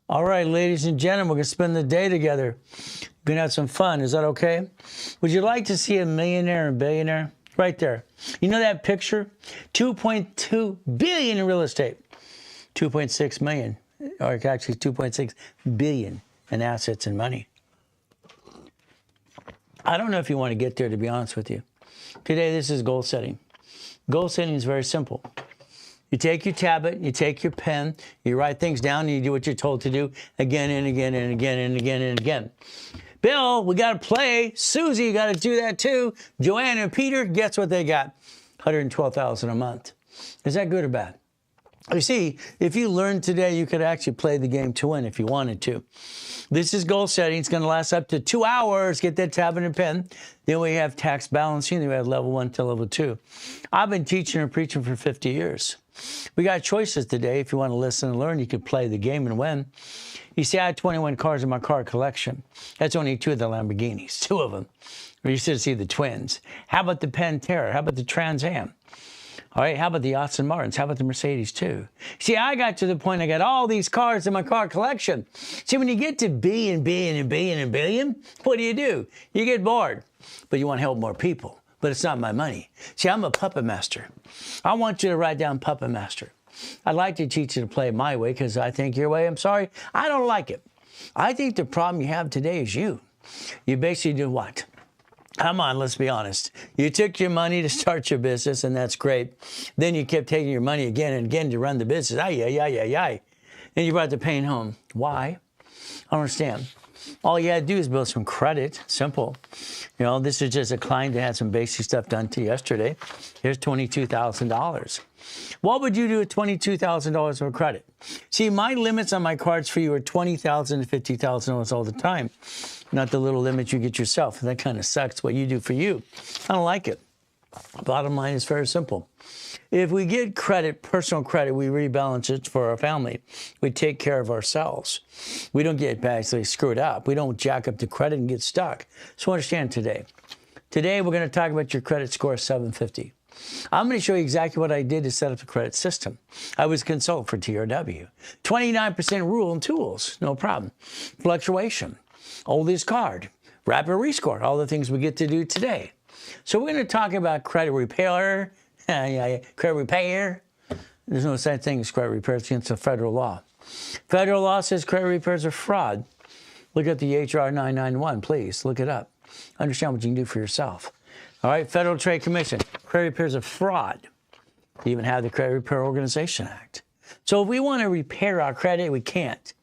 All right, ladies and gentlemen, we're going to spend the day together. We're going to have some fun. Is that okay? Would you like to see a millionaire and billionaire? Right there. You know that picture? 2.2 billion in real estate. 2.6 million, or actually 2.6 billion in assets and money. I don't know if you want to get there, to be honest with you. Today, this is goal setting. Goal setting is very simple. You take your tablet, you take your pen, you write things down, and you do what you're told to do again and again and again and again and again. Bill, we got to play. Susie, you got to do that too. Joanne and Peter, guess what they got? $112,000 a month. Is that good or bad? You see, if you learned today, you could actually play the game to win if you wanted to. This is goal setting. It's going to last up to 2 hours. Get that tablet and pen. Then we have tax balancing. Then we have level 1 to level 2. I've been teaching and preaching for 50 years. We got choices today. If you want to listen and learn, you can play the game and win. You see, I had 21 cars in my car collection. That's only 2 of the Lamborghinis, 2 of them. You should see the twins. How about the Pantera? How about the Trans Am? All right, how about the Aston Martins? How about the Mercedes too? See, I got to the point I got all these cars in my car collection. See, when you get to billion, what do? You get bored, but you want to help more people. But it's not my money. See, I'm a puppet master. I want you to write down puppet master. I'd like to teach you to play my way because I think your way, I'm sorry, I don't like it. I think the problem you have today is you. You basically do what? Come on, let's be honest. You took your money to start your business, and that's great. Then you kept taking your money again and again to run the business. Then you brought the pain home. Why? I don't understand. All you had to do is build some credit. Simple. You know, this is just a client that had some basic stuff done to yesterday. Here's $22,000. What would you do with $22,000 of credit? See, my limits on my cards for you are $20,000 to $50,000 all the time. Not the little limit you get yourself. That kind of sucks what you do for you. I don't like it. Bottom line is very simple. If we get credit, personal credit, we rebalance it for our family. We take care of ourselves. We don't get basically screwed up. We don't jack up the credit and get stuck. So understand today. Today, we're going to talk about your credit score 750. I'm going to show you exactly what I did to set up the credit system. I was a consultant for TRW. 29% rule and tools, no problem. Fluctuation, oldest card, rapid rescore, all the things we get to do today. So we're going to talk about credit repair. Credit repair. There's no such thing as credit repair. It's against the federal law. Federal law says credit repairs are fraud. Look at the HR 991, please. Look it up. Understand what you can do for yourself. All right, Federal Trade Commission. Credit repairs are fraud. You even have the Credit Repair Organization Act. So if we want to repair our credit, we can't.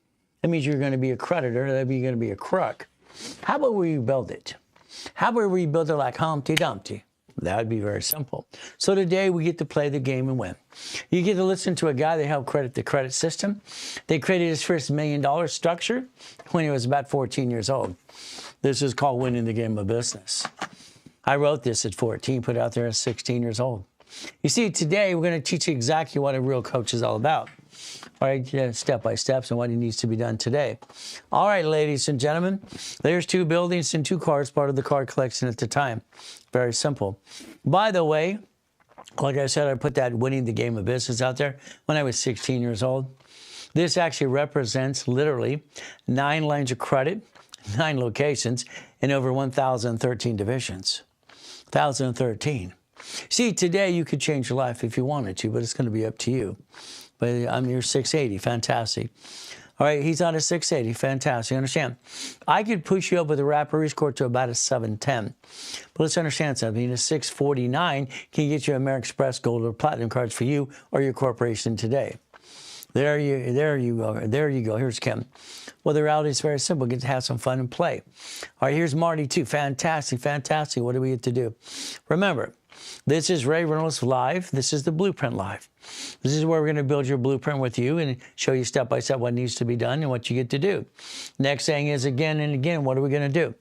That means you're going to be a creditor. That means you're going to be a crook. How about we rebuild it? How about we rebuild it like Humpty Dumpty? That would be very simple. So today we get to play the game and win. You get to listen to a guy that helped credit the credit system. They created his first $1 million structure when he was about 14 years old. This is called winning the game of business. I wrote this at 14, put it out there at 16 years old. You see, today we're going to teach you exactly what a real coach is all about. All right, step by steps and what needs to be done today. All right, ladies and gentlemen, there's 2 buildings and 2 cars, part of the car collection at the time. Very simple. By the way, like I said, I put that winning the game of business out there when I was 16 years old. This actually represents literally 9 lines of credit, 9 locations, and over 1,013 divisions. 1,013. See, today you could change your life if you wanted to, but it's going to be up to you. But I'm your 680, fantastic. All right, he's on a 680, fantastic. Understand? I could push you up with a rapid rescore to about a 710. But let's understand something. A 649 can get you American Express Gold or Platinum cards for you or your corporation today. There you go. Here's Kim. Well, the reality is very simple. Get to have some fun and play. All right, here's Marty too. Fantastic. What do we get to do? Remember, this is Ray Reynolds Live. This is the Blueprint Live. This is where we're going to build your blueprint with you and show you step by step what needs to be done and what you get to do. Next thing is again and again, what are we going to do?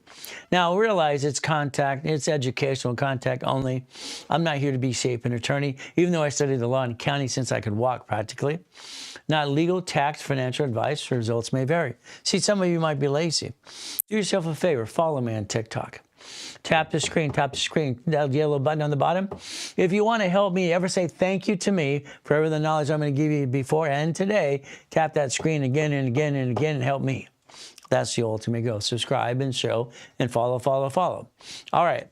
Now, realize it's contact, it's educational contact only. I'm not here to be shape an attorney, even though I studied the law in county since I could walk practically. Not legal, tax, financial advice. Results may vary. See, some of you might be lazy. Do yourself a favor. Follow me on TikTok. Tap the screen, that yellow button on the bottom. If you want to help me, ever say thank you to me for every the knowledge I'm going to give you before and today, tap that screen again and again and again and help me. That's the ultimate goal. Subscribe and show and follow. All right.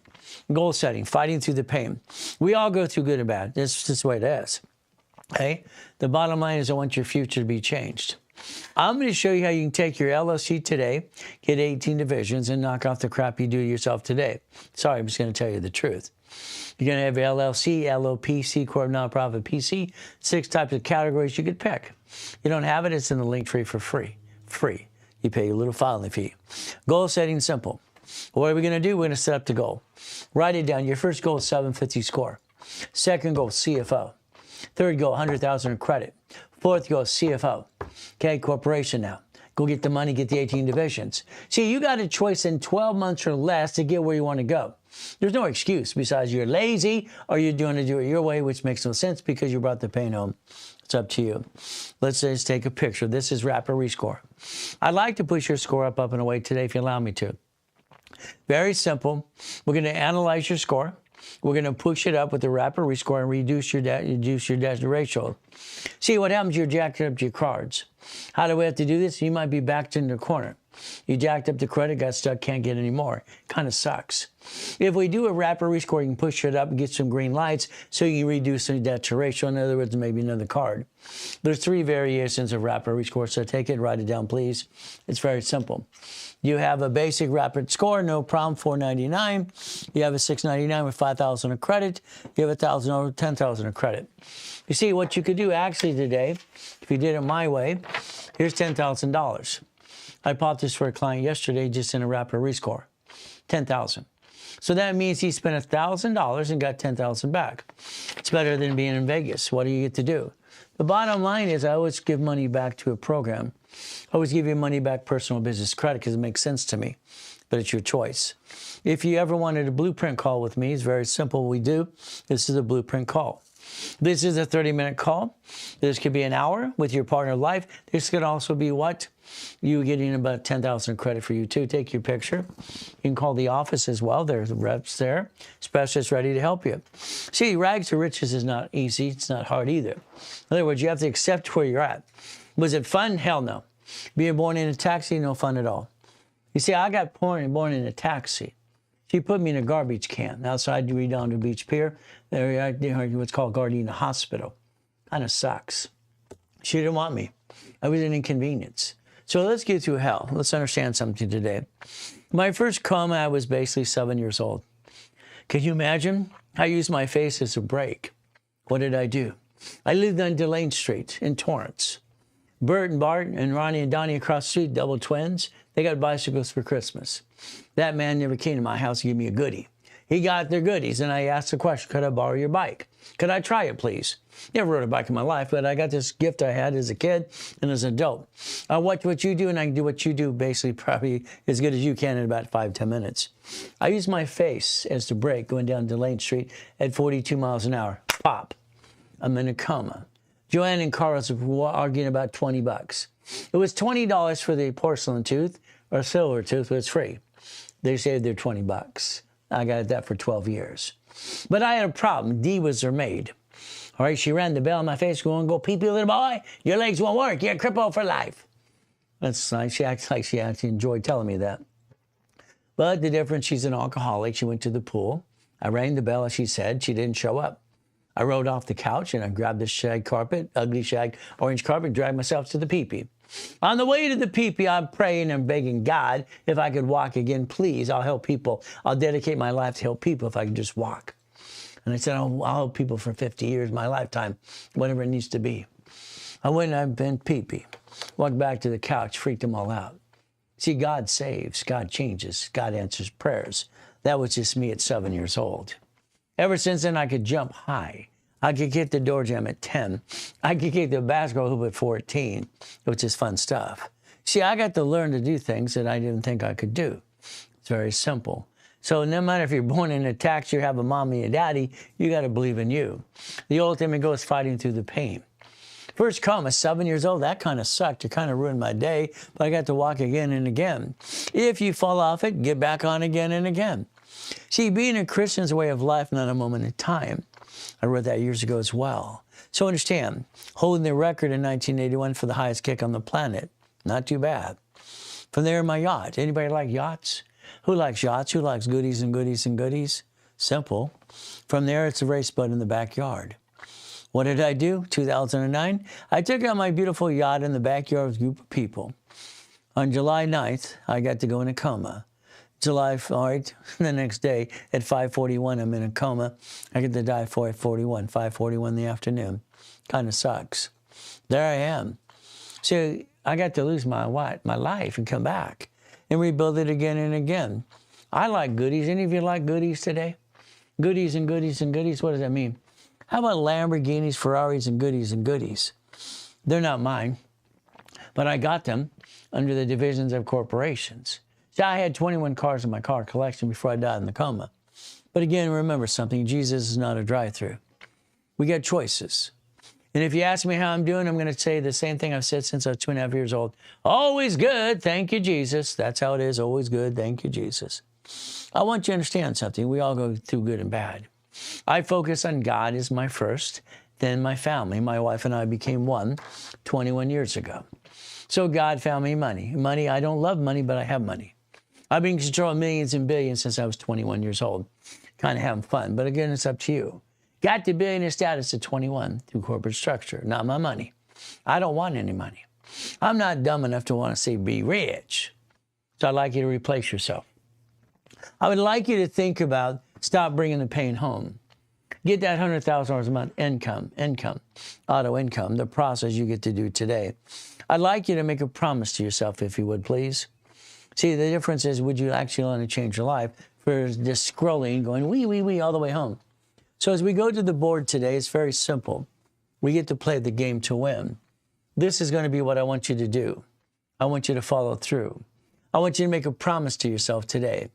Goal setting, fighting through the pain. We all go through good and bad. This is the way it is. Okay? The bottom line is I want your future to be changed. I'm going to show you how you can take your LLC today, get 18 divisions, and knock off the crap you do yourself today. Sorry, I'm just going to tell you the truth. You're going to have LLC, LOP, C Corp, nonprofit, PC, 6 types of categories you could pick. You don't have it, it's in the link tree for free. Free. You pay a little filing fee. Goal setting simple. What are we going to do? We're going to set up the goal. Write it down. Your first goal is 750 score. Second goal, CFO. Third goal, 100,000 in credit. Fourth goal, CFO. Okay, corporation now. Go get the money, get the 18 divisions. See, you got a choice in 12 months or less to get where you want to go. There's no excuse besides you're lazy or you're doing to do it your way, which makes no sense because you brought the pain home. It's up to you. Let's just take a picture. This is Rapid Rescore. I'd like to push your score up and away today if you allow me to. Very simple. We're going to analyze your score. We're going to push it up with the Rapid Rescore and reduce your debt ratio. See what happens, you're jacking up your cards. How do we have to do this? You might be backed in the corner. You jacked up the credit, got stuck, can't get any more. Kind of sucks. If we do a Rapid Rescore, you can push it up and get some green lights so you can reduce the debt to ratio. In other words, maybe another card. There's 3 variations of Rapid Rescore, so take it, write it down, please. It's very simple. You have a basic Rapid Score, no problem, $499. You have a $699 with $5,000 of credit. You have $1,000 over $10,000 of credit. You see, what you could do actually today, if you did it my way, here's $10,000. I bought this for a client yesterday just in a Rapid Rescore, $10,000. So that means he spent $1,000 and got $10,000 back. It's better than being in Vegas. What do you get to do? The bottom line is I always give money back to a program. I always give you money back personal business credit because it makes sense to me, but it's your choice. If you ever wanted a blueprint call with me, it's very simple what we do. This is a blueprint call. This is a 30-minute call. This could be an hour with your partner of life. This could also be what? You getting about 10,000 credit for you too. Take your picture. You can call the office as well. There's reps there, specialists ready to help you. See, rags to riches is not easy. It's not hard either. In other words, you have to accept where you're at. Was it fun? Hell no. Being born in a taxi, no fun at all. You see, I got born in a taxi. She put me in a garbage can outside Redondo Beach Pier. There, what's called Gardena Hospital. Kind of sucks. She didn't want me. I was an inconvenience. So let's get through hell. Let's understand something today. My first coma, I was basically 7 years old. Can you imagine? I used my face as a brake. What did I do? I lived on Delane Street in Torrance. Bert and Bart and Ronnie and Donnie across the street, double twins, they got bicycles for Christmas. That man never came to my house to give me a goodie. He got their goodies, and I asked the question, could I borrow your bike? Could I try it, please? Never rode a bike in my life, but I got this gift I had as a kid and as an adult. I watch what you do, and I can do what you do basically probably as good as you can in about 5-10 minutes. I use my face as the brake going down Delane Street at 42 miles an hour. Pop. I'm in a coma. Joanne and Carlos were arguing about $20. It was $20 for the porcelain tooth or silver tooth, but it's free. They saved their $20. I got that for 12 years. But I had a problem. D was their maid. All right, she rang the bell in my face going, go pee-pee, little boy. Your legs won't work. You're a cripple for life. That's nice. She acts like she actually enjoyed telling me that. But the difference, she's an alcoholic. She went to the pool. I rang the bell, as she said. She didn't show up. I rode off the couch and I grabbed this shag carpet, ugly shag orange carpet, and dragged myself to the pee-pee. On the way to the pee-pee, I'm praying and begging God, if I could walk again, please, I'll help people. I'll dedicate my life to help people if I could just walk. And I said, I'll help people for 50 years, my lifetime, whatever it needs to be. I went and I've been pee-pee. Walked back to the couch, freaked them all out. See, God saves, God changes, God answers prayers. That was just me at 7 years old. Ever since then, I could jump high. I could kick the door jam at 10. I could kick the basketball hoop at 14, which is fun stuff. See, I got to learn to do things that I didn't think I could do. It's very simple. So no matter if you're born in a taxi or have a mommy and daddy, you got to believe in you. The ultimate goal is fighting through the pain. First coma, 7 years old, that kind of sucked. It kind of ruined my day, but I got to walk again and again. If you fall off it, get back on again and again. See, being a Christian is a way of life, not a moment in time. I read that years ago as well. So understand, holding the record in 1981 for the highest kick on the planet, not too bad. From there, my yacht. Anybody like yachts? Who likes yachts? Who likes goodies and goodies and goodies? Simple. From there, it's a race boat in the backyard. What did I do? 2009, I took out my beautiful yacht in the backyard with a group of people. On July 9th, I got to go in a coma. The next day at 5:41, I'm in a coma. I get to die at 5:41 in the afternoon. Kind of sucks. There I am. So I got to lose my life and come back and rebuild it again and again. I like goodies. Any of you like goodies today? Goodies and goodies and goodies. What does that mean? How about Lamborghinis, Ferraris, and goodies and goodies? They're not mine, but I got them under the divisions of corporations. See, I had 21 cars in my car collection before I died in the coma. But again, remember something. Jesus is not a drive-through. We got choices. And if you ask me how I'm doing, I'm going to say the same thing I've said since I was 2.5 years old. Always good. Thank you, Jesus. That's how it is. Always good. Thank you, Jesus. I want you to understand something. We all go through good and bad. I focus on God as my first, then my family. My wife and I became one 21 years ago. So God found me money. Money, I don't love money, but I have money. I've been in control of millions and billions since I was 21 years old. Kind of having fun. But again, it's up to you. Got to billionaire status at 21 through corporate structure. Not my money. I don't want any money. I'm not dumb enough to want to say be rich. So I'd like you to replace yourself. I would like you to think about stop bringing the pain home. Get that $100,000 a month income, auto income, the process you get to do today. I'd like you to make a promise to yourself, if you would, please. See, the difference is, would you actually want to change your life for just scrolling, going wee, all the way home? So as we go to the board today, it's very simple. We get to play the game to win. This is going to be what I want you to do. I want you to follow through. I want you to make a promise to yourself today.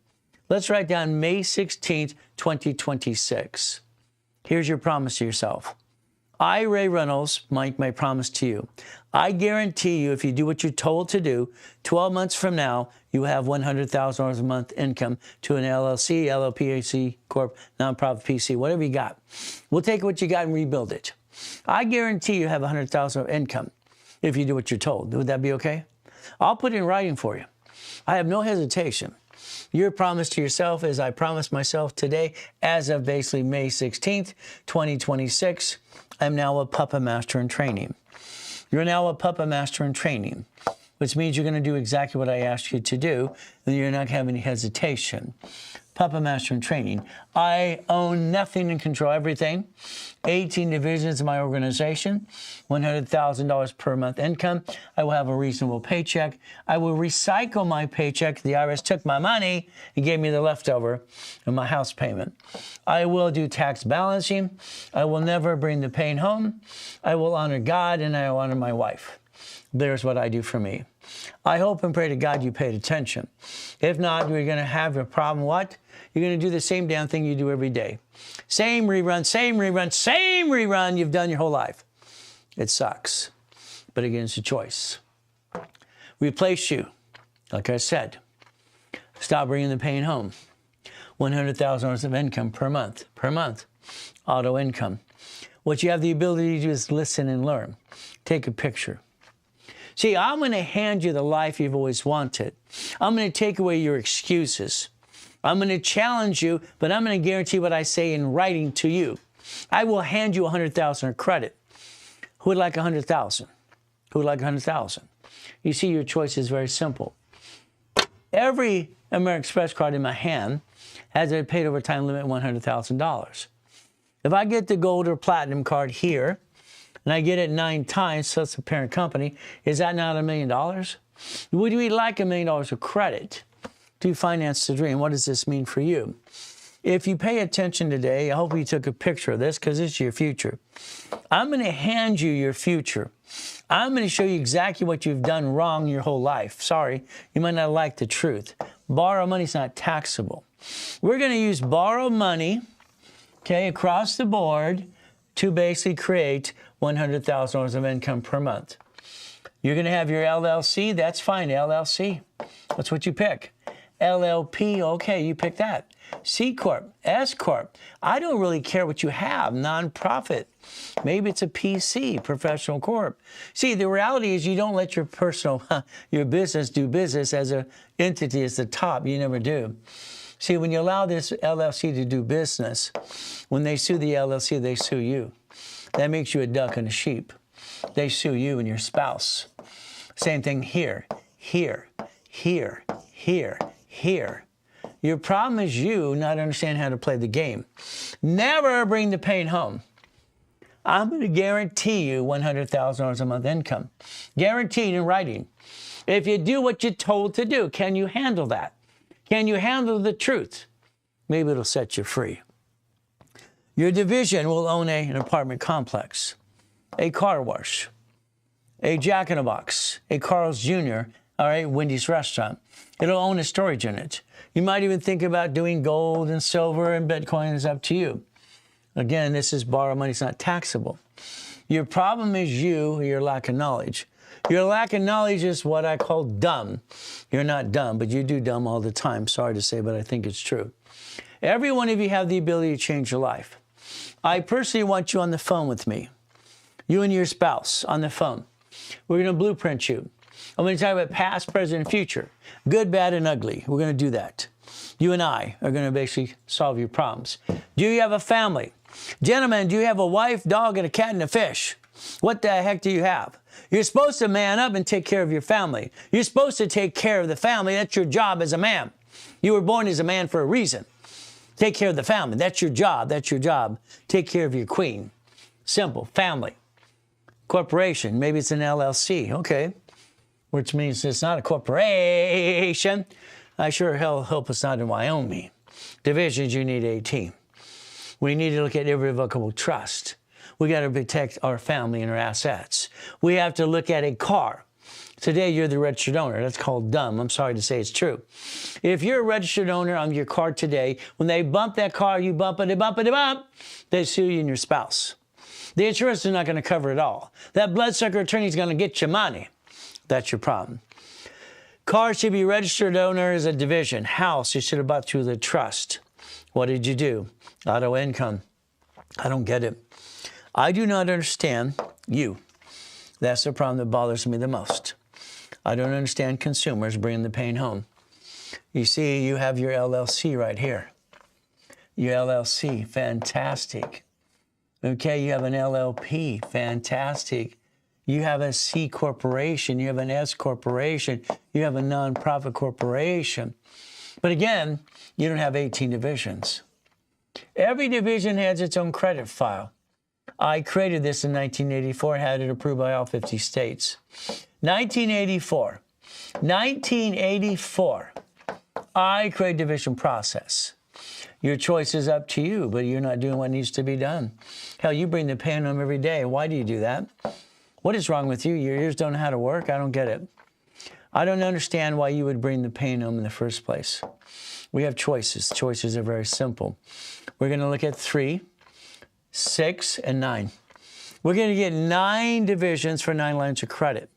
Let's write down May 16th, 2026. Here's your promise to yourself. I, Ray Reynolds, make my promise to you. I guarantee you, if you do what you're told to do, 12 months from now, you have $100,000 a month income to an LLC, LLPAC, Corp, nonprofit PC, whatever you got. We'll take what you got and rebuild it. I guarantee you have $100,000 of income if you do what you're told. Would that be okay? I'll put it in writing for you. I have no hesitation. Your promise to yourself is I promise myself today, as of basically May 16th, 2026, I'm now a puppet master in training. You're now a puppet master in training, which means you're going to do exactly what I asked you to do, and you're not going to have any hesitation. Puppet master in training. I own nothing and control everything. 18 divisions of my organization, $100,000 per month income. I will have a reasonable paycheck. I will recycle my paycheck. The IRS took my money and gave me the leftover in my house payment. I will do tax balancing. I will never bring the pain home. I will honor God and I will honor my wife. There's what I do for me. I hope and pray to God you paid attention. If not, you're going to have a problem. What? You're going to do the same damn thing you do every day. Same rerun, same rerun, same rerun you've done your whole life. It sucks. But again, it's a choice. Replace you. Like I said, stop bringing the pain home. $100,000 of income per month. Auto income. What you have the ability to do is listen and learn. Take a picture. See, I'm going to hand you the life you've always wanted. I'm going to take away your excuses. I'm going to challenge you, but I'm going to guarantee what I say in writing to you. I will hand you $100,000 of credit. Who would like $100,000? Who would like $100,000? You see, your choice is very simple. Every American Express card in my hand has a paid overtime limit of $100,000. If I get the gold or platinum card here, and I get it 9 times, so it's a parent company, is that not $1 million? Would we like $1 million of credit to finance the dream? What does this mean for you? If you pay attention today, I hope you took a picture of this because it's your future. I'm going to hand you your future. I'm going to show you exactly what you've done wrong your whole life. Sorry, you might not like the truth. Borrow money is not taxable. We're going to use borrowed money, okay, across the board to basically create $100,000 of income per month. You're going to have your LLC. That's fine, LLC. That's what you pick. LLP, okay, you pick that. C Corp, S Corp. I don't really care what you have. Nonprofit. Maybe it's a PC, professional corp. See, the reality is you don't let your your business do business as an entity as the top. You never do. See, when you allow this LLC to do business, when they sue the LLC, they sue you. That makes you a duck and a sheep. They sue you and your spouse. Same thing here, here, here, here, here. Your problem is you not understanding how to play the game. Never bring the pain home. I'm going to guarantee you $100,000 a month income. Guaranteed in writing. If you do what you're told to do, can you handle that? Can you handle the truth? Maybe it'll set you free. Your division will own an apartment complex, a car wash, a Jack in the Box, a Carl's Jr., all right, Wendy's restaurant. It'll own a storage unit. You might even think about doing gold and silver and Bitcoin. It's up to you. Again, this is borrowed money. It's not taxable. Your problem is your lack of knowledge. Your lack of knowledge is what I call dumb. You're not dumb, but you do dumb all the time. Sorry to say, but I think it's true. Every one of you have the ability to change your life. I personally want you on the phone with me. You and your spouse on the phone. We're going to blueprint you. I'm going to talk about past, present, and future. Good, bad, and ugly. We're going to do that. You and I are going to basically solve your problems. Do you have a family? Gentlemen, do you have a wife, dog, and a cat and a fish? What the heck do you have? You're supposed to man up and take care of your family. You're supposed to take care of the family. That's your job as a man. You were born as a man for a reason. Take care of the family. That's your job. That's your job. Take care of your queen. Simple. Family. Corporation. Maybe it's an LLC. Okay. Which means it's not a corporation. I sure hell hope it's not in Wyoming. Divisions, you need 18. We need to look at irrevocable trust. We got to protect our family and our assets. We have to look at a car. Today, you're the registered owner. That's called dumb. I'm sorry to say it's true. If you're a registered owner on your car today, when they bump that car, you bump it, they sue you and your spouse. The insurance is not going to cover it all. That bloodsucker attorney is going to get you money. That's your problem. Car should be registered owner as a division. House, you should have bought through the trust. What did you do? Auto income. I don't get it. I do not understand you. That's the problem that bothers me the most. I don't understand consumers bringing the pain home. You see, you have your LLC right here. Your LLC, fantastic. Okay, you have an LLP, fantastic. You have a C corporation, you have an S corporation, you have a nonprofit corporation. But again, you don't have 18 divisions. Every division has its own credit file. I created this in 1984, had it approved by all 50 states. 1984, I create division process. Your choice is up to you, but you're not doing what needs to be done. Hell, you bring the pain home every day. Why do you do that? What is wrong with you? Your ears don't know how to work? I don't get it. I don't understand why you would bring the pain home in the first place. We have choices. Choices are very simple. We're going to look at 3, 6, and 9. We're going to get 9 divisions for 9 lines of credit.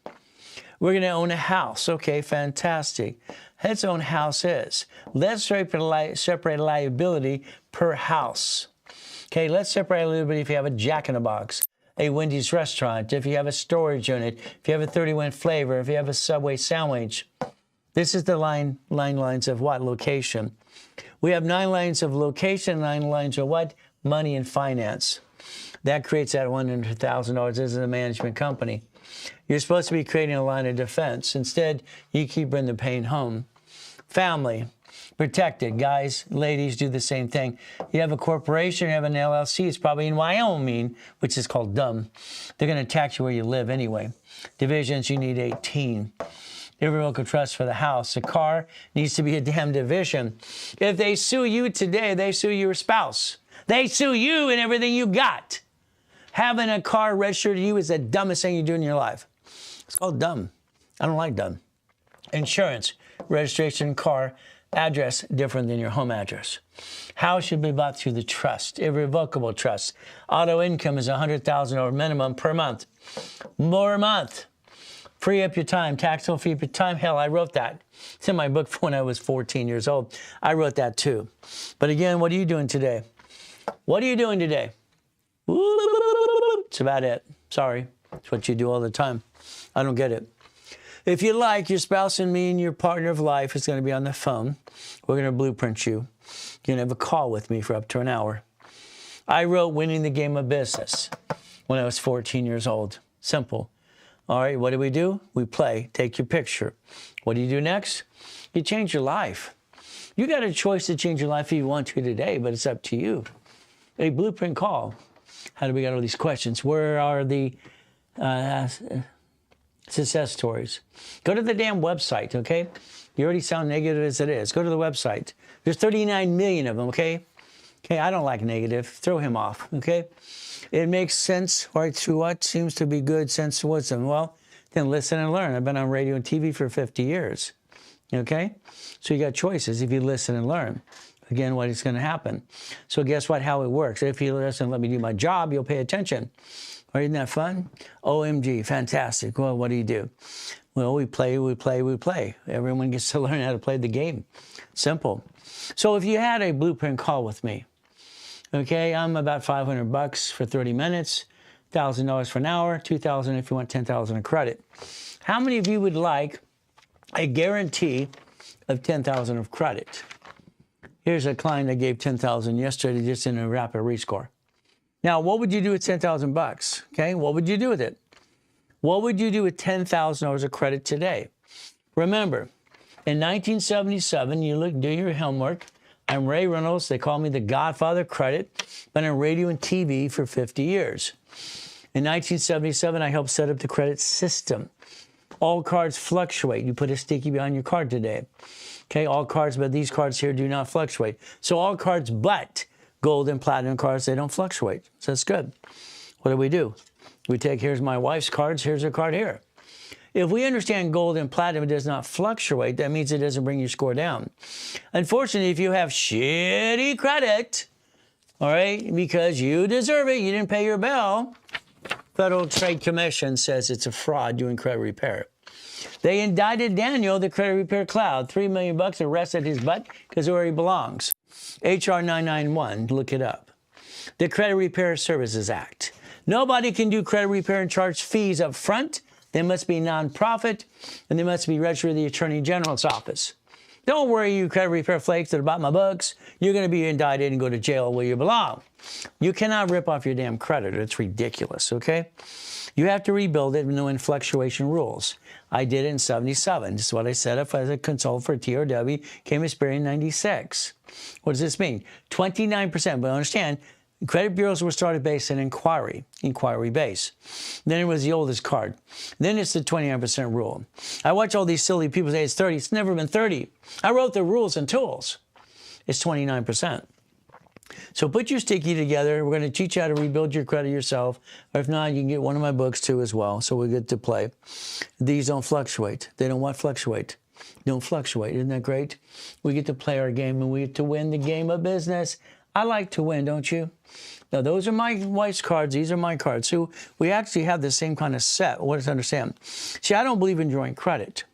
We're going to own a house. Okay, fantastic. Let's own houses. Let's separate liability per house. Okay, let's separate liability if you have a Jack in the Box, a Wendy's restaurant, if you have a storage unit, if you have a 31 flavor, if you have a Subway sandwich. This is the lines of what? Location. We have 9 lines of location, 9 lines of what? Money and finance. That creates that $100,000. This is a management company. You're supposed to be creating a line of defense. Instead, you keep bringing the pain home. Family, protected. Guys, ladies, do the same thing. You have a corporation, you have an LLC. It's probably in Wyoming, which is called dumb. They're going to tax you where you live anyway. Divisions, you need 18. Irrevocable trust for the house. The car needs to be a damn division. If they sue you today, they sue your spouse. They sue you and everything you got. Having a car registered to you is the dumbest thing you do in your life. It's called dumb. I don't like dumb. Insurance, registration, car, address different than your home address. House should be bought through the trust, irrevocable trust. Auto income is $100,000 minimum per month. More a month. Free up your time, taxable free up your time. Hell, I wrote that. It's in my book when I was 14 years old. I wrote that too. But again, what are you doing today? What are you doing today? That's about it. Sorry. It's what you do all the time. I don't get it. If you like, your spouse and me and your partner of life is going to be on the phone. We're going to blueprint you. You're going to have a call with me for up to an hour. I wrote Winning the Game of Business when I was 14 years old. Simple. All right, what do? We play. Take your picture. What do you do next? You change your life. You got a choice to change your life if you want to today, but it's up to you. A blueprint call. How do we get all these questions? Where are the success stories? Go to the damn website, okay? You already sound negative as it is. Go to the website. There's 39 million of them, okay? Okay, I don't like negative. Throw him off, okay? It makes sense, right, to what seems to be good sense to wisdom. Well, then listen and learn. I've been on radio and TV for 50 years, okay? So you got choices if you listen and learn. Again, what is going to happen. So guess what, how it works. If you listen, let me do my job, you'll pay attention. Right, isn't that fun? OMG, fantastic. Well, what do? Well, we play. Everyone gets to learn how to play the game. Simple. So if you had a blueprint call with me, okay, I'm about $500 for 30 minutes, $1,000 for an hour, $2,000 if you want 10,000 in credit. How many of you would like a guarantee of 10,000 of credit? Here's a client that gave 10,000 yesterday just in a rapid rescore. Now, what would you do with 10,000 bucks? Okay, what would you do with it? What would you do with $10,000 of credit today? Remember, in 1977, do your homework. I'm Ray Reynolds. They call me the Godfather of Credit. Been on radio and TV for 50 years. In 1977, I helped set up the credit system. All cards fluctuate. You put a sticky behind your card today. Okay, all cards, but these cards here do not fluctuate. So all cards but gold and platinum cards, they don't fluctuate. So that's good. What do? We take, here's my wife's cards, here's her card here. If we understand gold and platinum does not fluctuate, that means it doesn't bring your score down. Unfortunately, if you have shitty credit, all right, because you deserve it, you didn't pay your bill, Federal Trade Commission says it's a fraud doing credit repair. They indicted Daniel, the credit repair clown, $3 million, arrested his butt because where he belongs. HR 991, look it up. The Credit Repair Services Act. Nobody can do credit repair and charge fees up front. They must be nonprofit, and they must be registered with the Attorney General's office. Don't worry, you credit repair flakes that bought my books. You're going to be indicted and go to jail where you belong. You cannot rip off your damn creditor. It's ridiculous, okay? You have to rebuild it with no fluctuation rules. I did it in 77. This is what I set up as a consultant for TRW, came experience in 96. What does this mean? 29%, but understand, credit bureaus were started based on inquiry base. Then it was the oldest card. Then it's the 29% rule. I watch all these silly people say it's 30. It's never been 30. I wrote the rules and tools. It's 29%. So put your sticky together. We're going to teach you how to rebuild your credit yourself. Or if not, you can get one of my books too as well. So we're good to play. These don't fluctuate. They don't what fluctuate? Don't fluctuate. Isn't that great? We get to play our game and we get to win the game of business. I like to win, don't you? Now, those are my wife's cards. These are my cards. So we actually have the same kind of set. What to understand? See, I don't believe in drawing credit.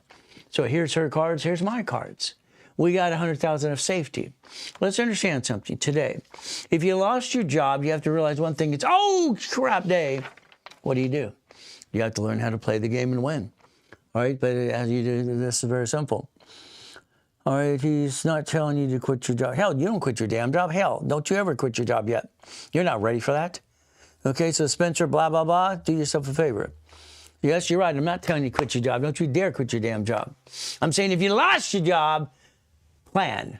So here's her cards. Here's my cards. We got 100,000 of safety. Let's understand something today. If you lost your job, you have to realize one thing. It's, oh, crap day. What do? You have to learn how to play the game and win. All right? But as you do, this is very simple. All right, he's not telling you to quit your job. Hell, you don't quit your damn job. Hell, don't you ever quit your job yet. You're not ready for that. Okay, so Spencer, blah, blah, blah, do yourself a favor. Yes, you're right. I'm not telling you to quit your job. Don't you dare quit your damn job. I'm saying if you lost your job, plan.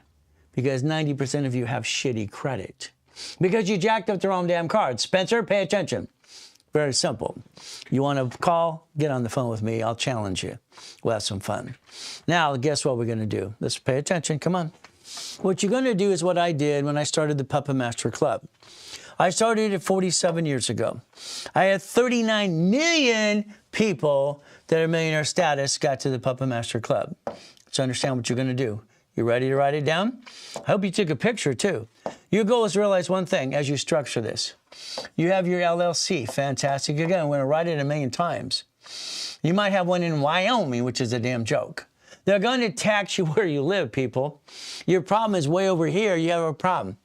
Because 90% of you have shitty credit. Because you jacked up the wrong damn card. Spencer, pay attention. Very simple. You want to call? Get on the phone with me. I'll challenge you. We'll have some fun. Now, guess what we're going to do? Let's pay attention. Come on. What you're going to do is what I did when I started the Puppet Master Club. I started it 47 years ago. I had 39 million people that are millionaire status got to the Puppet Master Club. So understand what you're going to do. You ready to write it down? I hope you took a picture too. Your goal is to realize one thing as you structure this. You have your LLC. Fantastic. Again, I'm going to write it 1,000,000 times. You might have one in Wyoming, which is a damn joke. They're going to tax you where you live, people. Your problem is way over here. You have a problem.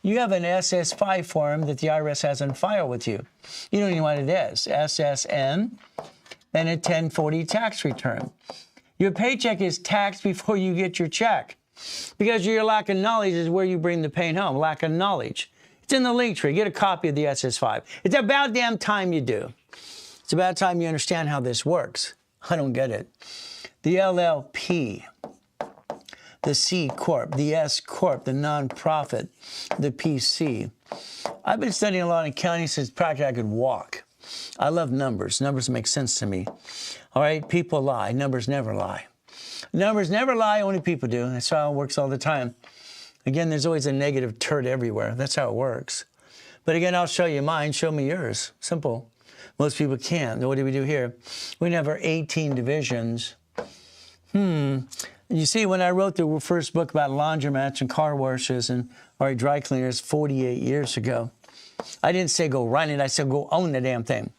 You have an SS5 form that the IRS has on file with you. You don't even know what it is. SSN and a 1040 tax return. Your paycheck is taxed before you get your check because your lack of knowledge is where you bring the pain home. Lack of knowledge. It's in the link tree. Get a copy of the SS5. It's about damn time you do. It's about time you understand how this works. I don't get it. The LLP, the C Corp, the S Corp, the nonprofit, the PC. I've been studying a lot in accounting since practically I could walk. I love numbers. Numbers make sense to me. All right, people lie. Numbers never lie. Numbers never lie, only people do. That's how it works all the time. Again, there's always a negative turd everywhere. That's how it works. But again, I'll show you mine. Show me yours. Simple. Most people can't. What do we do here? We have our 18 divisions. You see, when I wrote the first book about laundromats and car washes and dry cleaners 48 years ago, I didn't say go run it. I said go own the damn thing.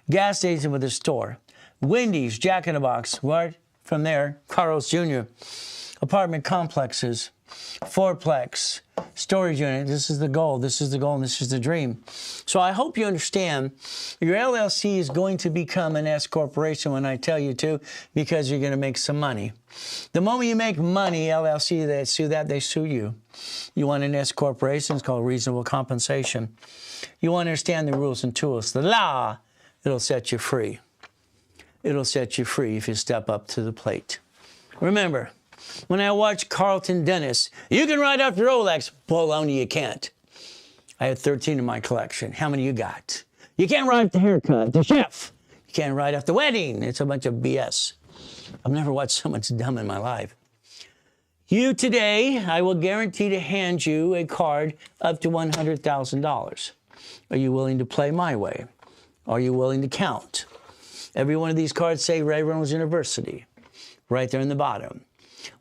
Gas station with a store. Wendy's, Jack in the Box. Right from there, Carl's Jr. Apartment complexes. Fourplex, storage unit. This is the goal. This is the goal, and this is the dream. So I hope you understand your LLC is going to become an S corporation when I tell you to, because you're going to make some money. The moment you make money, LLC, they sue you. You want an S corporation, it's called reasonable compensation. You want to understand the rules and tools. The law, it'll set you free. It'll set you free if you step up to the plate. Remember, when I watch Carlton Dennis, you can ride after Rolex. Baloney, you can't. I had 13 in my collection. How many you got? You can't ride the haircut, the chef. You can't ride after the wedding. It's a bunch of BS. I've never watched so much dumb in my life. You today, I will guarantee to hand you a card up to $100,000. Are you willing to play my way? Are you willing to count? Every one of these cards say Reynolds University, right there in the bottom.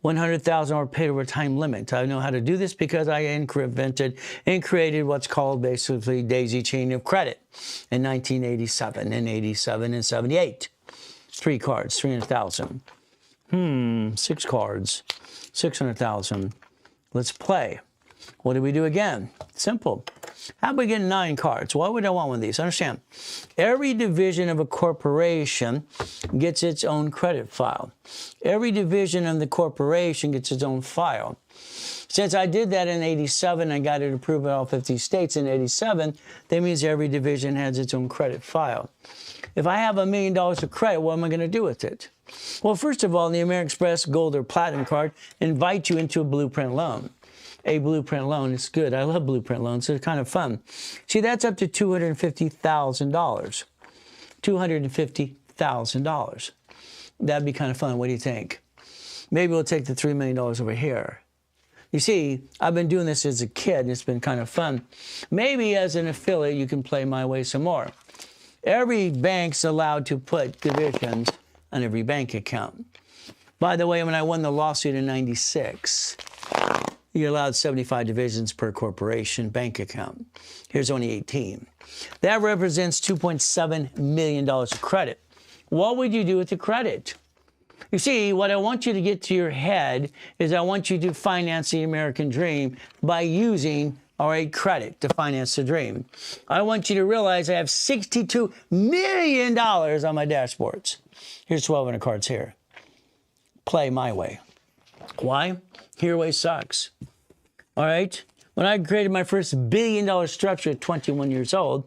100,000 or paid over time limit. I know how to do this because I invented and created what's called basically daisy chain of credit in 1987 and 87 and 78. 3 cards, 300,000. 6 cards, 600,000. Let's play. What do we do again? Simple. How about we get 9 cards? Why would I want one of these? Understand, every division of a corporation gets its own credit file. Every division of the corporation gets its own file. Since I did that in 87, I got it approved in all 50 states in 87, that means every division has its own credit file. If I have $1 million of credit, what am I going to do with it? Well, first of all, the American Express Gold or Platinum card invites you into a blueprint loan. A blueprint loan is good. I love blueprint loans. They're kind of fun. See, that's up to $250,000. $250,000. That'd be kind of fun. What do you think? Maybe we'll take the $3 million over here. You see, I've been doing this as a kid, and it's been kind of fun. Maybe as an affiliate, you can play my way some more. Every bank's allowed to put divisions on every bank account. By the way, when I won the lawsuit in 96, you're allowed 75 divisions per corporation bank account. Here's only 18. That represents $2.7 million of credit. What would you do with the credit? You see, what I want you to get to your head is I want you to finance the American dream by using credit to finance the dream. I want you to realize I have $62 million on my dashboards. Here's 1,200 cards here. Play my way. Why? Your way sucks. All right? When I created my first $1 billion structure at 21 years old,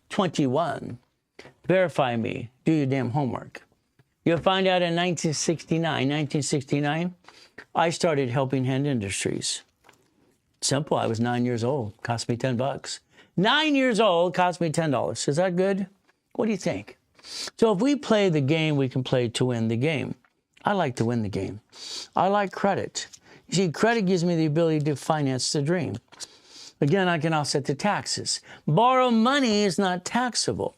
21, verify me, do your damn homework. You'll find out in 1969, I started Helping Hand Industries. Simple, I was 9 years old, cost me $10. 9 years old, cost me $10. Is that good? What do you think? So if we play the game, we can play to win the game. I like to win the game. I like credit. You see, credit gives me the ability to finance the dream. Again, I can offset the taxes. Borrow money is not taxable.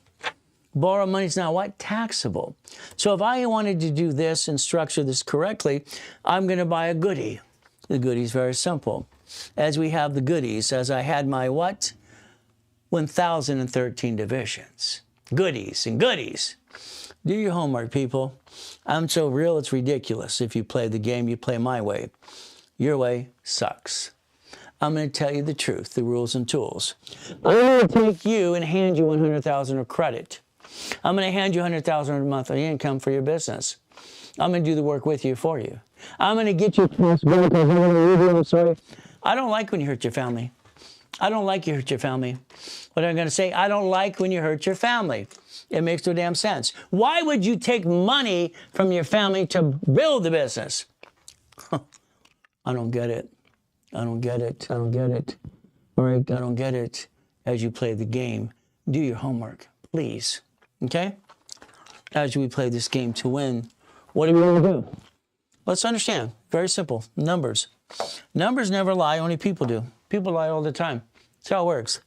Borrow money is not what? Taxable. So if I wanted to do this and structure this correctly, I'm going to buy a goodie. The goodies, very simple. As we have the goodies, as I had my what? 1,013 divisions. Goodies and goodies. Do your homework, people. I'm so real, it's ridiculous. If you play the game, you play my way. Your way sucks. I'm going to tell you the truth, the rules and tools. I'm going to take you and hand you 100,000 of credit. I'm going to hand you 100,000 a month of income for your business. I'm going to do the work with you for you. I'm going to get you possible because I'm going to leave you. I'm sorry. I don't like when you hurt your family. I don't like you hurt your family. What I'm going to say, I don't like when you hurt your family. It makes no damn sense. Why would you take money from your family to build the business? I don't get it. I don't get it. I don't get it. All right, I don't get it. As you play the game, do your homework, please. Okay? As we play this game to win, what do we want to do? Let's understand. Very simple. Numbers. Numbers never lie, only people do. People lie all the time. That's how it works.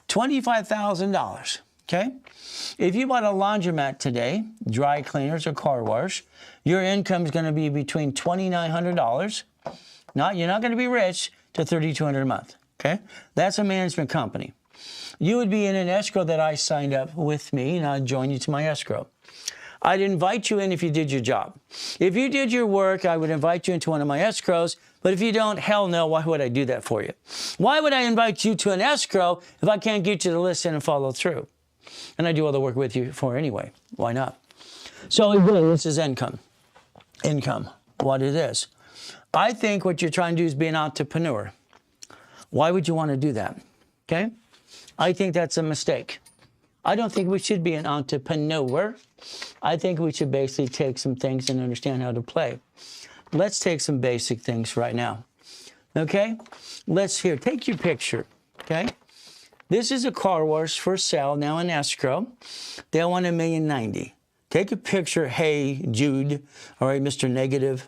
$25,000. Okay? If you bought a laundromat today, dry cleaners or car wash, your income is going to be between $2,900. You're not going to be rich to $3,200 a month. Okay? That's a management company. You would be in an escrow that I signed up with me, and I'd join you to my escrow. I'd invite you in if you did your job. If you did your work, I would invite you into one of my escrows. But if you don't, hell no, why would I do that for you? Why would I invite you to an escrow if I can't get you to listen and follow through? And I do all the work with you for anyway. Why not? So again, this is income. Income. What it is. I think what you're trying to do is be an entrepreneur. Why would you want to do that? Okay? I think that's a mistake. I don't think we should be an entrepreneur. I think we should basically take some things and understand how to play. Let's take some basic things right now. Okay? Take your picture. Okay? This is a car wash for sale now in escrow. They want $1,090,000. Take a picture. Hey, Jude. All right, Mr. Negative.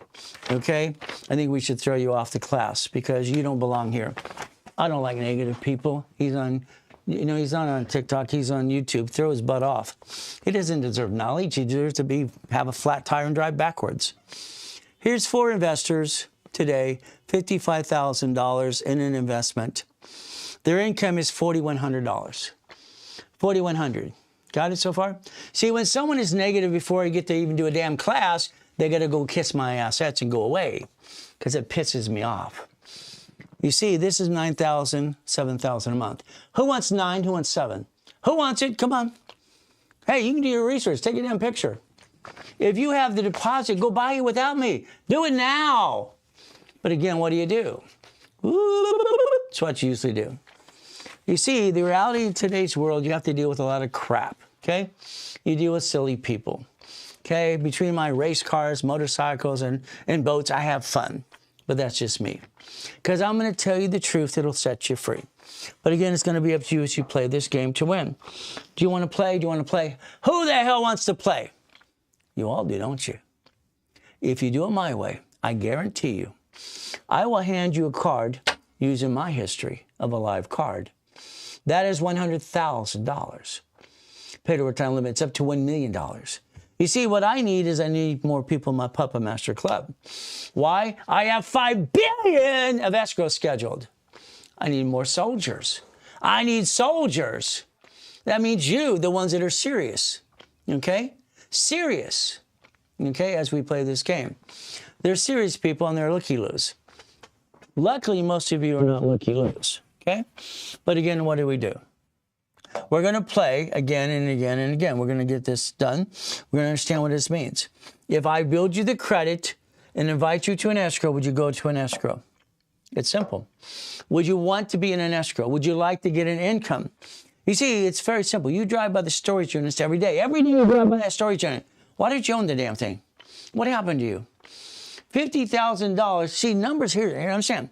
Okay? I think we should throw you off the class because you don't belong here. I don't like negative people. He's not on TikTok. He's on YouTube. Throw his butt off. He doesn't deserve knowledge. He deserves to have a flat tire and drive backwards. Here's 4 investors today, $55,000 in an investment. Their income is $4,100. $4,100. Got it so far? See, when someone is negative before you get to even do a damn class, they got to go kiss my assets and go away because it pisses me off. You see, this is $9,000, $7,000 a month. Who wants 9? Who wants 7? Who wants it? Come on. Hey, you can do your research. Take a damn picture. If you have the deposit, go buy it without me. Do it now. But again, what do? That's what you usually do. You see, the reality in today's world, you have to deal with a lot of crap, okay? You deal with silly people, okay? Between my race cars, motorcycles, and boats, I have fun. But that's just me. Because I'm going to tell you the truth that'll set you free. But again, it's going to be up to you as you play this game to win. Do you want to play? Do you want to play? Who the hell wants to play? You all do, don't you? If you do it my way, I guarantee you, I will hand you a card using my history of a live card. That is $100,000. Paid overtime limits up to $1 million. You see, what I need more people in my Puppet Master Club. Why? I have 5 billion of escrow scheduled. I need more soldiers. I need soldiers. That means you, the ones that are serious. Okay? Serious. Okay, as we play this game. They're serious people and they're looky-loos. Luckily, most of you are not looky-loos. Okay? But again, what do? We're going to play again and again and again. We're going to get this done. We're going to understand what this means. If I build you the credit and invite you to an escrow, would you go to an escrow? It's simple. Would you want to be in an escrow? Would you like to get an income? You see, it's very simple. You drive by the storage units every day. Every day you drive by that storage unit. Why don't you own the damn thing? What happened to you? $50,000. See, numbers here, understand.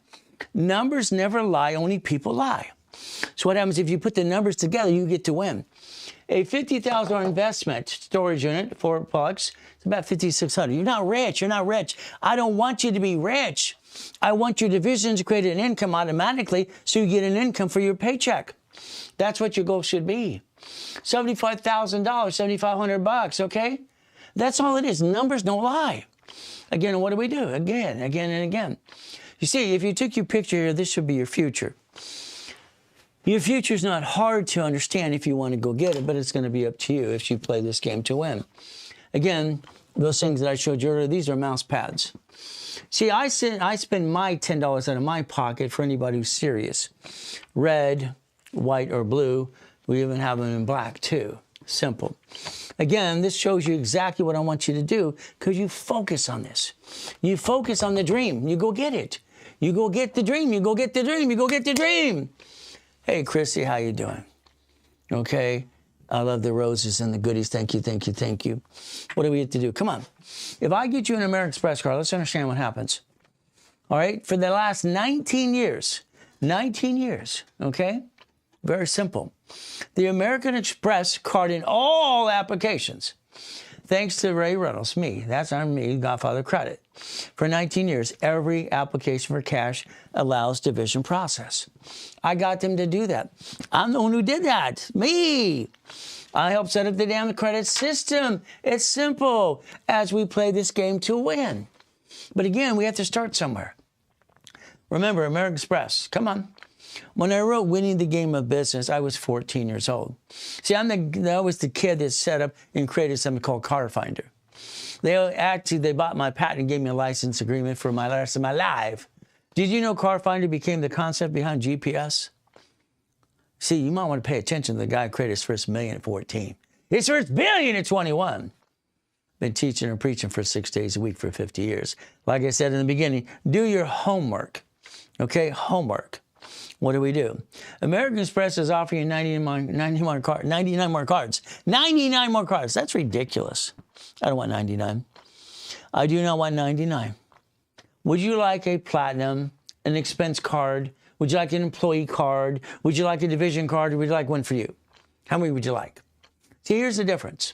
Numbers never lie, only people lie. So what happens if you put the numbers together, you get to win. A $50,000 investment storage unit, $4, it's about $5,600. You're not rich. You're not rich. I don't want you to be rich. I want your divisions to create an income automatically so you get an income for your paycheck. That's what your goal should be. $75,000, $7,500, okay? That's all it is. Numbers don't lie. Again, what do? Again and again. You see, if you took your picture here, this should be your future. Your future is not hard to understand if you want to go get it, but it's going to be up to you if you play this game to win. Again, those things that I showed you earlier, these are mouse pads. See, I spend my $10 out of my pocket for anybody who's serious. Red, white, or blue. We even have them in black, too. Simple. Again, this shows you exactly what I want you to do because you focus on this. You focus on the dream. You go get it. You go get the dream. You go get the dream. You go get the dream. Hey, Chrissy, how you doing? Okay. I love the roses and the goodies. Thank you, thank you, thank you. What do we have to do? Come on. If I get you an American Express card, let's understand what happens. All right? For the last 19 years, okay? Very simple. The American Express card in all applications, thanks to Ray Reynolds, me, that's on me, Godfather Credit. For 19 years, every application for cash allows division process. I got them to do that. I'm the one who did that. Me. I helped set up the damn credit system. It's simple as we play this game to win. But again, we have to start somewhere. Remember, American Express, come on. When I wrote Winning the Game of Business, I was 14 years old. See, I was the kid that set up and created something called Car Finder. They bought my patent and gave me a license agreement for my rest of my life. Did you know Car Finder became the concept behind GPS? See, you might want to pay attention to the guy who created his first million at 14. His first billion at 21. Been teaching and preaching for 6 days a week for 50 years. Like I said in the beginning, do your homework. Okay, homework. What do? American Express is offering you 99 more cards. 99 more cards. That's ridiculous. I don't want 99. I do not want 99. Would you like a platinum, an expense card? Would you like an employee card? Would you like a division card? Or would you like one for you? How many would you like? See, here's the difference.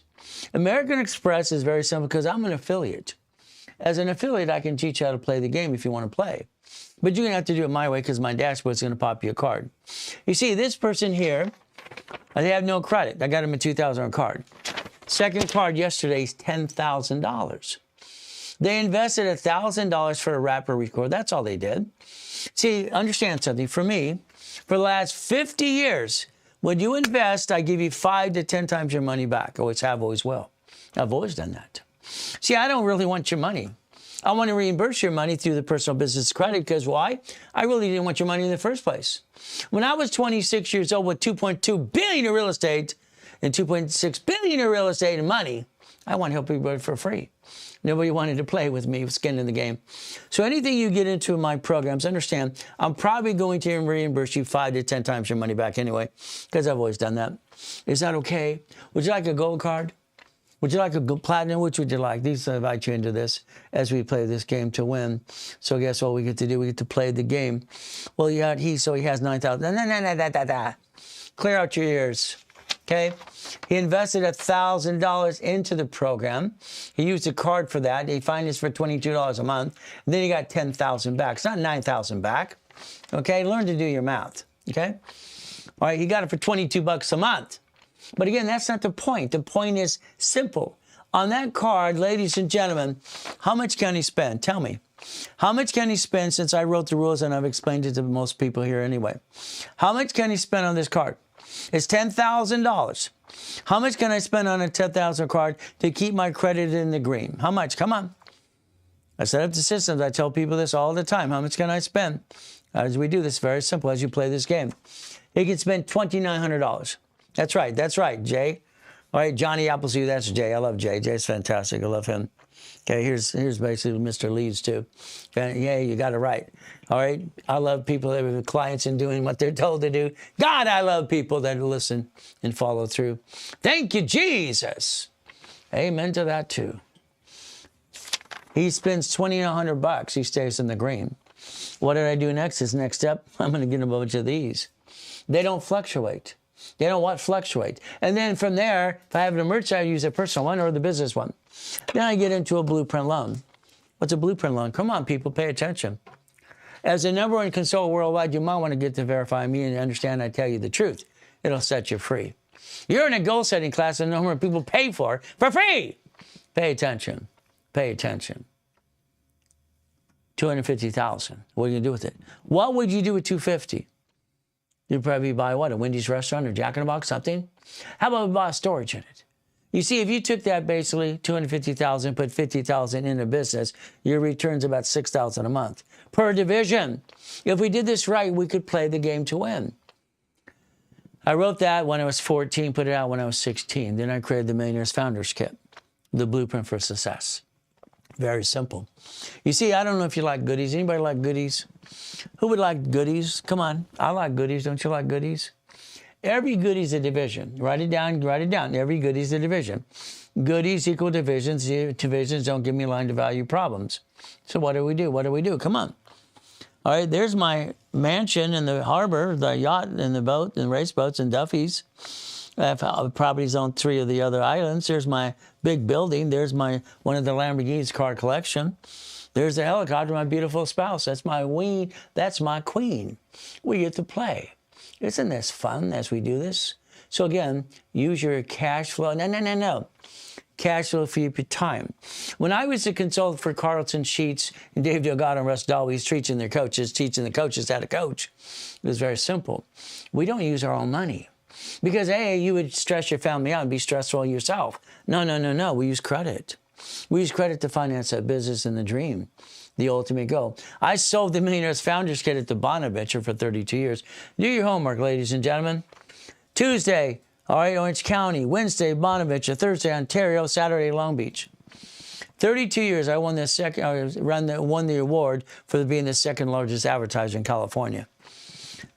American Express is very simple because I'm an affiliate. As an affiliate, I can teach you how to play the game if you want to play. But you're going to have to do it my way because my dashboard's going to pop you a card. You see, this person here, they have no credit. I got them a $2,000 card. Second card yesterday is $10,000. They invested $1,000 for a wrapper record. That's all they did. See, understand something. For me, for the last 50 years, when you invest, I give you 5 to 10 times your money back. Always have, always will. I've always done that. See, I don't really want your money. I want to reimburse your money through the personal business credit because why? I really didn't want your money in the first place. When I was 26 years old with $2.2 billion in real estate and $2.6 billion in real estate and money, I want to help everybody for free. Nobody wanted to play with me with skin in the game. So anything you get into in my programs, understand, I'm probably going to reimburse you 5 to 10 times your money back anyway because I've always done that. Is that okay? Would you like a gold card? Would you like a platinum? Which would you like? These invite you into this as we play this game to win. So guess what we get to do? We get to play the game. Well, he has 9,000. Clear out your ears. Okay? He invested $1,000 into the program. He used a card for that. He financed for $22 a month. And then he got $10,000 back. It's not $9,000 back. Okay? Learn to do your math. Okay? All right, he got it for $22 a month. But again, that's not the point. The point is simple. On that card, ladies and gentlemen, how much can he spend? Tell me. How much can he spend since I wrote the rules and I've explained it to most people here anyway? How much can he spend on this card? It's $10,000. How much can I spend on a $10,000 card to keep my credit in the green? How much? Come on. I set up the systems. I tell people this all the time. How much can I spend? As we do this, very simple as you play this game. He can spend $2,900. That's right, Jay. All right, Johnny Appleseed, that's Jay. I love Jay. Jay's fantastic. I love him. Okay, here's basically Mr. Leeds, too. Yeah, you got it right. All right, I love people that are clients and doing what they're told to do. God, I love people that listen and follow through. Thank you, Jesus. Amen to that, too. He spends $2,900. He stays in the green. What did I do next? His next step, I'm going to get a bunch of these. They don't fluctuate. They don't want fluctuate. And then from there, if I have an emergency, I use a personal one or the business one. Then I get into a blueprint loan. What's a blueprint loan? Come on, people, pay attention. As the #1 consultant worldwide, you might want to get to verify me and understand I tell you the truth. It'll set you free. You're in a goal-setting class that a number of people pay for free. Pay attention. Pay attention. $250,000. What are you going to do with it? What would you do with $250,000? You'd probably buy what? A Wendy's restaurant or Jack in the Box, something? How about we buy storage in it? You see, if you took that basically $250,000, put $50,000 in a business, your return's about $6,000 a month per division. If we did this right, we could play the game to win. I wrote that when I was 14, put it out when I was 16. Then I created the Millionaires Founders Kit, the blueprint for success. Very simple. You see, I don't know if you like goodies. Anybody like goodies? Who would like goodies? Come on. I like goodies. Don't you like goodies? Every goodie is a division. Write it down. Write it down. Every goodie is a division. Goodies equal divisions. Divisions don't give me line to value problems. So what do we do? What do we do? Come on. All right, there's my mansion in the harbor, the yacht and the boat and race boats and Duffy's. I have properties on 3 of the other islands. There's my big building. There's one of the Lamborghini's car collection. There's the helicopter, my beautiful spouse. That's my queen. That's my queen. We get to play. Isn't this fun as we do this? So again, use your cash flow. No. Cash flow for your time. When I was a consultant for Carlton Sheets and Dave Delgado and Russ Dalby's teaching the coaches how to coach, it was very simple. We don't use our own money. Because A, you would stress your family out and be stressful yourself. No. We use credit. We use credit to finance that business and the dream, the ultimate goal. I sold the Millionaires Founders Kit at the Bonaventure for 32 years. Do your homework, ladies and gentlemen. Tuesday, all right, Orange County. Wednesday, Bonaventure. Thursday, Ontario. Saturday, Long Beach. 32 years, I won the award for being the second largest advertiser in California.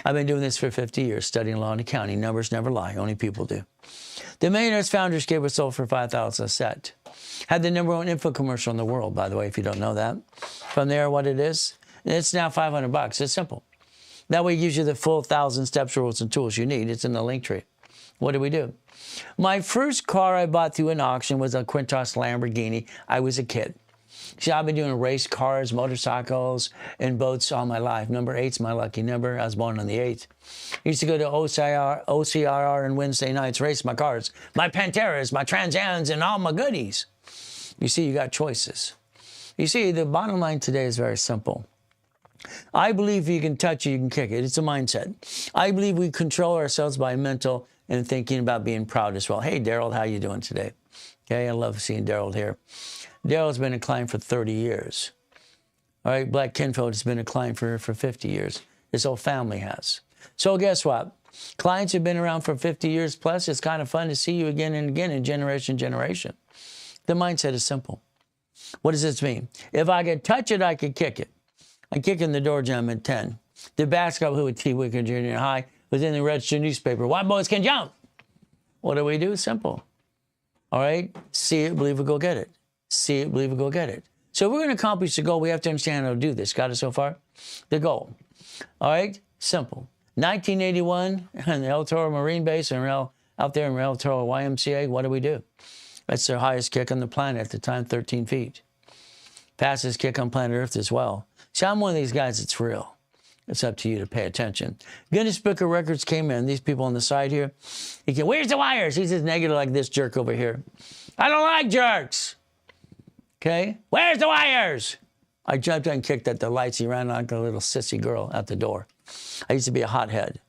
I've been doing this for 50 years, studying law and accounting. Numbers never lie, only people do. The Millionaires Founders Kit was sold for $5,000 a set. Had the #1 info commercial in the world, by the way, if you don't know that. From there, what it is, it's now $500. It's simple. That way it gives you the full 1,000 steps, rules, and tools you need. It's in the link tree. What do we do? My first car I bought through an auction was a Quintos Lamborghini. I was a kid. See, I've been doing race cars, motorcycles, and boats all my life. Number 8's my lucky number. I was born on the 8th. I used to go to OCRR on Wednesday nights, race my cars, my Panteras, my Trans Ams, and all my goodies. You see, you got choices. You see, the bottom line today is very simple. I believe if you can touch it, you can kick it. It's a mindset. I believe we control ourselves by mental and thinking about being proud as well. Hey, Daryl, how you doing today? Okay, I love seeing Daryl here. Daryl's been a client for 30 years. All right, Black Kinfold has been a client for 50 years. His whole family has. So guess what? Clients have been around for 50 years plus. It's kind of fun to see you again and again in generation. The mindset is simple. What does this mean? If I could touch it, I could kick it. I kick in the door jam at 10. The basketball hoop at T. Wicker Junior High was in the registered newspaper. White boys can jump. What do we do? Simple. All right? See it, believe it, go get it. See it, believe it, go get it. So if we're going to accomplish the goal, we have to understand how to do this. Got it so far? The goal. All right? Simple. 1981, in the El Toro Marine Base out there in El Toro YMCA, what do? That's their highest kick on the planet at the time, 13 feet. Fastest kick on planet Earth as well. See, I'm one of these guys that's real. It's up to you to pay attention. Guinness Book of Records came in. These people on the side here. Where's the wires? He's just negative like this jerk over here. I don't like jerks. Okay? Where's the wires? I jumped and kicked at the lights. He ran like a little sissy girl out the door. I used to be a hothead.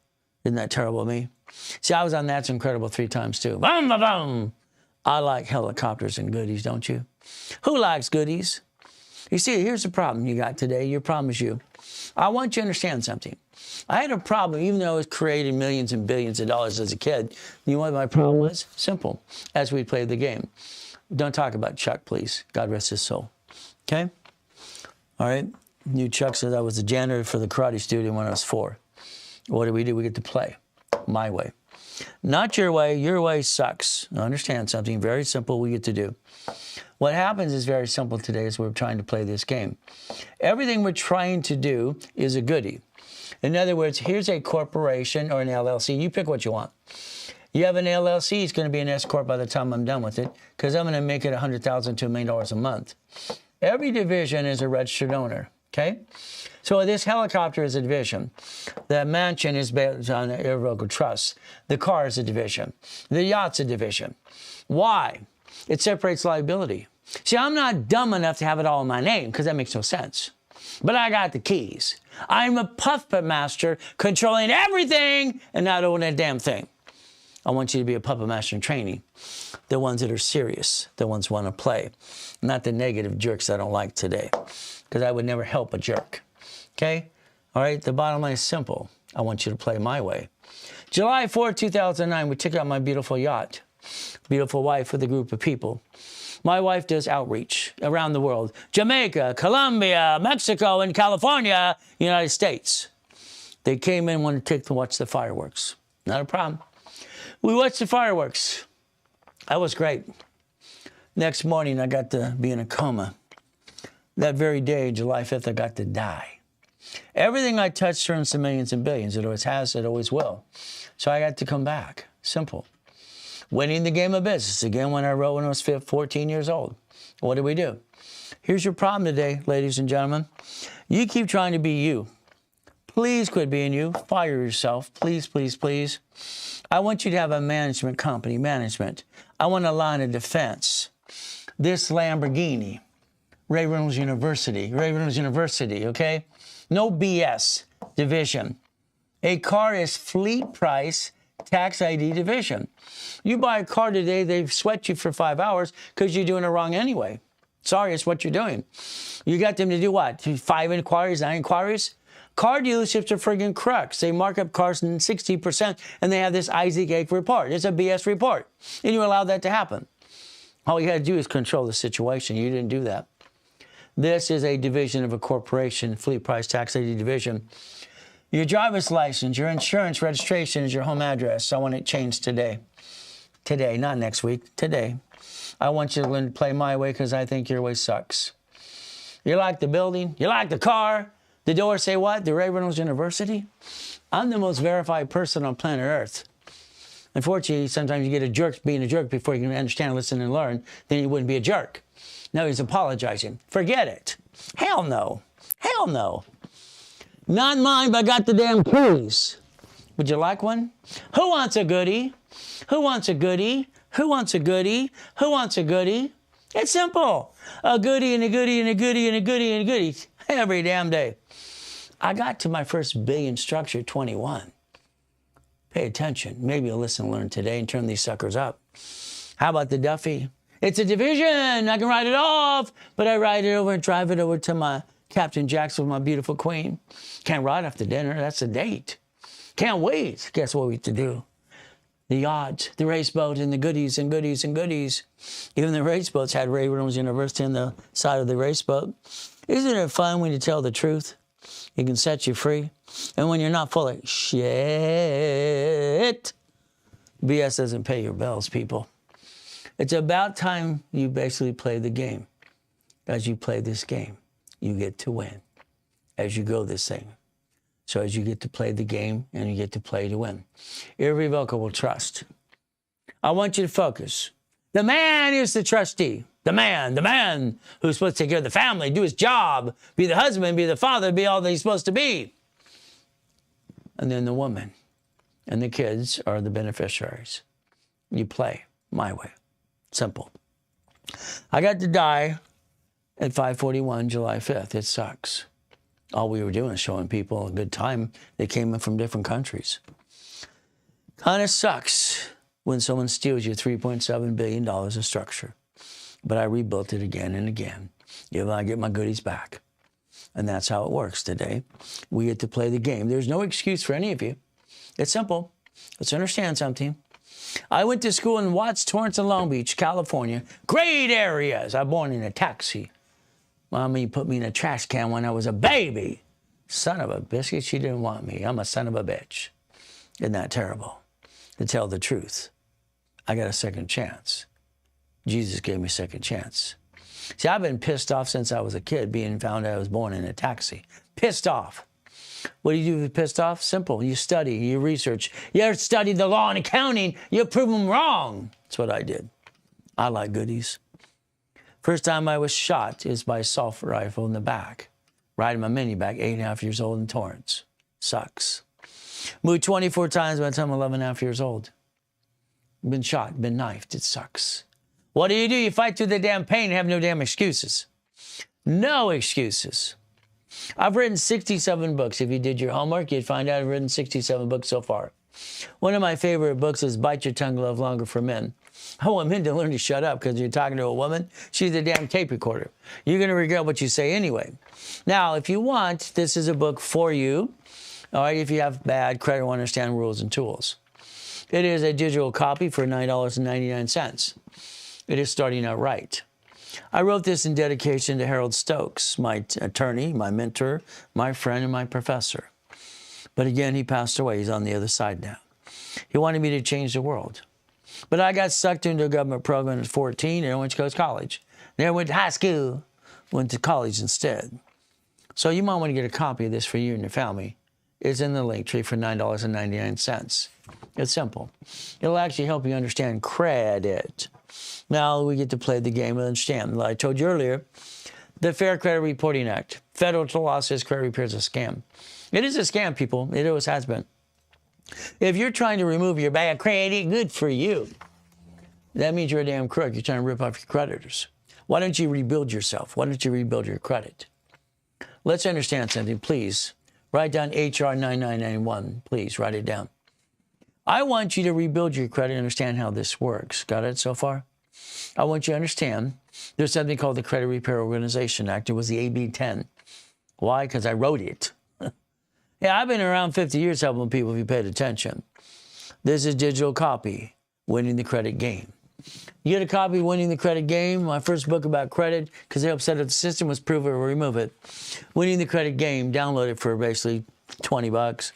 Isn't that terrible of me? See, I was on That's Incredible 3 times too. Boom, boom, boom. I like helicopters and goodies, don't you? Who likes goodies? You see, here's the problem you got today. Your problem is you. I want you to understand something. I had a problem, even though I was creating millions and billions of dollars as a kid. You know what my problem was? Simple. As we played the game. Don't talk about Chuck, please. God rest his soul. Okay? All right? Knew Chuck said I was the janitor for the karate studio when I was 4. What do? We get to play. My way. Not your way. Your way sucks. Understand something very simple we get to do. What happens is very simple today as we're trying to play this game. Everything we're trying to do is a goodie. In other words, here's a corporation or an LLC. You pick what you want. You have an LLC, it's going to be an S-Corp by the time I'm done with it because I'm going to make it $100,000 to $1 million a month. Every division is a registered owner, okay? So this helicopter is a division. The mansion is based on irrevocable trust. The car is a division. The yacht's a division. Why? It separates liability. See, I'm not dumb enough to have it all in my name because that makes no sense. but I got the keys. I'm a puppet master controlling everything and not owning a damn thing. I want you to be a puppet master in training. The ones that are serious, the ones who want to play, not the negative jerks I don't like today, because I would never help a jerk. Okay? All right? The bottom line is simple. I want you to play my way. July 4, 2009, we took out my beautiful yacht, beautiful wife with a group of people. My wife does outreach around the world. Jamaica, Colombia, Mexico, and California, United States. They came in and wanted to watch the fireworks. Not a problem. We watched the fireworks. That was great. Next morning, I got to be in a coma. That very day, July 5th, I got to die. Everything I touched turns to millions and billions. It always has, it always will. So I got to come back. Simple. Winning the game of business. Again, when I wrote when I was 14 years old. What did we do? Here's your problem today, ladies and gentlemen. You keep trying to be you. Please quit being you. Fire yourself. Please, please, please. I want you to have a management company, management. I want a line of defense. This Lamborghini, Reynolds University, okay? No BS division. A car is fleet price, tax ID division. You buy a car today, they sweat you for 5 hours because you're doing it wrong anyway. Sorry, it's what you're doing. You got them to do what? 5 inquiries, 9 inquiries? Car dealerships are friggin' crooks. They mark up cars in 60%, and they have this Isaac Egg report. It's a BS report, and you allow that to happen. All you had to do is control the situation. You didn't do that. This is a division of a corporation, fleet price tax ID division. Your driver's license, your insurance registration is your home address. I want it changed today. Today, not next week, today. I want you to learn to play my way because I think your way sucks. You like the building, you like the car, the doors say what? The Reynolds University? I'm the most verified person on planet Earth. Unfortunately, sometimes you get a jerk being a jerk before you can understand, listen, and learn. Then you wouldn't be a jerk. Now he's apologizing. Forget it. Hell no. Hell no. Not mine, but I got the damn keys. Would you like one? Who wants a goodie? Who wants a goodie? Who wants a goodie? Who wants a goodie? It's simple. A goodie and a goodie and a goodie and a goodie and a goodie every damn day. I got to my first billion structure at 21. Pay attention. Maybe you'll listen and learn today and turn these suckers up. How about the Duffy? It's a division. I can write it off, but I ride it over and drive it over to my Captain Jackson with my beautiful queen. Can't ride after dinner. That's a date. Can't wait. Guess what we have to do? The yacht, the race boat, and the goodies and goodies and goodies. Even the race boats had Reynolds University on the side of the race boat. Isn't it fun when you tell the truth? It can set you free. And when you're not full of shit, BS doesn't pay your bills, people. It's about time you basically play the game. As you play this game, you get to win as you go this thing. So as you get to play the game and you get to play to win. Irrevocable trust. I want you to focus. The man is the trustee. The man who's supposed to take care of the family, do his job, be the husband, be the father, be all that he's supposed to be. And then the woman and the kids are the beneficiaries. You play my way. Simple. I got to die at 5:41, July 5th. It sucks. All we were doing is showing people a good time. They came in from different countries. Kind of sucks when someone steals you $3.7 billion of structure. But I rebuilt it again and again. I get my goodies back. And that's how it works today. We get to play the game. There's no excuse for any of you. It's simple. Let's understand something. I went to school in Watts, Torrance, and Long Beach, California. Great areas. I was born in a taxi. Mommy put me in a trash can when I was a baby. Son of a biscuit, she didn't want me. I'm a son of a bitch. Isn't that terrible? To tell the truth, I got a second chance. Jesus gave me a second chance. See, I've been pissed off since I was a kid, being found I was born in a taxi. Pissed off. What do you do if you're pissed off? Simple. You study, you research. You study the law and accounting, you prove them wrong. That's what I did. I like goodies. First time I was shot is by assault rifle in the back. Riding my mini-back, 8.5 years old in Torrance. Sucks. Moved 24 times by the time I'm 11.5 years old. Been shot, been knifed. It sucks. What do? You fight through the damn pain and have no damn excuses. No excuses. I've written 67 books. If you did your homework, you'd find out I've written 67 books so far. One of my favorite books is Bite Your Tongue, Love Longer for Men. I want men to learn to shut up because you're talking to a woman. She's a damn tape recorder. You're going to regret what you say anyway. Now, if you want, this is a book for you. All right, if you have bad credit, want to understand rules and tools. It is a digital copy for $9.99. It is starting out right. I wrote this in dedication to Harold Stokes, my attorney, my mentor, my friend, and my professor. But again, he passed away. He's on the other side now. He wanted me to change the world. But I got sucked into a government program at 14 and I went to college. Then I went to high school, went to college instead. So you might want to get a copy of this for you and your family. It's in the link tree for $9.99. It's simple. It'll actually help you understand credit. Now we get to play the game and understand. Like I told you earlier, the Fair Credit Reporting Act. Federal law says credit repair is a scam. It is a scam, people. It always has been. If you're trying to remove your bad credit, good for you. That means you're a damn crook. You're trying to rip off your creditors. Why don't you rebuild yourself? Why don't you rebuild your credit? Let's understand something, please. Write down HR 9991. Please write it down. I want you to rebuild your credit and understand how this works. Got it so far? I want you to understand there's something called the Credit Repair Organization Act. It was the AB 10. Why? Because I wrote it. Yeah, I've been around 50 years helping people if you paid attention. This is digital copy, Winning the Credit Game. You get a copy of Winning the Credit Game, my first book about credit, because they help set up the system was Prove It or Remove It. Winning the Credit Game, download it for basically $20.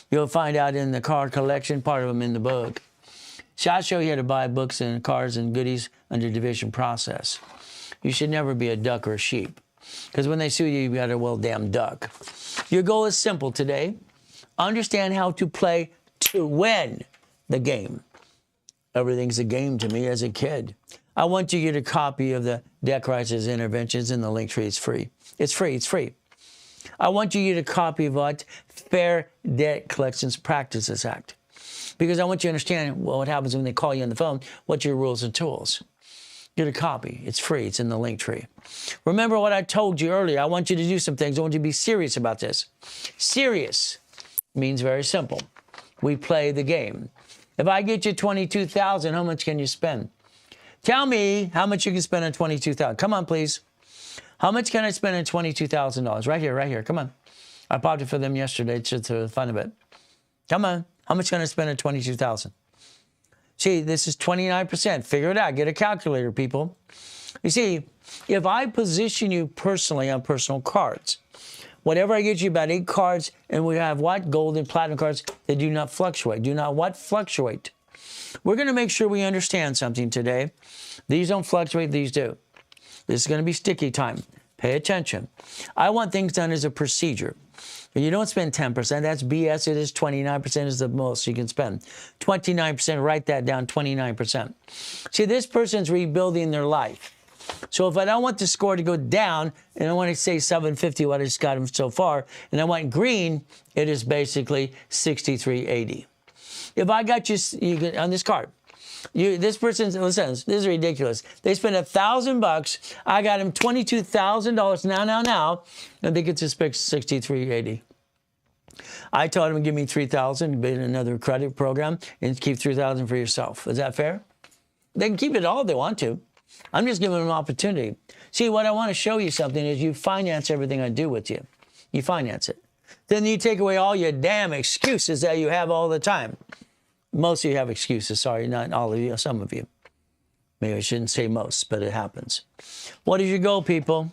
You'll find out in the card collection, part of them in the book. So I'll show you how to buy books and cards and goodies under division process. You should never be a duck or a sheep, because when they sue you, you got a well damn duck. Your goal is simple today. Understand how to play to win the game. Everything's a game to me as a kid. I want you to get a copy of the Debt Crisis Interventions in the link tree. It's free. It's free. It's free. I want you to get a copy of what? Fair Debt Collections Practices Act. Because I want you to understand what happens when they call you on the phone. What's your rules and tools? Get a copy. It's free. It's in the link tree. Remember what I told you earlier. I want you to do some things. I want you to be serious about this. Serious means very simple. We play the game. If I get you $22,000, how much can you spend? Tell me how much you can spend on $22,000. Come on, please. How much can I spend on $22,000? Right here, right here. Come on. I popped it for them yesterday just for the fun of it. Come on. How much can I spend on $22,000? See, this is 29%. Figure it out. Get a calculator, people. You see, if I position you personally on personal cards, whatever I get you, about 8 cards, and we have what? Gold and platinum cards, they do not fluctuate. Do not what? Fluctuate. We're going to make sure we understand something today. These don't fluctuate. These do. This is going to be sticky time. Pay attention. I want things done as a procedure. You don't spend 10%. That's BS. It is 29% is the most you can spend. 29%, write that down, 29%. See, this person's rebuilding their life. So if I don't want the score to go down, and I want to say 750, what I just got them so far, and I want green, it is basically 6380. If I got you on this card, this person's, listen, this is ridiculous. They spent $1,000. I got him $22,000 now, and they get to spend 6380. I told him to give me $3,000, build another credit program, and keep $3,000 for yourself. Is that fair? They can keep it all they want to. I'm just giving them an opportunity. See, what I want to show you something is you finance everything I do with you. You finance it. Then you take away all your damn excuses that you have all the time. Most of you have excuses. Sorry, not all of you, some of you. Maybe I shouldn't say most, but it happens. What is your goal, people?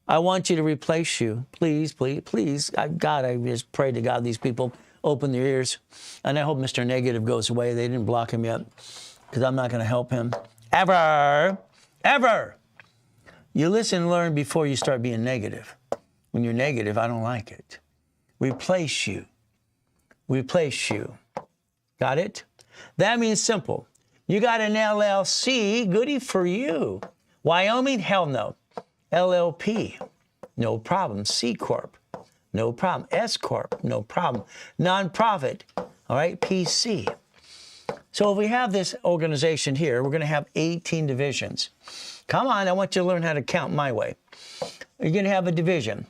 I want you to replace you. Please, please, please. I just pray to God these people open their ears. And I hope Mr. Negative goes away. They didn't block him yet because I'm not going to help him. Ever. Ever. You listen and learn before you start being negative. When you're negative, I don't like it. Replace you. Replace you. Got it? That means simple. You got an LLC, goody for you. Wyoming? Hell no. LLP, no problem. C Corp, no problem. S Corp, no problem. Nonprofit, all right, PC. So if we have this organization here, we're going to have 18 divisions. Come on, I want you to learn how to count my way. you're going to have a division.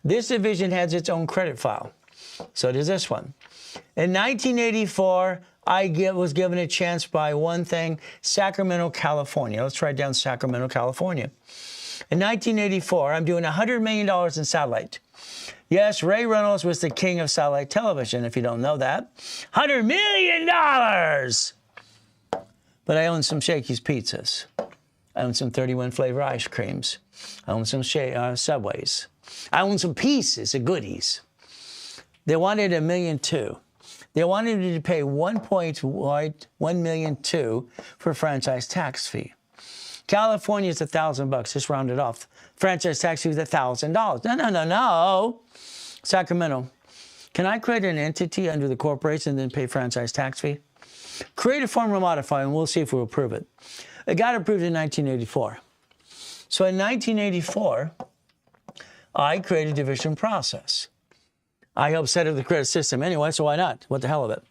This division has its own credit file. So does this one. In 1984, I was given a chance by one thing, Sacramento, California. Let's write down Sacramento, California. In 1984, I'm doing $100 million in satellite. Yes, Ray Reynolds was the king of satellite television, if you don't know that. $100 million! But I own some Shakey's Pizzas. I own some 31 flavor ice creams. I own some Subways. I own some pieces of goodies. They wanted $1.2 million. They wanted me to pay $1.1 million for franchise tax fee. California is $1,000. Just round it off. Franchise tax fee is $1,000. No. Sacramento, can I create an entity under the corporation and then pay franchise tax fee? Create a formula modifier and we'll see if we'll approve it. It got approved in 1984. So in 1984, I created a division process. I helped set up the credit system anyway, so why not? What the hell of it?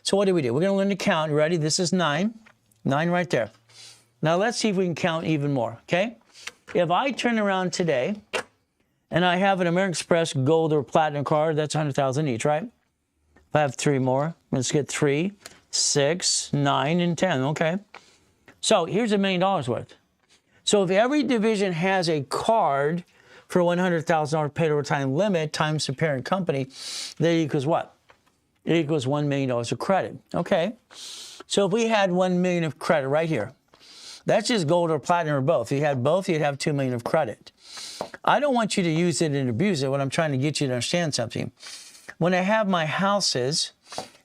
So what do? We're going to learn to count. You ready? This is 9. 9 right there. Now let's see if we can count even more, okay? If I turn around today and I have an American Express gold or platinum card, that's $100,000 each, right? If I have 3 more, let's get 3, 6, 9, and 10, okay? So here's $1 million worth. So if every division has a card for $100,000 paid over time limit times the parent company, that equals what? It equals $1 million of credit. Okay. So if we had $1 million of credit right here, that's just gold or platinum or both. If you had both, you'd have $2 million of credit. I don't want you to use it and abuse it. What I'm trying to get you to understand something. When I have my houses,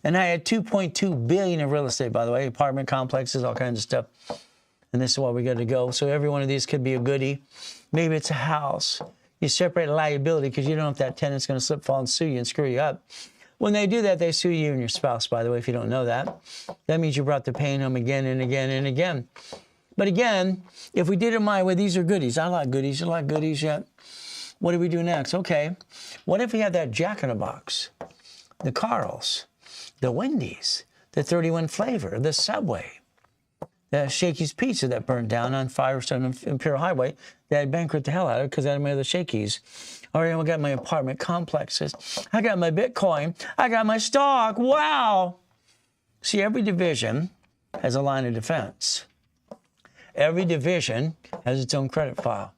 and I had $2.2 billion in real estate, by the way, apartment complexes, all kinds of stuff. And this is where we got to go. So every one of these could be a goodie. Maybe it's a house. You separate liability because you don't know if that tenant's going to slip, fall, and sue you and screw you up. When they do that, they sue you and your spouse, by the way, if you don't know that. That means you brought the pain home again and again and again. But again, if we did it my way, these are goodies. I like goodies. You like goodies yet? What do we do next? Okay. What if we had that Jack in the Box, the Carl's, the Wendy's, the 31 flavor, the Subway, the Shakey's Pizza that burned down on Firestone and Imperial Highway that I bankrupt the hell out of because I had made the Shakey's. All right, I got my apartment complexes. I got my Bitcoin. I got my stock. Wow. See, every division has a line of defense. Every division has its own credit file.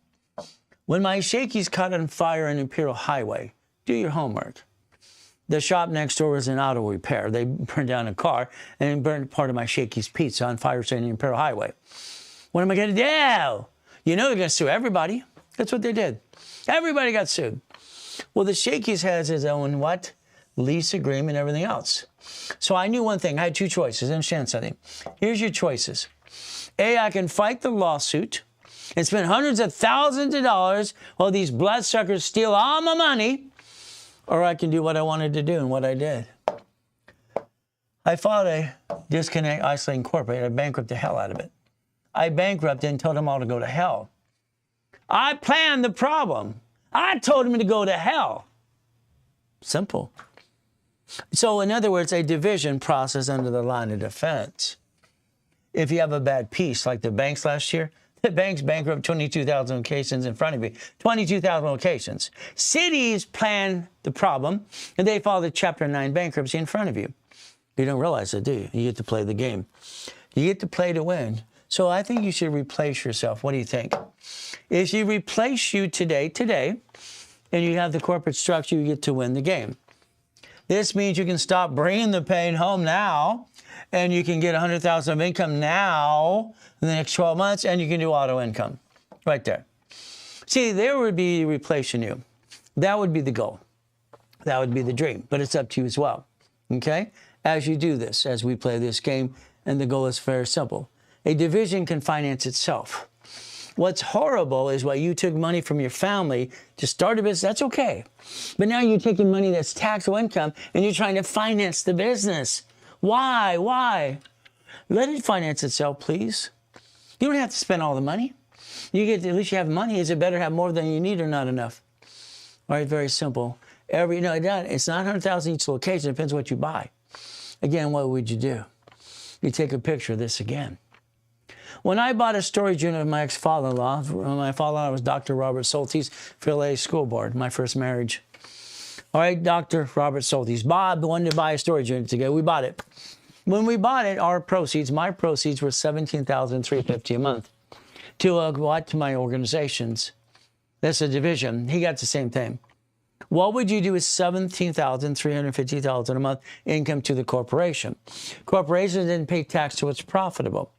When my Shakey's caught on fire on Imperial Highway, do your homework. The shop next door was in auto repair. They burned down a car and burned part of my Shakey's Pizza on Firestone and Imperial Highway. What am I going to do? You know they're going to sue everybody. That's what they did. Everybody got sued. Well, the Shakey's has his own what? Lease agreement and everything else. So I knew one thing. I had 2 choices. Understand something. Here's your choices. A, I can fight the lawsuit and spend hundreds of thousands of dollars while these bloodsuckers steal all my money. Or I can do what I wanted to do and what I did. I filed a disconnect, isolate, incorporate. I bankrupted the hell out of it. I bankrupted and told them all to go to hell. I planned the problem. I told them to go to hell. Simple. So in other words, a division process under the line of defense. If you have a bad piece, like the banks last year, the banks bankrupt 22,000 locations in front of you. 22,000 locations. Cities plan the problem, and they file the Chapter 9 bankruptcy in front of you. You don't realize it, do you? You get to play the game. You get to play to win. So I think you should replace yourself. What do you think? If you replace you today, and you have the corporate structure, you get to win the game. This means you can stop bringing the pain home now, and you can get $100,000 of income now in the next 12 months, and you can do auto income right there. See, there would be replacing you. That would be the goal. That would be the dream, but it's up to you as well, okay? As you do this, as we play this game, and the goal is very simple. A division can finance itself. What's horrible is you took money from your family to start a business. That's okay. But now you're taking money that's taxable income and you're trying to finance the business. Why? Let it finance itself, please. You don't have to spend all the money. At least you have money. Is it better to have more than you need or not enough? All right, very simple. It's not 100,000 each location. It depends what you buy. Again, what would you do? You take a picture of this again. When I bought a storage unit of my ex-father-in-law, my father-in-law was Dr. Robert Soltis, Philadelphia School Board, my first marriage. All right, Dr. Robert Soltis. Bob wanted to buy a storage unit together. We bought it. When we bought it, our proceeds, my proceeds were $17,350 a month. To what? To my organizations. That's a division. He got the same thing. What would you do with $17,350 a month income to the corporation? Corporations didn't pay tax to what's profitable.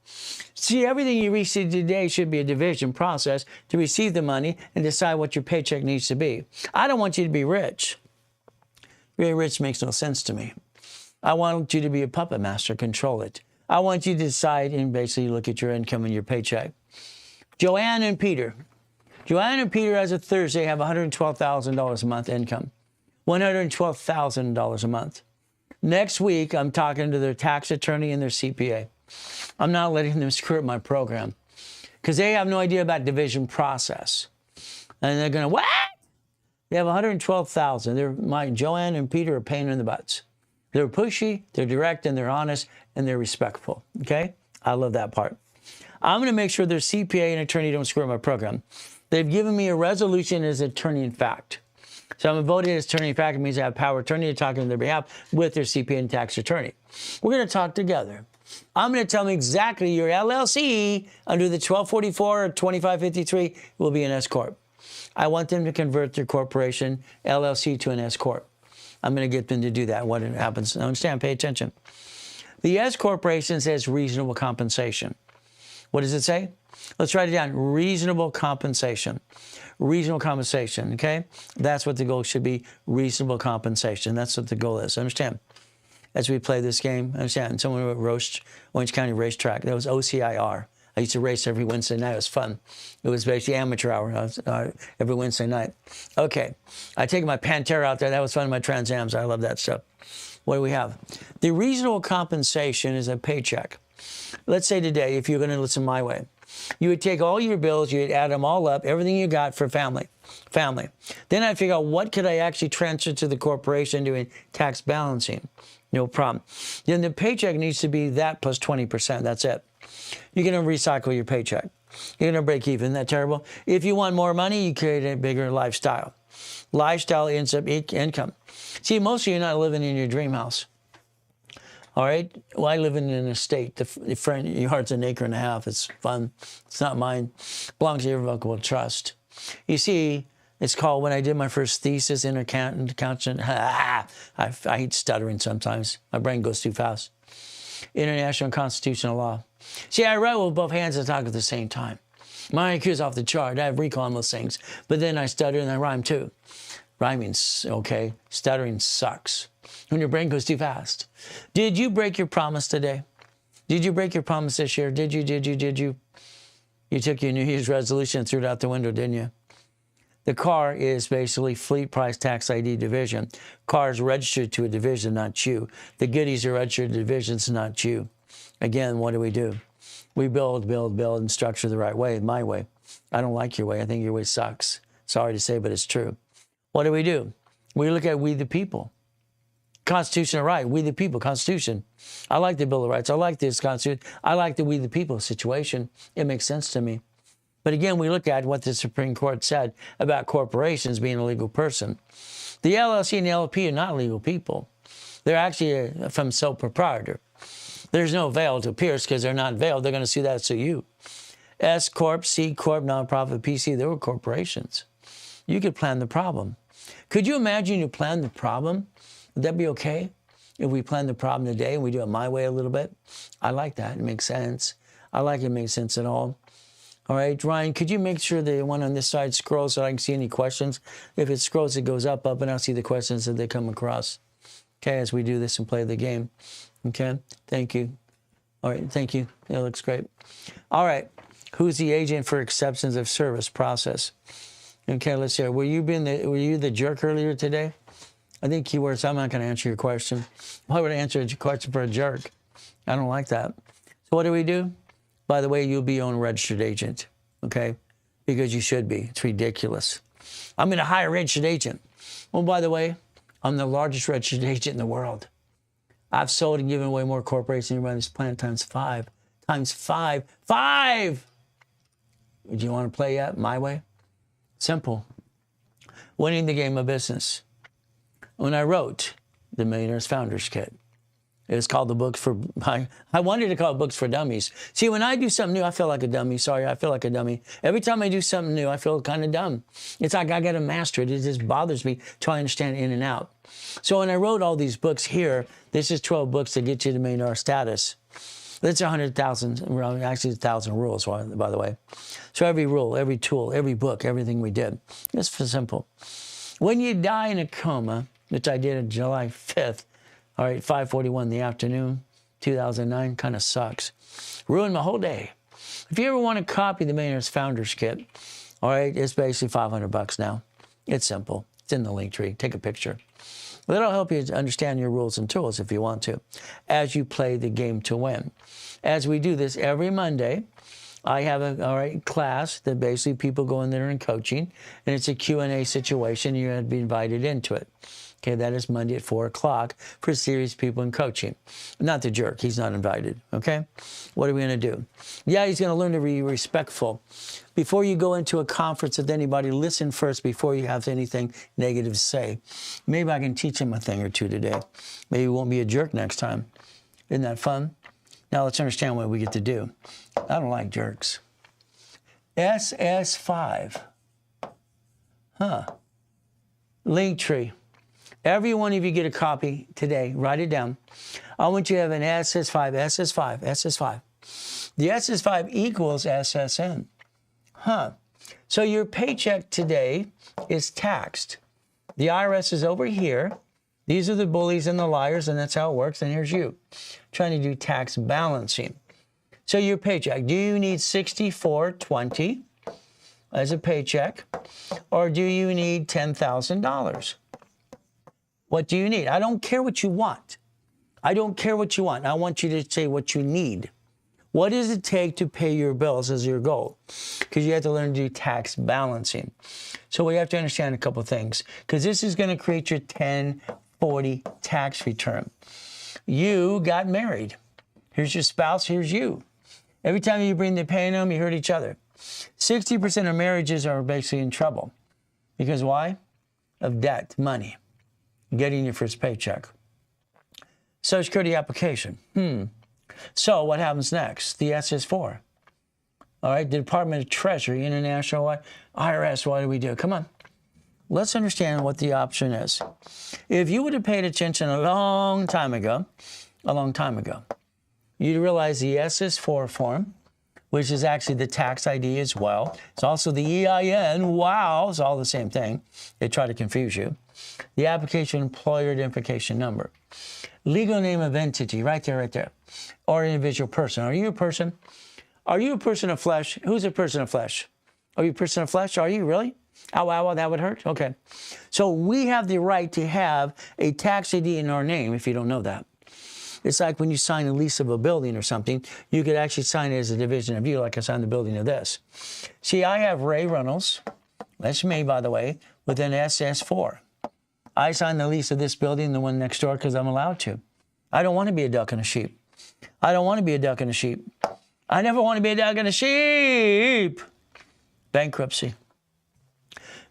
See, everything you receive today should be a division process to receive the money and decide what your paycheck needs to be. I don't want you to be rich. Being rich makes no sense to me. I want you to be a puppet master, control it. I want you to decide and basically look at your income and your paycheck. Joanne and Peter. Joanne and Peter, as of Thursday, have $112,000 a month income. $112,000 a month. Next week, I'm talking to their tax attorney and their CPA. I'm not letting them screw up my program because they have no idea about division process. And they're going to, what? They have $112,000. Joanne and Peter are pain in the butts. They're pushy, they're direct, and they're honest, and they're respectful. Okay? I love that part. I'm going to make sure their CPA and attorney don't screw up my program. They've given me a resolution as attorney in fact. So I'm voting as attorney in fact. It means I have power of attorney to talk on their behalf with their CPA and tax attorney. We're going to talk together. I'm going to tell them exactly your LLC under the 1244 or 2553 will be an S Corp. I want them to convert their corporation LLC to an S Corp. I'm going to get them to do that. What happens? Understand, pay attention. The S Corporation says reasonable compensation. What does it say? Let's write it down. Reasonable compensation. Reasonable compensation, okay? That's what the goal should be, reasonable compensation. That's what the goal is. Understand? As we play this game, understand? Someone wrote Orange County Racetrack. That was OCIR. I used to race every Wednesday night. It was fun. It was basically amateur hour every Wednesday night. Okay. I take my Pantera out there. That was fun. My Trans Ams. I love that stuff. What do we have? The reasonable compensation is a paycheck. Let's say today, if you're going to listen my way, you would take all your bills, you'd add them all up, everything you got for family. Then I'd figure out what could I actually transfer to the corporation doing tax balancing. No problem. Then the paycheck needs to be that plus 20%. That's it. You're going to recycle your paycheck. You're going to break even. Isn't that terrible? If you want more money, you create a bigger lifestyle. Lifestyle ends up income. See, most of you are not living in your dream house. All right? Well, I live in an estate. The front yard's an acre and a half. It's fun. It's not mine. It belongs to irrevocable trust. You see, it's called, when I did my first thesis in accountant, I hate stuttering sometimes. My brain goes too fast. International and constitutional law. See, I write with both hands and talk at the same time. My IQ is off the chart. I have recall on those things. But then I stutter and I rhyme too. Rhyming's okay. Stuttering sucks. When your brain goes too fast. Did you break your promise today? Did you break your promise this year? Did you? You took your New Year's resolution and threw it out the window, didn't you? The car is basically fleet price tax ID division. Car is registered to a division, not you. The goodies are registered to divisions, not you. Again, what do? We build, and structure the right way, my way. I don't like your way. I think your way sucks. Sorry to say, but it's true. What do? We look at we the people. Constitutional right, we the people, Constitution. I like the Bill of Rights. I like this Constitution. I like the we the people situation. It makes sense to me. But again, we look at what the Supreme Court said about corporations being a legal person. The LLC and the LLP are not legal people. They're actually from sole proprietor. There's no veil to pierce because they're not veiled. They're going to sue that to you. S Corp, C Corp, nonprofit, PC, they were corporations. You could plan the problem. Could you imagine you plan the problem? Would that be okay if we plan the problem today and we do it my way a little bit? I like that. It makes sense. I like it makes sense at all. All right, Ryan, could you make sure the one on this side scrolls so I can see any questions? If it scrolls, it goes up, and I'll see the questions that they come across. Okay, as we do this and play the game. Okay, thank you. All right, thank you. It looks great. All right, who's the agent for acceptance of service process? Okay, let's see. Were you the jerk earlier today? I think keywords, I'm not going to answer your question. Why would I answer your question for a jerk? I don't like that. So what do? By the way, you'll be your own registered agent, okay? Because you should be. It's ridiculous. I'm going to hire a registered agent. Oh, by the way, I'm the largest registered agent in the world. I've sold and given away more corporations than anybody on this planet times 5, times 5. 5! Would you want to play that my way? Simple. Winning the game of business. When I wrote the Millionaire's Founders Kit, it was called the books for, I wanted to call it books for dummies. See, when I do something new, I feel like a dummy. Sorry, I feel like a dummy. Every time I do something new, I feel kind of dumb. It's like I got to master it. It just bothers me till I understand in and out. So when I wrote all these books here, this is 12 books to get you to millionaire status. That's 100,000, actually 1,000 rules, by the way. So every rule, every tool, every book, everything we did. It's simple. When you die in a coma, which I did on July 5th, all right, 5:41 in the afternoon, 2009, kind of sucks. Ruined my whole day. If you ever want to copy the Millionaire's Founders Kit, all right, it's basically $500 now. It's simple. It's in the link tree. Take a picture. That'll help you understand your rules and tools if you want to, as you play the game to win. As we do this every Monday, I have a class that basically people go in there and coaching, and it's a Q&A situation. You're going to be invited into it. Okay, that is Monday at 4 o'clock for serious people in coaching. Not the jerk. He's not invited. Okay? What are we going to do? Yeah, he's going to learn to be respectful. Before you go into a conference with anybody, listen first before you have anything negative to say. Maybe I can teach him a thing or two today. Maybe he won't be a jerk next time. Isn't that fun? Now let's understand what we get to do. I don't like jerks. SS5. Linktree. Every one of you get a copy today. Write it down. I want you to have an SS5, SS5, SS5. The SS5 equals SSN. So your paycheck today is taxed. The IRS is over here. These are the bullies and the liars, and that's how it works. And here's you trying to do tax balancing. So your paycheck, do you need $64.20 as a paycheck, or do you need $10,000? What do you need? I don't care what you want. I don't care what you want. I want you to say what you need. What does it take to pay your bills as your goal? Because you have to learn to do tax balancing. So we have to understand a couple things, because this is going to create your 1040 tax return. You got married. Here's your spouse. Here's you. Every time you bring the pain home, you hurt each other. 60% of marriages are basically in trouble. Because why? Of debt, money. Getting your first paycheck. Social Security application. So what happens next? The SS4. All right, the Department of Treasury, International, IRS, what do we do? Come on. Let's understand what the option is. If you would have paid attention a long time ago, you'd realize the SS4 form, which is actually the tax ID as well. It's also the EIN. Wow, it's all the same thing. They try to confuse you. The application employer identification number. Legal name of entity, right there, right there. Or individual person. Are you a person? Are you a person of flesh? Who's a person of flesh? Are you a person of flesh? Are you really? Ow, ow, ow, that would hurt? Okay. So we have the right to have a tax ID in our name if you don't know that. It's like when you sign a lease of a building or something, you could actually sign it as a division of you, like I signed the building of this. See, I have Ray Reynolds, that's me, by the way, with an SS4. I signed the lease of this building, the one next door, because I'm allowed to. I don't want to be a duck and a sheep. I don't want to be a duck and a sheep. I never want to be a duck and a sheep. Bankruptcy.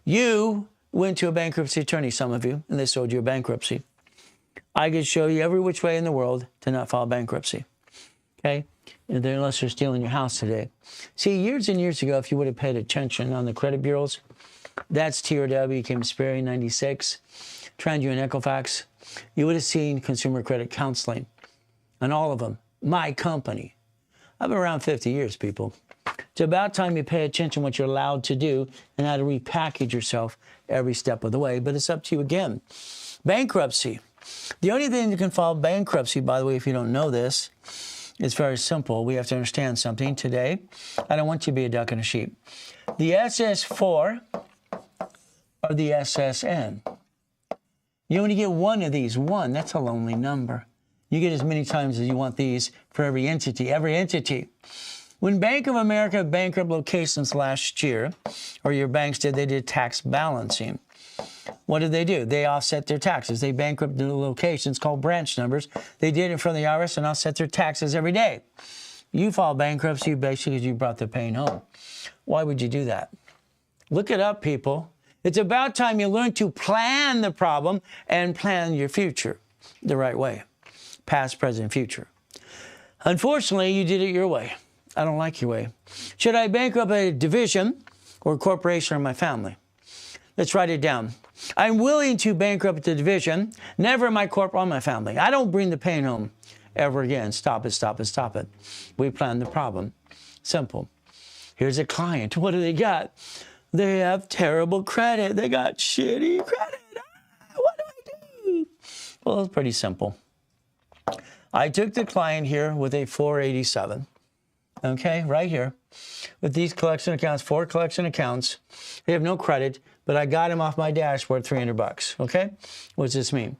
You went to a bankruptcy attorney, some of you, and they sold you a bankruptcy. I could show you every which way in the world to not file bankruptcy. Okay? Unless they're stealing your house today. See, years and years ago, if you would have paid attention on the credit bureaus, that's TRW, came Sperry, 96, TransUnion and Equifax. You would have seen consumer credit counseling on all of them. My company. I've been around 50 years, people. It's about time you pay attention to what you're allowed to do and how to repackage yourself every step of the way. But it's up to you again. Bankruptcy. The only thing that can file bankruptcy, by the way, if you don't know this, it's very simple. We have to understand something today. I don't want you to be a duck and a sheep. The SS4 or the SSN. You only get one of these. One, that's a lonely number. You get as many times as you want these for every entity. Every entity. When Bank of America bankrupt locations last year, or your banks did, they did tax balancing. What did they do? They offset their taxes. They bankrupted the locations called branch numbers. They did it from the IRS and offset their taxes every day. You file bankruptcy basically because you brought the pain home. Why would you do that? Look it up, people. It's about time you learn to plan the problem and plan your future the right way. Past, present, future. Unfortunately, you did it your way. I don't like your way. Should I bankrupt a division or a corporation or my family? Let's write it down. I'm willing to bankrupt the division, never my corp or my family. I don't bring the pain home ever again. Stop it, stop it, stop it. We plan the problem. Simple. Here's a client. What do they got? They have terrible credit. They got shitty credit. What do I do? Well, it's pretty simple. I took the client here with a 487. Okay, right here. With these collection accounts, 4 collection accounts. They have no credit, but I got him off my dashboard $300. Okay? What does this mean?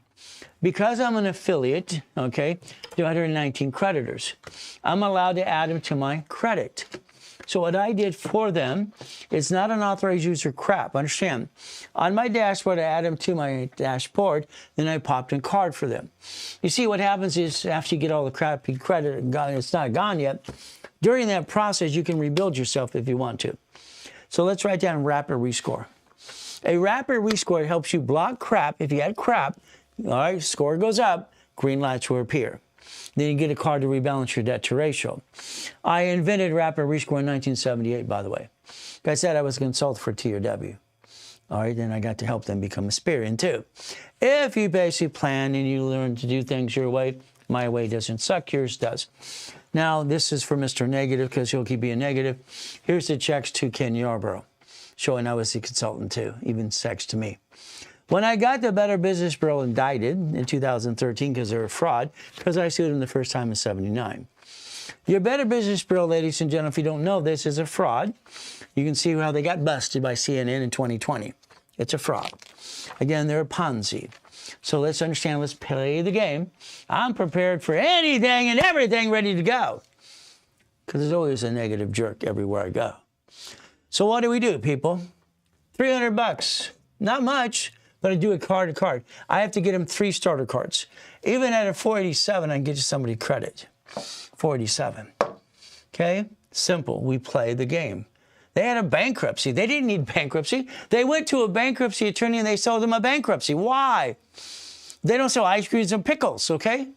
Because I'm an affiliate, okay, 219 creditors, I'm allowed to add them to my credit. So what I did for them, it's not an authorized user crap. Understand? On my dashboard, I add them to my dashboard, then I popped a card for them. You see, what happens is after you get all the crappy credit, it's not gone yet. During that process, you can rebuild yourself if you want to. So let's write down rapid rescore. A rapid rescore helps you block crap. If you had crap, all right, score goes up, green lights will appear. Then you get a card to rebalance your debt to ratio. I invented rapid rescore in 1978, by the way. Like I said, I was a consultant for T or W. All right, then I got to help them become a Spirian too. If you basically plan and you learn to do things your way, my way doesn't suck, yours does. Now, this is for Mr. Negative because he'll keep being negative. Here's the checks to Ken Yarborough, showing I was the consultant too, even checks to me. When I got the Better Business Bureau indicted in 2013 because they were fraud, because I sued them the first time in '79. Your Better Business Bureau, ladies and gentlemen, if you don't know this, is a fraud. You can see how they got busted by CNN in 2020. It's a fraud. Again, they're a Ponzi. So let's understand, let's play the game. I'm prepared for anything and everything ready to go. Because there's always a negative jerk everywhere I go. So what do, people? $300. Not much, but I do it card to card. I have to get them 3 starter cards. Even at a 487, I can get you somebody credit. 487. Okay? Simple. We play the game. They had a bankruptcy. They didn't need bankruptcy. They went to a bankruptcy attorney and they sold them a bankruptcy. Why? They don't sell ice creams and pickles, okay?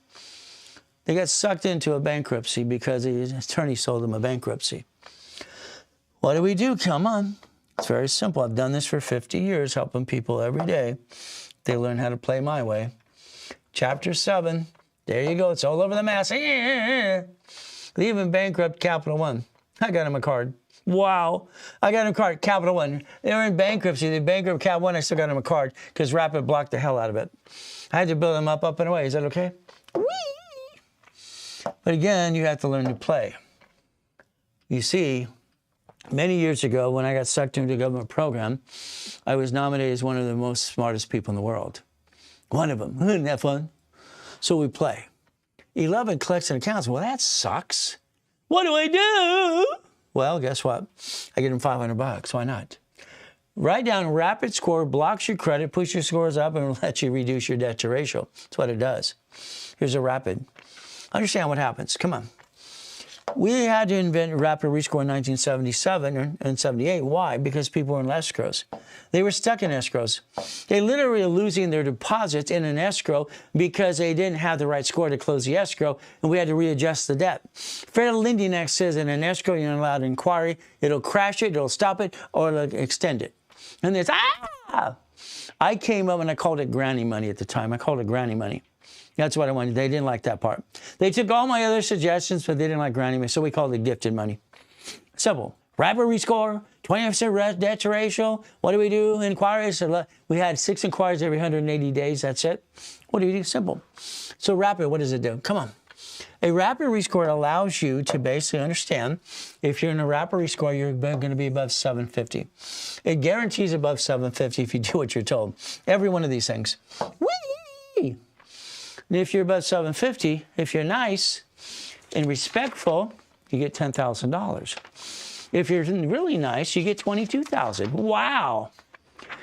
They got sucked into a bankruptcy because the attorney sold them a bankruptcy. What do? Come on. It's very simple. I've done this for 50 years, helping people every day. They learn how to play my way. Chapter 7. There you go. It's all over the mass. Leaving bankrupt Capital One. I got him a card. Wow. I got him a card. Capital One. They were in bankruptcy. They bankrupt Capital One. I still got him a card because Rapid blocked the hell out of it. I had to build him up and away. Is that okay? Whee! But again, you have to learn to play. You see, many years ago, when I got sucked into a government program, I was nominated as one of the most smartest people in the world. One of them. Isn't that fun? So we play. 11 collection accounts. Well, that sucks. What do I do? Well, guess what? I get them $500. Why not? Write down rapid score, blocks your credit, push your scores up, and lets you reduce your debt to ratio. That's what it does. Here's a rapid. Understand what happens. Come on. We had to invent rapid rescore in 1977 and 78. Why? Because people were in escrows. They were stuck in escrows. They literally were losing their deposits in an escrow because they didn't have the right score to close the escrow, and we had to readjust the debt. Federal Lending Act says in an escrow, you're not allowed inquiry. It'll crash it, it'll stop it, or it'll extend it. And it's, I came up and I called it granny money at the time. I called it granny money. That's what I wanted. They didn't like that part. They took all my other suggestions, but they didn't like granny money, so we called it gifted money. Simple. Rapid rescore, 20% debt to ratio. What do? Inquiries. We had 6 inquiries every 180 days. That's it. What do? Simple. So rapid, what does it do? Come on. A rapid rescore allows you to basically understand if you're in a rapid rescore, you're going to be above 750. It guarantees above 750 if you do what you're told. Every one of these things. Whee! And if you're above 750, if you're nice and respectful, you get $10,000. If you're really nice, you get $22,000. Wow.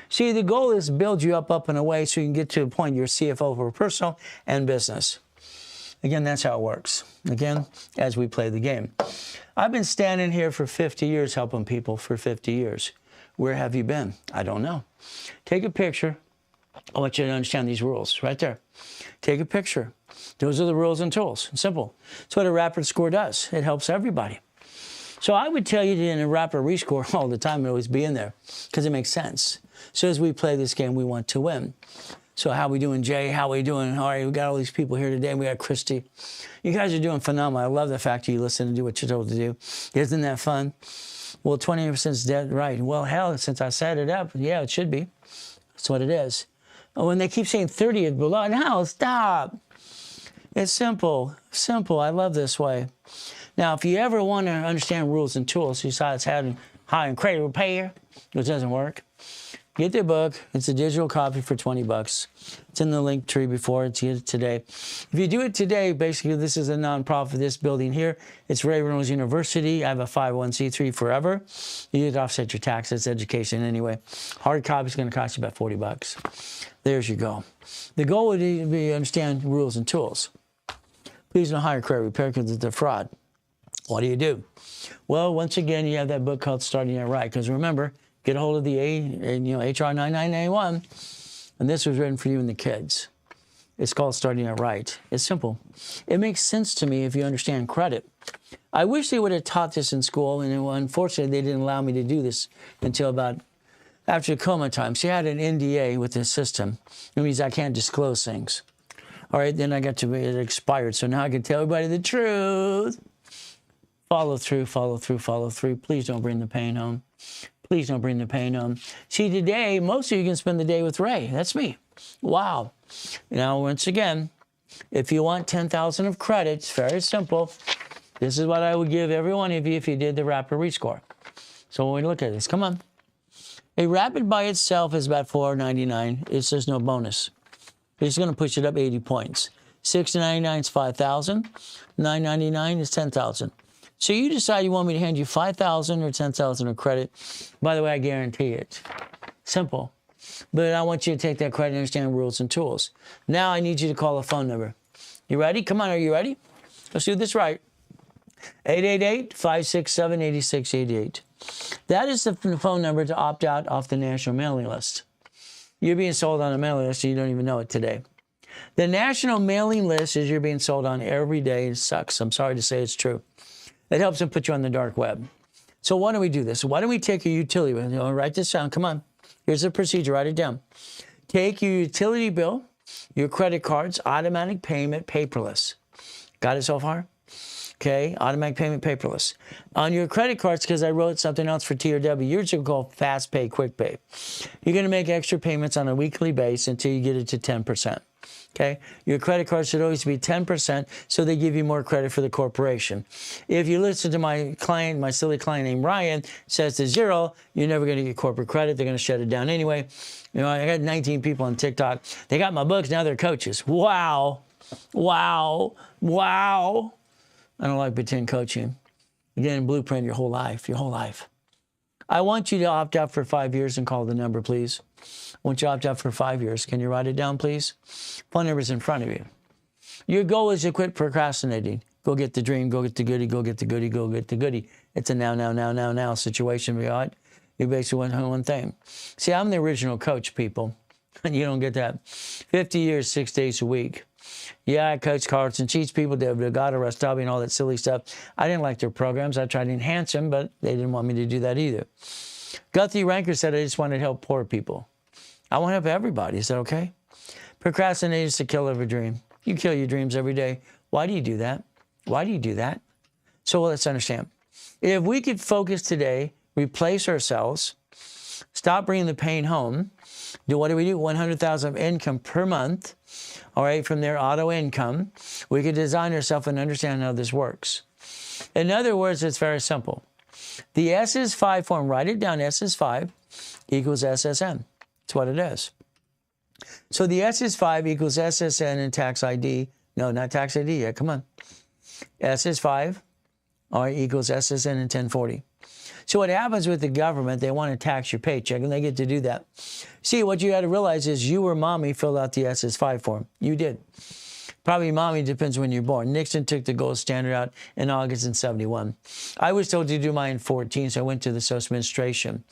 See, the goal is to build you up and away so you can get to a point you're CFO for personal and business. Again, that's how it works. Again, as we play the game. I've been standing here for 50 years, helping people for 50 years. Where have you been? I don't know. Take a picture. I want you to understand these rules right there. Take a picture. Those are the rules and tools. Simple. That's what a rapid score does. It helps everybody. So I would tell you to in a rapid rescore all the time and always be in there because it makes sense. So as we play this game, we want to win. So how we doing, Jay? How we doing? All right, we got all these people here today. We got Christy. You guys are doing phenomenal. I love the fact that you listen and do what you're told to do. Isn't that fun? Well, 20% is dead right. Well, hell, since I set it up, yeah, it should be. That's what it is. Oh, when they keep saying 30 is below, no, stop. It's simple, simple. I love this way. Now, if you ever want to understand rules and tools, besides having high and credit repair, which doesn't work, get the book. It's a digital copy for $20. It's in the link tree before. It's here today. If you do it today, basically, this is a nonprofit, this building here. It's Reynolds University. I have a 501c3 forever. You need to offset your taxes, education anyway. Hard copy is going to cost you about $40. There's your goal. The goal would be to understand rules and tools. Please don't hire credit repair because it's a fraud. What do? Well, once again, you have that book called Starting Out Right. Because remember, get a hold of the HR 9981, and this was written for you and the kids. It's called Starting Out Right. It's simple. It makes sense to me if you understand credit. I wish they would have taught this in school, and unfortunately, they didn't allow me to do this until about after coma time. See, I had an NDA with the system. It means I can't disclose things. All right, then I got to, it expired, so now I can tell everybody the truth. Follow through, follow through, follow through. Please don't bring the pain home. Please don't bring the pain home. See, today, most of you can spend the day with Ray. That's me. Wow. Now, once again, if you want 10,000 of credit, it's very simple. This is what I would give every one of you if you did the rapid rescore. So when we look at this, come on. A rapid by itself is about $4.99. It's just no bonus. It's going to push it up 80 points. $6.99 is 5,000. $9.99 is 10,000. So you decide you want me to hand you 5,000 or 10,000 of credit. By the way, I guarantee it. Simple. But I want you to take that credit and understand rules and tools. Now I need you to call a phone number. You ready? Come on, are you ready? Let's do this right. 888-567-8688. That is the phone number to opt out off the national mailing list. You're being sold on a mailing list and you don't even know it today. The national mailing list is you're being sold on every day. It sucks. I'm sorry to say it's true. It helps them put you on the dark web. So why don't we do this? Why don't we take a utility bill? You know, write this down. Come on. Here's the procedure. Write it down. Take your utility bill, your credit cards, automatic payment, paperless. Got it so far? Okay, automatic payment, paperless. On your credit cards, because I wrote something else for TRW, yours are called Fast Pay, Quick Pay. You're going to make extra payments on a weekly basis until you get it to 10%. Okay, your credit card should always be 10%, so they give you more credit for the corporation. If you listen to my client, my silly client named Ryan, says to zero, you're never going to get corporate credit. They're going to shut it down anyway. You know, I got 19 people on TikTok. They got my books. Now they're coaches. Wow. Wow. Wow. I don't like pretend coaching. Again, blueprint your whole life, your whole life. I want you to opt out for 5 years and call the number, please. I want you to opt out for 5 years. Can you write it down, please? Phone number's in front of you. Your goal is to quit procrastinating. Go get the dream, go get the goodie, go get the goodie, go get the goodie. It's a now situation, right? You basically want one thing. See, I'm the original coach, people, and you don't get that. 50 years, 6 days a week. Yeah, I coach cards and teach people to got Restabi and all that silly stuff. I didn't like their programs. I tried to enhance them, but they didn't want me to do that either. Guthrie Ranker said I just wanted to help poor people. I want to help everybody. Is that okay? Procrastinate is the killer of a dream. You kill your dreams every day. Why do you do that? Why do you do that? So let's understand. If we could focus today, replace ourselves, stop bringing the pain home, what do? 100,000 of income per month. All right, from their auto income, we could design ourselves and understand how this works. In other words, it's very simple. The S is 5 form, write it down, S is 5 equals SSN. That's what it is. So the S is 5 equals SSN and tax ID. No, not tax ID yet, come on. S is 5, all right, equals SSN and 1040. So what happens with the government, they want to tax your paycheck, and they get to do that. See, what you got to realize is you or mommy filled out the SS5 form. You did. Probably mommy, depends when you're born. Nixon took the gold standard out in August in 71. I was told to do mine in 14, so I went to the Social Administration.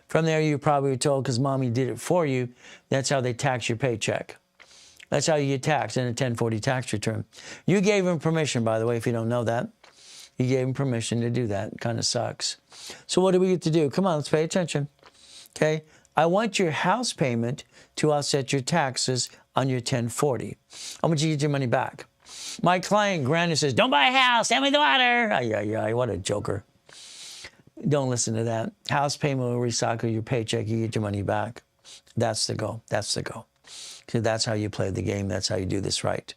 From there, you probably were told, because mommy did it for you, that's how they tax your paycheck. That's how you get taxed in a 1040 tax return. You gave him permission, by the way, if you don't know that. You gave him permission to do that. It kind of sucks. So what do we get to do? Come on, let's pay attention. Okay? I want your house payment to offset your taxes on your 1040. I want you to get your money back. My client, Granny, says, don't buy a house, send me the water. Ay, what a joker. Don't listen to that. House payment will recycle your paycheck. You get your money back. That's the goal. That's the goal. So that's how you play the game. That's how you do this right.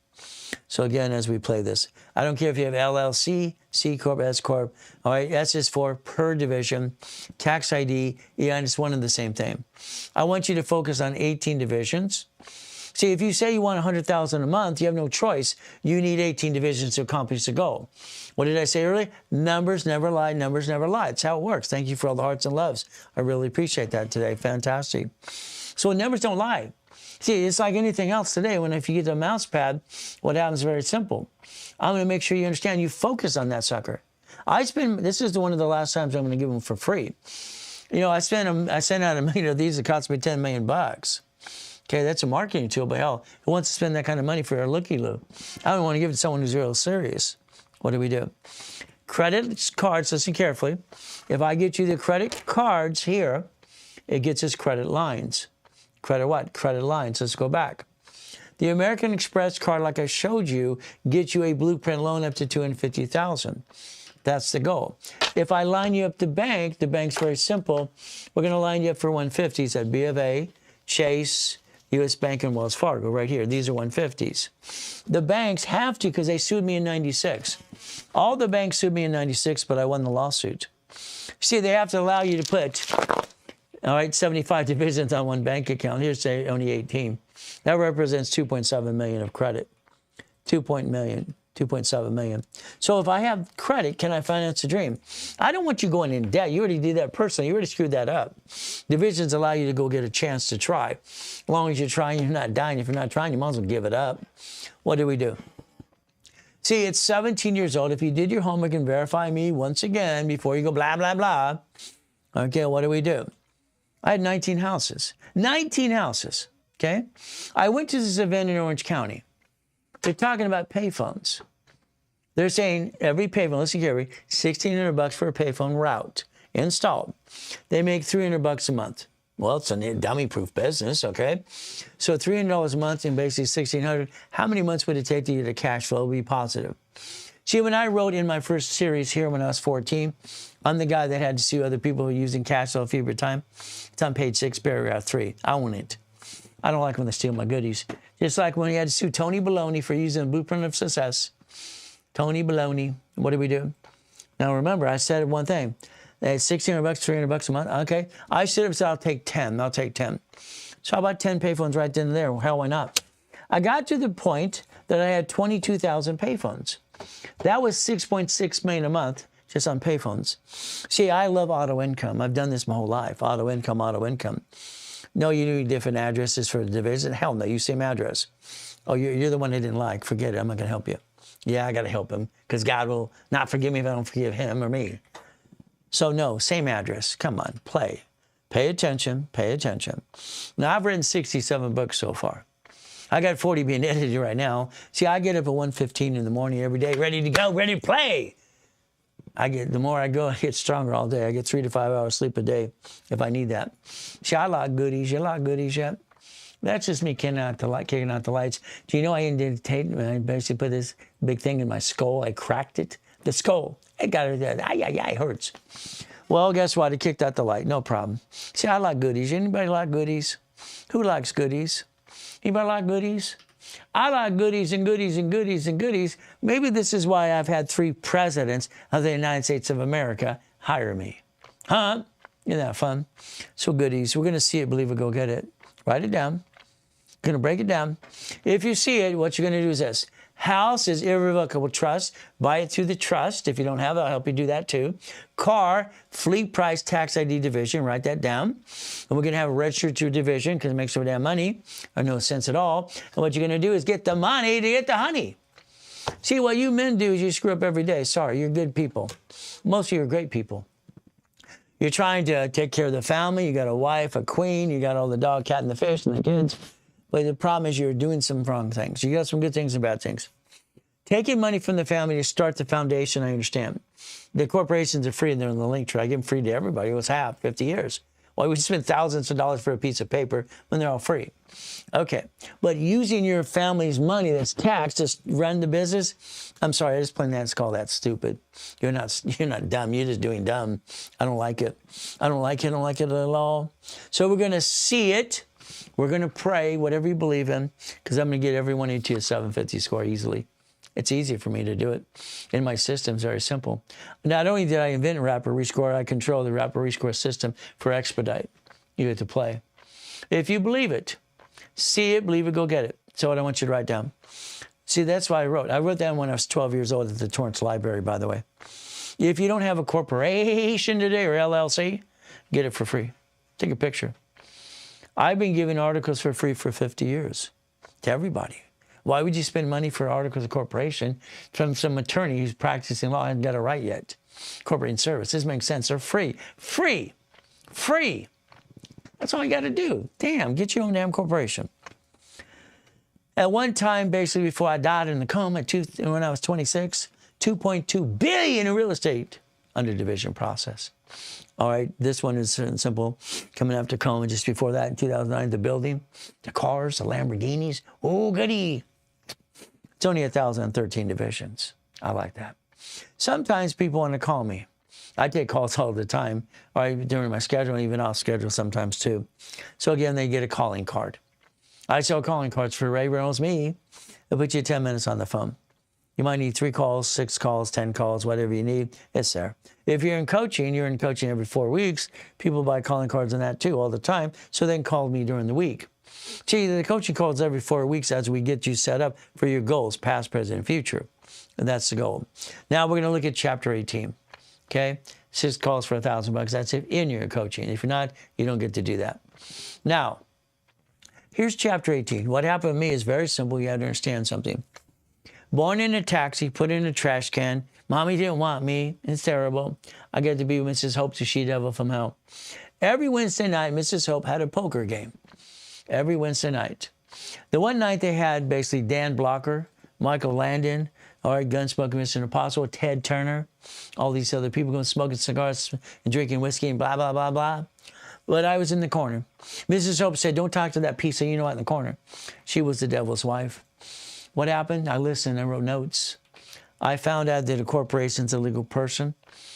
So again, as we play this, I don't care if you have LLC, C Corp, S Corp. All right, S is for per division, tax ID, EIN is one and the same thing. I want you to focus on 18 divisions. See, if you say you want $100,000 a month, you have no choice. You need 18 divisions to accomplish the goal. What did I say earlier? Numbers never lie. Numbers never lie. That's how it works. Thank you for all the hearts and loves. I really appreciate that today. Fantastic. So numbers don't lie. See, it's like anything else today. If you get the mouse pad, what happens is very simple. I'm going to make sure you understand. You focus on that sucker. This is one of the last times I'm going to give them for free. I sent out 1 million of these. It cost me $10 million. Okay, that's a marketing tool, but hell, who wants to spend that kind of money for a looky-loo? I don't want to give it to someone who's real serious. What do? Credit cards, listen carefully. If I get you the credit cards here, it gets us credit lines. Credit what? Credit lines. Let's go back. The American Express card, like I showed you, gets you a blueprint loan up to $250,000. That's the goal. If I line you up the bank's very simple. We're going to line you up for 150s at B of A, Chase, U.S. Bank, and Wells Fargo right here. These are 150s. The banks have to, because they sued me in 96. All the banks sued me in 96, but I won the lawsuit. See, they have to allow you to put, 75 divisions on one bank account. Here's say only 18. That represents 2.7 million of credit. 2.7 million. So if I have credit, can I finance a dream? I don't want you going in debt. You already did that personally. You already screwed that up. Divisions allow you to go get a chance to try. As long as you're trying, you're not dying. If you're not trying, you might as well give it up. What do? See, it's 17 years old. If you did your homework and verify me once again before you go blah, blah, blah. Okay, what do? I had 19 houses. 19 houses, okay? I went to this event in Orange County. They're talking about payphones. They're saying every payphone, listen carefully, $1,600 for a payphone route installed. They make $300 a month. Well, it's a dummy-proof business, okay? So $300 a month and basically $1,600. How many months would it take to get a cash flow be positive? See, when I wrote in my first series here when I was 14, I'm the guy that had to sue other people who are using cash flow fee per time. It's on page 6, paragraph 3. I own it. I don't like when they steal my goodies. Just like when he had to sue Tony Baloney for using the blueprint of success. Tony Baloney. What do? Now remember, I said one thing. They had $1,600, $300 a month. Okay. I stood up and said, I'll take 10. I'll take 10. So how about 10 payphones right then and there? Hell, why not? I got to the point that I had 22,000 payphones. That was $6.6 million a month just on payphones. See, I love auto income. I've done this my whole life. Auto income, auto income. No, you need different addresses for the division. Hell no, you same address. Oh, you're the one I didn't like. Forget it. I'm not going to help you. Yeah, I got to help him because God will not forgive me if I don't forgive him or me. So no, same address. Come on, play. Pay attention. Pay attention. Now, I've written 67 books so far. I got 40 being edited right now. See, I get up at 1:15 in the morning every day, ready to go, ready to play. The more I go, I get stronger all day. I get 3 to 5 hours sleep a day if I need that. See, I like goodies. You like goodies yet? That's just me kicking out the lights. Do you know I indentate? I basically put this big thing in my skull. I cracked it. The skull. It got it. It hurts. Well, guess what? I kicked out the light. No problem. See, I like goodies. Anybody like goodies? Who likes goodies? Anybody like goodies? I like goodies and goodies and goodies and goodies. Maybe this is why I've had 3 presidents of the United States of America hire me. Huh? Isn't that fun? So goodies. We're going to see it, believe it, go get it. Write it down. Going to break it down. If you see it, what you're going to do is this. House is irrevocable trust. Buy it through the trust. If you don't have it, I'll help you do that too. Car, fleet price tax ID division. Write that down. And we're going to have a register to division because it makes no damn money or no sense at all. And what you're going to do is get the money to get the honey. See, what you men do is you screw up every day. Sorry, you're good people. Most of you are great people. You're trying to take care of the family. You got a wife, a queen. You got all the dog, cat, and the fish, and the kids. But the problem is you're doing some wrong things. You got some good things and bad things. Taking money from the family to start the foundation, I understand. The corporations are free and they're in the link tree. I give them free to everybody. It was half, 50 years. Why would you spend thousands of dollars for a piece of paper when they're all free? Okay. But using your family's money that's taxed to run the business, I'm sorry, I just plain that's call that stupid. You're not dumb. You're just doing dumb. I don't like it. I don't like it. I don't like it at all. So we're going to see it. We're going to pray, whatever you believe in, because I'm going to get everyone into a 750 score easily. It's easy for me to do it. And my system's very simple. Not only did I invent Rapid Rescore, I control the Rapid Rescore system for Expedite. You get to play. If you believe it, see it, believe it, go get it. So what I want you to write down. See, that's why I wrote. I wrote that when I was 12 years old at the Torrance Library, by the way. If you don't have a corporation today or LLC, get it for free. Take a picture. I've been giving articles for free for 50 years to everybody. Why would you spend money for articles of corporation from some attorney who's practicing law and hasn't got it right yet? Corporate service. This makes sense. They're free. Free. Free. That's all you got to do. Damn, get your own damn corporation. At one time, basically before I died in the coma, when I was 26, $2.2 billion in real estate under division process. All right, this one is simple. Coming up to Tacoma just before that in 2009, the building, the cars, the Lamborghinis. Oh, goody. It's only 1,013 divisions. I like that. Sometimes people want to call me. I take calls all the time, all right, during my schedule, even off schedule sometimes too. So again, they get a calling card. I sell calling cards for Ray Reynolds, me. It'll put you 10 minutes on the phone. You might need 3 calls, 6 calls, 10 calls, whatever you need. It's there. If you're in coaching every 4 weeks. People buy calling cards on that too all the time, so they can call me during the week. See, the coaching calls every 4 weeks as we get you set up for your goals, past, present, and future. And that's the goal. Now we're going to look at chapter 18. Okay? 6 calls for $1,000. That's it in your coaching. If you're not, you don't get to do that. Now, here's chapter 18. What happened to me is very simple. You have to understand something. Born in a taxi, put in a trash can. Mommy didn't want me. It's terrible. I get to be Mrs. Hope, the she-devil from hell. Every Wednesday night, Mrs. Hope had a poker game. Every Wednesday night. The one night they had basically Dan Blocker, Michael Landon, all right, Gunsmoke, Mr. Apostle, Ted Turner, all these other people going smoking cigars and drinking whiskey and blah, blah, blah, blah. But I was in the corner. Mrs. Hope said, don't talk to that piece of you-know-what in the corner. She was the devil's wife. What happened? I listened. I wrote notes. I found out that a corporation's a legal person.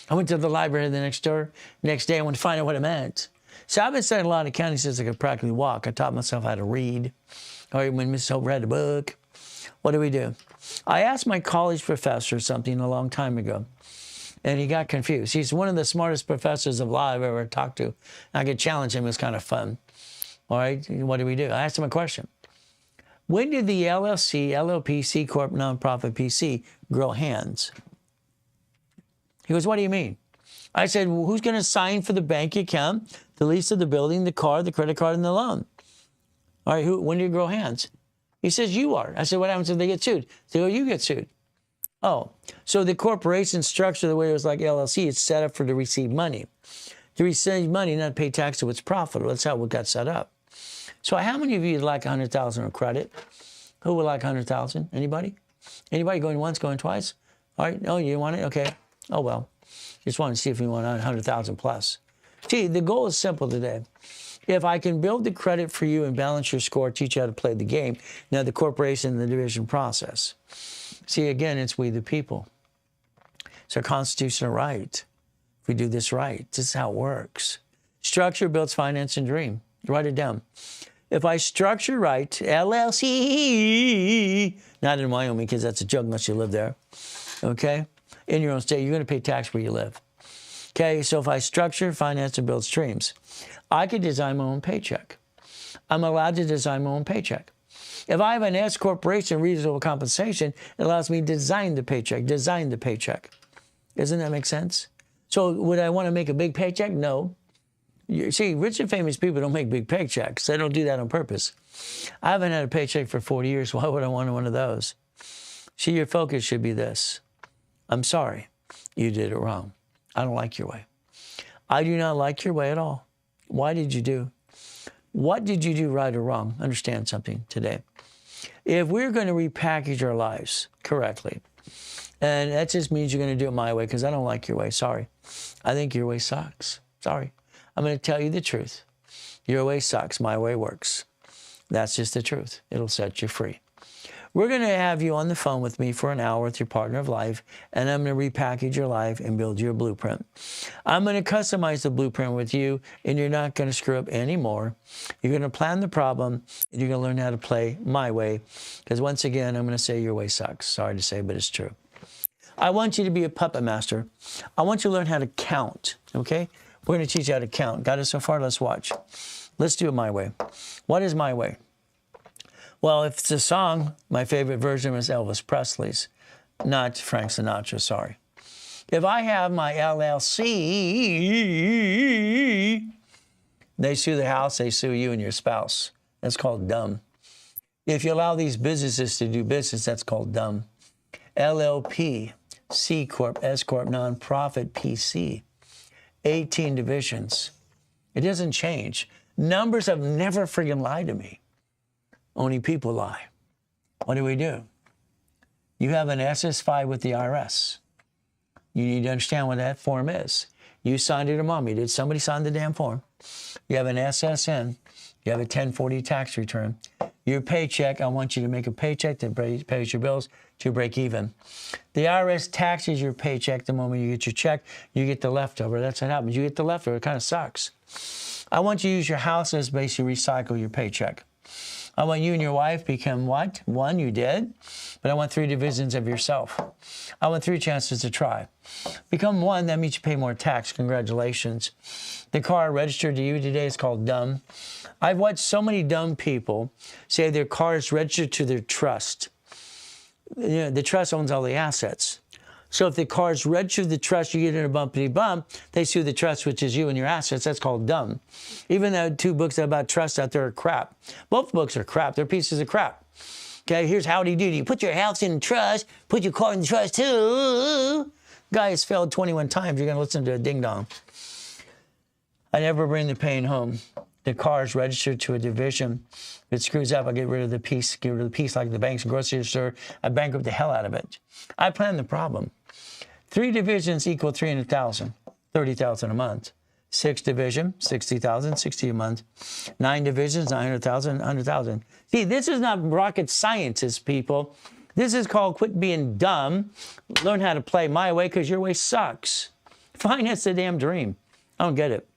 I went to the library the next day. I went to find out what it meant. So I've been studying a lot of accounting since I could practically walk. I taught myself how to read. All right, when Mrs. Hope read a book, what do? I asked my college professor something a long time ago, and he got confused. He's one of the smartest professors of law I've ever talked to. I could challenge him. It was kind of fun. All right, what do? I asked him a question. When did the LLC, LLP, C Corp, nonprofit, PC grow hands? He goes, what do you mean? I said, well, who's going to sign for the bank account, the lease of the building, the car, the credit card, and the loan? All right, when do you grow hands? He says, you are. I said, what happens if they get sued? They go, you get sued. Oh, so the corporation structure, the way it was like LLC, it's set up to receive money. To receive money, not pay tax to what's profitable. That's how it got set up. So how many of you would like $100,000 of credit? Who would like $100,000? Anybody? Anybody going once, going twice? All right. Oh, you want it? Okay. Oh, well. Just want to see if you want 100,000 plus. See, the goal is simple today. If I can build the credit for you and balance your score, teach you how to play the game, now the corporation and the division process. See, again, it's we the people. It's our constitutional right. If we do this right, this is how it works. Structure builds finance and dream. Write it down. If I structure right, LLC, not in Wyoming because that's a joke unless you live there, okay? In your own state, you're going to pay tax where you live. Okay, so if I structure, finance, and build streams, I could design my own paycheck. I'm allowed to design my own paycheck. If I have an S corporation, reasonable compensation, it allows me to design the paycheck. Doesn't that make sense? So would I want to make a big paycheck? No. You see, rich and famous people don't make big paychecks. They don't do that on purpose. I haven't had a paycheck for 40 years. Why would I want one of those? See, your focus should be this. I'm sorry. You did it wrong. I don't like your way. I do not like your way at all. Why did you do? What did you do right or wrong? Understand something today. If we're going to repackage our lives correctly, and that just means you're going to do it my way because I don't like your way. Sorry. I think your way sucks. Sorry. I'm going to tell you the truth. Your way sucks. My way works. That's just the truth. It'll set you free. We're going to have you on the phone with me for an hour with your partner of life, and I'm going to repackage your life and build you a blueprint. I'm going to customize the blueprint with you, and you're not going to screw up anymore. You're going to plan the problem, and you're going to learn how to play my way, because once again, I'm going to say your way sucks. Sorry to say, but it's true. I want you to be a puppet master. I want you to learn how to count, okay? We're going to teach you how to count. Got it so far? Let's watch. Let's do it my way. What is my way? Well, if it's a song, my favorite version was Elvis Presley's, not Frank Sinatra, sorry. If I have my LLC, they sue the house, they sue you and your spouse. That's called dumb. If you allow these businesses to do business, that's called dumb. LLP, C Corp, S Corp, nonprofit, PC. 18 divisions. It doesn't change. Numbers have never friggin' lied to me. Only people lie. What do? You have an SS5 with the IRS. You need to understand what that form is. You signed it or mommy. Did somebody sign the damn form? You have an SSN. You have a 1040 tax return. Your paycheck, I want you to make a paycheck that pays your bills to break even. The IRS taxes your paycheck the moment you get your check. You get the leftover. That's what happens. You get the leftover. It kind of sucks. I want you to use your house as basically recycle your paycheck. I want you and your wife become what? One, you did. But I want 3 divisions of yourself. I want 3 chances to try. Become one, that means you pay more tax. Congratulations. The car registered to you today is called dumb. I've watched so many dumb people say their car is registered to their trust. You know, the trust owns all the assets. So if the car is registered to the trust, you get in a bumpity bump, they sue the trust, which is you and your assets. That's called dumb. Even though 2 books about trust out there are crap. Both books are crap. They're pieces of crap. Okay, here's Howdy Doody. Put your house in trust. Put your car in trust too. Guy has failed 21 times. You're going to listen to a ding-dong. I never bring the pain home. The car is registered to a division. If it screws up, I get rid of the piece. Get rid of the piece like the banks and grocery store. I bankrupt the hell out of it. I plan the problem. 3 divisions equal 300,000, 30,000 a month. 6 division, 60,000, 60 a month. 9 divisions, 900,000, 100,000. See, this is not rocket science, people. This is called quit being dumb. Learn how to play my way because your way sucks. Finance the damn dream. I don't get it.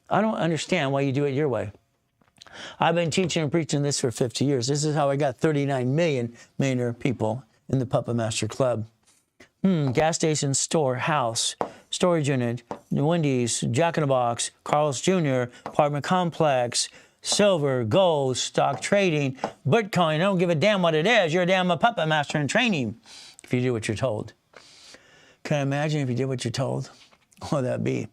I don't understand why you do it your way. I've been teaching and preaching this for 50 years. This is how I got 39 million millionaire people in the Puppet Master Club. Gas station, store, house, storage unit, Wendy's, Jack in the Box, Carl's Jr., apartment complex, silver, gold, stock trading, Bitcoin. I don't give a damn what it is. You're a damn puppet master in training if you do what you're told. Can I imagine if you did what you're told? What would that be?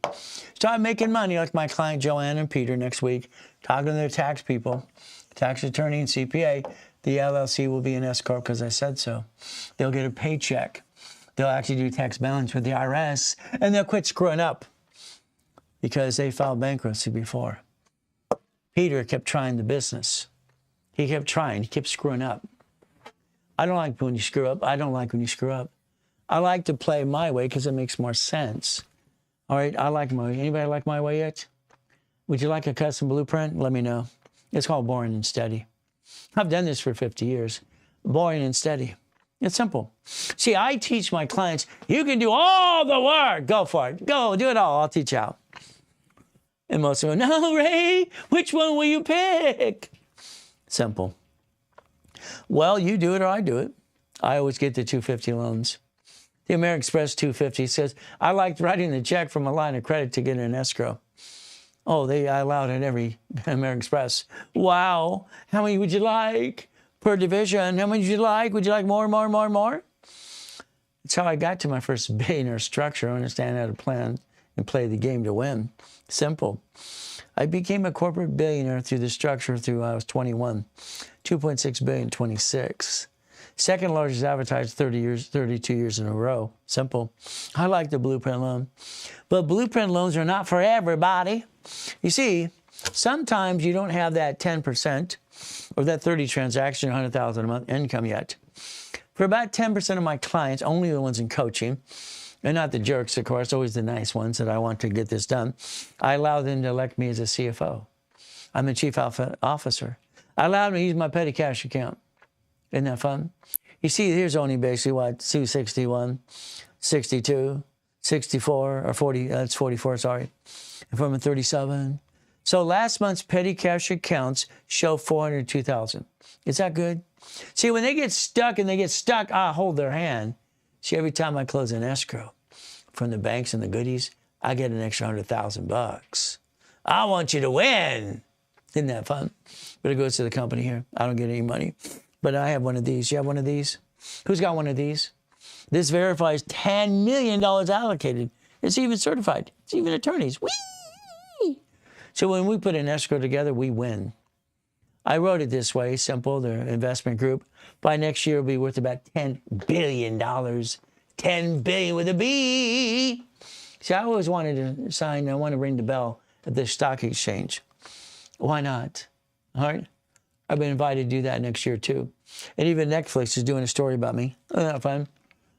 Start making money like my client Joanne and Peter next week, talking to their tax people, tax attorney and CPA. The LLC will be an S Corp because I said so. They'll get a paycheck. They'll actually do tax balance with the IRS, and they'll quit screwing up because they filed bankruptcy before. Peter kept trying the business. He kept trying. He kept screwing up. I don't like when you screw up. I don't like when you screw up. I like to play my way because it makes more sense. All right, I like my way. Anybody like my way yet? Would you like a custom blueprint? Let me know. It's called Boring and Steady. I've done this for 50 years. Boring and steady. It's simple. See, I teach my clients, you can do all the work. Go for it. Go, do it all. I'll teach you how. And most of them, no, Ray, which one will you pick? Simple. Well, you do it or I do it. I always get the 250 loans. The American Express 250 says, I liked writing the check from a line of credit to get an escrow. Oh, I allowed it every American Express. Wow. How many would you like? per division. How many would you like? Would you like more, more, more, more? That's how I got to my first billionaire structure. I understand how to plan and play the game to win. Simple. I became a corporate billionaire through the structure through I was 21. 2.6 billion, 26. Second largest advertiser 32 years in a row. Simple. I like the blueprint loan. But blueprint loans are not for everybody. You see, sometimes you don't have that 10% or that 30 transaction, 100,000 a month income yet. For about 10% of my clients, only the ones in coaching, and not the jerks, of course, always the nice ones that I want to get this done, I allow them to elect me as a CFO. I'm the chief officer. I allow them to use my petty cash account. Isn't that fun? You see, here's only basically what, 261, 62, 64, or 40, that's 44, sorry. And from a 37. So last month's petty cash accounts show 402,000. Is that good? See, when they get stuck, I hold their hand. See, every time I close an escrow from the banks and the goodies, I get an extra $100,000. I want you to win. Isn't that fun? But it goes to the company here. I don't get any money. But I have one of these. You have one of these? Who's got one of these? This verifies $10 million allocated. It's even certified. It's even attorneys. Whee! So when we put an escrow together, we win. I wrote it this way, simple, the investment group. By next year, it'll be worth about $10 billion. $10 billion with a B. See, I always wanted to sign, I want to ring the bell at the stock exchange. Why not? All right? I've been invited to do that next year, too. And even Netflix is doing a story about me. Isn't that fun?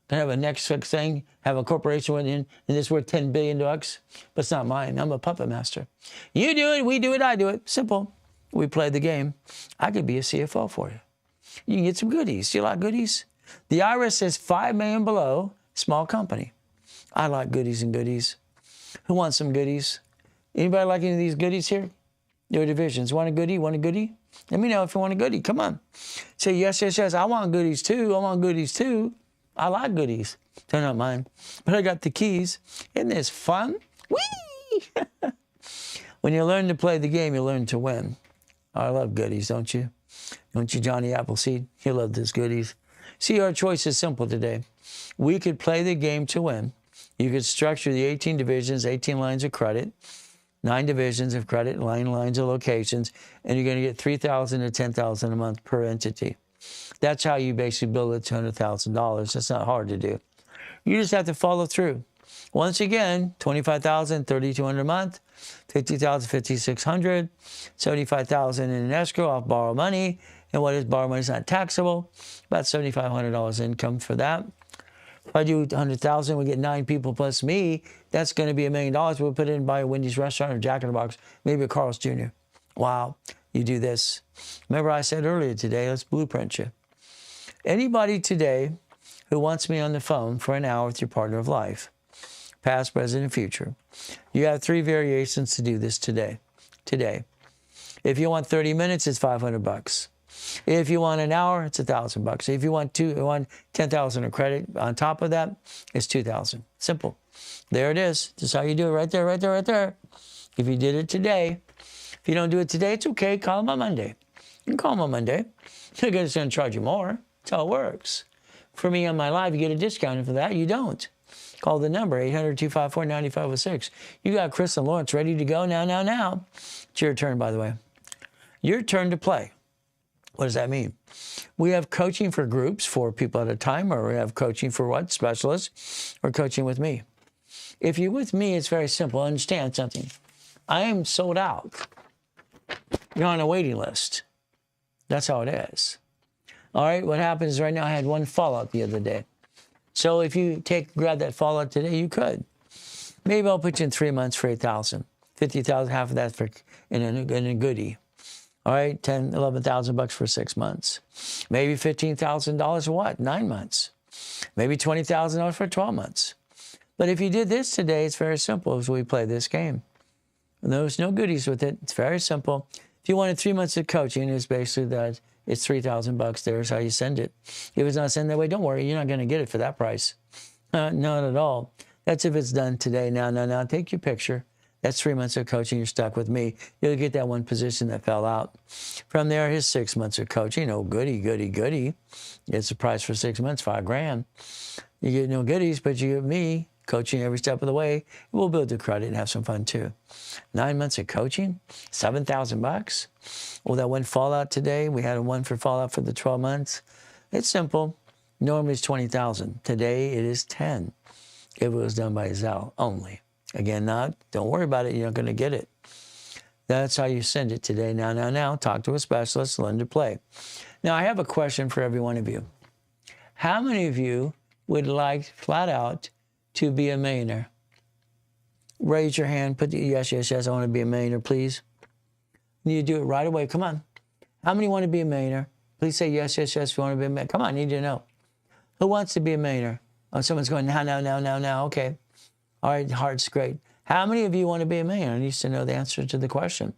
To have a Netflix thing, have a corporation with in, and it's worth $10 billion. But it's not mine. I'm a puppet master. You do it, we do it, I do it. Simple. We play the game. I could be a CFO for you. You can get some goodies. Do you like goodies? The IRS says 5 million below, small company. I like goodies and goodies. Who wants some goodies? Anybody like any of these goodies here? Your divisions. Want a goodie? Want a goodie? Let me know if you want a goodie. Come on. Say yes, yes, yes. I want goodies too. I want goodies too. I like goodies. They're not mine. But I got the keys. Isn't this fun? Whee! When you learn to play the game, you learn to win. I love goodies, don't you? Don't you, Johnny Appleseed? You love these goodies. See, our choice is simple today. We could play the game to win. You could structure the 18 divisions, 18 lines of credit, 9 divisions of credit, 9 lines of locations, and you're going to get $3,000 to $10,000 a month per entity. That's how you basically build it to $200,000. That's not hard to do. You just have to follow through. Once again, $25,000, $3,200 a month, $50,000, $5,600, $75,000 in an escrow. I'll borrow money. And what is borrow money? It's not taxable. About $7,500 income for that. If I do $100,000, we get 9 people plus me. That's going to be $1 million. We'll put it in, buy a Wendy's restaurant or Jack in the Box, maybe a Carl's Jr. Wow, you do this. Remember I said earlier today, let's blueprint you. Anybody today who wants me on the phone for an hour with your partner of life, past, present, and future, you have 3 variations to do this today. If you want 30 minutes, it's $500. If you want an hour, it's $1,000. If you want 10,000 of credit on top of that, it's 2,000. Simple. There it is. Just how you do it right there, right there, right there. If you did it today, if you don't do it today, it's okay. Call them on Monday. You can call them on Monday. They're going to charge you more. That's how it works. For me on my live, you get a discount, and for that, you don't. Call the number, 800-254-9506. You got Chris and Lawrence ready to go now. It's your turn, by the way. Your turn to play. What does that mean? We have coaching for groups, 4 people at a time, or we have coaching for what? Specialists, or coaching with me. If you're with me, it's very simple. Understand something. I am sold out. You're on a waiting list. That's how it is. All right, what happens right now, I had 1 fallout the other day. So if you grab that fallout today, you could. Maybe I'll put you in 3 months for $8,000. $50,000, half of that for in a goodie. All right, $10,000, $11,000 for 6 months. Maybe $15,000 for what? 9 months. Maybe $20,000 for 12 months. But if you did this today, it's very simple as we play this game. And there's no goodies with it. It's very simple. If you wanted 3 months of coaching, it's basically that it's $3,000. There's how you send it. If it's not sent that way, don't worry. You're not going to get it for that price. Not at all. That's if it's done today. Now, take your picture. That's 3 months of coaching. You're stuck with me. You'll get that one position that fell out. From there, his 6 months of coaching. Oh, goody, goody, goody. It's the price for 6 months, $5,000. You get no goodies, but you get me coaching every step of the way. We'll build the credit and have some fun too. 9 months of coaching, $7,000. Well, that one fallout today. We had a one for fallout for the 12 months. It's simple. Normally it's 20,000. Today it is 10. If it was done by Zelle only. Again, don't worry about it. You're not going to get it. That's how you send it today. Now, talk to a specialist, learn to play. Now, I have a question for every one of you. How many of you would like, flat out, to be a millionaire? Raise your hand. Put the yes, I want to be a millionaire, please. You do it right away. Come on. How many want to be a millionaire? Please say yes, if you want to be a millionaire. Come on, I need to know. Who wants to be a millionaire? Oh, someone's going, now. Okay. All right, heart's great. How many of you want to be a millionaire? I need to know the answer to the question.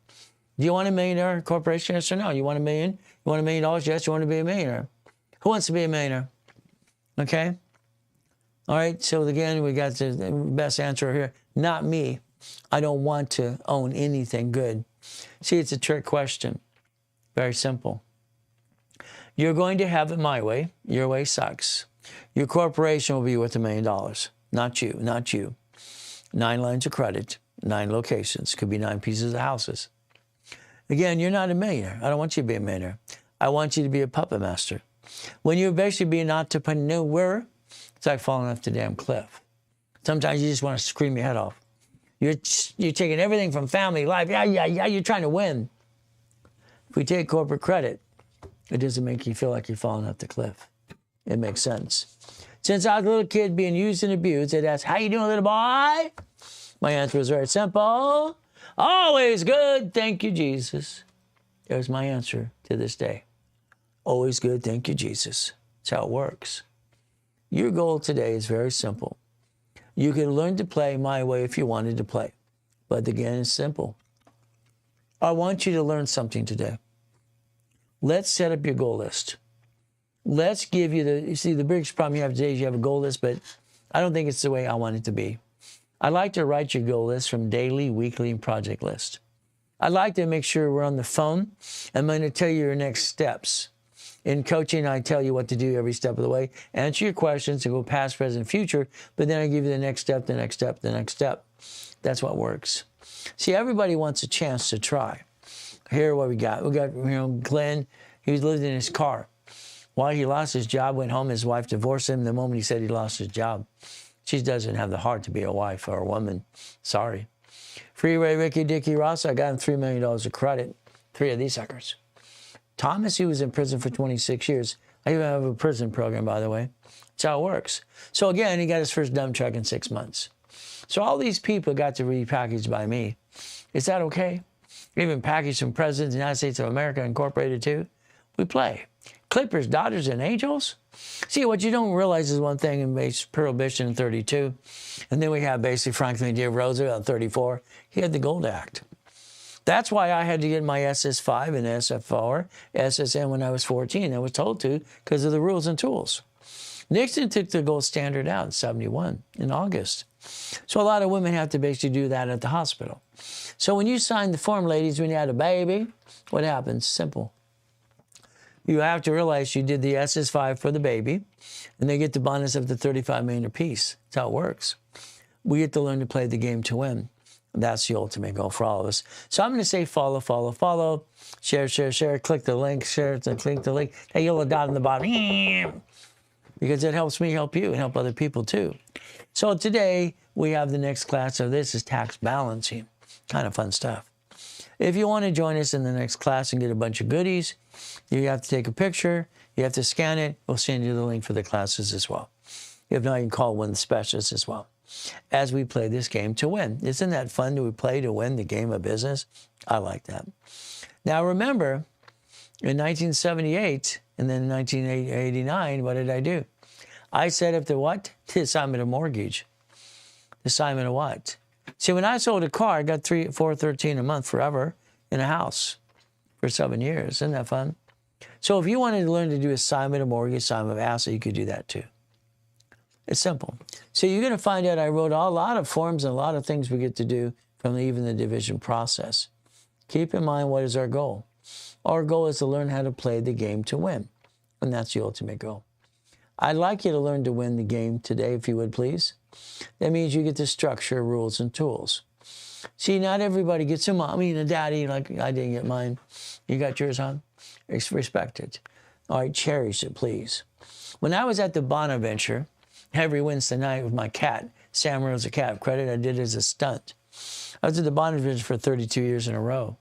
Do you want a millionaire corporation? Yes or no? You want $1 million? You want $1 million? Yes, you want to be a millionaire. Who wants to be a millionaire? Okay. All right, so again, we got the best answer here. Not me. I don't want to own anything good. See, it's a trick question. Very simple. You're going to have it my way. Your way sucks. Your corporation will be worth $1 million. Not you. 9 lines of credit, 9 locations. Could be 9 pieces of houses. Again, you're not a millionaire. I don't want you to be a millionaire. I want you to be a puppet master. When you basically be an entrepreneur, it's like falling off the damn cliff. Sometimes you just want to scream your head off. You're taking everything from family, life. Yeah, you're trying to win. If we take corporate credit, it doesn't make you feel like you're falling off the cliff. It makes sense. Since I was a little kid being used and abused, they'd ask, how you doing, little boy? My answer was very simple. Always good, thank you, Jesus. There's my answer to this day. Always good, thank you, Jesus. That's how it works. Your goal today is very simple. You can learn to play my way if you wanted to play. But again, it's simple. I want you to learn something today. Let's set up your goal list. Let's give you the biggest problem you have today is you have a goal list, but I don't think it's the way I want it to be. I like to write your goal list from daily, weekly, and project list. I like to make sure we're on the phone. I'm going to tell you your next steps. In coaching, I tell you what to do every step of the way, answer your questions, and go past, present, future, but then I give you the next step, the next step, the next step. That's what works. See, everybody wants a chance to try. Here, what we got? We got, Glenn, he lived in his car. Why he lost his job, went home, his wife divorced him the moment he said he lost his job. She doesn't have the heart to be a wife or a woman. Sorry. Freeway Ricky Dicky Ross, I got him $3 million of credit. 3 of these suckers. Thomas, he was in prison for 26 years. I even have a prison program, by the way. That's how it works. So again, he got his first dump truck in 6 months. So all these people got to be packaged by me. Is that okay? Even packaged some presidents of the United States of America Incorporated too. We play. Clippers, Dodgers, and Angels. See, what you don't realize is one thing in Prohibition in 32. And then we have basically Franklin D. Roosevelt in 34. He had the Gold Act. That's why I had to get my SS5 and SF4, SSN when I was 14. I was told to because of the rules and tools. Nixon took the gold standard out in 71 in August. So a lot of women have to basically do that at the hospital. So when you sign the form, ladies, when you had a baby, what happens? Simple. You have to realize you did the SS5 for the baby, and they get the bonus of the $35 million apiece. That's how it works. We get to learn to play the game to win. That's the ultimate goal for all of us. So I'm going to say follow, follow, follow, share, share, share, click the link, share it, and click the link. That yellow dot on the bottom, because it helps me help you and help other people too. So today we have the next class of this is tax balancing. Kind of fun stuff. If you want to join us in the next class and get a bunch of goodies, you have to take a picture, you have to scan it, we'll send you the link for the classes as well. If not, you can call one of the specialists as well. As we play this game to win. Isn't that fun to play to win the game of business? I like that. Now remember, in 1978 and then in 1989, what did I do? I set up the what? The assignment of mortgage. The assignment of what? See, when I sold a car, I got $413 a month forever in a house for 7 years. Isn't that fun? So if you wanted to learn to do assignment of mortgage, assignment of asset, you could do that too. It's simple. So you're going to find out I wrote a lot of forms and a lot of things we get to do from even the division process. Keep in mind, what is our goal? Our goal is to learn how to play the game to win, and that's the ultimate goal. I'd like you to learn to win the game today, if you would please. That means you get the structure, rules, and tools. See, not everybody gets a mommy and a daddy like I didn't get mine. You got yours, huh? Respect it. All right, cherish it, please. When I was at the Bonaventure every Wednesday night with my cat, Sam Reynolds, a cat of credit, I did it as a stunt. I was at the Bonaventure for 32 years in a row.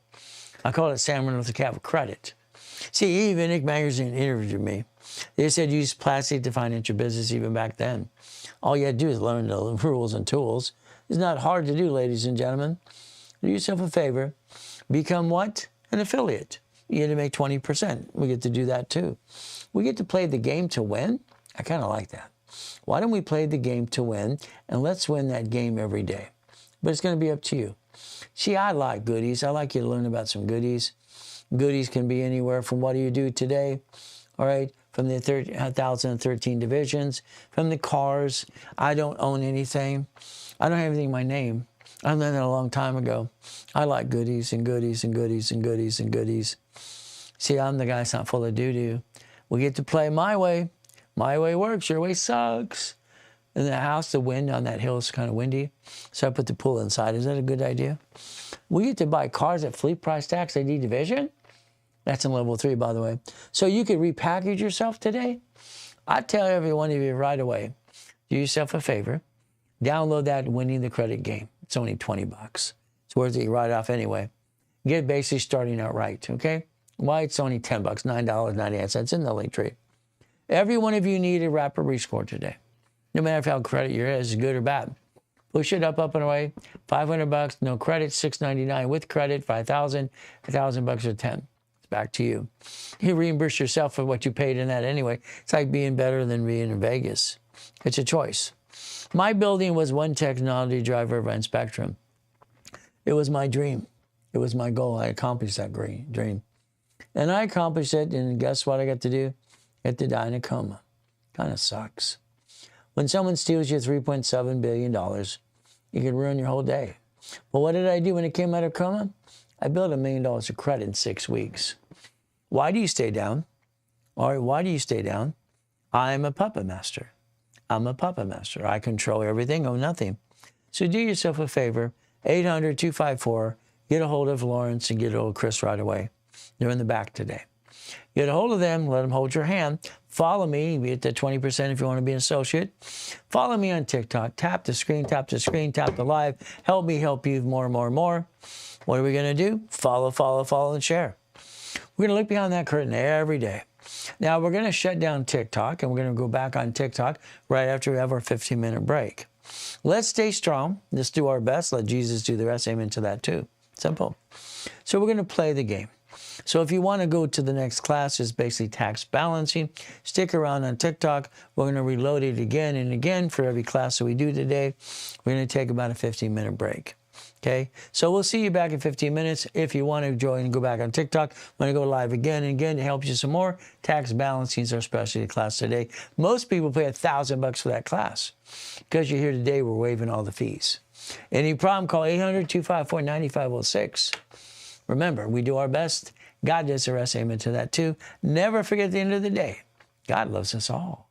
I called it Sam Reynolds, a cat of credit. See, even Nick Magazine interviewed me. They said use plastic to finance your business even back then. All you had to do is learn the rules and tools. It's not hard to do, ladies and gentlemen. Do yourself a favor. Become what? An affiliate. You get to make 20%. We get to do that too. We get to play the game to win. I kind of like that. Why don't we play the game to win, and let's win that game every day. But it's going to be up to you. See, I like goodies. I like you to learn about some goodies. Goodies can be anywhere from what do you do today, all right, from the 1,013 divisions, from the cars. I don't own anything. I don't have anything in my name. I learned that a long time ago. I like goodies and goodies and goodies and goodies and goodies. See, I'm the guy that's not full of doo-doo. We get to play my way. My way works. Your way sucks. In the house, the wind on that hill is kind of windy, so I put the pool inside. Is that a good idea? We get to buy cars at fleet price tax AD division. That's in level 3, by the way. So you could repackage yourself today. I tell every one of you right away, do yourself a favor. Download that Winning the Credit game. It's only $20. It's worth it. You write it off anyway. Get basically starting out right, okay? Why? It's only $10, $9.98 in the link tree. Every one of you need a rapid rescore today. No matter how credit your is good or bad. Push it up and away. $500, no credit, $699 with credit, $5,000, $1,000 or $10. It's back to you. You reimburse yourself for what you paid in that anyway. It's like being better than being in Vegas. It's a choice. My building was one technology driver event spectrum. It was my dream. It was my goal. I accomplished that dream. And I accomplished it, and guess what I got to do? I got to die in a coma. Kind of sucks. When someone steals you $3.7 billion, you can ruin your whole day. But what did I do when it came out of coma? I built $1 million of credit in 6 weeks. Why do you stay down? Or why do you stay down? I'm a puppet master. I'm a puppet master. I control everything, own nothing. So do yourself a favor. 800-254. Get a hold of Lawrence and get a hold of Chris right away. They're in the back today. Get a hold of them. Let them hold your hand. Follow me. Be at the 20% if you want to be an associate. Follow me on TikTok. Tap the screen, tap the screen, tap the live. Help me help you more and more and more. What are we going to do? Follow, and share. We're going to look behind that curtain every day. Now, we're going to shut down TikTok, and we're going to go back on TikTok right after we have our 15-minute break. Let's stay strong. Let's do our best. Let Jesus do the rest. Amen to that, too. Simple. So we're going to play the game. So if you want to go to the next class, it's basically tax balancing. Stick around on TikTok. We're going to reload it again and again for every class that we do today. We're going to take about a 15-minute break. Okay, so we'll see you back in 15 minutes. If you want to join and go back on TikTok, I'm going to go live again and again to help you some more. Tax balancing is our specialty class today. Most people pay $1,000 for that class. Because you're here today, we're waiving all the fees. Any problem, call 800-254-9506. Remember, we do our best. God does the rest. Amen to that too. Never forget at the end of the day, God loves us all.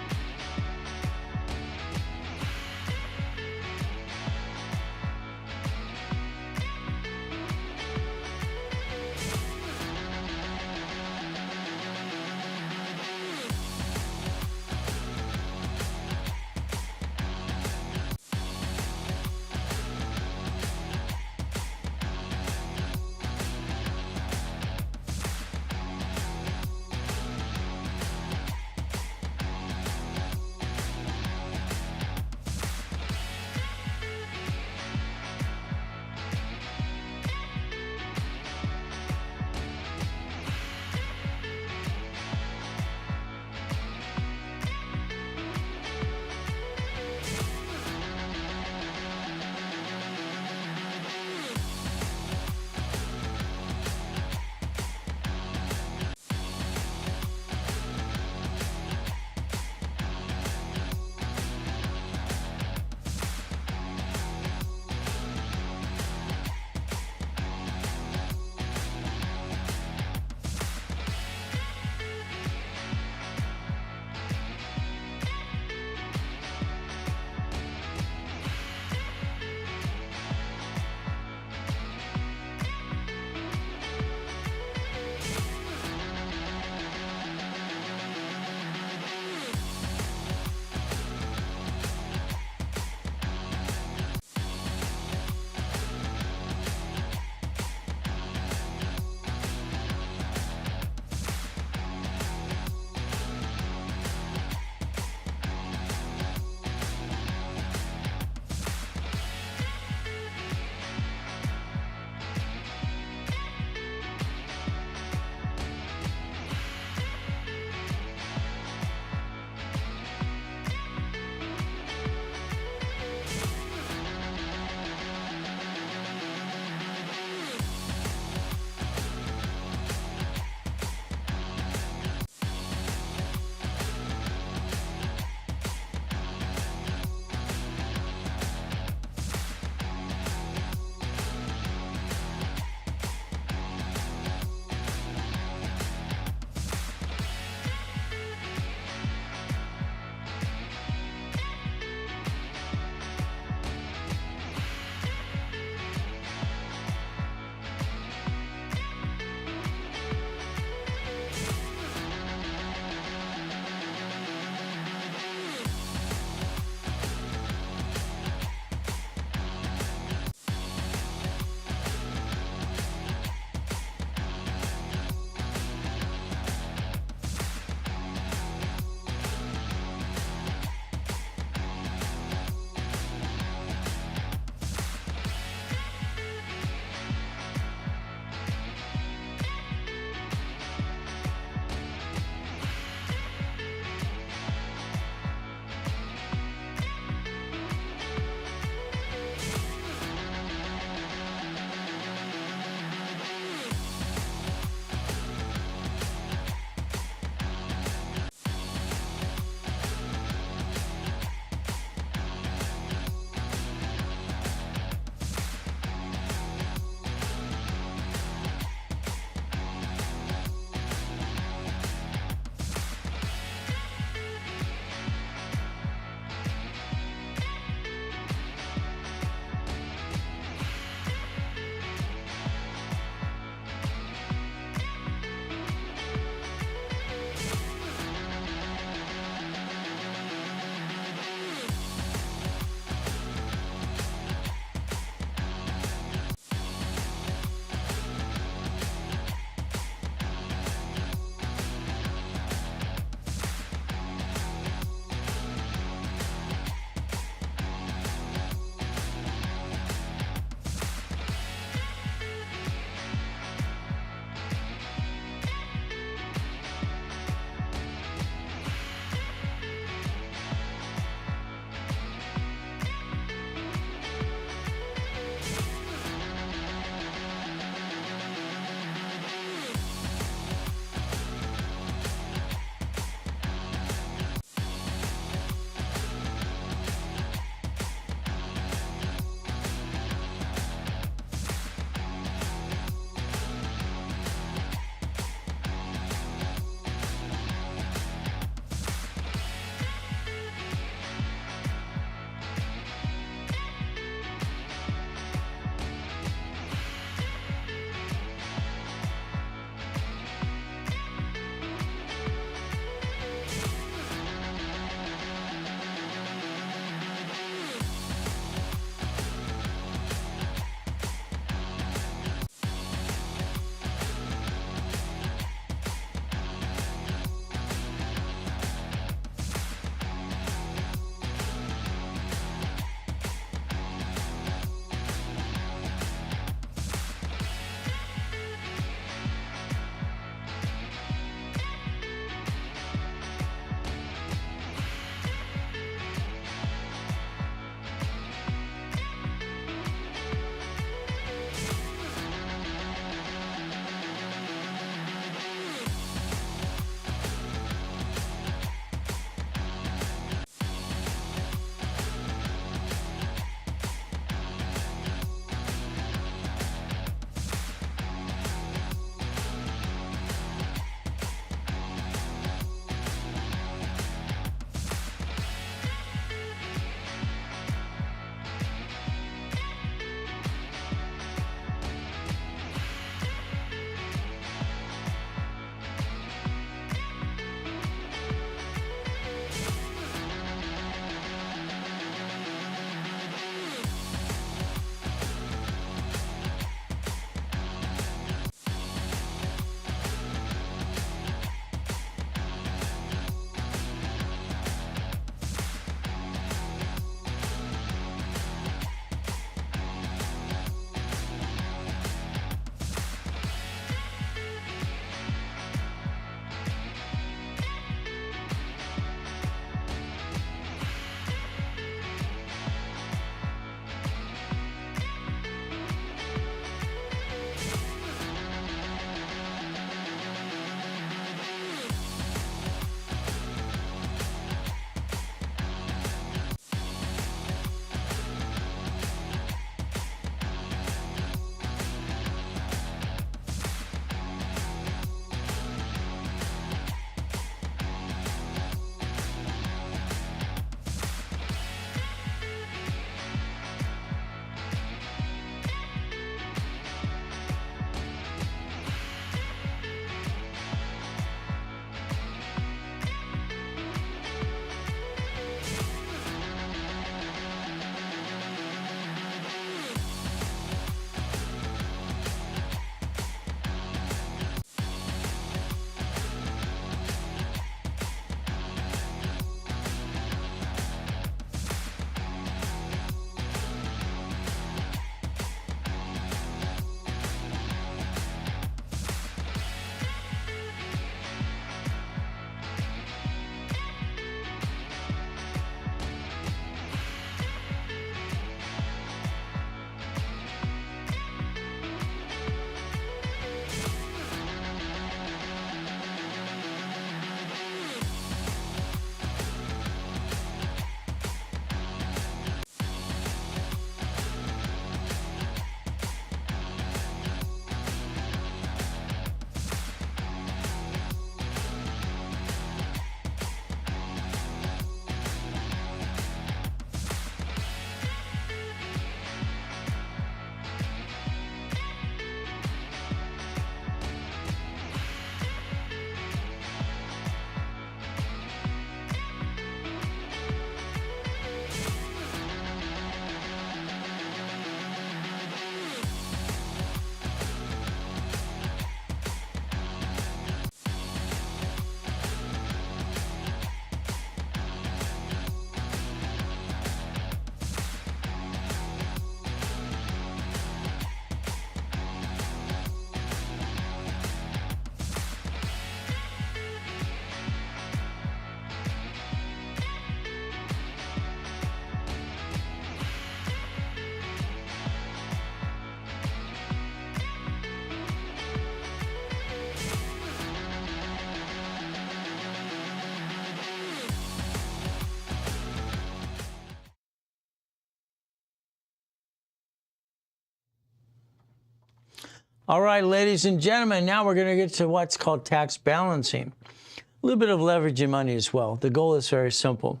All right, ladies and gentlemen, now we're going to get to what's called tax balancing. A little bit of leverage in money as well. The goal is very simple.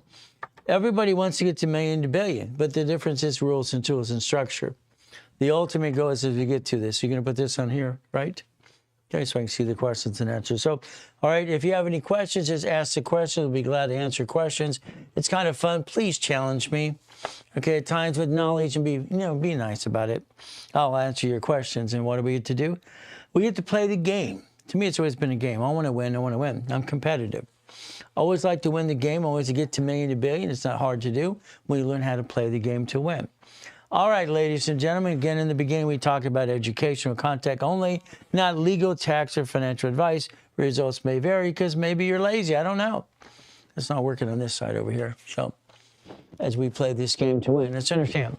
Everybody wants to get to million to billion, but the difference is rules and tools and structure. The ultimate goal is as we get to this. You're going to put this on here, right? Okay, so I can see the questions and answers. So, all right, if you have any questions, just ask the question. We'll be glad to answer questions. It's kind of fun. Please challenge me. Okay, at times with knowledge and be nice about it. I'll answer your questions. And what do we get to do? We get to play the game. To me, it's always been a game. I want to win. I want to win. I'm competitive. I always like to win the game. I always to get to million to billion. It's not hard to do when you learn how to play the game to win. All right, ladies and gentlemen, again, in the beginning, we talked about educational content only, not legal, tax, or financial advice. Results may vary because maybe you're lazy. I don't know. It's not working on this side over here. So as we play this game to win, let's understand.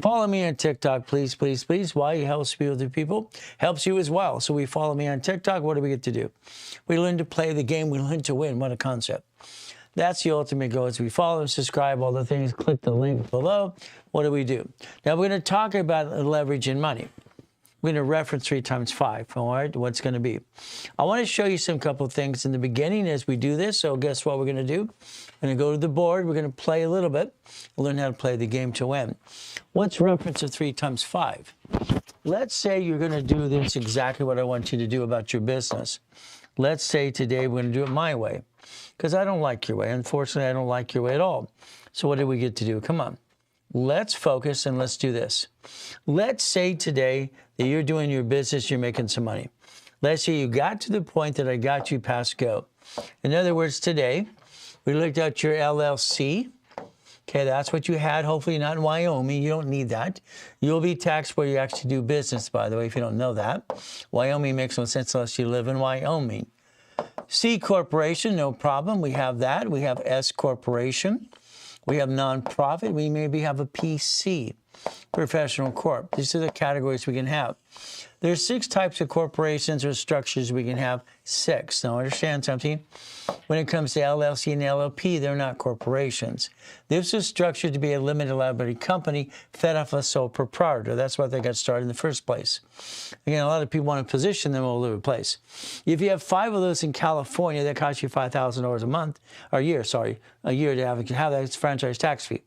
Follow me on TikTok, please, please, please. Why? It helps me with the people. Helps you as well. So we follow me on TikTok. What do we get to do? We learn to play the game. We learn to win. What a concept. That's the ultimate goal. As we follow and subscribe, all the things, click the link below. What do we do? Now, we're going to talk about leverage in money. We're going to reference 3 times 5. All right, what's going to be? I want to show you some couple of things in the beginning as we do this. So guess what we're going to do? We're going to go to the board. We're going to play a little bit. We'll learn how to play the game to win. What's reference of 3 times 5? Let's say you're going to do this exactly what I want you to do about your business. Let's say today we're going to do it my way. Because I don't like your way. Unfortunately, I don't like your way at all. So what do we get to do? Come on. Let's focus and let's do this. Let's say today that you're doing your business, you're making some money. Let's say you got to the point that I got you past go. In other words, today, we looked at your LLC. Okay, that's what you had. Hopefully not in Wyoming. You don't need that. You'll be taxed where you actually do business, by the way, if you don't know that. Wyoming makes no sense unless you live in Wyoming. C corporation, no problem. We have that. We have S corporation. We have nonprofit. We maybe have a PC, professional corp. These are the categories we can have. There's 6 types of corporations or structures we can have. 6. Now understand something. When it comes to LLC and LLP, they're not corporations. This is structured to be a limited liability company fed off a sole proprietor. That's why they got started in the first place. Again, a lot of people want to position them all over the place. If you have 5 of those in California, that costs you $5,000 a month, or a year, sorry, a year to have that. It's franchise tax fee.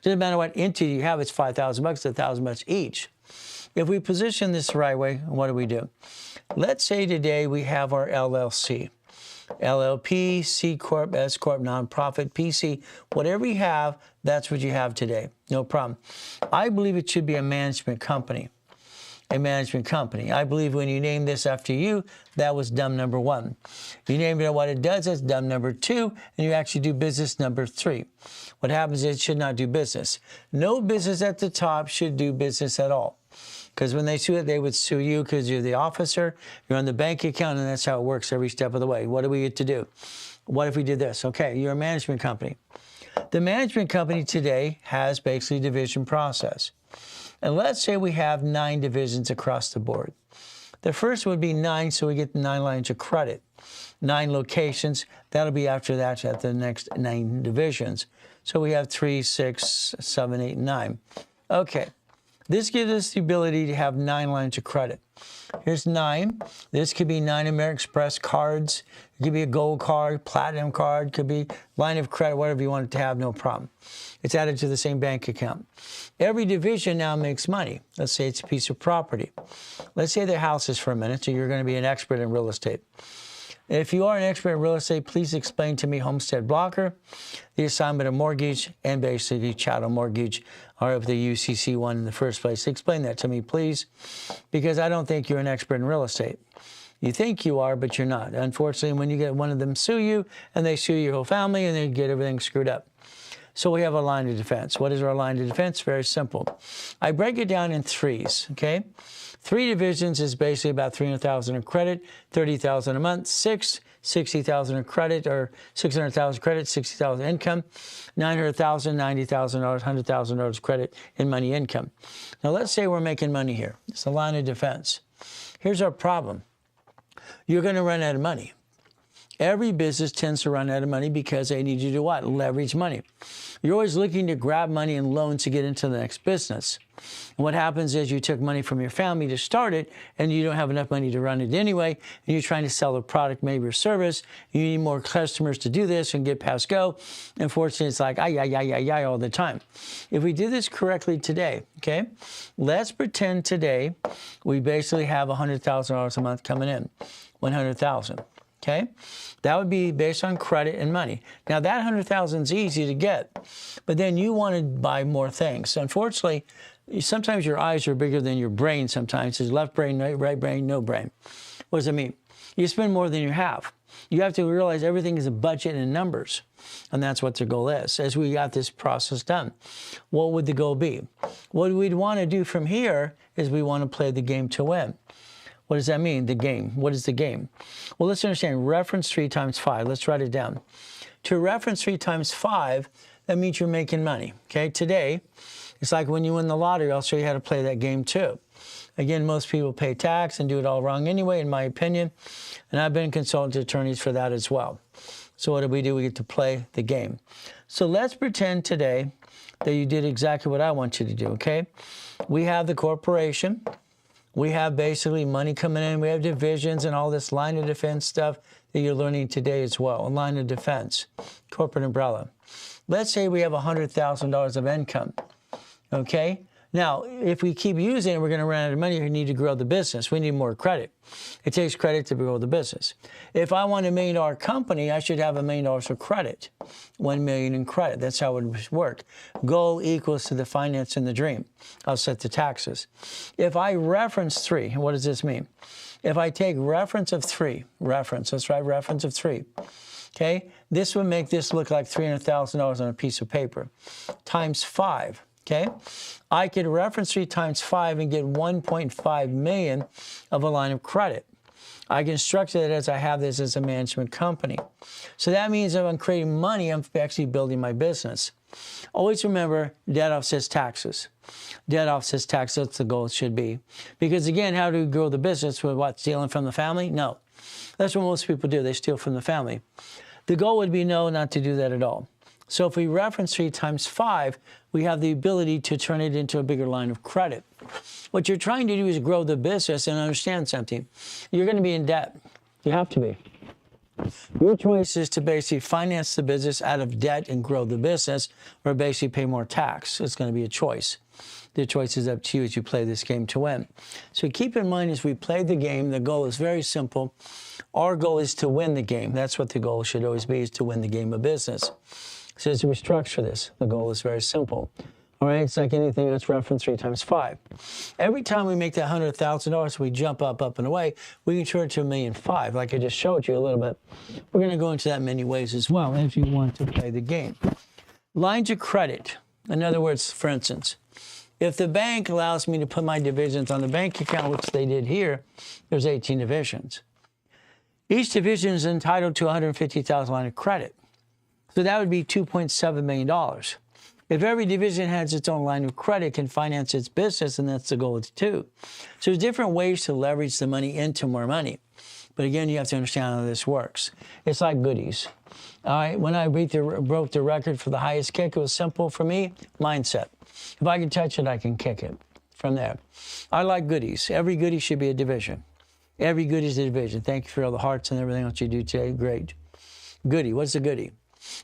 Doesn't matter what entity you have, it's $5,000, $1,000 each. If we position this the right way, what do we do? Let's say today we have our LLC. LLP, C Corp, S Corp, nonprofit, PC, whatever you have, that's what you have today. No problem. I believe it should be a management company. A management company. I believe when you name this after you, that was dumb number 1. You named it what it does, that's dumb number 2, and you actually do business number 3. What happens is it should not do business. No business at the top should do business at all. Because when they sue it, they would sue you because you're the officer, you're on the bank account, and that's how it works every step of the way. What do we get to do? What if we did this? Okay, you're a management company. The management company today has basically division process. And let's say we have 9 divisions across the board. The first would be 9, so we get 9 lines of credit. 9 locations, that'll be after that at the next 9 divisions. So we have 3, 6, 7, 8, 9. Okay. This gives us the ability to have 9 lines of credit. Here's 9. This could be 9 American Express cards. It could be a gold card, platinum card, could be line of credit, whatever you want it to have, no problem. It's added to the same bank account. Every division now makes money. Let's say it's a piece of property. Let's say they're houses for a minute, so you're going to be an expert in real estate. If you are an expert in real estate, please explain to me homestead blocker, the assignment of mortgage, and basically chattel mortgage, or if the UCC one in the first place. Explain that to me, please, because I don't think you're an expert in real estate. You think you are, but you're not. Unfortunately, when you get one of them sue you, and they sue your whole family, and they get everything screwed up. So we have a line of defense. What is our line of defense? Very simple. I break it down in 3s, okay? 3 divisions is basically about $300,000 in credit, $30,000 a month. 6, $60,000 in credit, or $600,000 credit, $60,000 income. $900,000, $90,000, $100,000 credit in money income. Now let's say we're making money here. It's a line of defense. Here's our problem. You're going to run out of money. Every business tends to run out of money because they need to do what? Leverage money. You're always looking to grab money and loans to get into the next business. And what happens is you took money from your family to start it, and you don't have enough money to run it anyway, and you're trying to sell a product, maybe a service. You need more customers to do this and get past go. Unfortunately, it's like, ay, all the time. If we do this correctly today, okay, let's pretend today we basically have $100,000 a month coming in, 100,000. Okay, that would be based on credit and money. Now that 100,000 is easy to get, but then you want to buy more things. So unfortunately, sometimes your eyes are bigger than your brain. Sometimes there's left brain, right brain, no brain. What does it mean? You spend more than you have. You have to realize everything is a budget and numbers, and that's what the goal is. As we got this process done, what would the goal be? What we'd want to do from here is we want to play the game to win. What does that mean, the game? What is the game? Well, let's understand, reference 3 times 5. Let's write it down. To reference 3 times 5, that means you're making money, okay? Today, it's like when you win the lottery, I'll show you how to play that game too. Again, most people pay tax and do it all wrong anyway, in my opinion, and I've been consultant to attorneys for that as well. So what do? We get to play the game. So let's pretend today that you did exactly what I want you to do, okay? We have the corporation. We have basically money coming in. We have divisions and all this line of defense stuff that you're learning today as well. A line of defense, corporate umbrella. Let's say we have $100,000 of income, okay? Now, if we keep using it, we're going to run out of money. We need to grow the business. We need more credit. It takes credit to grow the business. If I want $1 million company, I should have $1 million of credit, $1 million in credit. That's how it would work. Goal equals to the finance and the dream. I'll set the taxes. If I reference 3, what does this mean? If I take reference of 3, let's write reference of 3. Okay, this would make this look like $300,000 on a piece of paper, times 5. Okay, I could reference 3 times 5 and get 1.5 million of a line of credit. I can structure that as I have this as a management company. So that means if I'm creating money, I'm actually building my business. Always remember, debt offsets taxes. Debt offsets taxes, that's the goal it should be. Because again, how do we grow the business? With what, stealing from the family? No. That's what most people do, they steal from the family. The goal would be no, not to do that at all. So if we reference 3 times 5, we have the ability to turn it into a bigger line of credit. What you're trying to do is grow the business and understand something. You're going to be in debt. You have to be. Your choice is to basically finance the business out of debt and grow the business, or basically pay more tax. It's going to be a choice. The choice is up to you as you play this game to win. So keep in mind, as we play the game, the goal is very simple. Our goal is to win the game. That's what the goal should always be, is to win the game of business. So as we structure this, the goal is very simple. All right, it's like anything that's referenced 3 times 5. Every time we make that $100,000, we jump up and away, we can turn it to $1.5 million, like I just showed you a little bit. We're going to go into that many ways as well if you want to play the game. Lines of credit. In other words, for instance, if the bank allows me to put my divisions on the bank account, which they did here, there's 18 divisions. Each division is entitled to $150,000 line of credit. So that would be $2.7 million. If every division has its own line of credit, can finance its business, and that's the goal too. So there's different ways to leverage the money into more money. But again, you have to understand how this works. It's like goodies. All right, when I broke the record for the highest kick, it was simple for me, mindset. If I can touch it, I can kick it from there. I like goodies. Every goodie should be a division. Every goodie is a division. Thank you for all the hearts and everything else you do today. Great. Goodie, what's a goodie?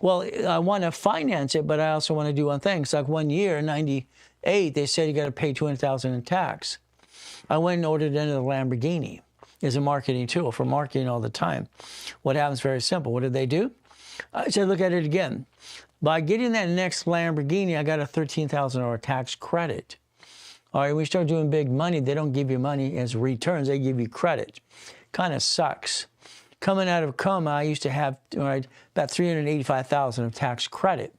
Well, I want to finance it, but I also want to do one thing. It's like one year, in 98, they said you got to pay $200,000 in tax. I went and ordered into the Lamborghini. It's a marketing tool for marketing all the time. What happens? Very simple. What did they do? I said, look at it again. By getting that next Lamborghini, I got a $13,000 tax credit. All right, we start doing big money. They don't give you money as returns. They give you credit. Kind of sucks. Coming out of coma, I used to have about $385,000 of tax credit.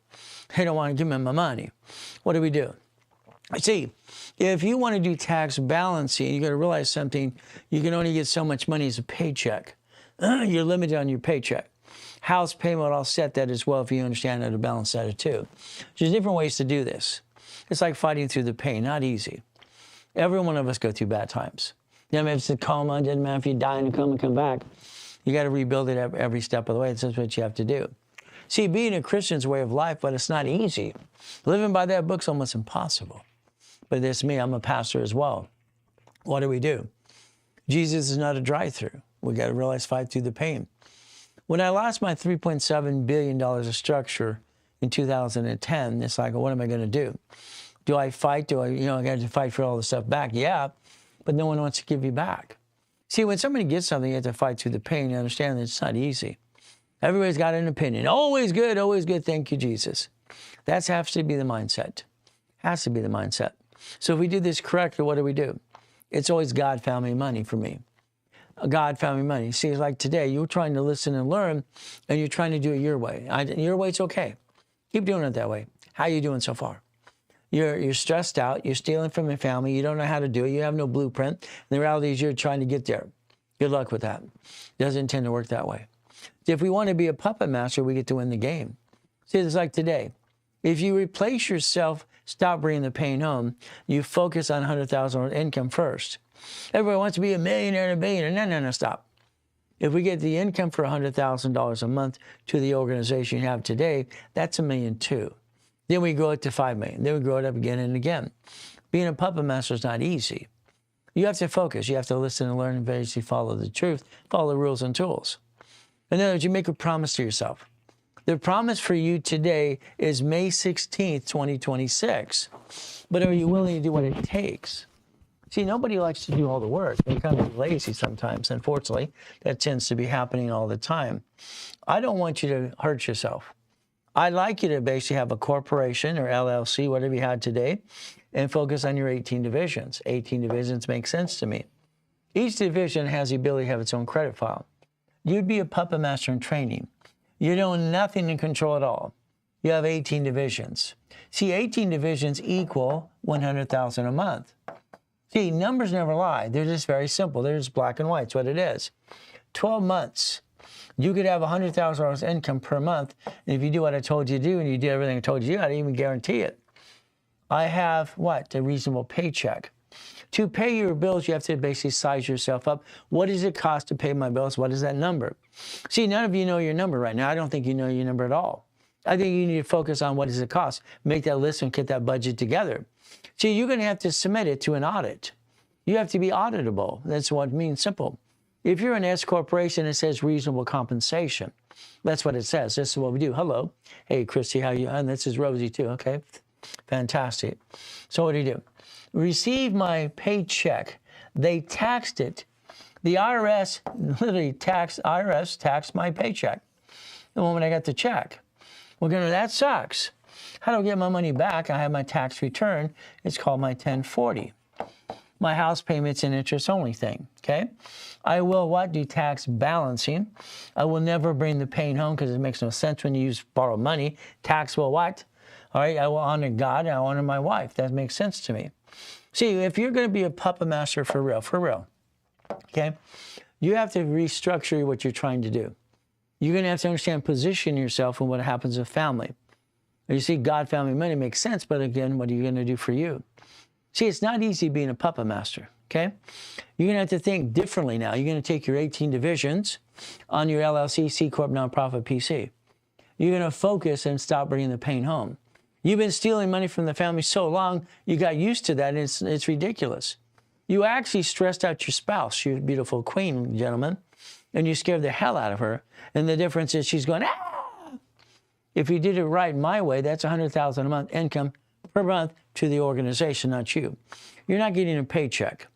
They don't want to give me my money. What do? See, if you want to do tax balancing, you got to realize something. You can only get so much money as a paycheck. You're limited on your paycheck. House payment, I'll set that as well if you understand how to balance that too. There's different ways to do this. It's like fighting through the pain, not easy. Every one of us go through bad times. Doesn't matter if it's a coma, doesn't matter if you die in a coma and come back. You got to rebuild it every step of the way. That's what you have to do. See, being a Christian's a way of life, but it's not easy. Living by that book's almost impossible. But that's me. I'm a pastor as well. What do? Jesus is not a drive-through. We got to realize, fight through the pain. When I lost my $3.7 billion of structure in 2010, it's like, what am I going to do? Do I fight? I got to fight for all the stuff back? Yeah, but no one wants to give you back. See, when somebody gets something, you have to fight through the pain. You understand that it's not easy. Everybody's got an opinion. Always good, always good. Thank you, Jesus. That has to be the mindset. Has to be the mindset. So if we do this correctly, what do? It's always God, family, money for me. God, family, money. See, it's like today, you're trying to listen and learn, and you're trying to do it your way. Your way's okay. Keep doing it that way. How are you doing so far? You're stressed out. You're stealing from your family. You don't know how to do it. You have no blueprint. And the reality is you're trying to get there. Good luck with that. Doesn't tend to work that way. If we want to be a puppet master, we get to win the game. See, it's like today. If you replace yourself, stop bringing the pain home, you focus on $100,000 income first. Everybody wants to be a millionaire and a billionaire. No, stop. If we get the income for $100,000 a month to the organization you have today, that's $1.2 million. Then we grow it to $5 million. Then we grow it up again and again. Being a puppet master is not easy. You have to focus. You have to listen and learn and basically follow the truth, follow the rules and tools. In other words, you make a promise to yourself. The promise for you today is May 16th, 2026. But are you willing to do what it takes? See, nobody likes to do all the work. They kind of lazy sometimes. Unfortunately, that tends to be happening all the time. I don't want you to hurt yourself. I'd like you to basically have a corporation or LLC, whatever you had today, and focus on your 18 divisions. 18 divisions make sense to me. Each division has the ability to have its own credit file. You'd be a puppet master in training. You know nothing in control at all. You have 18 divisions. See, 18 divisions equal $100,000 a month. See, numbers never lie. They're just very simple. They're just black and white. It's what it is. 12 months. You could have $100,000 income per month. And if you do what I told you to do and you do everything I told you to do, I'd even guarantee it. I have what? A reasonable paycheck. To pay your bills, you have to basically size yourself up. What does it cost to pay my bills? What is that number? See, none of you know your number right now. I don't think you know your number at all. I think you need to focus on what does it cost. Make that list and get that budget together. See, you're going to have to submit it to an audit. You have to be auditable. That's what it means, simple. If you're an S corporation, it says reasonable compensation. That's what it says. This is what we do. Hello. Hey, Christy, how you? And this is Rosie too. Okay. Fantastic. So what do? Receive my paycheck. They taxed it. The IRS literally taxed my paycheck the moment I got the check. Well, that sucks. How do I get my money back? I have my tax return. It's called my 1040. My house payment's an interest-only thing, okay? I will what? Do tax balancing. I will never bring the pain home because it makes no sense when you borrow money. Tax will what? All right, I will honor God, I will honor my wife. That makes sense to me. See, if you're going to be a puppet master for real, okay, you have to restructure what you're trying to do. You're going to have to understand, position yourself in what happens with family. You see, God, family, money makes sense, but again, what are you going to do for you? See, it's not easy being a puppet master, okay? You're going to have to think differently now. You're going to take your 18 divisions on your LLC, C Corp, Nonprofit, PC. You're going to focus and stop bringing the pain home. You've been stealing money from the family so long, you got used to that, and it's ridiculous. You actually stressed out your spouse, your beautiful queen, gentlemen, and you scared the hell out of her. And the difference is she's going, ah! If you did it right my way, that's $100,000 a month income per month to the organization, not you. You're not getting a paycheck.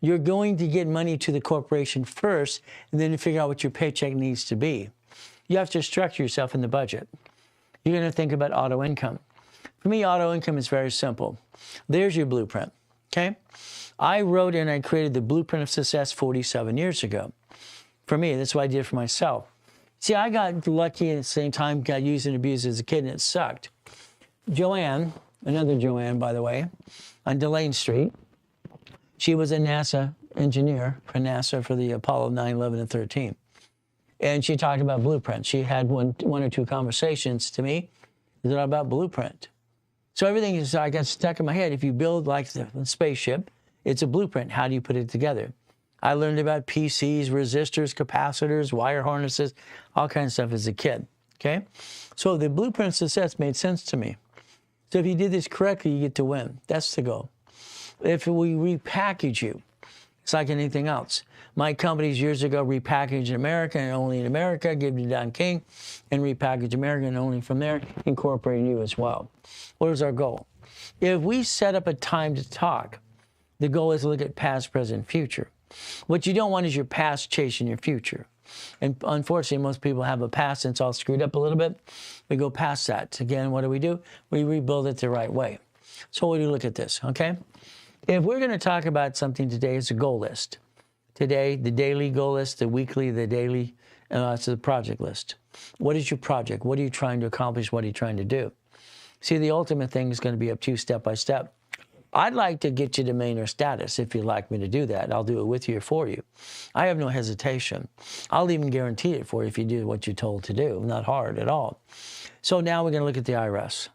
You're going to get money to the corporation first, and then you figure out what your paycheck needs to be. You have to structure yourself in the budget. You're going to think about auto income. For me, auto income is very simple. There's your blueprint, okay? I wrote and I created the blueprint of success 47 years ago. For me, that's what I did for myself. See, I got lucky at the same time, got used and abused as a kid, and it sucked. Joanne, another Joanne, by the way, on Delane Street, she was a NASA engineer for NASA for the Apollo 9, 11, and 13. And she talked about blueprint. She had one or two conversations to me that are about blueprint. So everything is, I got stuck in my head. If you build like the spaceship, it's a blueprint. How do you put it together? I learned about PCs, resistors, capacitors, wire harnesses, all kinds of stuff as a kid, okay? So the blueprint of success made sense to me. So if you did this correctly, you get to win. That's the goal. If we repackage you, it's like anything else. My companies years ago repackaged America and only in America, give to Don King, and repackage America and only from there, incorporating you as well. What is our goal? If we set up a time to talk, the goal is to look at past, present, future. What you don't want is your past chasing your future. And unfortunately, most people have a past and it's all screwed up a little bit. We go past that. Again, what do? We rebuild it the right way. So what do you look at this, okay? If we're going to talk about something today, it's a goal list. Today, the daily goal list, the weekly, the daily, it's the project list. What is your project? What are you trying to accomplish? What are you trying to do? See, the ultimate thing is going to be up to you step by step. I'd like to get you to millionaire status if you'd like me to do that. I'll do it with you or for you. I have no hesitation. I'll even guarantee it for you if you do what you're told to do. Not hard at all. So now we're going to look at the IRS.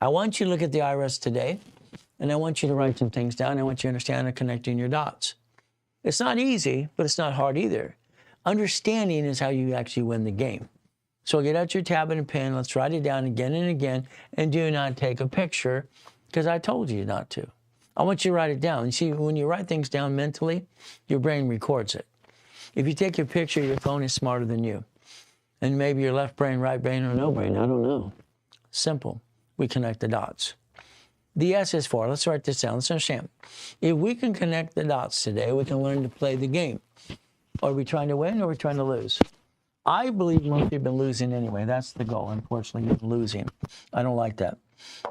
I want you to look at the IRS today, and I want you to write some things down. I want you to understand and connecting your dots. It's not easy, but it's not hard either. Understanding is how you actually win the game. So get out your tablet and pen. Let's write it down again and again, and do not take a picture, because I told you not to. I want you to write it down. You see, when you write things down mentally, your brain records it. If you take a picture, your phone is smarter than you. And maybe your left brain, right brain, or no brain, I don't know. Simple. We connect the dots. The S is for, let's write this down, let's understand. If we can connect the dots today, we can learn to play the game. Are we trying to win or are we trying to lose? I believe most of you have been losing anyway. That's the goal. Unfortunately, you're losing. I don't like that.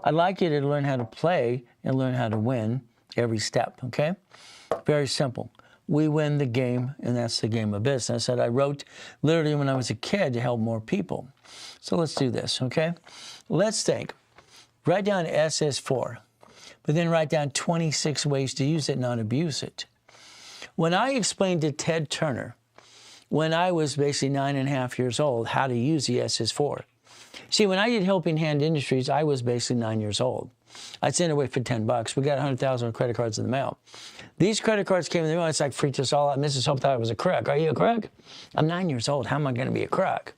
I'd like you to learn how to play and learn how to win every step, okay? Very simple. We win the game, and that's the game of business that I wrote literally when I was a kid to help more people. So let's do this, okay? Let's think. Write down S as for, but then write down 26 ways to use it, not abuse it. When I explained to Ted Turner, when I was basically 9.5 years old, how to use the S as for. See, when I did Helping Hand Industries, I was basically 9 years old. I'd send it away for $10. We got 100,000 credit cards in the mail. These credit cards came in the mail. It's like freaked us all out. Mrs. Hope thought I was a crook. Are you a crook? I'm 9 years old. How am I going to be a crook?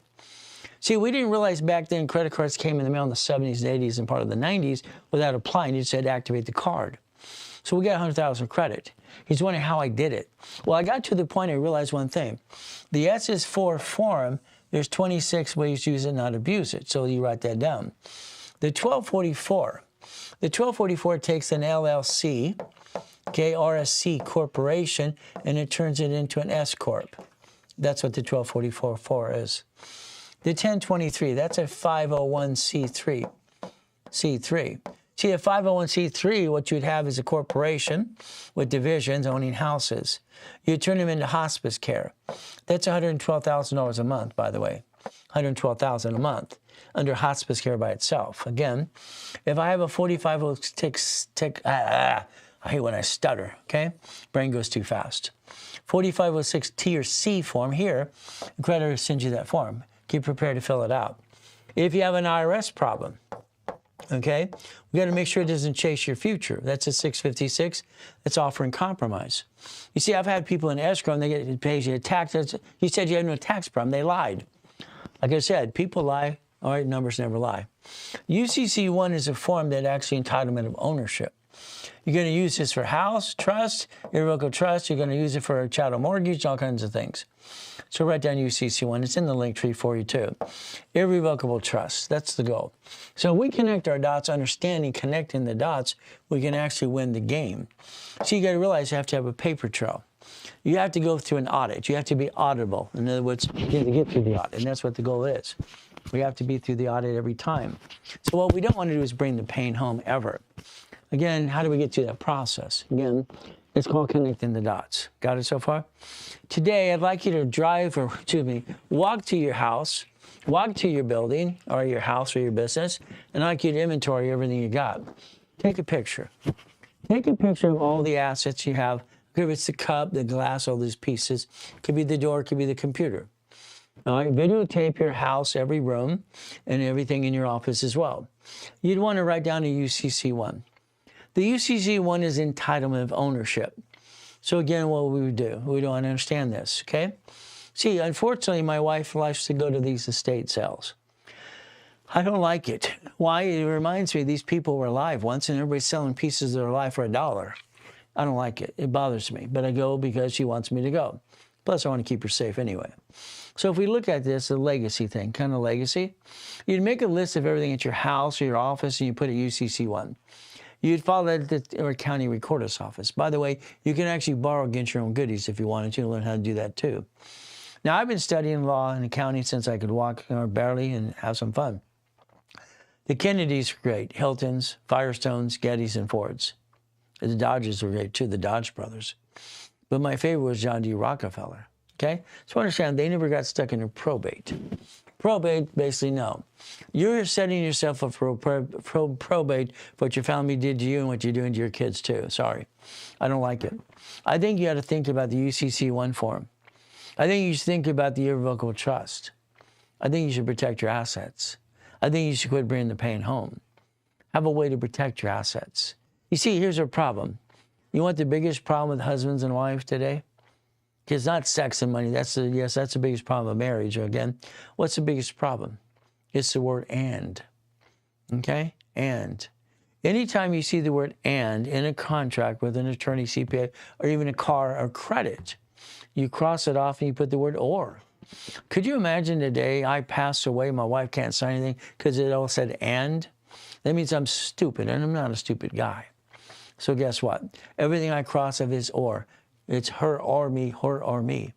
See, we didn't realize back then credit cards came in the mail in the 70s and 80s and part of the 90s without applying. You just had to activate the card. So we got 100,000 credit. He's wondering how I did it. Well, I got to the point I realized one thing. The S is for form. There's 26 ways to use it, not abuse it. So you write that down. The 1244. The 1244 takes an LLC, okay, RSC Corporation, and it turns it into an S Corp. That's what the 1244 is. The 1023, that's a 501c3. C3. See, a 501c3, what you'd have is a corporation with divisions owning houses. You turn them into hospice care. That's $112,000 a month, by the way. $112,000 a month under hospice care by itself. Again, if I have a 4506, I hate when I stutter, okay? Brain goes too fast. 4506 T or C form here, the creditor sends you that form. Get prepared to fill it out. If you have an IRS problem, okay, we got to make sure it doesn't chase your future. That's a 656. That's offering compromise. You see, I've had people in escrow and they get paid you a tax. You said you had no tax problem. They lied. Like I said, people lie. All right, numbers never lie. UCC1 is a form that actually entitlement of ownership. You're going to use this for house, trust, irrevocable trust. You're going to use it for a chattel mortgage, all kinds of things. So write down UCC1. It's in the link tree for you too. Irrevocable trust. That's the goal. So we connect our dots, understanding, connecting the dots, we can actually win the game. So you got to realize you have to have a paper trail. You have to go through an audit. You have to be auditable. In other words, you have to get through the audit, and that's what the goal is. We have to be through the audit every time. So what we don't want to do is bring the pain home ever. Again, how do we get through that process? Again, it's called connecting the dots. Got it so far? Today, I'd like you to walk to your house, walk to your building or your house or your business, and I'd like you to inventory everything you got. Take a picture. Take a picture of all the assets you have. If it's the cup, the glass, all these pieces. Could be the door, could be the computer. All right, videotape your house, every room, and everything in your office as well. You'd want to write down a UCC1. The UCC1 is entitlement of ownership. So again, what we would do, we don't understand this, okay? See, unfortunately, my wife likes to go to these estate sales. I don't like it. Why? It reminds me these people were alive once and everybody's selling pieces of their life for $1. I don't like it. It bothers me. But I go because she wants me to go. Plus, I want to keep her safe anyway. So if we look at this, a legacy thing, kind of legacy, you'd make a list of everything at your house or your office and you put it UCC1. You'd follow that at the county recorder's office. By the way, you can actually borrow against your own goodies if you wanted to, learn how to do that too. Now, I've been studying law and accounting since I could walk barely and have some fun. The Kennedys were great. Hiltons, Firestones, Gettys, and Fords. The Dodgers were great too, the Dodge brothers. But my favorite was John D. Rockefeller. Okay? So understand, they never got stuck in a probate. Probate, basically, no. You're setting yourself up for probate for what your family did to you and what you're doing to your kids too. Sorry. I don't like it. I think you got to think about the UCC1 form. I think you should think about the irrevocable trust. I think you should protect your assets. I think you should quit bringing the pain home. Have a way to protect your assets. You see, here's our problem. You know what the biggest problem with husbands and wives today? It's not sex and money. That's the biggest problem of marriage. Again, what's the biggest problem? It's the word and. Okay? And. Anytime you see the word and in a contract with an attorney, CPA, or even a car or credit, you cross it off and you put the word or. Could you imagine the day I pass away, my wife can't sign anything because it all said and? That means I'm stupid, and I'm not a stupid guy. So guess what? Everything I cross off is or. It's her or me, her or me.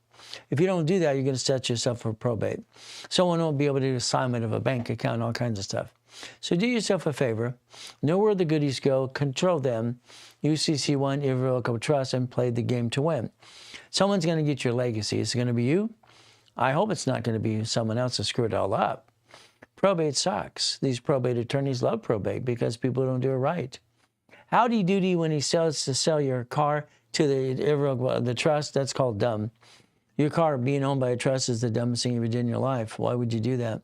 If you don't do that, you're going to set yourself for probate. Someone won't be able to do assignment of a bank account and all kinds of stuff. So do yourself a favor. Know where the goodies go. Control them. UCC1, irrevocable trust, and play the game to win. Someone's going to get your legacy. Is it going to be you? I hope it's not going to be someone else to screw it all up. Probate sucks. These probate attorneys love probate because people don't do it right. Howdy doody when he sells to sell your car to the trust, that's called dumb. Your car being owned by a trust is the dumbest thing you ever did in your life. Why would you do that?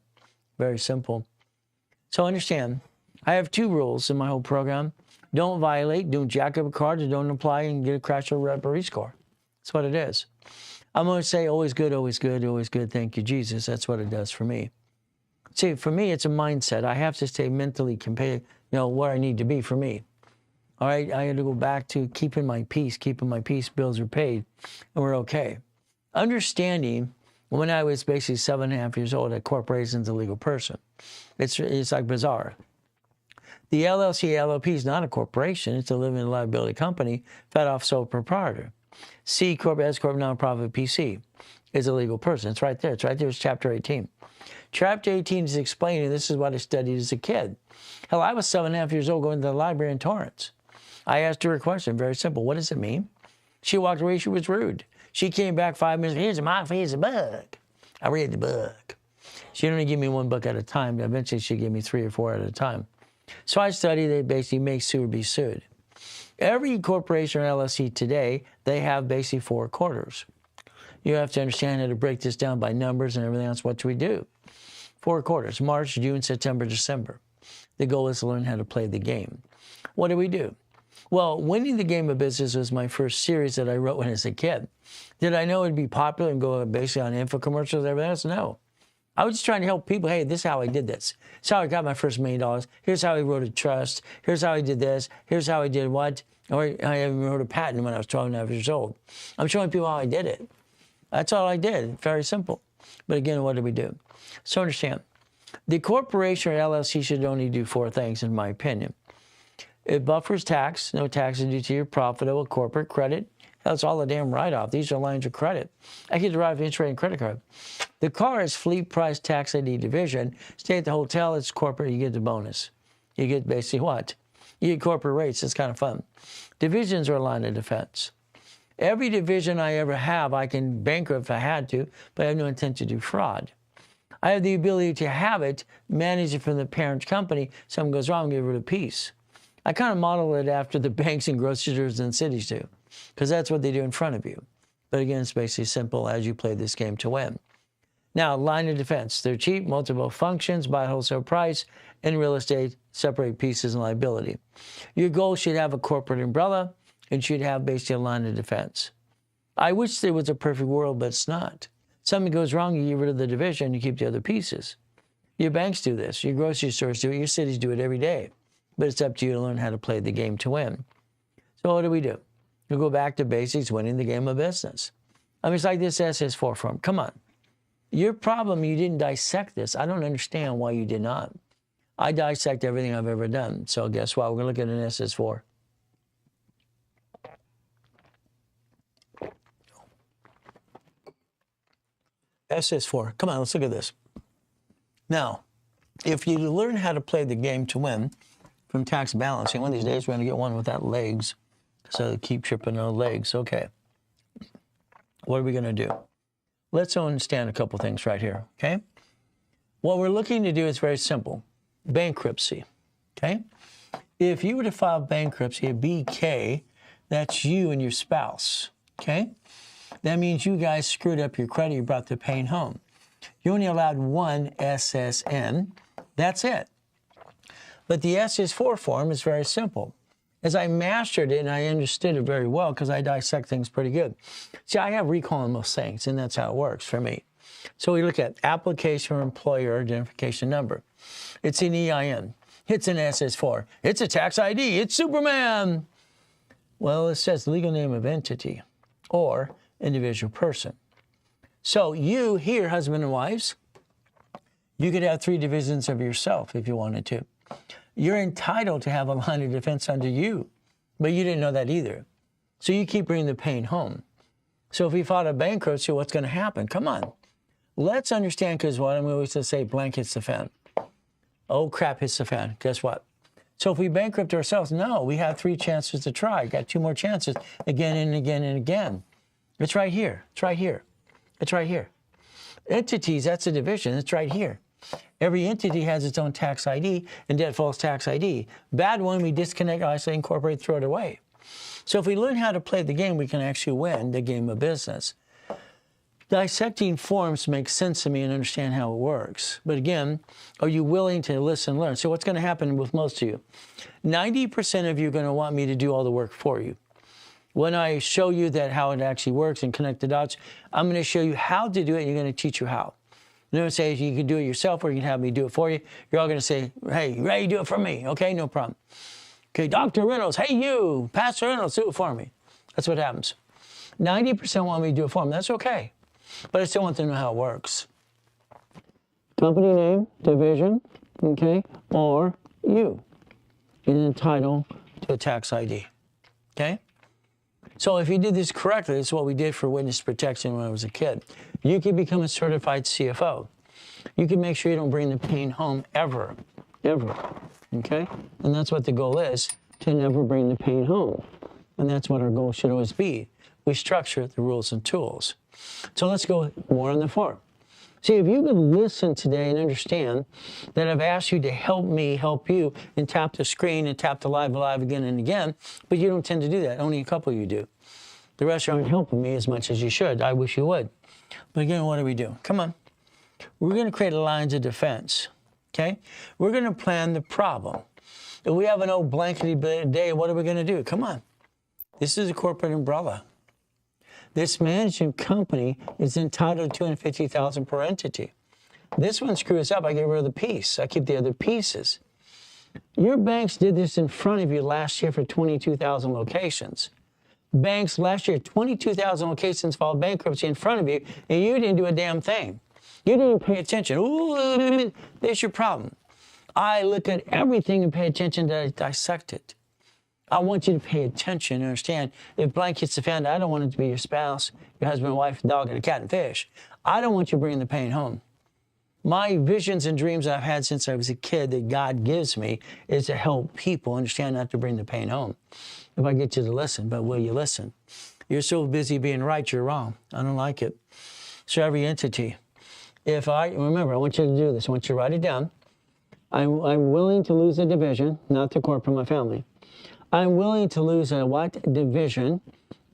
Very simple. So understand, I have 2 rules in my whole program. Don't violate, don't jack up a car, don't apply and get a crash or reparee score. That's what it is. I'm going to say always good, always good, always good. Thank you, Jesus. That's what it does for me. See, for me, it's a mindset. I have to stay mentally where I need to be for me. All right, I had to go back to keeping my peace, bills are paid, and we're okay. Understanding, when I was basically 7.5 years old, a corporation's a legal person. It's like bizarre. The LLC, LLP is not a corporation. It's a limited liability company, fed off sole proprietor. C Corp, S Corp, nonprofit, PC is a legal person. It's right there. It's right there. It's Chapter 18. Chapter 18 is explaining this is what I studied as a kid. Hell, I was 7.5 years old going to the library in Torrance. I asked her a question, very simple. What does it mean? She walked away. She was rude. She came back 5 minutes. Here's a book. I read the book. She didn't give me 1 book at a time. Eventually, she gave me 3 or 4 at a time. So I studied. They basically make sue or be sued. Every corporation or LLC today, they have basically 4 quarters. You have to understand how to break this down by numbers and everything else. What do we do? 4 quarters, March, June, September, December. The goal is to learn how to play the game. What do we do? Well, winning the game of business was my first series that I wrote when I was a kid. Did I know it'd be popular and go basically on infomercials and everything else? No. I was just trying to help people. Hey, this is how I did this. This is how I got my first $1 million. Here's how I wrote a trust. Here's how I did this. Here's how I did what. Or I even wrote a patent when I was 12.5 years old. I'm showing people how I did it. That's all I did. Very simple. But again, what do we do? So understand, the corporation or LLC should only do 4 things, in my opinion. It buffers tax. No tax is due to your profitable corporate credit. That's all a damn write-off. These are lines of credit. I can derive interest rate and credit card. The car is fleet price tax ID division. Stay at the hotel, it's corporate, you get the bonus. You get basically what? You get corporate rates. It's kind of fun. Divisions are a line of defense. Every division I ever have, I can bankrupt if I had to, but I have no intent to do fraud. I have the ability to have it, manage it from the parent company. Something goes wrong, give it a piece. I kind of model it after the banks and grocery stores and cities do, because that's what they do in front of you. But again, it's basically simple as you play this game to win. Now, line of defense. They're cheap, multiple functions, buy wholesale price. In real estate, separate pieces and liability. Your goal should have a corporate umbrella, and should have basically a line of defense. I wish there was a perfect world, but it's not. Something goes wrong, you get rid of the division, you keep the other pieces. Your banks do this, your grocery stores do it, your cities do it every day. But it's up to you to learn how to play the game to win. So what do? We go back to basics, winning the game of business. I mean, it's like this SS4 form. Come on. Your problem, you didn't dissect this. I don't understand why you did not. I dissect everything I've ever done. So guess what? We're going to look at an SS4. SS4. Come on, let's look at this. Now, if you learn how to play the game to win from tax balancing, one of these days we're going to get one without legs. So keep tripping on legs. Okay. What are we going to do? Let's understand a couple things right here, okay? What we're looking to do is very simple. Bankruptcy, okay? If you were to file bankruptcy, a BK, that's you and your spouse, okay? That means you guys screwed up your credit, you brought the pain home. You only allowed one SSN, that's it. But the SS4 form is very simple. As I mastered it and I understood it very well, because I dissect things pretty good. See, I have recall on most things, and that's how it works for me. So we look at application for employer identification number. It's an EIN. It's an SS4. It's a tax ID. It's Superman. Well, it says legal name of entity or individual person. So you here, husband and wives, you could have 3 divisions of yourself if you wanted to. You're entitled to have a line of defense under you, but you didn't know that either. So you keep bringing the pain home. So if we fought a bankruptcy, what's going to happen? Come on. Let's understand, because what I'm always to say, blank hits the fan. Oh, crap hits the fan. Guess what? So if we bankrupt ourselves, no, we have 3 chances to try. Got 2 more chances again and again and again. It's right here. It's right here. It's right here. Entities, that's a division. It's right here. Every entity has its own tax ID and debt falls tax ID. Bad one, we disconnect, isolate, incorporate, throw it away. So if we learn how to play the game, we can actually win the game of business. Dissecting forms makes sense to me and understand how it works. But again, are you willing to listen and learn? So what's going to happen with most of you? 90% of you are going to want me to do all the work for you. When I show you that how it actually works and connect the dots, I'm going to show you how to do it, and you're going to teach you how. You don't say you can do it yourself or you can have me do it for you. You're all going to say, hey, Ray, do it for me. Okay, no problem. Okay, Dr. Reynolds, hey, you, Pastor Reynolds, do it for me. That's what happens. 90% want me to do it for them. That's okay. But I still want them to know how it works. Company name, division, okay, or you. You're entitled to a tax ID, okay? So if you did this correctly, this is what we did for witness protection when I was a kid. You can become a certified CFO. You can make sure you don't bring the pain home ever, okay? And that's what the goal is, to never bring the pain home. And that's what our goal should always be. We structure the rules and tools. So let's go more on the form. See, if you could listen today and understand that I've asked you to help me help you and tap the screen and tap the live again and again, but you don't tend to do that. Only a couple of you do. The rest aren't helping me as much as you should. I wish you would. But again, what do we do? Come on. We're going to create lines of defense, okay? We're going to plan the problem. If we have an old blankety day, what are we going to do? Come on. This is a corporate umbrella. This management company is entitled to $250,000 per entity. This one screws up, I get rid of the piece. I keep the other pieces. Your banks did this in front of you last year for 22,000 locations. Banks last year, 22,000 locations filed bankruptcy in front of you, and you didn't do a damn thing. You didn't even pay attention. Ooh, there's your problem. I look at everything and pay attention to dissect it. I want you to pay attention and understand, if blank hits the fan, I don't want it to be your spouse, your husband, wife, dog, and a cat and fish. I don't want you bringing the pain home. My visions and dreams I've had since I was a kid that God gives me is to help people understand not to bring the pain home. If I get you to listen, but will you listen? You're so busy being right, you're wrong. I don't like it. So every entity, remember, I want you to do this. I want you to write it down. I'm willing to lose a division, not the corporate, my family. I'm willing to lose a what? Division,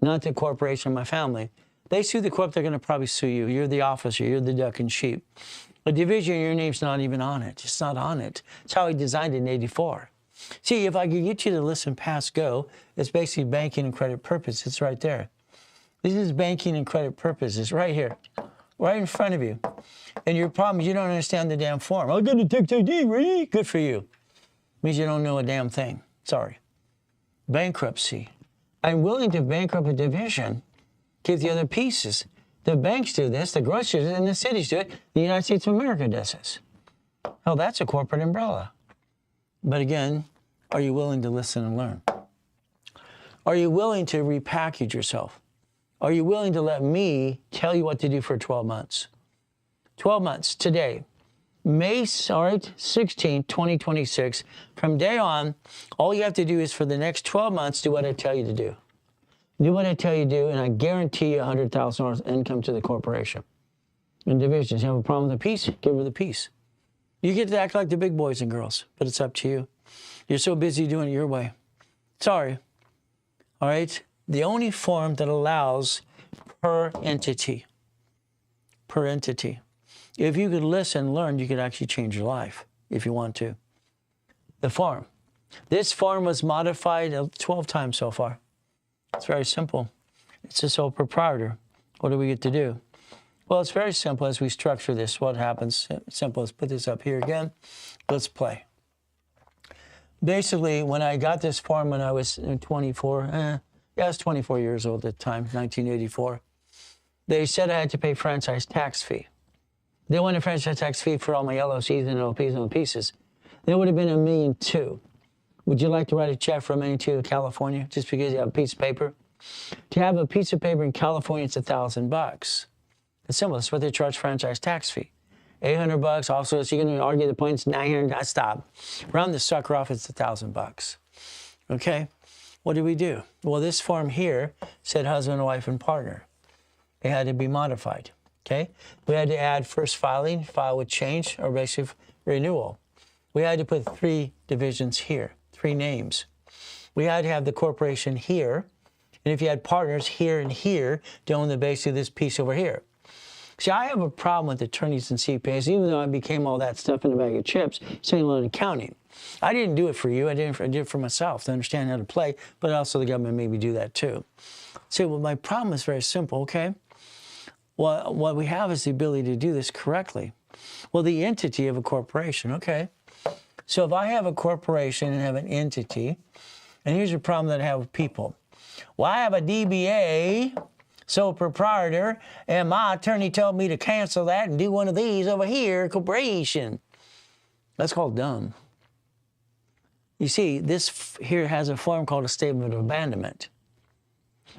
not the corporation, my family. They sue the corp, they're going to probably sue you. You're the officer, you're the duck and sheep. A division, your name's not even on it. It's not on it. It's how he designed it in '84. See, if I could get you to listen past go, it's basically banking and credit purpose. It's right there. This is banking and credit purpose. It's right here, right in front of you. And your problem is you don't understand the damn form. I got a tax ID, right? Good for you. Means you don't know a damn thing. Sorry. Bankruptcy. I'm willing to bankrupt a division, give the other pieces. The banks do this, the grocers and the cities do it. The United States of America does this. Hell, that's a corporate umbrella. But again, are you willing to listen and learn? Are you willing to repackage yourself? Are you willing to let me tell you what to do for 12 months? 12 months today, May 16, 2026. From day on, all you have to do is for the next 12 months, do what I tell you to do. Do what I tell you to do, and I guarantee you $100,000 income to the corporation. In divisions, you have a problem with a piece, give her the piece. You get to act like the big boys and girls, but it's up to you. You're so busy doing it your way. Sorry. All right? The only form that allows per entity. Per entity. If you could listen, learn, you could actually change your life if you want to. The form. This form was modified 12 times so far. It's very simple. It's a sole proprietor. What do we get to do? Well, it's very simple as we structure this. What happens? Simple. Let's put this up here again. Let's play. Basically, when I got this form when I was 24, I was 24 years old at the time, 1984, they said I had to pay franchise tax fee. They wanted a franchise tax fee for all my LLCs and LPs and pieces. There would have been $1.2 million. Would you like to write a check for $1.2 million to California just because you have a piece of paper? To have a piece of paper in California, it's $1,000. It's simple. That's what they charge franchise tax fee. $800. Also, so you're going to argue the points. $900. I stop. Round the sucker off. It's $1,000. Okay. What do we do? Well, this form here said husband, wife, and partner. It had to be modified. Okay. We had to add first filing, file with change, or basically renewal. We had to put 3 divisions here, 3 names. We had to have the corporation here, and if you had partners here and here, to own the base of this piece over here. See, I have a problem with attorneys and CPAs, even though I became all that stuff in a bag of chips, saying loan accounting. I didn't do it for you. I did it for myself to understand how to play, but also the government made me do that too. See, well, my problem is very simple, okay? Well, what we have is the ability to do this correctly. Well, the entity of a corporation, okay? So if I have a corporation and have an entity, and here's the problem that I have with people. Well, I have a DBA, sole proprietor, and my attorney told me to cancel that and do one of these over here, corporation. That's called dumb. You see, this here has a form called a statement of abandonment.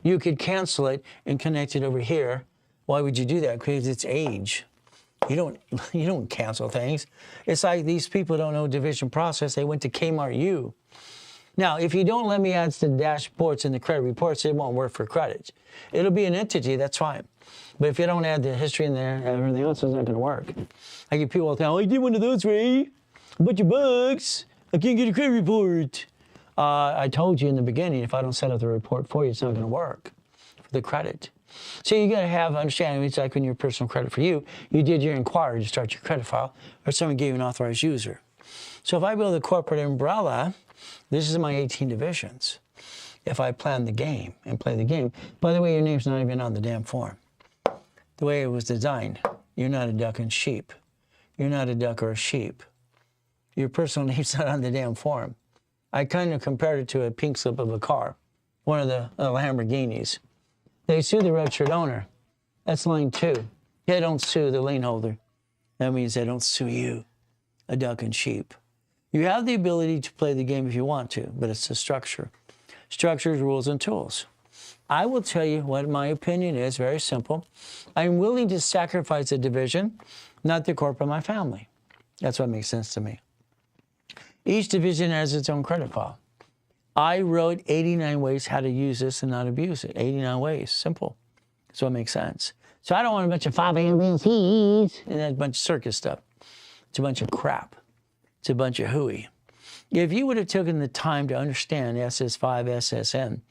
You could cancel it and connect it over here. Why would you do that? Because it's age. You don't cancel things. It's like these people don't know division process. They went to Kmart U. Now, if you don't let me add to the dashboards and the credit reports, it won't work for credit. It'll be an entity, that's fine. But if you don't add the history in there, everything else is not going to work. I get people all the time, oh, I did one of those, Ray. A bunch of bugs. I can't get a credit report. I told you in the beginning, if I don't set up the report for you, it's not going to work for the credit. So you got to have understanding. It's like when your personal credit for you, you did your inquiry to start your credit file, or someone gave you an authorized user. So if I build a corporate umbrella, this is my 18 divisions. If I plan the game and play the game, by the way, your name's not even on the damn form. The way it was designed, you're not a duck and sheep. You're not a duck or a sheep. Your personal name's not on the damn form. I kind of compared it to a pink slip of a car, one of the Lamborghinis. They sue the registered owner. That's line 2. They don't sue the lien holder. That means they don't sue you, a duck and sheep. You have the ability to play the game if you want to, but it's the structure. Structures, rules, and tools. I will tell you what my opinion is, very simple. I'm willing to sacrifice a division, not the corporate of my family. That's what makes sense to me. Each division has its own credit file. I wrote 89 ways how to use this and not abuse it. 89 ways, simple. That's what makes sense. So I don't want a bunch of 5 ABCs and a bunch of circus stuff. It's a bunch of crap. It's a bunch of hooey. If you would have taken the time to understand SS5, SSN,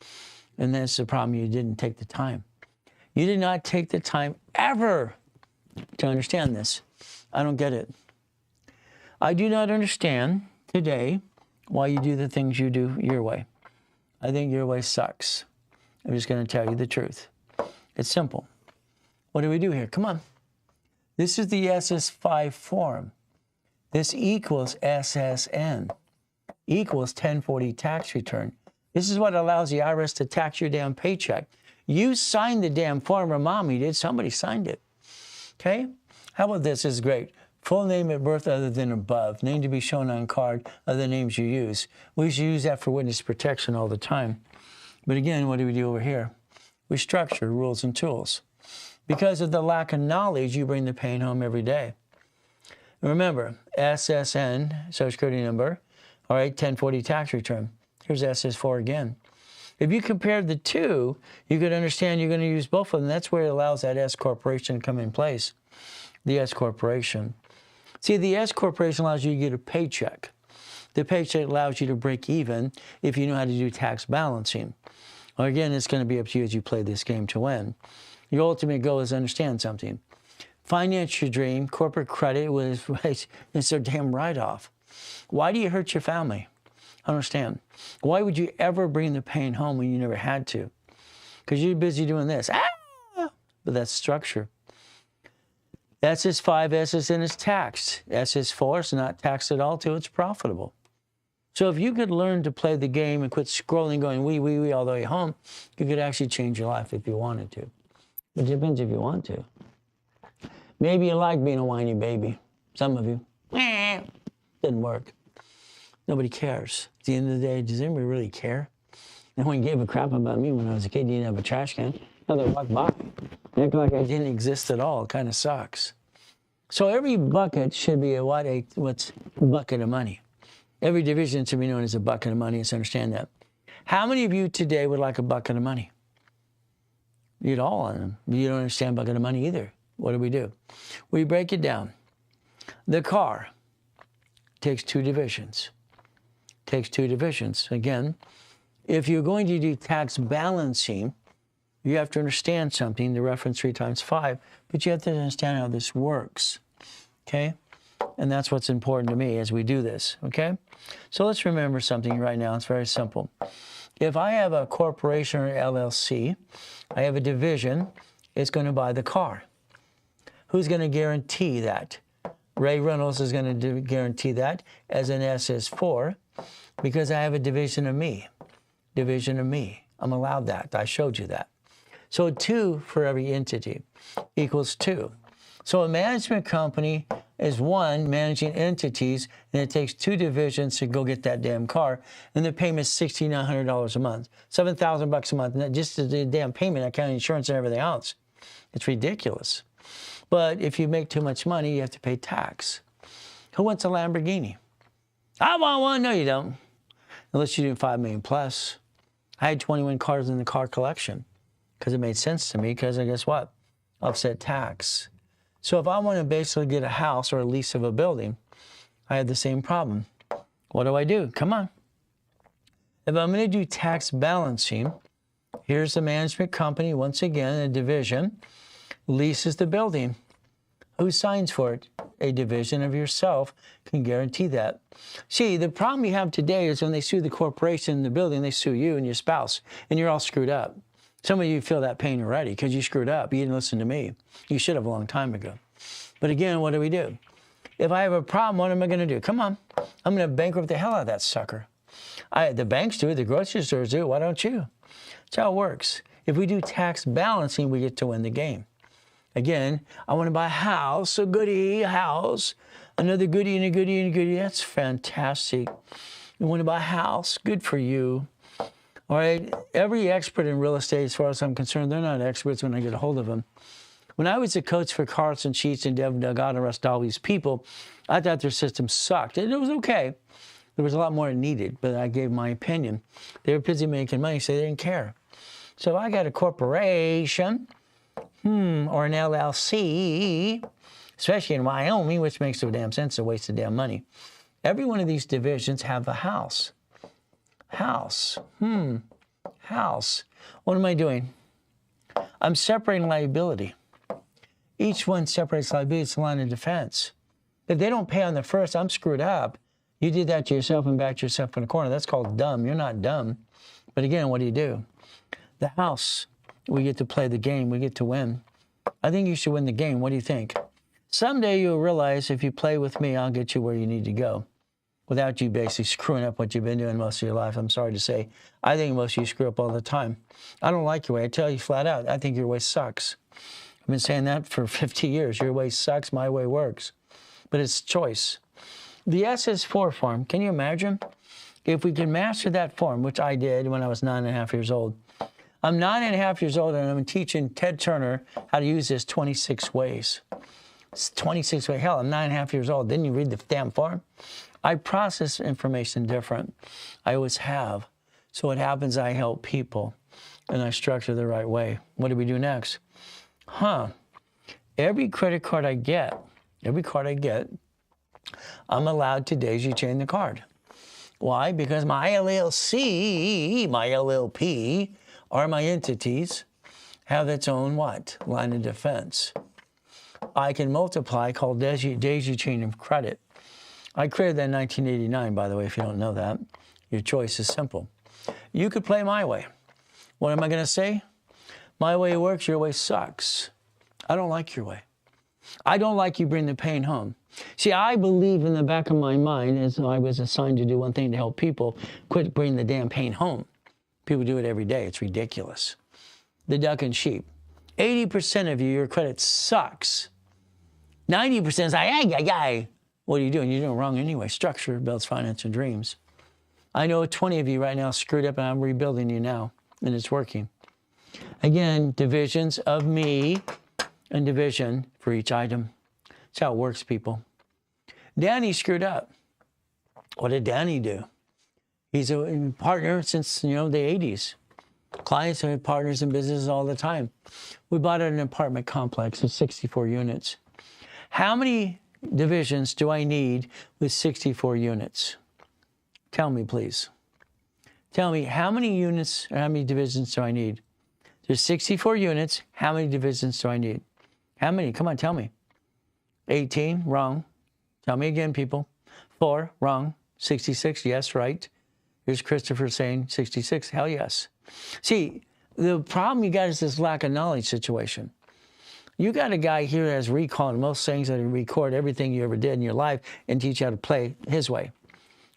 and that's the problem, you didn't take the time. You did not take the time ever to understand this. I don't get it. I do not understand today why you do the things you do your way. I think your way sucks. I'm just going to tell you the truth. It's simple. What do we do here? Come on. This is the SS5 form. This equals SSN, equals 1040 tax return. This is what allows the IRS to tax your damn paycheck. You signed the damn form, or mommy did. Somebody signed it. Okay? How about this? This is great. Full name at birth other than above. Name to be shown on card, other names you use. We should use that for witness protection all the time. But again, what do we do over here? We structure rules and tools. Because of the lack of knowledge, you bring the pain home every day. Remember, SSN, Social Security number, all right, 1040 tax return. Here's SS4 again. If you compare the two, you could understand you're going to use both of them. That's where it allows that S corporation to come in place, the S corporation. See, the S corporation allows you to get a paycheck. The paycheck allows you to break even if you know how to do tax balancing. Well, again, it's going to be up to you as you play this game to win. Your ultimate goal is to understand something. Finance your dream, corporate credit it's a damn write-off. Why do you hurt your family? I don't understand. Why would you ever bring the pain home when you never had to? Because you're busy doing this. Ah! But that's structure. SS5, SSN is taxed. SS4 is not taxed at all till it's profitable. So if you could learn to play the game and quit scrolling, going wee all the way home, you could actually change your life if you wanted to. It depends if you want to. Maybe you like being a whiny baby. Some of you. Didn't work. Nobody cares. At the end of the day, does anybody really care? No one gave a crap about me when I was a kid. You didn't have a trash can. Now they walk by. They act like I didn't exist at all. It kind of sucks. So every bucket should be what's a bucket of money. Every division should be known as a bucket of money. Let's understand that. How many of you today would like a bucket of money? You'd all on them. You don't understand bucket of money either. What do? We break it down. The car takes two divisions. Again, if you're going to do tax balancing, you have to understand something, the reference 3 times 5, but you have to understand how this works, okay? And that's what's important to me as we do this, okay? So let's remember something right now. It's very simple. If I have a corporation or LLC, I have a division, it's going to buy the car. Who's going to guarantee that? Ray Reynolds is going to guarantee that as an SS4 because I have a division of me. I'm allowed that. I showed you that. So 2 for every entity equals 2. So a management company is 1 managing entities, and it takes 2 divisions to go get that damn car, and the payment is $6,900 a month, $7,000 a month, just the damn payment, I count insurance and everything else. It's ridiculous. But if you make too much money, you have to pay tax. Who wants a Lamborghini? I want one. No, you don't. Unless you do 5 million plus. I had 21 cars in the car collection because it made sense to me because guess what? Offset tax. So if I want to basically get a house or a lease of a building, I had the same problem. What do? Come on. If I'm going to do tax balancing, here's the management company, once again, a division, leases the building. Who signs for it? A division of yourself can guarantee that. See, the problem you have today is when they sue the corporation in the building, they sue you and your spouse, and you're all screwed up. Some of you feel that pain already because you screwed up. You didn't listen to me. You should have a long time ago. But again, what do? If I have a problem, what am I going to do? Come on. I'm going to bankrupt the hell out of that sucker. The banks do it. The grocery stores do it. Why don't you? That's how it works. If we do tax balancing, we get to win the game. Again, I want to buy a house, a goodie, a house, another goodie and a goodie and a goodie. That's fantastic. You want to buy a house? Good for you. All right, every expert in real estate, as far as I'm concerned, they're not experts when I get a hold of them. When I was a coach for Carson Sheets and Devin Delgado and the rest of all these people, I thought their system sucked. And it was okay. There was a lot more it needed, but I gave my opinion. They were busy making money, so they didn't care. So if I got a corporation, or an LLC, especially in Wyoming, which makes no damn sense, a waste of damn money. Every one of these divisions have a house. House. What am I doing? I'm separating liability. Each one separates liability. It's a line of defense. If they don't pay on the first, I'm screwed up. You did that to yourself and backed yourself in a corner. That's called dumb. You're not dumb. But again, what do? The house, we get to play the game. We get to win. I think you should win the game. What do you think? Someday you'll realize if you play with me, I'll get you where you need to go without you basically screwing up what you've been doing most of your life. I'm sorry to say. I think most of you screw up all the time. I don't like your way. I tell you flat out, I think your way sucks. I've been saying that for 50 years. Your way sucks, my way works. But it's choice. The SS4 form, can you imagine? If we can master that form, which I did when I was 9.5 years old. I'm 9.5 years old and I'm teaching Ted Turner how to use this 26 ways. It's 26 ways. Hell, I'm 9.5 years old. Didn't you read the damn form? I process information different. I always have. So what happens, I help people and I structure the right way. What do we do next? Every credit card I get, I'm allowed to daisy chain the card. Why? Because my LLC, my LLP, or my entities have its own what? Line of defense. I can multiply, called daisy chain of credit. I created that in 1989, by the way, if you don't know that. Your choice is simple. You could play my way. What am I going to say? My way works, your way sucks. I don't like your way. I don't like you bring the pain home. See, I believe in the back of my mind, as I was assigned to do one thing to help people, quit bringing the damn pain home. People do it every day. It's ridiculous. The duck and sheep. 80% of you, your credit sucks. 90% is like, ay. What are you doing? You're doing wrong anyway. Structure builds finance and dreams. I know 20 of you right now screwed up, and I'm rebuilding you now, and it's working. Again, divisions of me and division for each item. That's how it works, people. Danny screwed up. What did Danny do? He's a partner since, the 80s. Clients are partners in business all the time. We bought an apartment complex of 64 units. How many divisions do I need with 64 units? Tell me, please. Tell me, how many units or how many divisions do I need? There's 64 units. How many divisions do I need? How many? Come on, tell me. 18, wrong. Tell me again, people. 4, wrong. 66, yes, right. Here's Christopher saying 66, hell yes. See, the problem you got is this lack of knowledge situation. You got a guy here that has recall and most things that record everything you ever did in your life and teach you how to play his way.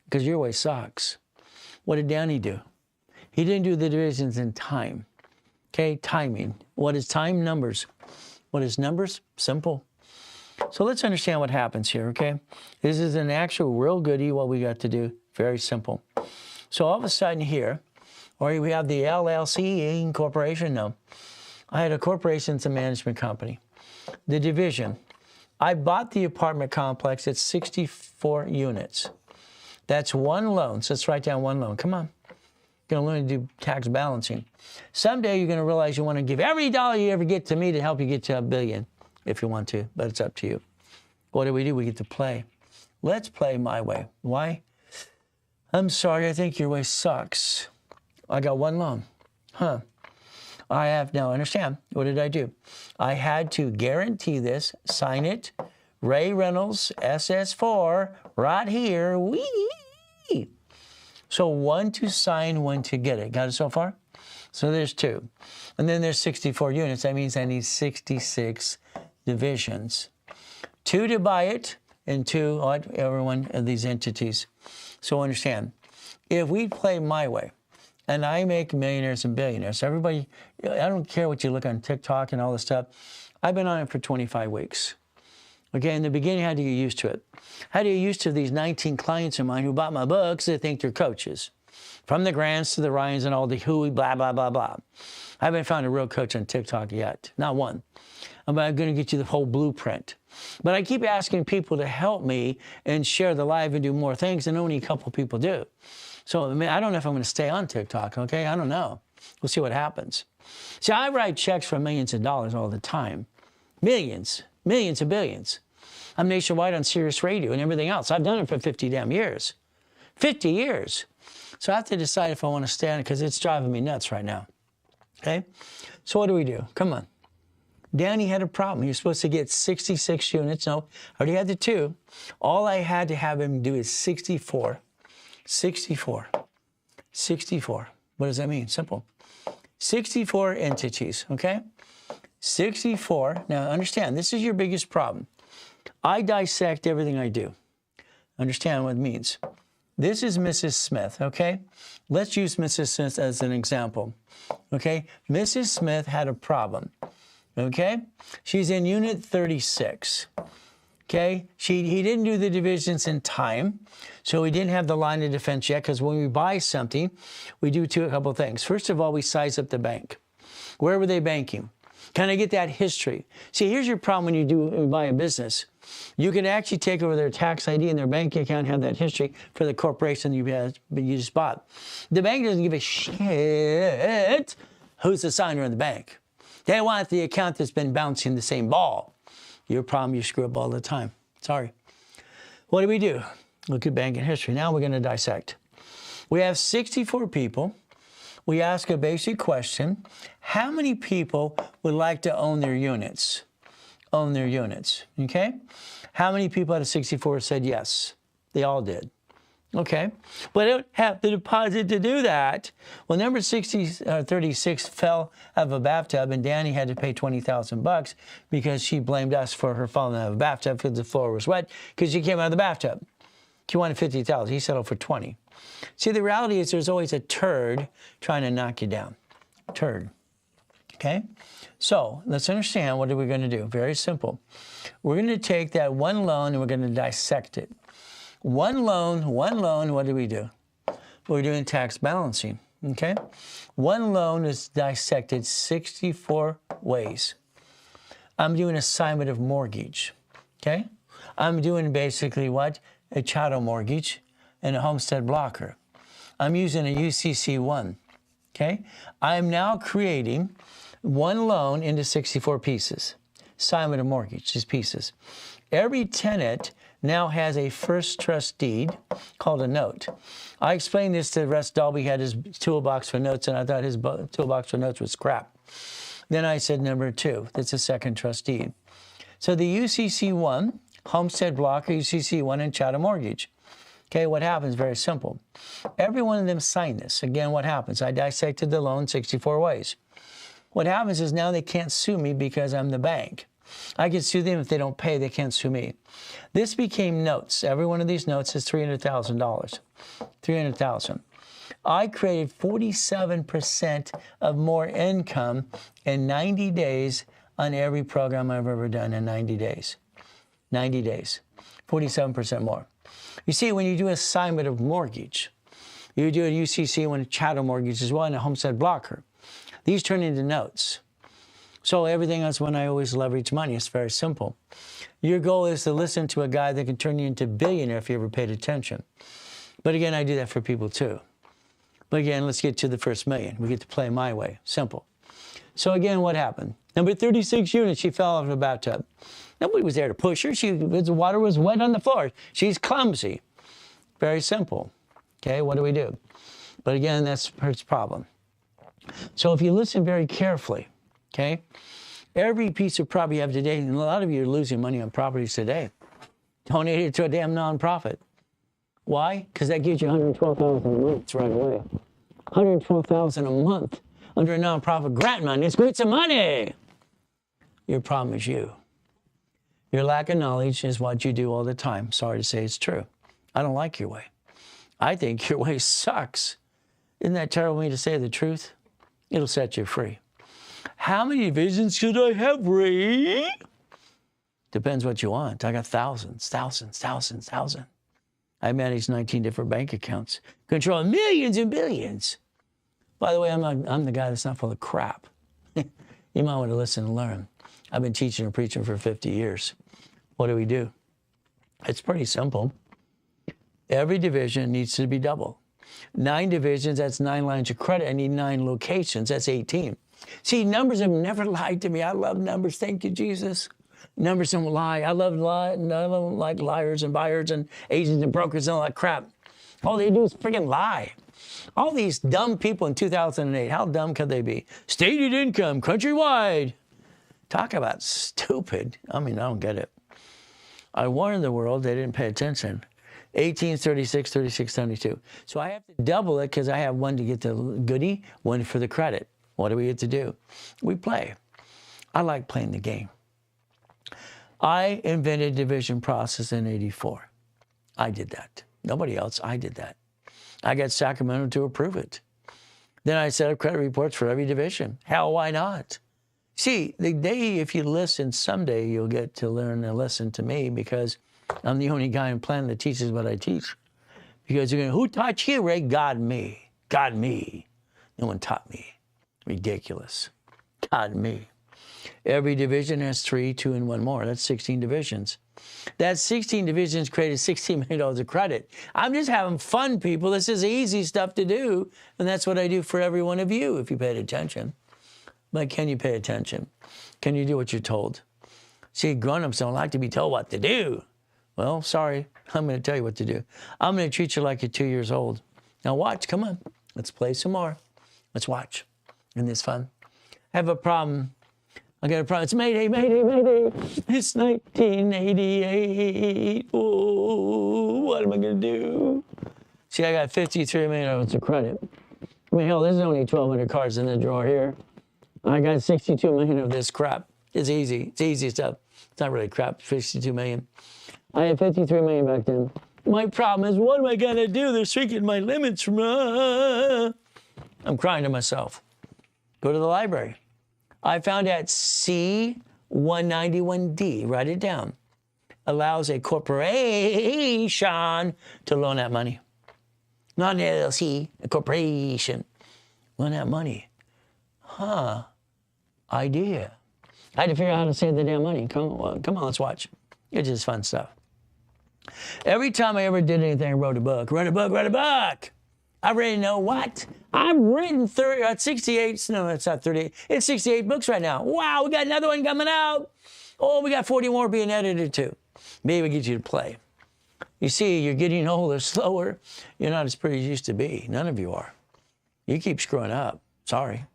Because your way sucks. What did Danny do? He didn't do the divisions in time. Okay, timing. What is time? Numbers. What is numbers? Simple. So let's understand what happens here, okay? This is an actual real goodie, what we got to do. Very simple. So all of a sudden here, or we have the LLC Corporation, no. I had a corporation, it's a management company. The division. I bought the apartment complex at 64 units. That's one loan. So let's write down one loan. Come on. You're going to learn to do tax balancing. Someday you're going to realize you want to give every dollar you ever get to me to help you get to $1 billion, if you want to, but it's up to you. What do? We get to play. Let's play my way. Why? I'm sorry, I think your way sucks. I got one loan. I have, now understand, what did I do? I had to guarantee this, sign it, Reynolds, SS4, right here, wee. So one to sign, one to get it. Got it so far? So there's 2. And then there's 64 units. That means I need 66 divisions. 2 to buy it, and 2 on every one of these entities. So understand, if we play my way, and I make millionaires and billionaires, everybody, I don't care what you look on TikTok and all this stuff. I've been on it for 25 weeks. Okay, in the beginning, I had to get used to it. How do you get used to these 19 clients of mine who bought my books that think they're coaches? From the Grants to the Ryans and all the hooey, blah, blah, blah, blah. I haven't found a real coach on TikTok yet, not one. I'm going to get you the whole blueprint. But I keep asking people to help me and share the live and do more things, and only a couple people do. So I don't know if I'm going to stay on TikTok, okay? I don't know. We'll see what happens. See, I write checks for millions of dollars all the time. Millions of billions. I'm nationwide on Sirius Radio and everything else. I've done it for 50 damn years. 50 years. So I have to decide if I want to stay on it because it's driving me nuts right now. Okay? So what do? Come on. Danny had a problem. He was supposed to get 66 units. No, I already had the 2. All I had to have him do is 64. 64. 64. What does that mean? Simple. 64 entities, okay? 64. Now, understand, this is your biggest problem. I dissect everything I do. Understand what it means. This is Mrs. Smith, okay? Let's use Mrs. Smith as an example, okay? Mrs. Smith had a problem, okay? She's in unit 36, okay? He didn't do the divisions in time, so we didn't have the line of defense yet, because when we buy something, we do a couple things. First of all, we size up the bank. Where were they banking? Can I get that history? See, here's your problem when you buy a business. You can actually take over their tax ID and their bank account, have that history for the corporation you just bought. The bank doesn't give a shit who's the signer in the bank. They want the account that's been bouncing the same ball. Your problem, you screw up all the time. Sorry. What do? Look at banking history. Now we're going to dissect. We have 64 people. We ask a basic question. How many people would like to own their units? Own their units, okay? How many people out of 64 said yes? They all did. Okay, but I don't have the deposit to do that. Well, number 36 fell out of a bathtub, and Danny had to pay $20,000 because she blamed us for her falling out of a bathtub because the floor was wet because she came out of the bathtub. She wanted $50,000. He settled for $20,000. See, the reality is there's always a turd trying to knock you down. Turd. Okay? So let's understand, what are we going to do? Very simple. We're going to take that one loan and we're going to dissect it. One loan, what do? We're doing tax balancing, okay? One loan is dissected 64 ways. I'm doing assignment of mortgage, okay? I'm doing basically what? A chattel mortgage and a homestead blocker. I'm using a UCC1, okay? I'm now creating one loan into 64 pieces. Assignment of mortgage, these pieces. Every tenant now has a first trust deed called a note. I explained this to Russ Dalby. He had his toolbox for notes, and I thought his toolbox for notes was crap. Then I said number 2, that's a second trust deed. So the UCC1, homestead blocker, UCC1, and chattel mortgage. Okay, what happens? Very simple. Every one of them signed this. Again, what happens? I dissected the loan 64 ways. What happens is now they can't sue me because I'm the bank. I can sue them if they don't pay. They can't sue me. This became notes. Every one of these notes is $300,000. $300,000. I created 47% of more income in 90 days on every program I've ever done in 90 days. 90 days. 47% more. You see, when you do assignment of mortgage, you do a UCC when a chattel mortgage as well, and a homestead blocker. These turn into notes. So everything else, when I always leverage money, it's very simple. Your goal is to listen to a guy that can turn you into a billionaire if you ever paid attention. But again, I do that for people too. But again, let's get to the first million. We get to play my way. Simple. So again, what happened? Number 36 units, she fell out of a bathtub. Nobody was there to push her. The water was wet on the floor. She's clumsy. Very simple. Okay, what do? But again, that's her problem. So if you listen very carefully, okay, every piece of property you have today, and a lot of you are losing money on properties today, donate it to a damn nonprofit. Why? Because that gives you $112,000 a month right away. $112,000 a month under a nonprofit grant money. It's great some money. Your problem is you. Your lack of knowledge is what you do all the time. Sorry to say it's true. I don't like your way. I think your way sucks. Isn't that terrible of me to say the truth? It'll set you free. How many divisions should I have, Ray? Depends what you want. I got thousands. I manage 19 different bank accounts, control millions and billions. By the way, I'm the guy that's not full of crap. You might want to listen and learn. I've been teaching and preaching for 50 years. What do? It's pretty simple. Every division needs to be double. 9 divisions, that's 9 lines of credit. I need 9 locations, that's 18. See, numbers have never lied to me. I love numbers. Thank you, Jesus. Numbers don't lie. I love like liars and buyers and agents and brokers and all that crap. All they do is freaking lie. All these dumb people in 2008, how dumb could they be? Stated income, countrywide. Talk about stupid. I mean, I don't get it. I warned the world, they didn't pay attention. 18, 36, 36, 72. So I have to double it because I have one to get the goodie, one for the credit. What do we get to do? We play. I like playing the game. I invented division process in 84. I did that. Nobody else, I did that. I got Sacramento to approve it. Then I set up credit reports for every division. Hell, why not? See, the day if you listen, someday you'll get to learn and listen to me because I'm the only guy on the planet that teaches what I teach. Because you're going, who taught you, Ray? God, me. God, me. No one taught me. Ridiculous. God, me. Every division has 3, 2, and 1 more. That's 16 divisions. That 16 divisions created $16 million of credit. I'm just having fun, people. This is easy stuff to do, and that's what I do for every one of you if you paid attention. But can you pay attention? Can you do what you're told? See, grown-ups don't like to be told what to do. Well, sorry, I'm going to tell you what to do. I'm going to treat you like you're 2 years old. Now watch, come on. Let's play some more. Let's watch. Isn't this fun? I have a problem. I got a problem. It's Mayday, Mayday, Mayday. It's 1988. Oh, what am I going to do? See, I got $53 million of credit. I mean, hell, there's only 1,200 cards in the drawer here. I got 62 million of this crap. It's easy. It's easy stuff. It's not really crap. 62 million. I had 53 million back then. My problem is, what am I going to do? They're shrinking my limits. I'm crying to myself. Go to the library. I found out C191D, write it down, allows a corporation to loan out money. Not an LLC, a corporation. Loan out money. Huh. Idea. I had to figure out how to save the damn money. Come on, let's watch. It's just fun stuff. Every time I ever did anything, I wrote a book. Write a book, write a book. I already know what? I've written 68, no, it's not 38. It's 68 books right now. Wow, we got another one coming out. Oh, we got 40 more being edited too. Maybe we get you to play. You see, you're getting older, slower. You're not as pretty as you used to be. None of you are. You keep screwing up. Sorry.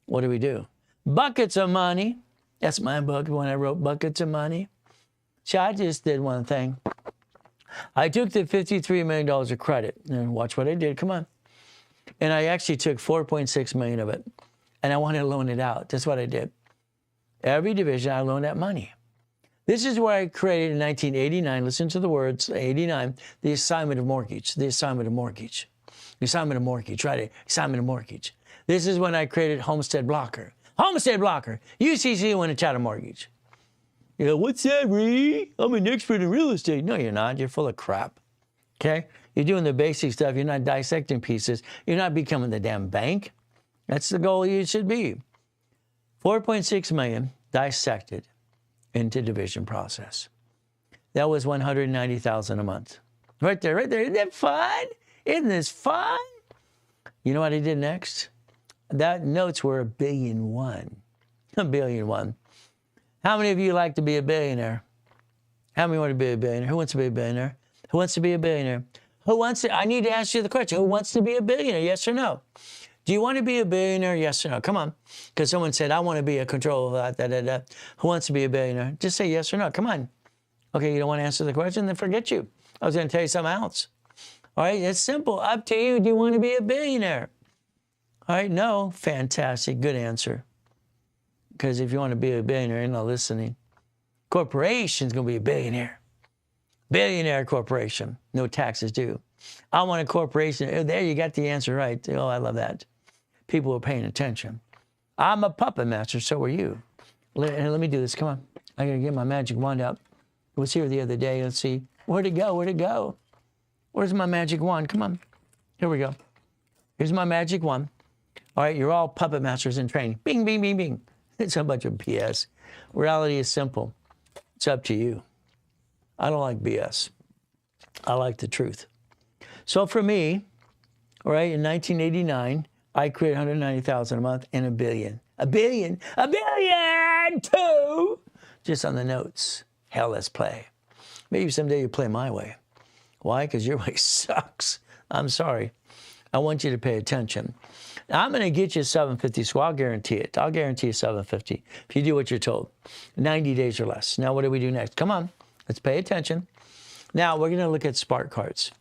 What do we do? Buckets of money. That's my book when I wrote Buckets of Money. See, I just did one thing. I took the $53 million of credit, and watch what I did, come on. And I actually took 4.6 million of it, and I wanted to loan it out. That's what I did. Every division, I loaned out money. This is where I created in 1989, listen to the words, 89, the assignment of mortgage, the assignment of mortgage, the assignment of mortgage, right? Assignment of mortgage. This is when I created Homestead Blocker. Homestead Blocker, UCC when it's out of mortgage. You go, what's that, Ree? I'm an expert in real estate. No, you're not. You're full of crap. Okay? You're doing the basic stuff. You're not dissecting pieces. You're not becoming the damn bank. That's the goal you should be. 4.6 million dissected into division process. That was 190,000 a month. Right there, right there. Isn't that fun? Isn't this fun? You know what I did next? That notes were $1.1 billion. $1.1 billion. How many of you like to be a billionaire? How many want to be a billionaire? Who wants to be a billionaire? Who wants to be a billionaire? Who wants to, I need to ask you the question. Who wants to be a billionaire? Yes or no? Do you want to be a billionaire? Yes or no? Come on. Because someone said, I want to be a controller. Who wants to be a billionaire? Just say yes or no. Come on. Okay, you don't want to answer the question? Then forget you. I was going to tell you something else. All right, it's simple. Up to you. Do you want to be a billionaire? All right, no. Fantastic. Good answer. Because if you want to be a billionaire, you're not listening. Corporation's going to be a billionaire. Billionaire corporation. No taxes due. I want a corporation. Oh, there you got the answer right. Oh, I love that. People are paying attention. I'm a puppet master, so are you. Let me do this. Come on. I got to get my magic wand out. It was here the other day. Let's see. Where'd it go? Where'd it go? Where's my magic wand? Come on. Here we go. Here's my magic wand. All right, you're all puppet masters in training. Bing, bing, bing, bing. It's a bunch of BS. Reality is simple. It's up to you. I don't like BS. I like the truth. So for me, all right, in 1989, I created 190,000 a month and $1 billion. $1 billion. $1 billion too. Just on the notes. Hell, let's play. Maybe someday you play my way. Why? Because your way sucks. I'm sorry. I want you to pay attention. Now, I'm going to get you 750, so I'll guarantee it. I'll guarantee you 750 if you do what you're told. 90 days or less. Now, what do we do next? Come on, let's pay attention. Now, we're going to look at Spark cards.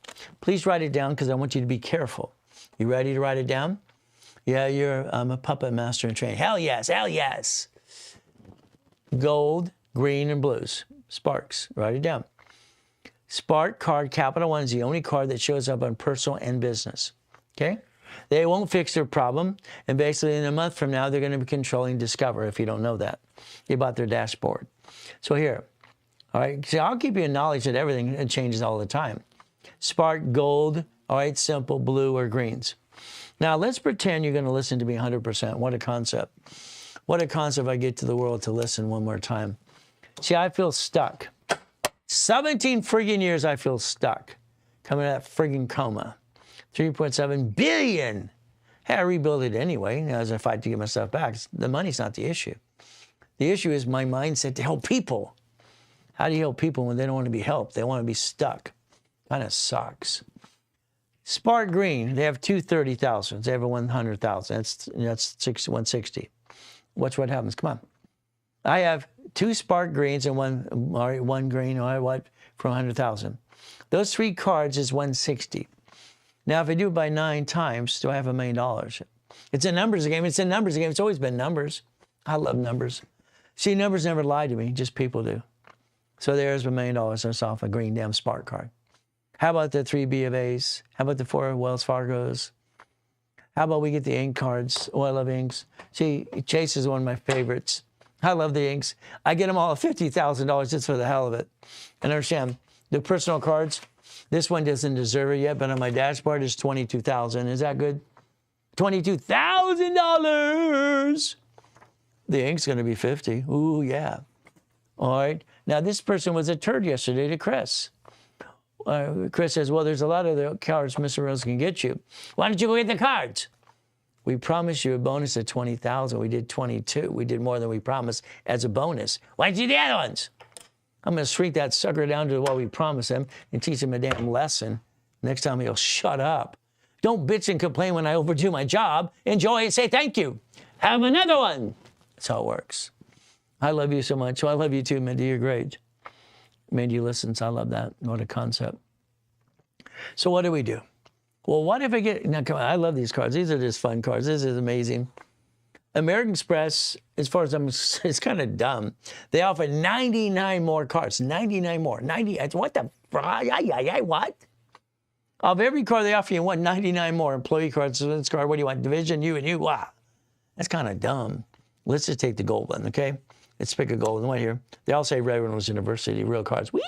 Please write it down because I want you to be careful. You ready to write it down? Yeah, I'm a puppet master in training. Hell yes, hell yes. Gold, green, and blues. Sparks. Write it down. Spark card, capital 1, is the only card that shows up on personal and business. Okay? They won't fix their problem, and basically in a month from now, they're going to be controlling Discover if you don't know that. You bought their dashboard. So here, all right, so I'll keep you in knowledge that everything changes all the time. Spark, gold, all right, simple, blue, or greens. Now, let's pretend you're going to listen to me 100%. What a concept. What a concept I get to the world to listen one more time. See, I feel stuck. 17 friggin' years I feel stuck. Coming out of that friggin' coma. 3.7 billion. Hey, I rebuild it anyway as I fight to get myself back. The money's not the issue. The issue is my mindset to help people. How do you help people when they don't want to be helped? They want to be stuck. Kind of sucks. Spark Green, they have two 30,000s. They have a 100,000. That's 160. Watch what happens. Come on. I have two Spark Greens and one green, all right, what, for 100,000. Those three cards is 160. Now, if I do it by 9 times, do I have $1 million? It's a numbers game. It's a numbers game. It's always been numbers. I love numbers. See, numbers never lie to me. Just people do. So there's $1 million that's off a green damn Spark card. How about the 3 B of A's? How about the 4 Wells Fargos? How about we get the ink cards? Oh, I love inks. See, Chase is one of my favorites. I love the inks. I get them all at $50,000 just for the hell of it. And understand, the personal cards, this one doesn't deserve it yet, but on my dashboard is $22,000. Is that good? $22,000. The ink's going to be 50. Ooh, yeah. All right. Now, this person was a turd yesterday to Chris. Chris says, well, there's a lot of the cards Mr. Rose can get you. Why don't you go get the cards? We promised you a bonus of 20,000. We did 22. We did more than we promised as a bonus. Why didn't you do the other ones? I'm going to shrink that sucker down to what we promised him and teach him a damn lesson. Next time he'll shut up. Don't bitch and complain when I overdo my job. Enjoy and say thank you. Have another one. That's how it works. I love you so much. Well, I love you too, Mindy. You're great. Mindy listens. I love that. What a concept. So what do we do? Well, what if I get... Now, come on. I love these cards. These are just fun cards. This is amazing. American Express, as far as I'm... It's kind of dumb. They offer 99 more cards. 99 more. 90... What the... What? Of every card they offer you, 99 more. Employee cards, this card. What do you want? Division, you and you. Wow. That's kind of dumb. Let's just take the gold one, okay? Let's pick a golden one here. They all say Reynolds University, real cards. Whee!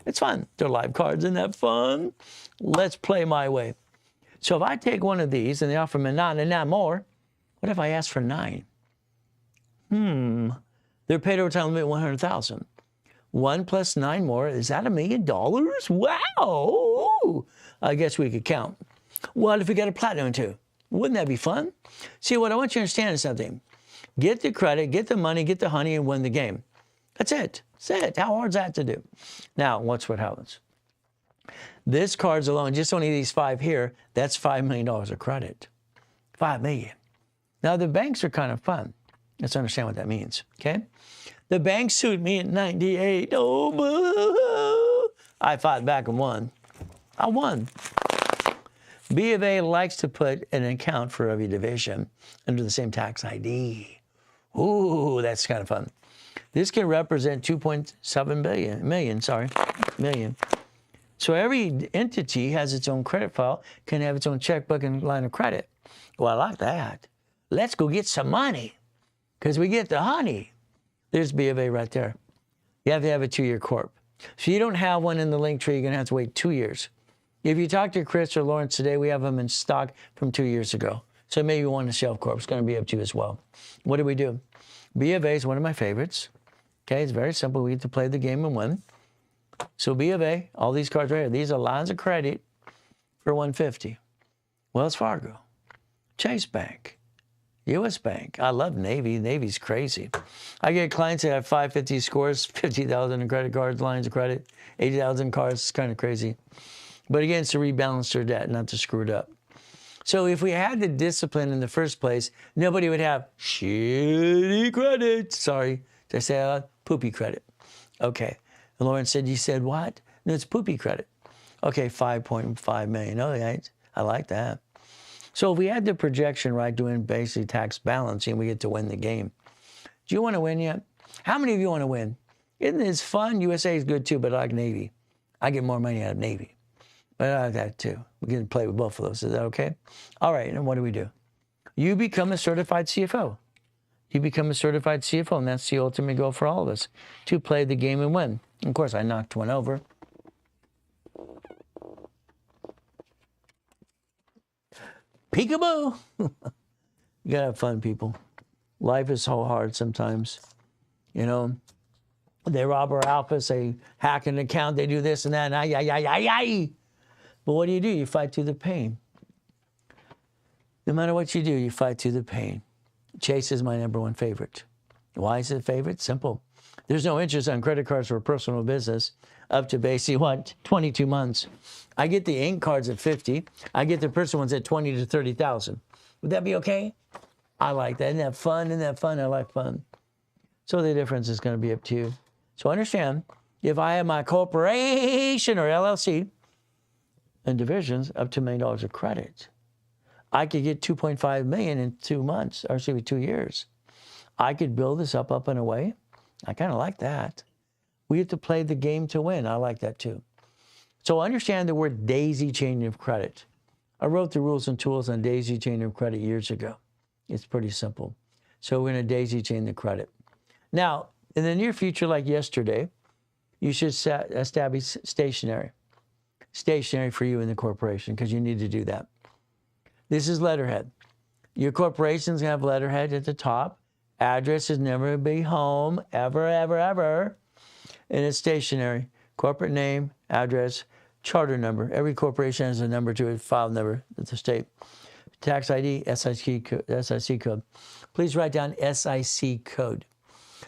It's fun. They're live cards. Isn't that fun? Let's play my way. So if I take one of these and they offer me 9 and 9 more, what if I ask for 9? They're paid over time limit 100,000. 1 plus 9 more, is that $1 million? Wow! I guess we could count. What if we got a platinum too? Wouldn't that be fun? See, what I want you to understand is something. Get the credit, get the money, get the honey, and win the game. That's it. That's it. How hard is that to do? Now, watch what happens. This card's alone, just only these 5 here, that's $5 million of credit. $5 million. Now, the banks are kind of fun. Let's understand what that means, okay? The bank sued me in 98. Oh, boo. I fought back and won. I won. B of A likes to put an account for every division under the same tax ID. Ooh, that's kind of fun. This can represent 2.7 million. So every entity has its own credit file, can have its own checkbook and line of credit. Well, I like that. Let's go get some money because we get the honey. There's B of A right there. You have to have a 2-year corp. So you don't have one in the link tree, you're going to have to wait 2 years. If you talk to Chris or Lawrence today, we have them in stock from 2 years ago. So maybe you want a shelf corp. It's going to be up to you as well. What do? B of A is one of my favorites. Okay, it's very simple. We get to play the game and win. So B of A, all these cards right here, these are lines of credit for 150. Wells Fargo, Chase Bank, U.S. Bank. I love Navy. Navy's crazy. I get clients that have 550 scores, 50,000 in credit cards, lines of credit, 80,000 cards. It's kind of crazy. But again, it's to rebalance their debt, not to screw it up. So if we had the discipline in the first place, nobody would have shitty credit. Sorry, did I say that? Poopy credit. Okay. And Lauren said, you said what? No, it's poopy credit. Okay, 5.5 million. Oh, yeah, I like that. So if we had the projection right, doing basically tax balancing, we get to win the game. Do you want to win yet? How many of you want to win? Isn't this fun? USA is good too, but I like Navy. I get more money out of Navy. But I like that too. We can play with both of those. Is that okay? All right, and what do? You become a certified CFO. You become a certified CFO, and that's the ultimate goal for all of us, to play the game and win. Of course, I knocked one over. Peekaboo! You gotta have fun, people. Life is so hard sometimes. You know, they rob our office, they hack an account, they do this and that, and ay. But what do? You fight through the pain. No matter what you do, you fight through the pain. Chase is my #1 favorite. Why is it favorite? Simple. There's no interest on credit cards for personal business up to basically, what, 22 months. I get the Inc. cards at 50. I get the personal ones at 20 to 30,000. Would that be okay? I like that. Isn't that fun? Isn't that fun? I like fun. So the difference is going to be up to you. So understand, if I have my corporation or LLC and divisions up to $1 million of credit, I could get 2.5 million in 2 months, or excuse me, 2 years. I could build this up and away. I kind of like that. We have to play the game to win. I like that too. So understand the word daisy chain of credit. I wrote the rules and tools on daisy chain of credit years ago. It's pretty simple. So we're going to daisy chain the credit. Now, in the near future, like yesterday, you should establish stationery. Stationery for you in the corporation, because you need to do that. This is letterhead. Your corporation's going to have letterhead at the top. Address is never be home, ever. And it's stationery. Corporate name, address, charter number. Every corporation has a number to it, file number at the state. Tax ID, SIC code. Please write down SIC code.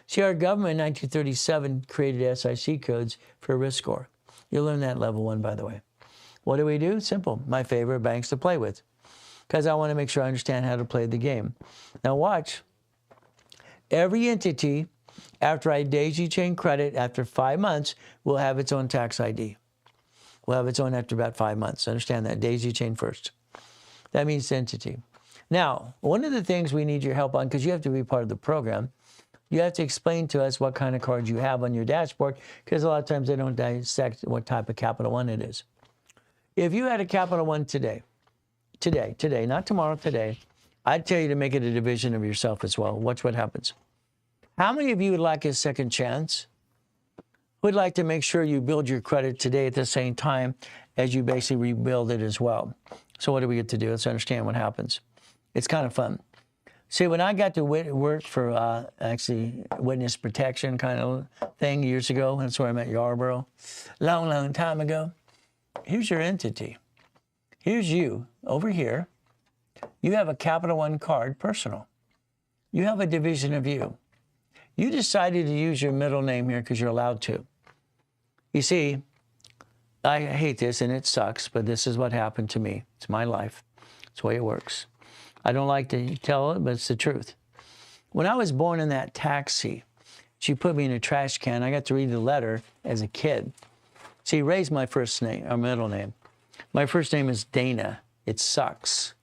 See, our government in 1937 created SIC codes for risk score. You'll learn that level 1, by the way. What do? Simple. My favorite banks to play with, because I want to make sure I understand how to play the game. Now watch. Every entity, after I daisy chain credit, after 5 months, will have its own tax ID. Will have its own after about 5 months. Understand that. Daisy chain first. That means entity. Now, one of the things we need your help on, because you have to be part of the program, you have to explain to us what kind of cards you have on your dashboard, because a lot of times they don't dissect what type of Capital One it is. If you had a Capital One today, not tomorrow, today, I'd tell you to make it a division of yourself as well. Watch what happens. How many of you would like a second chance? Would like to make sure you build your credit today at the same time as you basically rebuild it as well? So what do we get to do? Let's understand what happens. It's kind of fun. See, when I got to work for actually witness protection kind of thing years ago, that's where I met Yarborough, long time ago. Here's your entity. Here's you over here. You have a Capital One card, personal. You have a division of you. You decided to use your middle name here because you're allowed to. You see, I hate this and it sucks, but this is what happened to me. It's my life. It's the way it works. I don't like to tell it, but it's the truth. When I was born in that taxi, she put me in a trash can. I got to read the letter as a kid. See, Ray's my first name, or middle name. My first name is Dana. It sucks.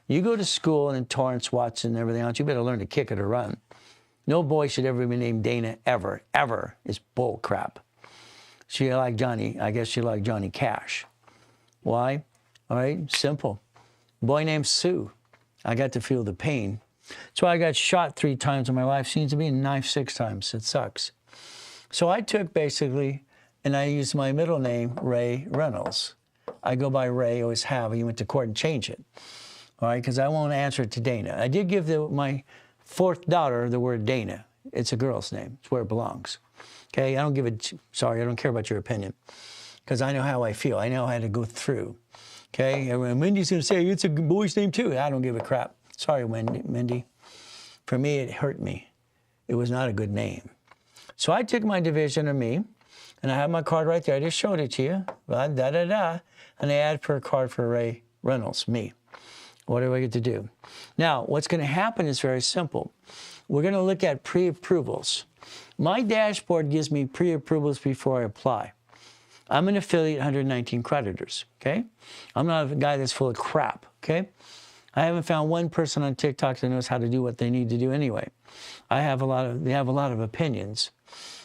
You go to school and in Torrance, Watson, and everything else, you better learn to kick it or run. No boy should ever be named Dana, ever. It's bull crap. She liked Johnny. I guess she liked Johnny Cash. Why? All right, simple. Boy named Sue. I got to feel the pain. So I got shot 3 times in my life. Seems to be knifed 6 times. It sucks. So I took basically, and I used my middle name, Ray Reynolds. I go by Ray, always have. I went to court and changed it. All right, because I won't answer it to Dana. I did give my 4th daughter the word Dana. It's a girl's name. It's where it belongs. Okay, I don't give it, sorry, I don't care about your opinion. Because I know how I feel. I know how to go through. Okay, and Mindy's going to say, it's a boy's name too. I don't give a crap. Sorry, Mindy. For me, it hurt me. It was not a good name. So I took my division of me, and I have my card right there. I just showed it to you. And I added for a card for Ray Reynolds, me. What do I get to do? Now, what's going to happen is very simple. We're going to look at pre-approvals. My dashboard gives me pre-approvals before I apply. I'm an affiliate, 119 creditors, okay? I'm not a guy that's full of crap, okay? I haven't found one person on TikTok that knows how to do what they need to do anyway. They have a lot of opinions,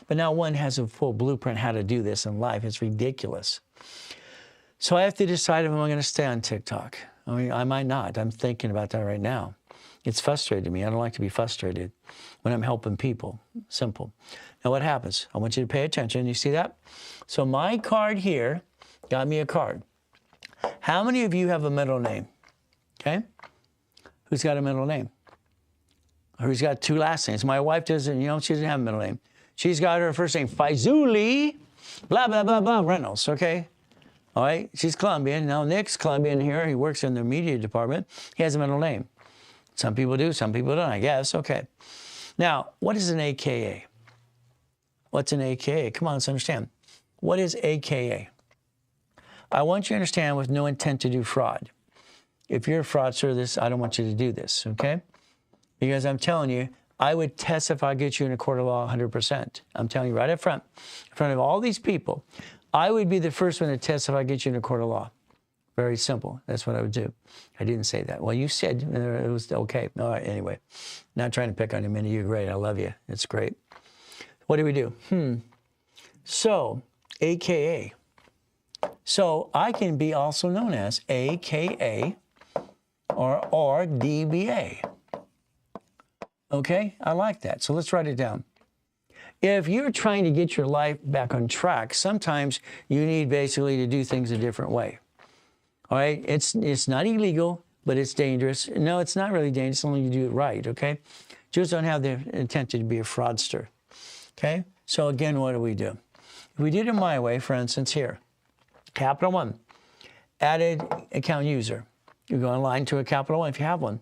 but not one has a full blueprint how to do this in life. It's ridiculous. So I have to decide if I'm going to stay on TikTok. I mean, I might not. I'm thinking about that right now. It's frustrating me. I don't like to be frustrated when I'm helping people. Simple. Now what happens? I want you to pay attention. You see that? So my card here got me a card. How many of you have a middle name? Okay? Who's got a middle name? Or who's got two last names? My wife doesn't, she doesn't have a middle name. She's got her first name, Faizuli, blah, blah, blah, blah, Reynolds, okay? All right, she's Colombian. Now Nick's Colombian here. He works in the media department. He has a middle name. Some people do, some people don't, I guess. Okay. Now, what is an AKA? What's an AKA? Come on, let's understand. What is AKA? I want you to understand with no intent to do fraud. If you're a fraudster, I don't want you to do this, okay? Because I'm telling you, I would testify, get you in a court of law 100%. I'm telling you right up front, in front of all these people, I would be the first one to testify, get you in a court of law. Very simple. That's what I would do. I didn't say that. Well, you said it was okay. All right, anyway. Not trying to pick on you, Minnie. You're great. I love you. It's great. What do we do? So, AKA. So, I can be also known as AKA or DBA. Okay? I like that. So, let's write it down. If you're trying to get your life back on track, sometimes you need basically to do things a different way. All right, it's not illegal, but it's dangerous. No, it's not really dangerous, only you do it right, okay? Just don't have the intent to be a fraudster, okay? So again, what do? If we did it my way, for instance, here, Capital One, added account user. You go online to a Capital One if you have one,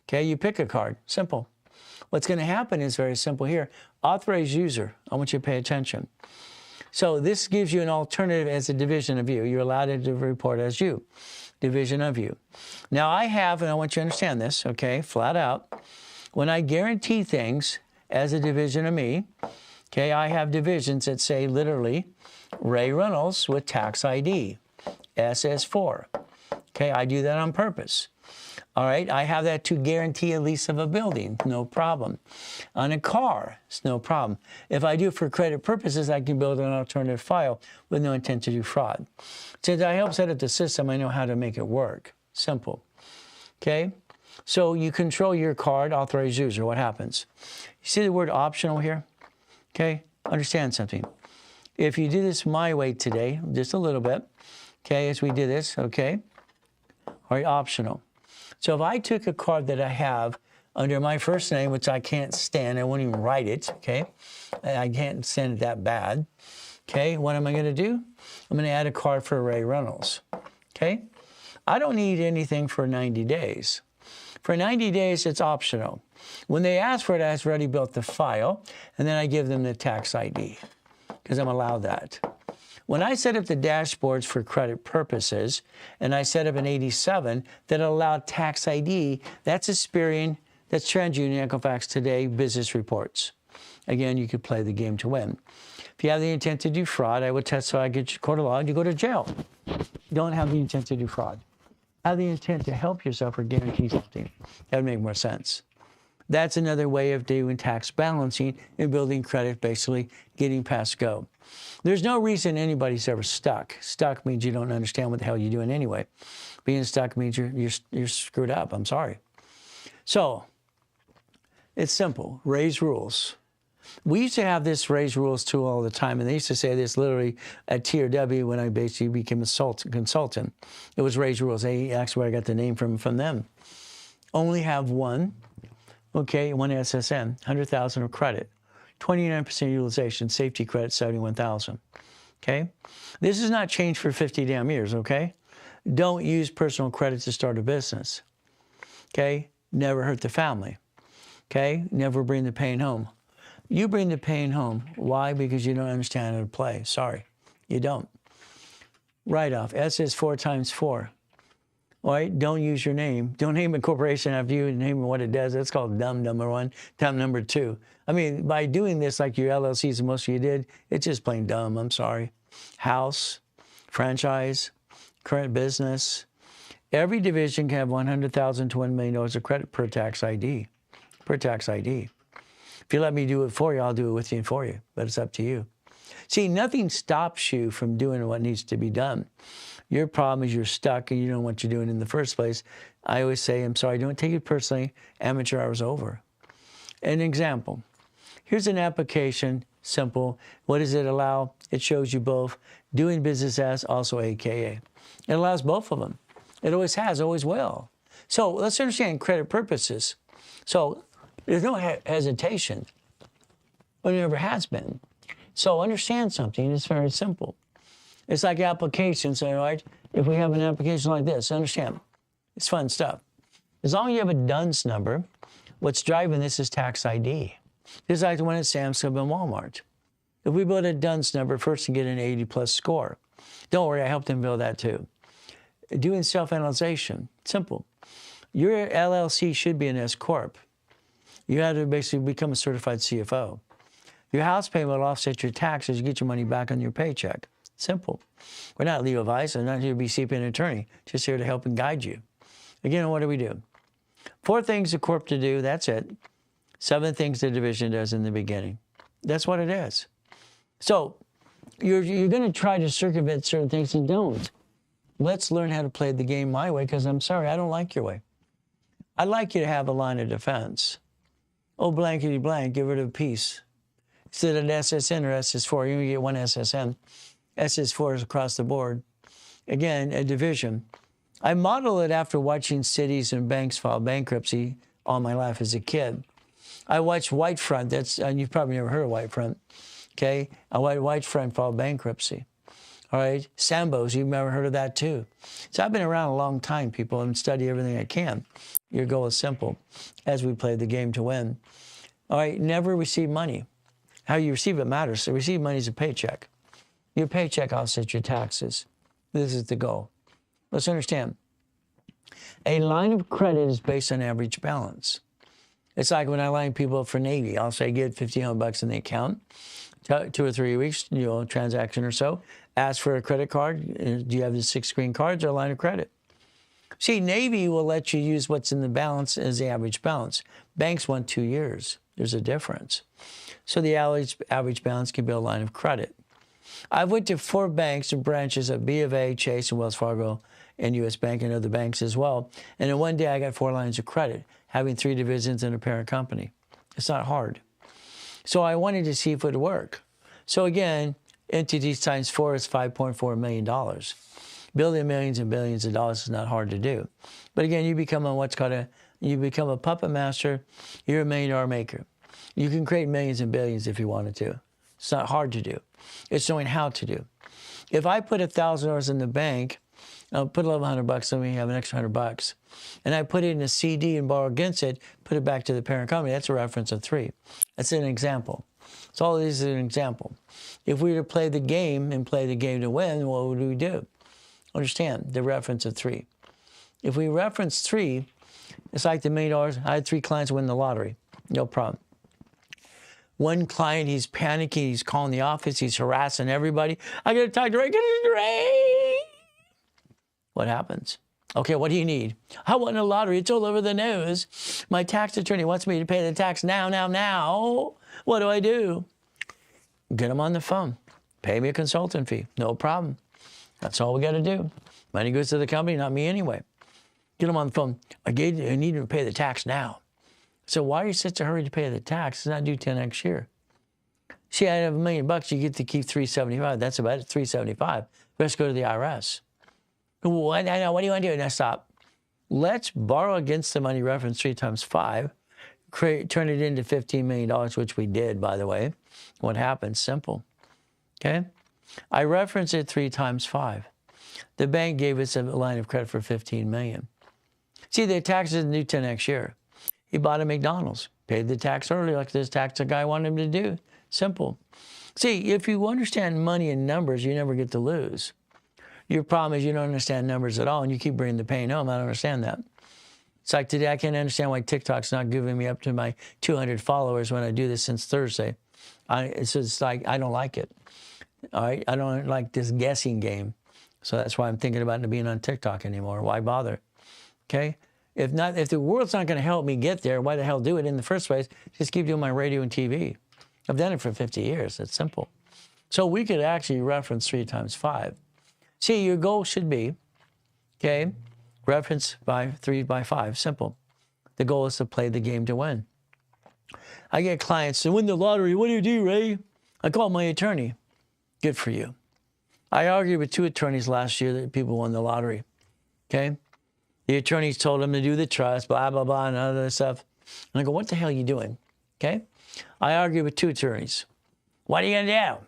okay? You pick a card, simple. What's going to happen is very simple here. Authorized user, I want you to pay attention. So this gives you an alternative as a division of you. You're allowed to report as you, division of you. Now I have, and I want you to understand this, okay, flat out, when I guarantee things as a division of me, okay, I have divisions that say literally Ray Reynolds with tax ID, SS4. Okay, I do that on purpose. All right, I have that to guarantee a lease of a building, no problem. On a car, it's no problem. If I do it for credit purposes, I can build an alternative file with no intent to do fraud. Since I help set up the system, I know how to make it work. Simple. Okay, so you control your card, authorized user. What happens? You see the word optional here? Okay, understand something. If you do this my way today, just a little bit, okay, as we do this, okay, all right, optional. So if I took a card that I have under my first name, which I can't stand, I won't even write it, okay? I can't stand it that bad, okay? What am I going to do? I'm going to add a card for Ray Reynolds, okay? I don't need anything for 90 days. For 90 days, it's optional. When they ask for it, I've already built the file, and then I give them the tax ID because I'm allowed that. When I set up the dashboards for credit purposes, and I set up an 87 that allowed tax ID, that's Experian, that's TransUnion, Equifax Today, business reports. Again, you could play the game to win. If you have the intent to do fraud, I would testify, get you court of law, you go to jail. You don't have the intent to do fraud. Have the intent to help yourself or guarantee something. That would make more sense. That's another way of doing tax balancing and building credit, basically getting past go. There's no reason anybody's ever stuck. Stuck means you don't understand what the hell you're doing anyway. Being stuck means you're screwed up. I'm sorry. So it's simple. Ray's rules. We used to have this Ray's rules tool all the time, and they used to say this literally at TRW when I basically became a consultant. It was Ray's rules. Actually, where I got the name from them. Only have one. Okay, one SSN, 100,000 of credit, 29% utilization, safety credit, 71,000. Okay, this has not changed for 50 damn years. Okay, don't use personal credit to start a business. Okay, never hurt the family. Okay, never bring the pain home. You bring the pain home. Why? Because you don't understand how to play. Sorry, you don't. Write off. S is 4 times 4. All right, don't use your name. Don't name a corporation after you and name what it does. That's called dumb, number one. Dumb, number two. I mean, by doing this like your LLCs and most of you did, it's just plain dumb. I'm sorry. House, franchise, current business. Every division can have $100,000 to $1 million of credit per tax ID. Per tax ID. If you let me do it for you, I'll do it with you and for you, but it's up to you. See, nothing stops you from doing what needs to be done. Your problem is you're stuck and you don't know what you're doing in the first place. I always say, I'm sorry, don't take it personally. Amateur hour's over. An example. Here's an application, simple. What does it allow? It shows you both doing business as, also AKA. It allows both of them. It always has, always will. So let's understand credit purposes. So there's no hesitation. But there never has been. So understand something, it's very simple. It's like applications, all right? If we have an application like this, understand, it's fun stuff. As long as you have a DUNS number, what's driving this is tax ID. Just like the one at Sam's Club and Walmart. If we build a DUNS number, first you get an 80+ score. Don't worry, I helped them build that too. Doing self-analyzation, simple. Your LLC should be an S Corp. You have to basically become a certified CFO. Your house payment will offset your taxes. You get your money back on your paycheck. Simple. We're not legal advice. I'm not here to be CPA an attorney. Just here to help and guide you. Again, what do? 4 things a corp to do. That's it. 7 things the division does in the beginning. That's what it is. So you're going to try to circumvent certain things and don't. Let's learn how to play the game my way, because I'm sorry, I don't like your way. I'd like you to have a line of defense. Oh, blankety blank, give rid of peace. Instead of an SSN or SS4, you only get one SSN. SS4 is across the board. Again, a division. I model it after watching cities and banks file bankruptcy all my life as a kid. I watched Whitefront. You've probably never heard of Whitefront. Okay? I watched Whitefront file bankruptcy. All right? Sambos, you've never heard of that too. So I've been around a long time, people, and study everything I can. Your goal is simple, as we play the game to win. All right? Never receive money. How you receive it matters. So receive money is a paycheck. Your paycheck offsets your taxes. This is the goal. Let's understand. A line of credit is based on average balance. It's like when I line people up for Navy. I'll say, get $1,500 in the account, 2 or 3 weeks, transaction or so. Ask for a credit card. Do you have the 6 green cards or a line of credit? See, Navy will let you use what's in the balance as the average balance. Banks want 2 years. There's a difference. So the average balance can be a line of credit. I've went to 4 banks and branches of B of A, Chase, and Wells Fargo, and U.S. Bank and other banks as well. And in one day, I got 4 lines of credit, having 3 divisions and a parent company. It's not hard. So I wanted to see if it would work. So again, entities times 4 is $5.4 million. Building millions and billions of dollars is not hard to do. But again, you become a puppet master. You're a $1 million maker. You can create millions and billions if you wanted to. It's not hard to do. It's knowing how to do. If I put $1,000 in the bank, I'll put $1,100, let me have an extra $100. And I put it in a CD and borrow against it, put it back to the parent company. That's a reference of 3. That's an example. So all of this is an example. If we were to play the game and play the game to win, what would we do? Understand the reference of 3. If we reference 3, it's like the $1 million. I had 3 clients win the lottery. No problem. One client, he's panicking, he's calling the office, he's harassing everybody. I got to talk to Ray. What happens? Okay, what do you need? I won a lottery. It's all over the news. My tax attorney wants me to pay the tax now. What do I do? Get him on the phone. Pay me a consultant fee. No problem. That's all we got to do. Money goes to the company, not me anyway. Get him on the phone. I need him to pay the tax now. So why are you in such a hurry to pay the tax? It's not due till next year. See, I have $1 million. You get to keep $375. That's about it, $375. Let's go to the IRS. What do you want to do? Now stop. Let's borrow against the money reference 3 times 5. Turn it into $15 million, which we did, by the way. What happens? Simple. Okay? I reference it 3 times 5. The bank gave us a line of credit for $15 million. See, the tax isn't due till next year. He bought a McDonald's, paid the tax early like this tax guy wanted him to do. Simple. See, if you understand money and numbers, you never get to lose. Your problem is you don't understand numbers at all, and you keep bringing the pain home. I don't understand that. It's like today, I can't understand why TikTok's not giving me up to my 200 followers when I do this since Thursday. It's just like, I don't like it. All right, I don't like this guessing game. So that's why I'm thinking about not being on TikTok anymore. Why bother? Okay? If the world's not going to help me get there, why the hell do it in the first place? Just keep doing my radio and TV. I've done it for 50 years. It's simple. So we could actually reference 3 times 5. See, your goal should be, okay, reference by 3 by 5. Simple. The goal is to play the game to win. I get clients to win the lottery. What do you do, Ray? I call my attorney. Good for you. I argued with 2 attorneys last year that people won the lottery. Okay? The attorneys told them to do the trust, blah, blah, blah, and other stuff. And I go, what the hell are you doing? Okay? I argued with 2 attorneys. What are you going to do?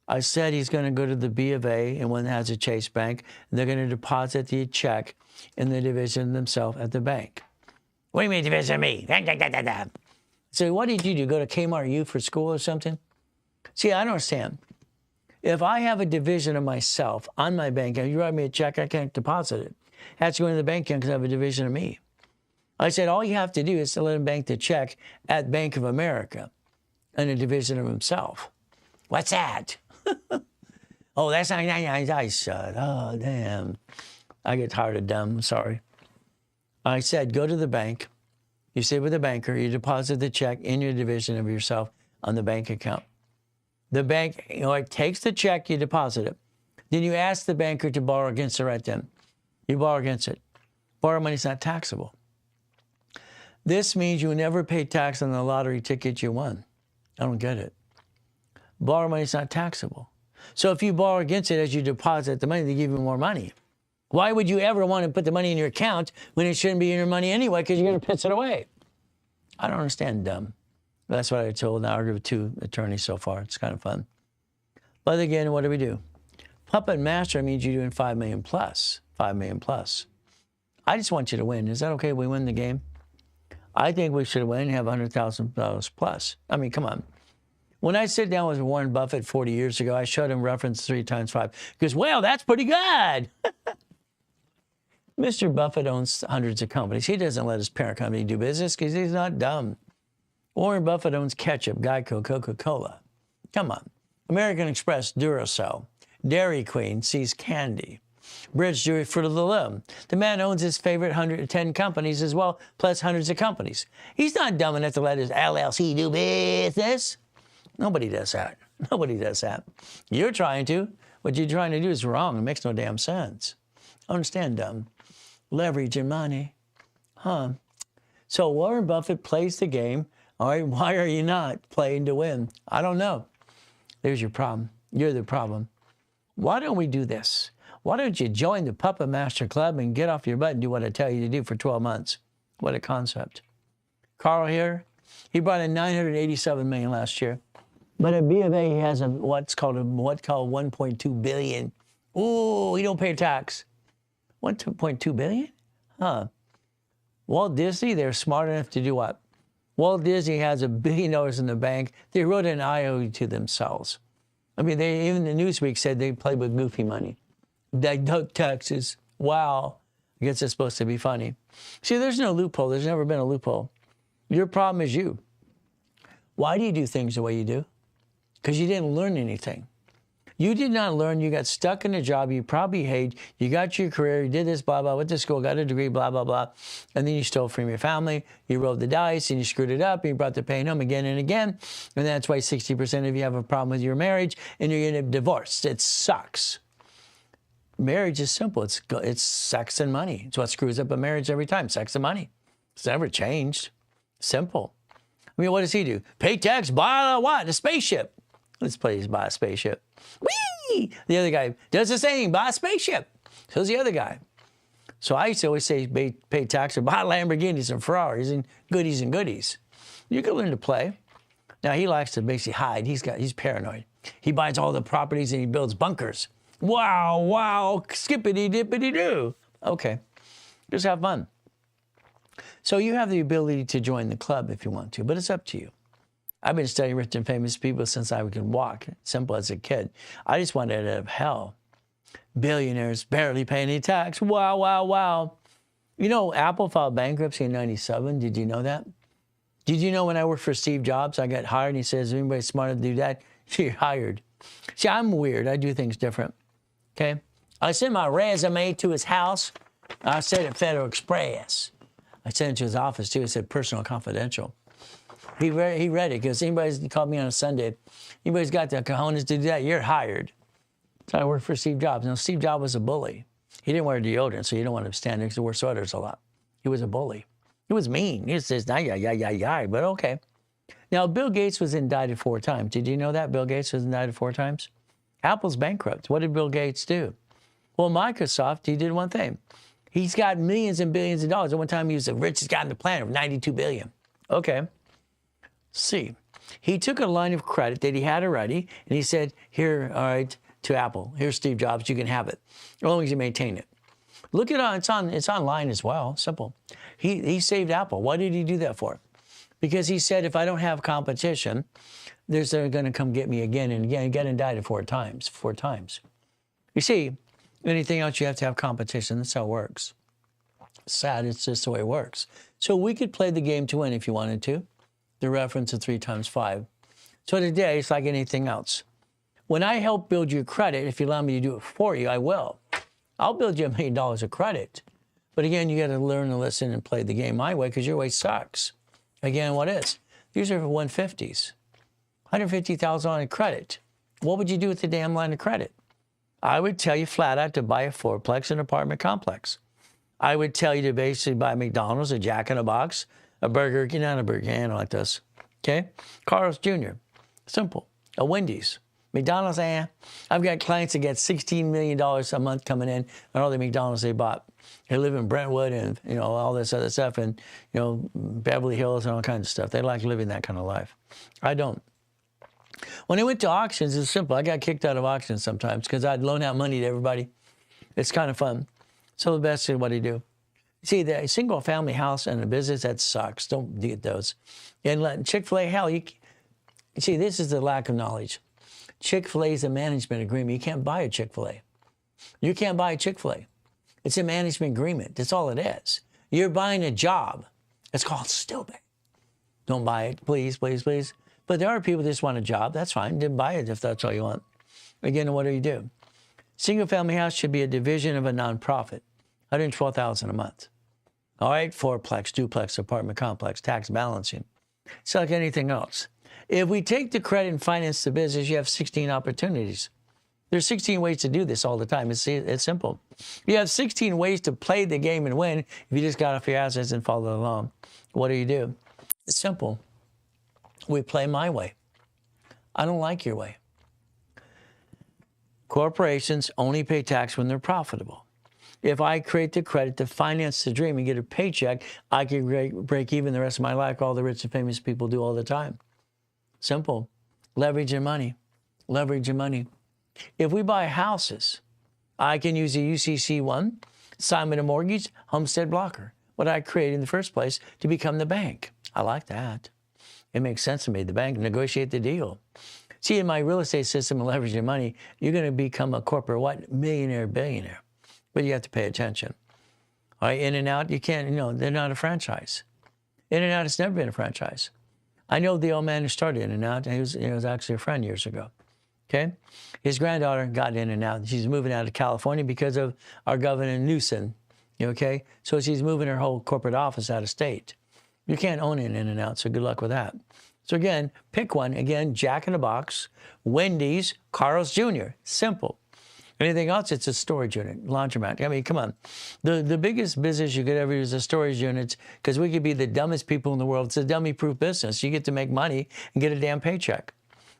I said he's going to go to the B of A, and one that has a Chase Bank, and they're going to deposit the check in the division themselves at the bank. What do you mean division of me? So what did you do? Go to Kmart U for school or something? See, I don't understand. If I have a division of myself on my bank account, you write me a check, I can't deposit it. It has to go into the bank account because I have a division of me. I said, all you have to do is to let him bank the check at Bank of America and a division of himself. What's that? Oh, that's not nice. I said, oh, damn. I get tired of dumb, sorry. I said, go to the bank. You sit with the banker, you deposit the check in your division of yourself on the bank account. The bank, it takes the check, you deposit it. Then you ask the banker to borrow against it right then. You borrow against it. Borrow money is not taxable. This means you never pay tax on the lottery ticket you won. I don't get it. Borrow money is not taxable. So if you borrow against it as you deposit the money, they give you more money. Why would you ever want to put the money in your account when it shouldn't be in your money anyway because you're going to piss it away? I don't understand dumb. That's what I told. Now I argue with 2 attorneys so far. It's kind of fun. But again, what do? Puppet master means you're doing 5 million plus. 5 million plus. I just want you to win. Is that okay if we win the game? I think we should win and have $100,000 plus. I mean, come on. When I sit down with Warren Buffett 40 years ago, I showed him reference 3 times 5. He goes, well, that's pretty good. Mr. Buffett owns hundreds of companies. He doesn't let his parent company do business because he's not dumb. Warren Buffett owns ketchup, Geico, Coca-Cola. Come on. American Express, Duracell. Dairy Queen, See's Candy. Bridge Jewelry, Fruit of the Loom. The man owns his favorite 110 companies as well, plus hundreds of companies. He's not dumb enough to let his LLC do business. Nobody does that. Nobody does that. You're trying to. What you're trying to do is wrong. It makes no damn sense. Understand, dumb. Leveraging money. Huh. So Warren Buffett plays the game. All right, why are you not playing to win? I don't know. There's your problem. You're the problem. Why don't we do this? Why don't you join the Puppet Master Club and get off your butt and do what I tell you to do for 12 months? What a concept. Carl here, he brought in $987 million last year. But at B of A, he has what's called 1.2 billion. Ooh, he don't pay tax. 1.2 billion? Huh. Walt Disney, they're smart enough to do what? Walt Disney has $1 billion in the bank. They wrote an IOU to themselves. I mean, even the Newsweek said they played with goofy money. They duck taxes. Wow. I guess it's supposed to be funny. See, there's no loophole. There's never been a loophole. Your problem is you. Why do you do things the way you do? Because you didn't learn anything. You did not learn. You got stuck in a job you probably hate. You got your career. You did this, blah, blah, went to school, got a degree, blah, blah, blah. And then you stole from your family. You rolled the dice and you screwed it up and you brought the pain home again and again. And that's why 60% of you have a problem with your marriage and you're going to get divorced. It sucks. Marriage is simple. It's sex and money. It's what screws up a marriage every time. Sex and money. It's never changed. Simple. I mean, what does he do? Pay tax, buy what? A spaceship. Let's please buy a spaceship. Whee! The other guy does the same, buy a spaceship. So's the other guy. So I used to always say pay tax or buy Lamborghinis and Ferraris and goodies. You can learn to play. Now he likes to basically hide. He's paranoid. He buys all the properties and he builds bunkers. Wow, skippity dippity doo. Okay, just have fun. So you have the ability to join the club if you want to, but it's up to you. I've been studying rich and famous people since I could walk, simple as a kid. I just wanted out of hell. Billionaires barely pay any tax. Wow, wow, wow. You know, Apple filed bankruptcy in 97. Did you know that? Did you know when I worked for Steve Jobs, I got hired and he says, anybody smart to do that? You're hired. See, I'm weird. I do things different. Okay? I sent my resume to his house. I said it Federal Express. I sent it to his office too. It said personal confidential. He read it because anybody's called me on a Sunday. Anybody's got the cojones to do that, you're hired. So I worked for Steve Jobs. Now, Steve Jobs was a bully. He didn't wear deodorant, so you don't want to stand next to wear sweaters a lot. He was a bully. He was mean. He says, yeah, but okay. Now, Bill Gates was indicted 4 times. Did you know that Bill Gates was indicted 4 times? Apple's bankrupt. What did Bill Gates do? Well, Microsoft, he did one thing. He's got millions and billions of dollars. At one time, he was the richest guy on the planet with $92 billion. Okay. See, he took a line of credit that he had already, and he said, here, all right, to Apple. Here's Steve Jobs. You can have it, as long as you maintain it. Look it up. It's online as well. Simple. He saved Apple. Why did he do that for? Because he said, if I don't have competition, they're going to come get me again and again and get indicted 4 times. 4 times. You see, anything else, you have to have competition. That's how it works. Sad, it's just the way it works. So we could play the game to win if you wanted to. The reference of 3 times 5. So today, it's like anything else. When I help build your credit, if you allow me to do it for you, I will. I'll build you $1 million of credit. But again, you got to learn to listen and play the game my way because your way sucks. Again, what is? These are 150s. $150,000 on credit. What would you do with the damn line of credit? I would tell you flat out to buy a 4-plex, an apartment complex. I would tell you to basically buy McDonald's, a Jack in a Box, a Burger King, not a Burger King, like this. Okay? Carl's Jr. Simple. A Wendy's. McDonald's, I've got clients that get $16 million a month coming in on all the McDonald's they bought. They live in Brentwood and, you know, all this other stuff and, you know, Beverly Hills and all kinds of stuff. They like living that kind of life. I don't. When I went to auctions, it's simple. I got kicked out of auctions sometimes because I'd loan out money to everybody. It's kind of fun. So the best is what do you do? See, the single-family house and a business, that sucks. Don't get those. And let Chick-fil-A, hell, you see, this is the lack of knowledge. Chick-fil-A is a management agreement. You can't buy a Chick-fil-A. You can't buy a Chick-fil-A. It's a management agreement. That's all it is. You're buying a job. It's called stupid. Don't buy it, please, please, please. But there are people that just want a job. That's fine. Then buy it if that's all you want. Again, what do you do? Single-family house should be a division of a nonprofit. $112,000 a month. All right, 4-plex, duplex, apartment complex, tax balancing. It's like anything else. If we take the credit and finance the business, you have 16 opportunities. There's 16 ways to do this all the time. It's simple. You have 16 ways to play the game and win if you just got off your asses and follow along. What do? It's simple. We play my way. I don't like your way. Corporations only pay tax when they're profitable. If I create the credit to finance the dream and get a paycheck, I can break even the rest of my life, all the rich and famous people do all the time. Simple. Leverage your money. Leverage your money. If we buy houses, I can use a UCC1, assignment of mortgage, homestead blocker, what I created in the first place to become the bank. I like that. It makes sense to me. The bank negotiate the deal. See, in my real estate system and leverage your money, you're going to become a corporate what? Millionaire, billionaire. But you have to pay attention. All right, In-N-Out, you can't, you know, they're not a franchise. In-N-Out has never been a franchise. I know the old man who started In-N-Out, and he was actually a friend years ago. Okay? His granddaughter got In-N-Out. She's moving out of California because of our Governor Newsom. Okay? So she's moving her whole corporate office out of state. You can't own an In-N-Out, so good luck with that. So again, pick one. Again, Jack in the Box, Wendy's, Carl's Jr. Simple. Anything else, it's a storage unit, laundromat. I mean, come on. The biggest business you could ever use is storage units because we could be the dumbest people in the world. It's a dummy-proof business. You get to make money and get a damn paycheck.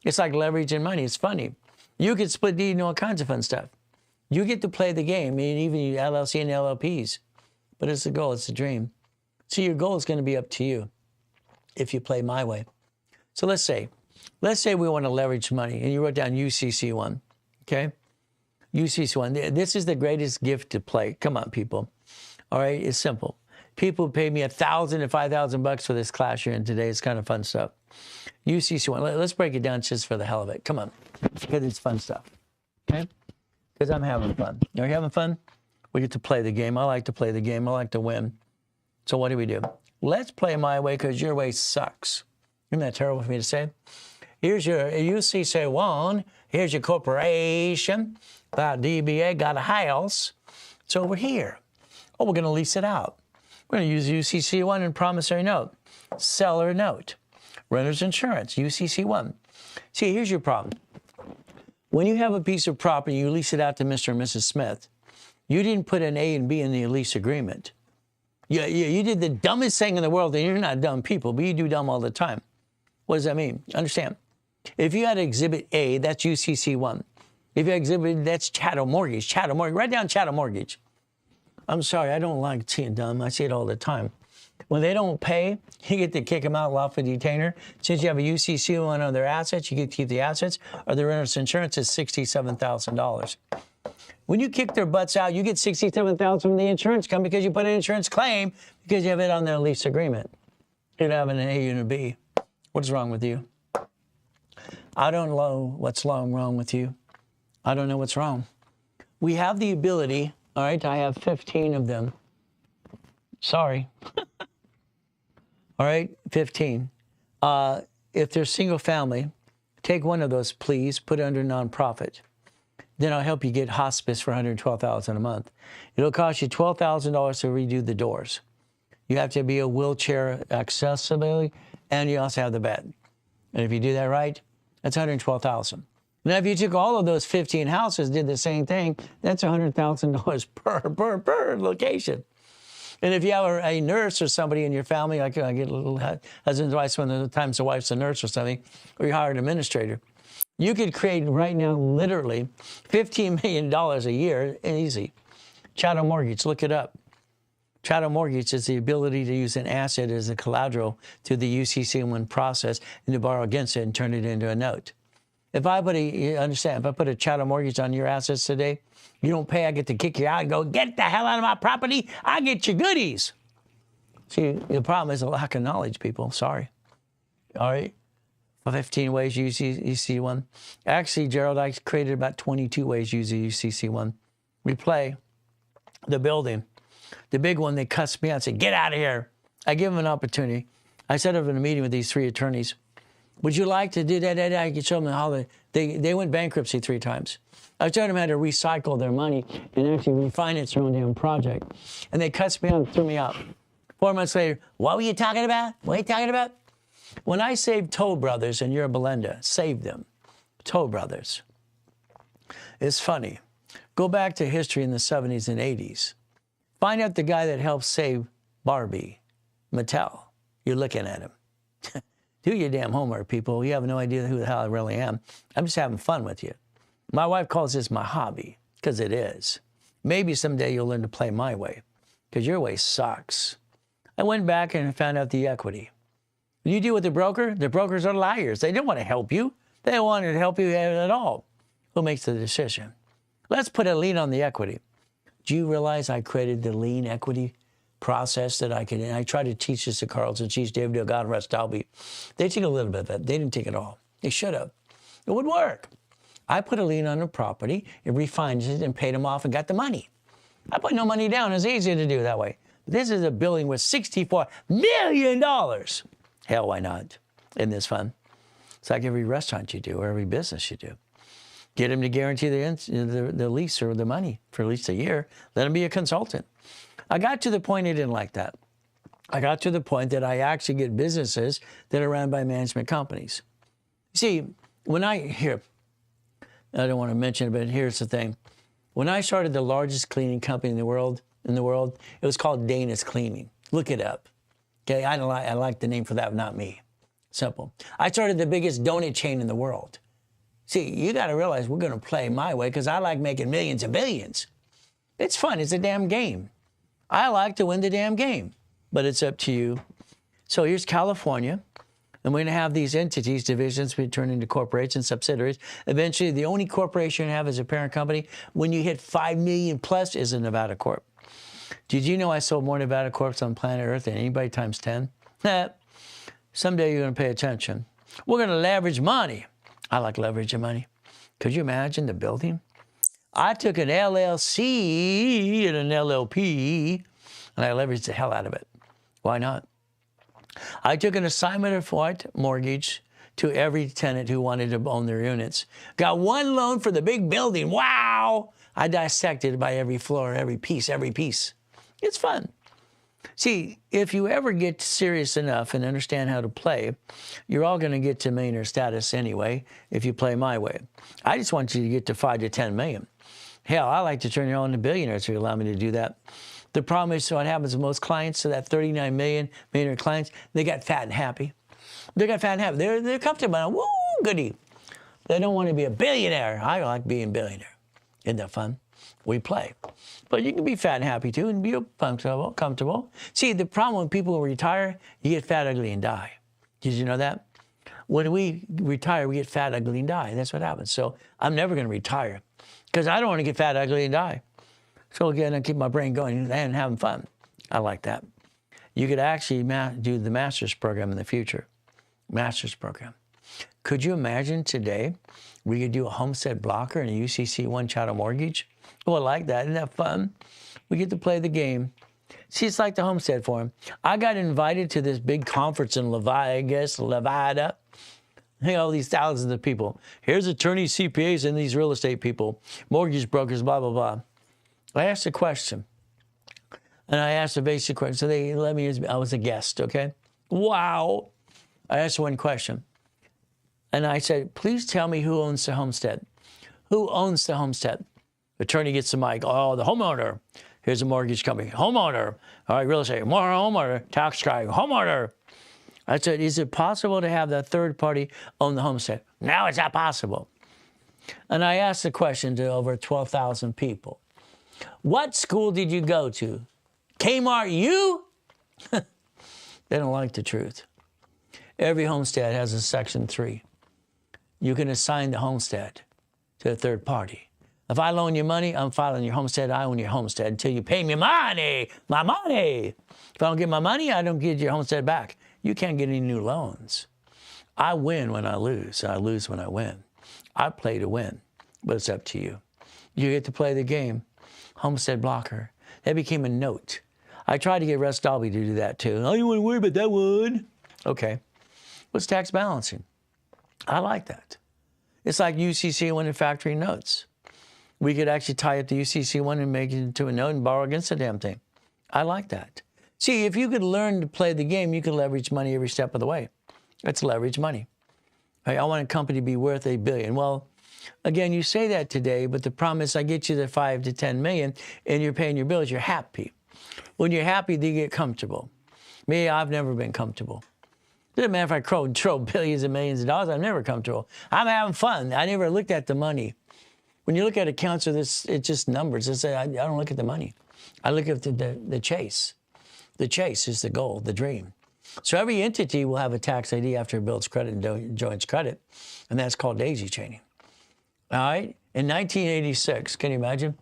It's like leveraging money. It's funny. You could split deed and all kinds of fun stuff. You get to play the game, I mean, even LLC and LLPs. But it's the goal. It's the dream. So your goal is going to be up to you if you play my way. So let's say we want to leverage money, and you wrote down UCC1, okay? UCC1. This is the greatest gift to play. Come on, people. All right, it's simple. People pay me $1,000 to $5,000 for this class you're in today. It's kind of fun stuff. UCC1. Let's break it down just for the hell of it. Come on, because it's fun stuff. Okay. Because I'm having fun. Are you having fun? We get to play the game. I like to play the game. I like to win. So what do? Let's play my way because your way sucks. Isn't that terrible for me to say? Here's your UCC1. Here's your corporation. About DBA, got a house. It's over here. Oh, we're going to lease it out. We're going to use UCC1 and promissory note. Seller note. Renter's insurance, UCC1. See, here's your problem. When you have a piece of property, you lease it out to Mr. and Mrs. Smith. You didn't put an A and B in the lease agreement. You did the dumbest thing in the world, and you're not dumb people, but you do dumb all the time. What does that mean? Understand? If you had Exhibit A, that's UCC1. If you had Exhibit, that's chattel mortgage. Chattel mortgage. Write down chattel mortgage. I'm sorry, I don't like seeing dumb. I see it all the time. When they don't pay, you get to kick them out, lawful detainer. Since you have a UCC1 on their assets, you get to keep the assets, or the renter's insurance is $67,000. When you kick their butts out, you get $67,000 from the insurance company because you put an insurance claim because you have it on their lease agreement. You don't have an A and a B. What's wrong with you? I don't know what's wrong with you. I don't know what's wrong. We have the ability, all right, I have 15 of them. Sorry. All right, 15. If they're single family, take one of those, please, put it under nonprofit. Then I'll help you get hospice for $112,000 a month. It'll cost you $12,000 to redo the doors. You have to be a wheelchair accessibility, and you also have the bed. And if you do that right, that's $112,000. Now, if you took all of those 15 houses, did the same thing, that's $100,000 per location. And if you have a nurse or somebody in your family, like I get a little husband's wife, sometimes the wife's a nurse or something, or you hire an administrator, you could create right now literally $15 million a year, easy. Chattel mortgage, look it up. Chattel mortgage is the ability to use an asset as a collateral to the UCC1 process and to borrow against it and turn it into a note. If I put a chattel mortgage on your assets today, you don't pay, I get to kick you out and go, get the hell out of my property, I get your goodies. See, the problem is a lack of knowledge, people. Sorry. All right? 15 ways you use UCC1. Actually, Gerald, I created about 22 ways you use UCC1. We play the building. The big one, they cussed me out and said, get out of here. I give them an opportunity. I set up in a meeting with these 3 attorneys. Would you like to do that? I could show them how they went bankruptcy 3 times. I showed them how to recycle their money and actually refinance their own damn project. And they cussed me out and threw me out. 4 months later, what were you talking about? What are you talking about? When I saved Toll Brothers in Yorba Linda, saved them, Toll Brothers. It's funny. Go back to history in the 70s and 80s. Find out the guy that helped save Barbie, Mattel. You're looking at him. Do your damn homework, people. You have no idea who the hell I really am. I'm just having fun with you. My wife calls this my hobby, because it is. Maybe someday you'll learn to play my way, because your way sucks. I went back and found out the equity. When you deal with the brokers are liars. They don't want to help you. They don't want to help you at all. Who makes the decision? Let's put a lien on the equity. Do you realize I created the lien equity process that I can, and I try to teach this to Carlson Chiefs, David, God rest Dalby. They take a little bit of it. They didn't take it all. They should have. It would work. I put a lien on the property, it refinanced it, and paid them off and got the money. I put no money down. It's easy to do that way. This is a building with $64 million. Hell, why not? Isn't this fun? It's like every restaurant you do or every business you do. Get them to guarantee the lease or the money for at least a year. Let them be a consultant. I got to the point I didn't like that. I got to the point that I actually get businesses that are run by management companies. See, when I don't want to mention it, but here's the thing. When I started the largest cleaning company in the world, it was called Dana's Cleaning. Look it up. Okay, I like the name for that, not me. Simple. I started the biggest donut chain in the world. See, you got to realize we're going to play my way because I like making millions and billions. It's fun. It's a damn game. I like to win the damn game, but it's up to you. So here's California, and we're going to have these entities, divisions, we turn into corporations, subsidiaries. Eventually, the only corporation you have as a parent company, when you hit 5 million plus, is a Nevada Corp. Did you know I sold more Nevada Corps on planet Earth than anybody times 10? Someday you're going to pay attention. We're going to leverage money. I like leveraging money. Could you imagine the building? I took an LLC and an LLP, and I leveraged the hell out of it. Why not? I took an assignment of what? Mortgage to every tenant who wanted to own their units. Got one loan for the big building. Wow! I dissected by every floor, every piece, every piece. It's fun. See, if you ever get serious enough and understand how to play, you're all going to get to millionaire status anyway if you play my way. I just want you to get to 5 to 10 million. Hell, I like to turn you all into billionaires if you allow me to do that. The problem is, so what happens with most clients, so that 39 million millionaire clients, they got fat and happy. They got fat and happy. They're comfortable. Woo, goody. They don't want to be a billionaire. I like being a billionaire. Isn't that fun? We play. But you can be fat and happy too and be comfortable. See, the problem when people retire, you get fat, ugly, and die. Did you know that? When we retire, we get fat, ugly, and die. That's what happens. So I'm never going to retire because I don't want to get fat, ugly, and die. So again, I keep my brain going and having fun. I like that. You could actually do the master's program in the future. Master's program. Could you imagine today we could do a homestead blocker and a UCC one-chattel mortgage? Oh, I like that. Isn't that fun? We get to play the game. See, it's like the homestead forum. I got invited to this big conference in Nevada. Hey, all these thousands of people. Here's attorneys, CPAs, and these real estate people, mortgage brokers, blah, blah, blah. I asked a question, and I asked a basic question. So they let me, I was a guest, okay? Wow. I asked one question, and I said, please tell me who owns the homestead. Who owns the homestead? Attorney gets the mic. Oh, the homeowner. Here's a mortgage company. Homeowner. All right, real estate. More homeowner. Tax guy. Homeowner. I said, is it possible to have that third party own the homestead? No, it's not possible. And I asked the question to over 12,000 people. What school did you go to? Kmart U? They don't like the truth. Every homestead has a Section 3. You can assign the homestead to a third party. If I loan you money, I'm filing your homestead. I own your homestead until you pay me money, my money. If I don't get my money, I don't get your homestead back. You can't get any new loans. I win when I lose. I lose when I win. I play to win, but it's up to you. You get to play the game. Homestead blocker. That became a note. I tried to get Russ Dalby to do that too. Oh, you want to worry about that one? Okay. What's tax balancing? I like that. It's like UCC one and factory notes. We could actually tie up the UCC one and make it into a note and borrow against the damn thing. I like that. See, if you could learn to play the game, you could leverage money every step of the way. That's leverage money. Hey, I want a company to be worth $1 billion. Well, again, you say that today, but the problem is I get you the 5 to 10 million and you're paying your bills, you're happy. When you're happy, then you get comfortable. Me, I've never been comfortable. Doesn't matter if I control billions and millions of dollars, I'm never comfortable. I'm having fun. I never looked at the money. When you look at accounts of this, it's just numbers. I don't look at the money. I look at the chase. The chase is the goal, the dream. So every entity will have a tax ID after it builds credit and joins credit, and that's called daisy chaining. All right? In 1986, can you imagine?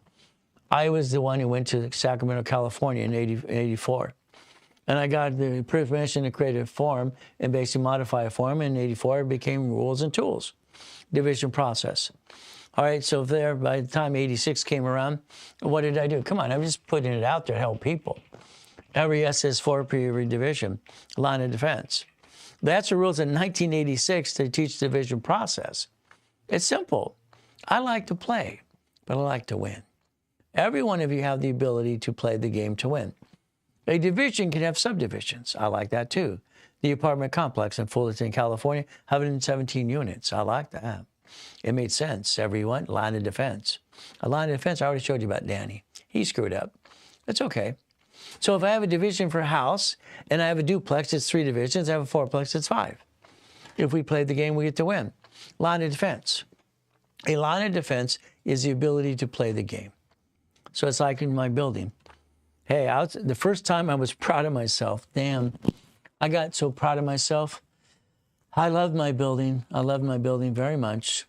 I was the one who went to Sacramento, California in 84. And I got the permission to create a form and basically modify a form. In 84, it became rules and tools, division process. All right, so there, by the time 86 came around, what did I do? Come on, I'm just putting it out there to help people. Every SS4 per every division, line of defense. That's the rules in 1986 to teach division process. It's simple. I like to play, but I like to win. Every one of you have the ability to play the game to win. A division can have subdivisions. I like that too. The apartment complex in Fullerton, California, 117 units. I like that. It made sense. Everyone, line of defense. A line of defense, I already showed you about Danny. He screwed up. That's okay. So if I have a division for a house and I have a duplex, it's 3 divisions. I have a fourplex, it's 5. If we play the game, we get to win. Line of defense. A line of defense is the ability to play the game. So it's like in my building. Hey, the first time I was proud of myself, damn, I got so proud of myself. I loved my building. I loved my building very much.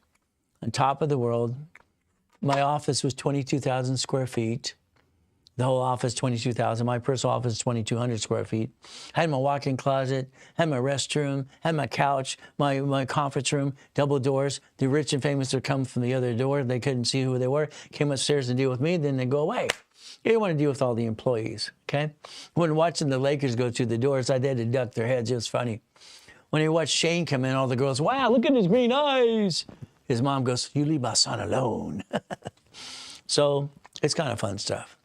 On top of the world. My office was 22,000 square feet. The whole office, 22,000. My personal office, 2,200 square feet. I had my walk-in closet, had my restroom, had my couch, my conference room, double doors. The rich and famous would come from the other door. They couldn't see who they were. Came upstairs to deal with me, then they go away. You don't want to deal with all the employees, okay? When watching the Lakers go through the doors, I had to duck their heads. It was funny. When you watch Shane come in, all the girls, wow, look at his green eyes. His mom goes, you leave my son alone. So it's kind of fun stuff.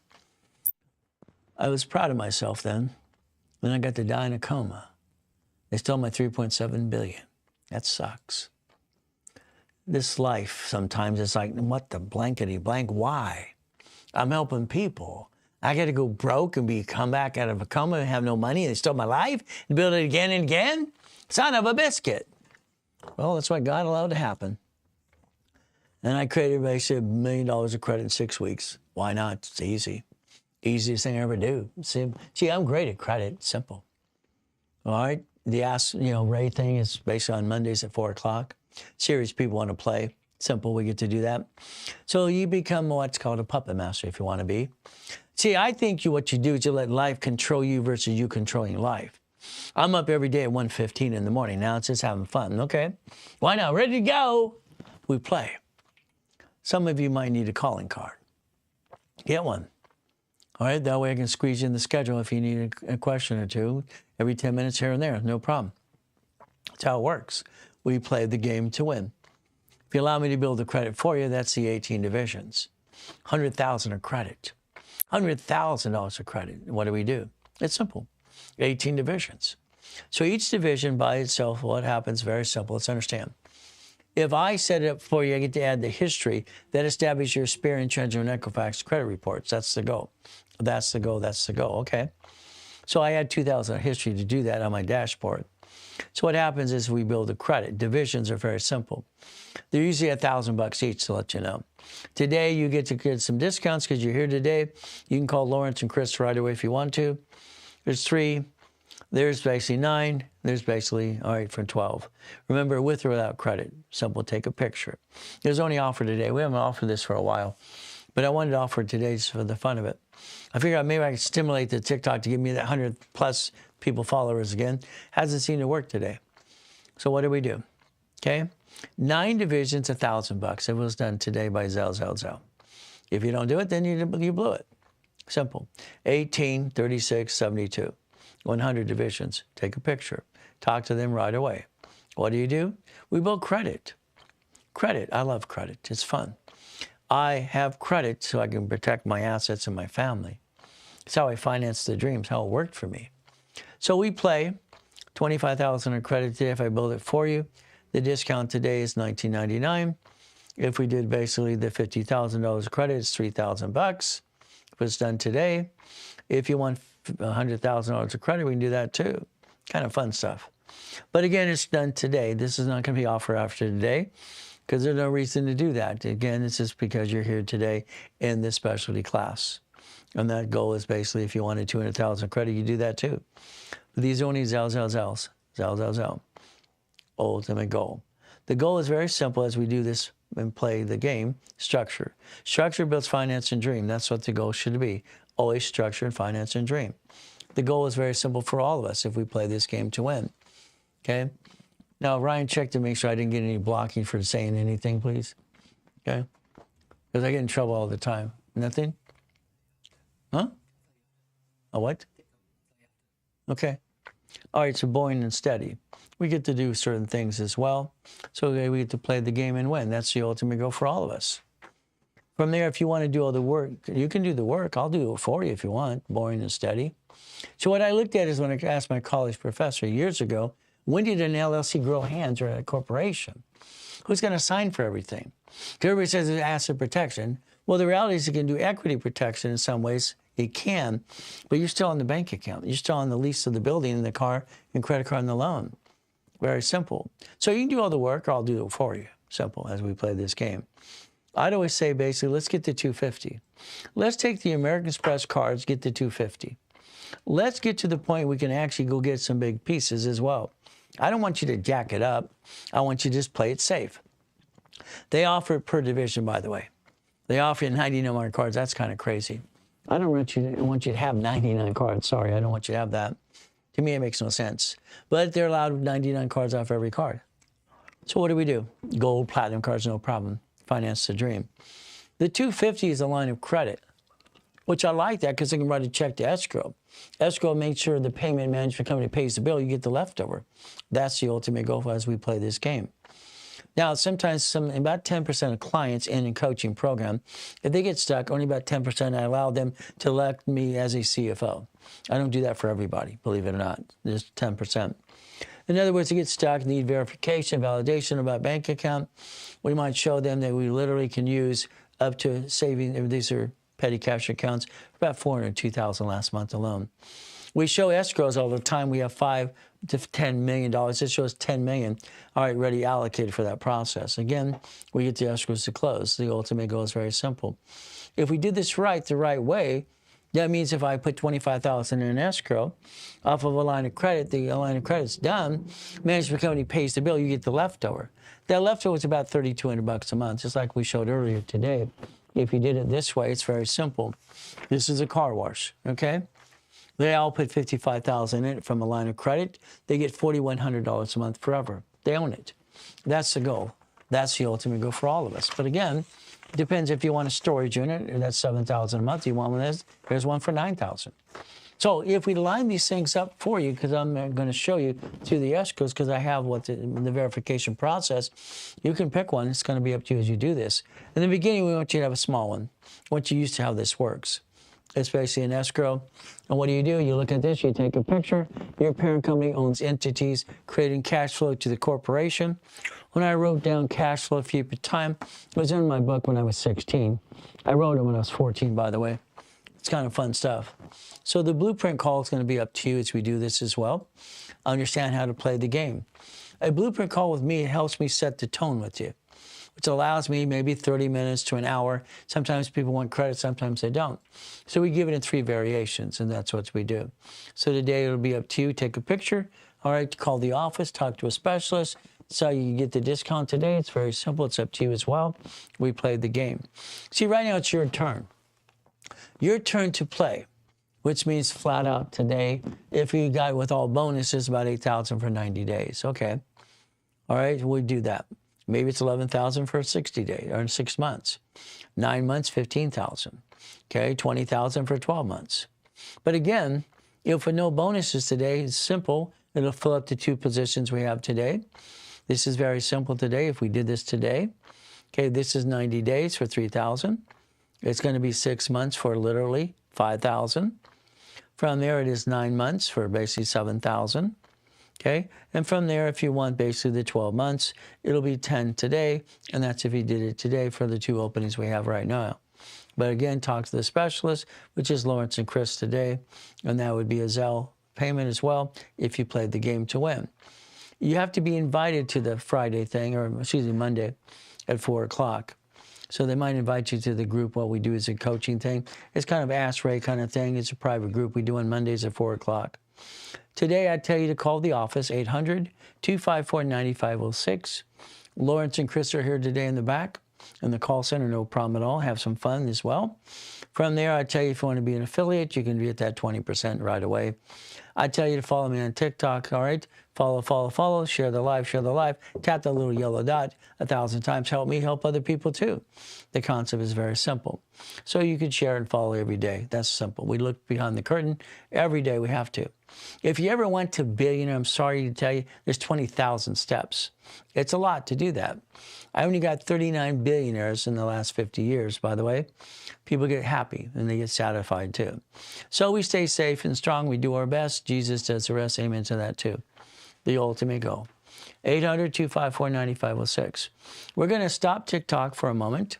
I was proud of myself then. Then I got to die in a coma. They stole my $3.7 billion. That sucks. This life sometimes is like, what the blankety blank? Why? I'm helping people. I got to go broke and come back out of a coma and have no money and they stole my life and build it again and again? Son of a biscuit. Well, that's what God allowed to happen. And I created basically $1 million of credit in 6 weeks. Why not? It's easy. Easiest thing I ever do. See, I'm great at credit. It's simple. All right? The Ask, Ray thing is basically on Mondays at 4 o'clock. Serious people want to play. Simple, we get to do that. So you become what's called a puppet master if you want to be. See, I think what you do is you let life control you versus you controlling life. I'm up every day at 1:15 in the morning. Now it's just having fun. Okay. Why not? Ready to go. We play. Some of you might need a calling card. Get one. All right, that way I can squeeze you in the schedule if you need a question or two, every 10 minutes here and there, no problem. That's how it works. We play the game to win. If you allow me to build the credit for you, that's the 18 divisions. $100,000 of credit. $100,000 of credit. What do? It's simple. 18 divisions. So each division by itself, what happens, very simple. Let's understand. If I set it up for you, I get to add the history that establishes your spare and Treasury and Equifax credit reports. That's the goal. That's the goal. That's the goal. Okay. So I add 2,000 history to do that on my dashboard. So what happens is we build a credit. Divisions are very simple. They're usually $1,000 each, to let you know. Today, you get to get some discounts because you're here today. You can call Lawrence and Chris right away if you want to. There's 3. There's basically 9. There's basically, all right, for 12. Remember, with or without credit. Simple, take a picture. There's only offer today. We haven't offered this for a while, but I wanted to offer it today just for the fun of it. I figured out maybe I could stimulate the TikTok to give me that 100+ people followers again. Hasn't seemed to work today. So what do? Okay? 9 divisions, $1,000. It was done today by Zell. If you don't do it, then you blew it. Simple. 18, 36, 72. 100 divisions. Take a picture. Talk to them right away. What do? We build credit. Credit. I love credit. It's fun. I have credit so I can protect my assets and my family. It's how I financed the dreams, how it worked for me. So we play $25,000 in credit today if I build it for you. The discount today is $19.99. If we did basically the $50,000 of credit, it's $3,000. If it's done today, if you want $100,000 of credit, we can do that too. Kind of fun stuff. But again, it's done today. This is not going to be offered after today because there's no reason to do that. Again, it's just because you're here today in this specialty class. And that goal is basically if you wanted $200,000 credit, you do that too. But these are only Zell. Ultimate goal. The goal is very simple as we do this and play the game, structure. Structure builds finance and dream. That's what the goal should be. Always structure and finance and dream. The goal is very simple for all of us if we play this game to win. Okay? Now, Ryan, check to make sure I didn't get any blocking for saying anything, please. Okay? Because I get in trouble all the time. Nothing? Huh? A what? Okay. All right, so boring and steady. We get to do certain things as well. So we get to play the game and win. That's the ultimate goal for all of us. From there, if you want to do all the work, you can do the work. I'll do it for you if you want, boring and steady. So what I looked at is when I asked my college professor years ago, when did an LLC grow hands or a corporation? Who's going to sign for everything? Because everybody says it's asset protection. Well, the reality is it can do equity protection in some ways. It can, but you're still on the bank account. You're still on the lease of the building and the car and credit card and the loan. Very simple. So you can do all the work or I'll do it for you. Simple as we play this game. I'd always say basically, let's get to 250. Let's take the American Express cards, get to 250. Let's get to the point we can actually go get some big pieces as well. I don't want you to jack it up. I want you to just play it safe. They offer it per division, by the way. They offer you 90 no more cards. That's kind of crazy. I don't want you to have 99 cards. Sorry, I don't want you to have that. To me, it makes no sense. But they're allowed 99 cards off every card. So what do? Gold, platinum cards, no problem. Finance the dream. The 250 is a line of credit, which I like that because they can write a check to escrow. Escrow makes sure the payment management company pays the bill, you get the leftover. That's the ultimate goal as we play this game. Now, sometimes about 10% of clients in a coaching program, if they get stuck, only about 10% I allow them to elect me as a CFO. I don't do that for everybody, believe it or not. Just 10%. In other words, they get stuck, need verification, validation about bank account. We might show them that we literally can use up to saving, these are petty cash accounts, about $402,000 last month alone. We show escrows all the time. We have $5 to $10 million. It shows $10 million, all right, ready allocated for that process. Again, we get the escrows to close. The ultimate goal is very simple. If we do this right, the right way, that means if I put $25,000 in an escrow off of a line of credit, the line of credit's done, management company pays the bill, you get the leftover. That leftover is about $3,200 a month, just like we showed earlier today. If you did it this way, it's very simple. This is a car wash, okay? They all put $55,000 in it from a line of credit. They get $4,100 a month forever. They own it. That's the goal. That's the ultimate goal for all of us. But again, it depends if you want a storage unit, that's $7,000 a month. You want one of those? There's one for $9,000. So if we line these things up for you, because I'm going to show you through the escrows, because I have what the verification process, you can pick one. It's going to be up to you as you do this. In the beginning, we want you to have a small one. I want you used to how this works. It's basically an escrow. And what do? You look at this, you take a picture. Your parent company owns entities creating cash flow to the corporation. When I wrote down cash flow for you per time, it was in my book when I was 16. I wrote it when I was 14, by the way. It's kind of fun stuff. So the blueprint call is going to be up to you as we do this as well. Understand how to play the game. A blueprint call with me, it helps me set the tone with you, which allows me maybe 30 minutes to an hour. Sometimes people want credit, sometimes they don't. So we give it in 3 variations, and that's what we do. So today it'll be up to you. Take a picture, all right, call the office, talk to a specialist. So you can get the discount today. It's very simple. It's up to you as well. We played the game. See, right now it's your turn. Your turn to play, which means flat out today, if you got with all bonuses, about $8,000 for 90 days. Okay. All right, we do that. Maybe it's $11,000 for 60 days or 6 months. 9 months, $15,000. Okay, $20,000 for 12 months. But again, if for no bonuses today, it's simple. It'll fill up the 2 positions we have today. This is very simple today. If we did this today, okay, this is 90 days for $3,000. It's going to be 6 months for literally $5,000. From there, it is 9 months for basically $7,000. Okay, and from there, if you want basically the 12 months, it'll be 10 today, and that's if you did it today for the 2 openings we have right now. But again, talk to the specialist, which is Lawrence and Chris today, and that would be a Zelle payment as well if you played the game to win. You have to be invited to the Friday thing, or excuse me, Monday at 4 o'clock. So they might invite you to the group. What we do is a coaching thing. It's kind of Ask Ray kind of thing. It's a private group we do on Mondays at 4 o'clock. Today, I tell you to call the office, 800-254-9506. Lawrence and Chris are here today in the back, in the call center, no problem at all. Have some fun as well. From there, I tell you if you want to be an affiliate, you can be at that 20% right away. I tell you to follow me on TikTok, all right? Follow, share the live. Tap that little yellow dot 1,000 times. Help me help other people too. The concept is very simple. So you can share and follow every day. That's simple. We look behind the curtain. Every day we have to. If you ever went to billionaire, I'm sorry to tell you, there's 20,000 steps. It's a lot to do that. I only got 39 billionaires in the last 50 years, by the way. People get happy and they get satisfied too. So we stay safe and strong. We do our best. Jesus does the rest. Amen to that too. The ultimate goal. 800-254-9506. We're going to stop TikTok for a moment.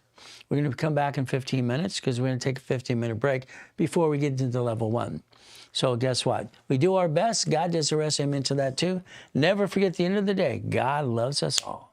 We're going to come back in 15 minutes because we're going to take a 15-minute break before we get into level 1. So guess what? We do our best. God does the rest. Amen to that too. Never forget, at the end of the day, God loves us all.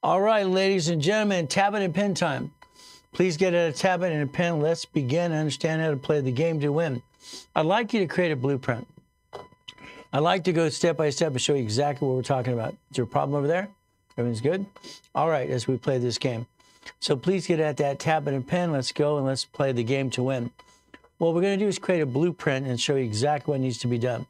All right, ladies and gentlemen, tablet and pen time. Please get out a tablet and a pen. Let's begin and understand how to play the game to win. I'd like you to create a blueprint. I'd like to go step by step and show you exactly what we're talking about. Is there a problem over there? Everything's good? All right, as we play this game. So please get at that tablet and pen. Let's go and let's play the game to win. What we're going to do is create a blueprint and show you exactly what needs to be done.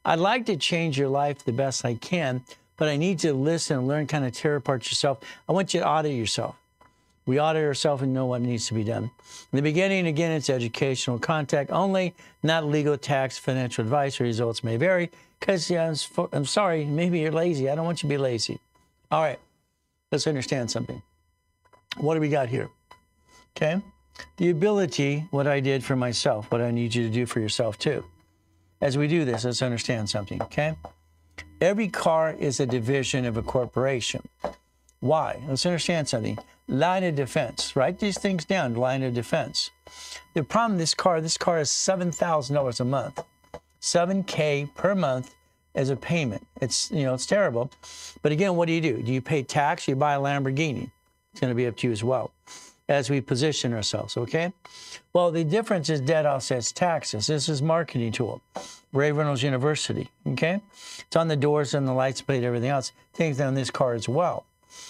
I'd like to change your life the best I can, but I need you to listen and learn, kind of tear apart yourself. I want you to audit yourself. We audit ourselves and know what needs to be done. In the beginning, again, it's educational contact only, not legal, tax, financial advice. Results may vary because, I'm sorry, maybe you're lazy. I don't want you to be lazy. All right, let's understand something. What do we got here? Okay, the ability, what I did for myself, what I need you to do for yourself too. As we do this, let's understand something, okay? Every car is a division of a corporation. Why? Let's understand something. Line of defense. Write these things down, line of defense. The problem, this car is $7,000 a month. $7K per month as a payment. It's, it's terrible. But again, what do? Do you pay tax? You buy a Lamborghini. It's going to be up to you as well as we position ourselves, okay? Well, the difference is debt offsets taxes. This is marketing tool. Reynolds University, okay? It's on the doors and the lights plate, everything else. Things on this car as well.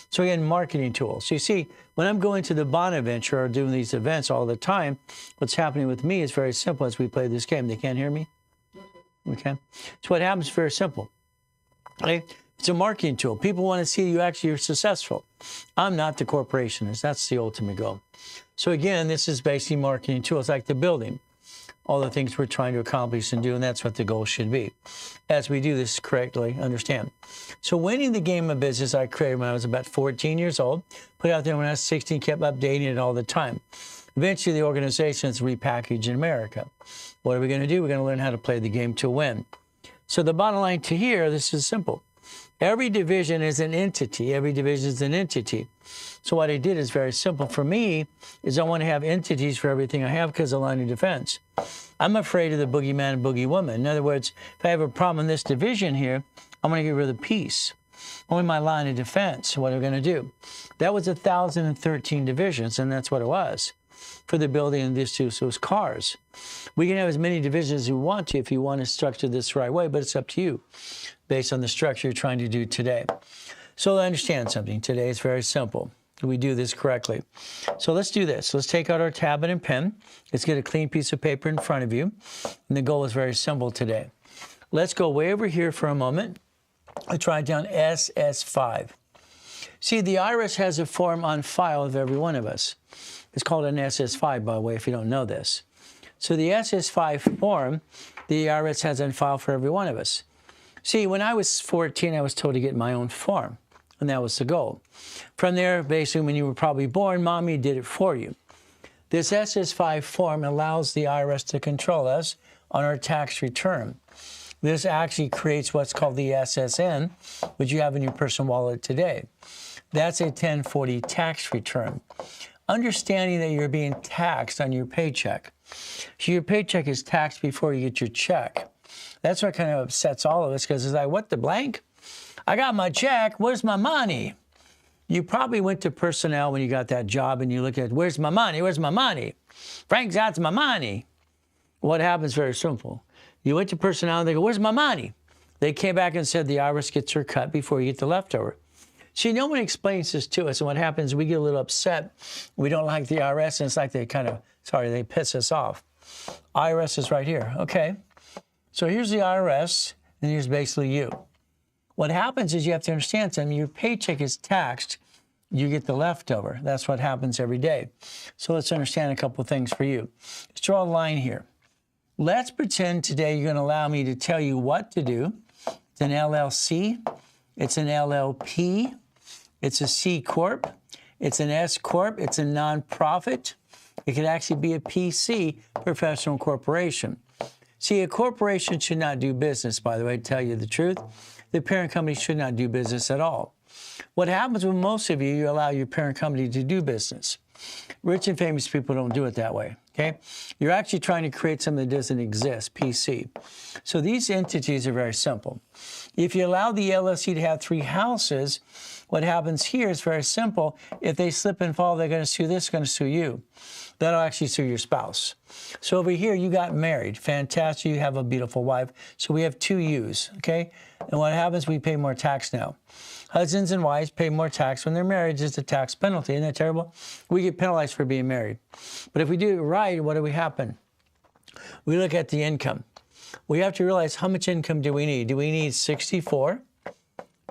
So again, marketing tools. So you see, when I'm going to the Bonaventure or doing these events all the time, what's happening with me is very simple as we play this game. They can't hear me? Okay. So what happens is very simple. Okay? It's a marketing tool. People want to see you actually are successful. I'm not the corporation. That's the ultimate goal. So again, this is basically marketing tools like the building. All the things we're trying to accomplish and do, and that's what the goal should be. As we do this correctly, understand. So winning the game of business I created when I was about 14 years old, put out there when I was 16, kept updating it all the time. Eventually, the organization is repackaged in America. What are we going to do? We're going to learn how to play the game to win. So the bottom line to here, this is simple. Every division is an entity. Every division is an entity. So what I did is very simple. For me, is I want to have entities for everything I have because of line of defense. I'm afraid of the boogeyman and boogie woman. In other words, if I have a problem in this division here, I'm going to get rid of the peace. Only my line of defense. What are we going to do? That was 1,013 divisions, and that's what it was for the building of those cars. We can have as many divisions as we want to if you want to structure this the right way, but it's up to you based on the structure you're trying to do today. So understand something. Today is very simple. We do this correctly. So let's do this. Let's take out our tablet and pen. Let's get a clean piece of paper in front of you. And the goal is very simple today. Let's go way over here for a moment. Let's write down SS5. See, the IRS has a form on file of every one of us. It's called an SS5, by the way, if you don't know this. So the SS5 form, the IRS has on file for every one of us. See, when I was 14, I was told to get my own form, and that was the goal. From there, basically, when you were probably born, Mommy did it for you. This SS5 form allows the IRS to control us on our tax return. This actually creates what's called the SSN, which you have in your personal wallet today. That's a 1040 tax return. Understanding that you're being taxed on your paycheck. So your paycheck is taxed before you get your check. That's what kind of upsets all of us because it's like, what the blank? I got my check. Where's my money? You probably went to personnel when you got that job and you look at, where's my money? Where's my money? Frank's got my money. What happens? Very simple. You went to personnel and they go, where's my money? They came back and said the IRS gets her cut before you get the leftover. See, no one explains this to us. And what happens, we get a little upset. We don't like the IRS. And it's like they piss us off. IRS is right here. Okay. So here's the IRS, and here's basically you. What happens is you have to understand something. Your paycheck is taxed. You get the leftover. That's what happens every day. So let's understand a couple of things for you. Let's draw a line here. Let's pretend today you're going to allow me to tell you what to do. It's an LLC. It's an LLP. It's a C Corp. It's an S Corp. It's a nonprofit. It could actually be a PC, professional corporation. See, a corporation should not do business, by the way, to tell you the truth. The parent company should not do business at all. What happens with most of you, you allow your parent company to do business. Rich and famous people don't do it that way. Okay, you're actually trying to create something that doesn't exist, PC. So these entities are very simple. If you allow the LLC to have 3 houses, what happens here is very simple. If they slip and fall, they're going to sue this, going to sue you. That'll actually sue your spouse. So over here, you got married. Fantastic. You have a beautiful wife. So we have 2 U's, okay? And what happens, we pay more tax now. Husbands and wives pay more tax when they're married. It's a tax penalty. Isn't that terrible? We get penalized for being married. But if we do it right, what do we happen? We look at the income. We have to realize, how much income do we need? Do we need 64,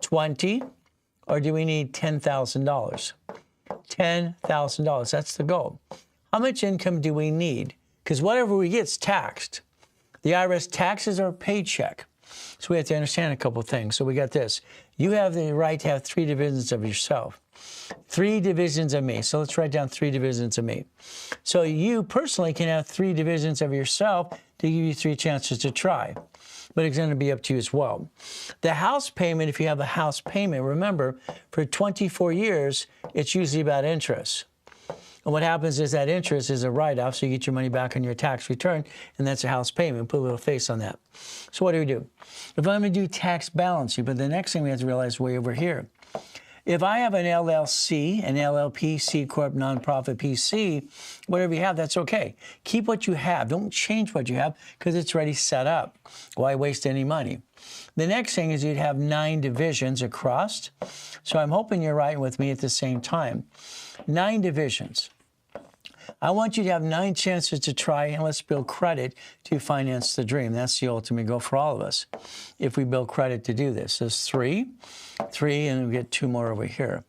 20, or do we need $10,000? $10,000. That's the goal. How much income do we need? Because whatever we get is taxed. The IRS taxes our paycheck. So we have to understand a couple things. So we got this. You have the right to have 3 divisions of yourself. 3 divisions of me. So let's write down 3 divisions of me. So you personally can have 3 divisions of yourself to give you 3 chances to try. But it's going to be up to you as well. The house payment, if you have a house payment, remember, for 24 years, it's usually about interest. And what happens is that interest is a write-off, so you get your money back on your tax return, and that's a house payment. Put a little face on that. So what do we do? If I'm going to do tax balancing, but the next thing we have to realize is way over here. If I have an LLC, an LLP, C Corp, nonprofit, PC, whatever you have, that's okay. Keep what you have. Don't change what you have because it's already set up. Why waste any money? The next thing is you'd have 9 divisions across. So I'm hoping you're writing with me at the same time. 9 divisions. I want you to have 9 chances to try, and let's build credit to finance the dream. That's the ultimate goal for all of us. If we build credit to do this, there's 3, and we get 2 more over here.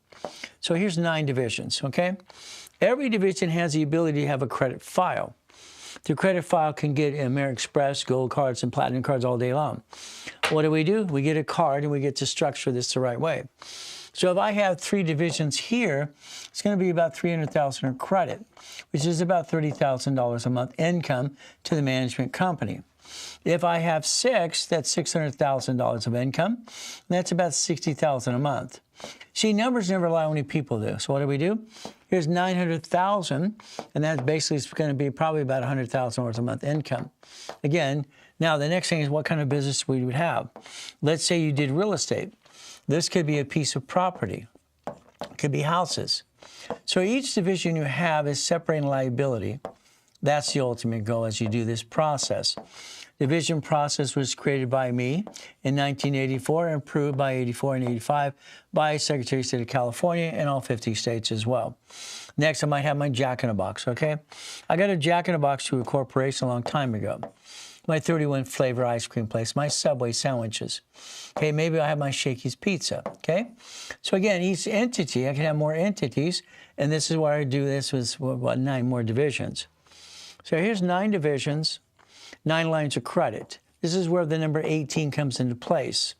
So here's 9 divisions, okay? Every division has the ability to have a credit file. The credit file can get American Express, gold cards, and platinum cards all day long. What do? We get a card, and we get to structure this the right way. So if I have 3 divisions here, it's going to be about $300,000 in credit, which is about $30,000 a month income to the management company. If I have 6, that's $600,000 of income. And that's about $60,000 a month. See, numbers never lie, only people do. So what do? Here's $900,000, and that basically is going to be probably about $100,000 a month income. Again, now the next thing is what kind of business we would have. Let's say you did real estate. This could be a piece of property. It could be houses. So each division you have is separating liability. That's the ultimate goal as you do this process. Division process was created by me in 1984 and approved by 84 and 85 by Secretary of State of California and all 50 states as well. Next, I might have my Jack-in-a-Box, okay? I got a Jack-in-a-Box to a corporation a long time ago. My 31 flavor ice cream place, my Subway sandwiches. Okay, maybe I have my Shakey's Pizza, okay? So again, each entity, I can have more entities, and this is why I do this with, 9 more divisions. So here's 9 divisions, 9 lines of credit. This is where the number 18 comes into place.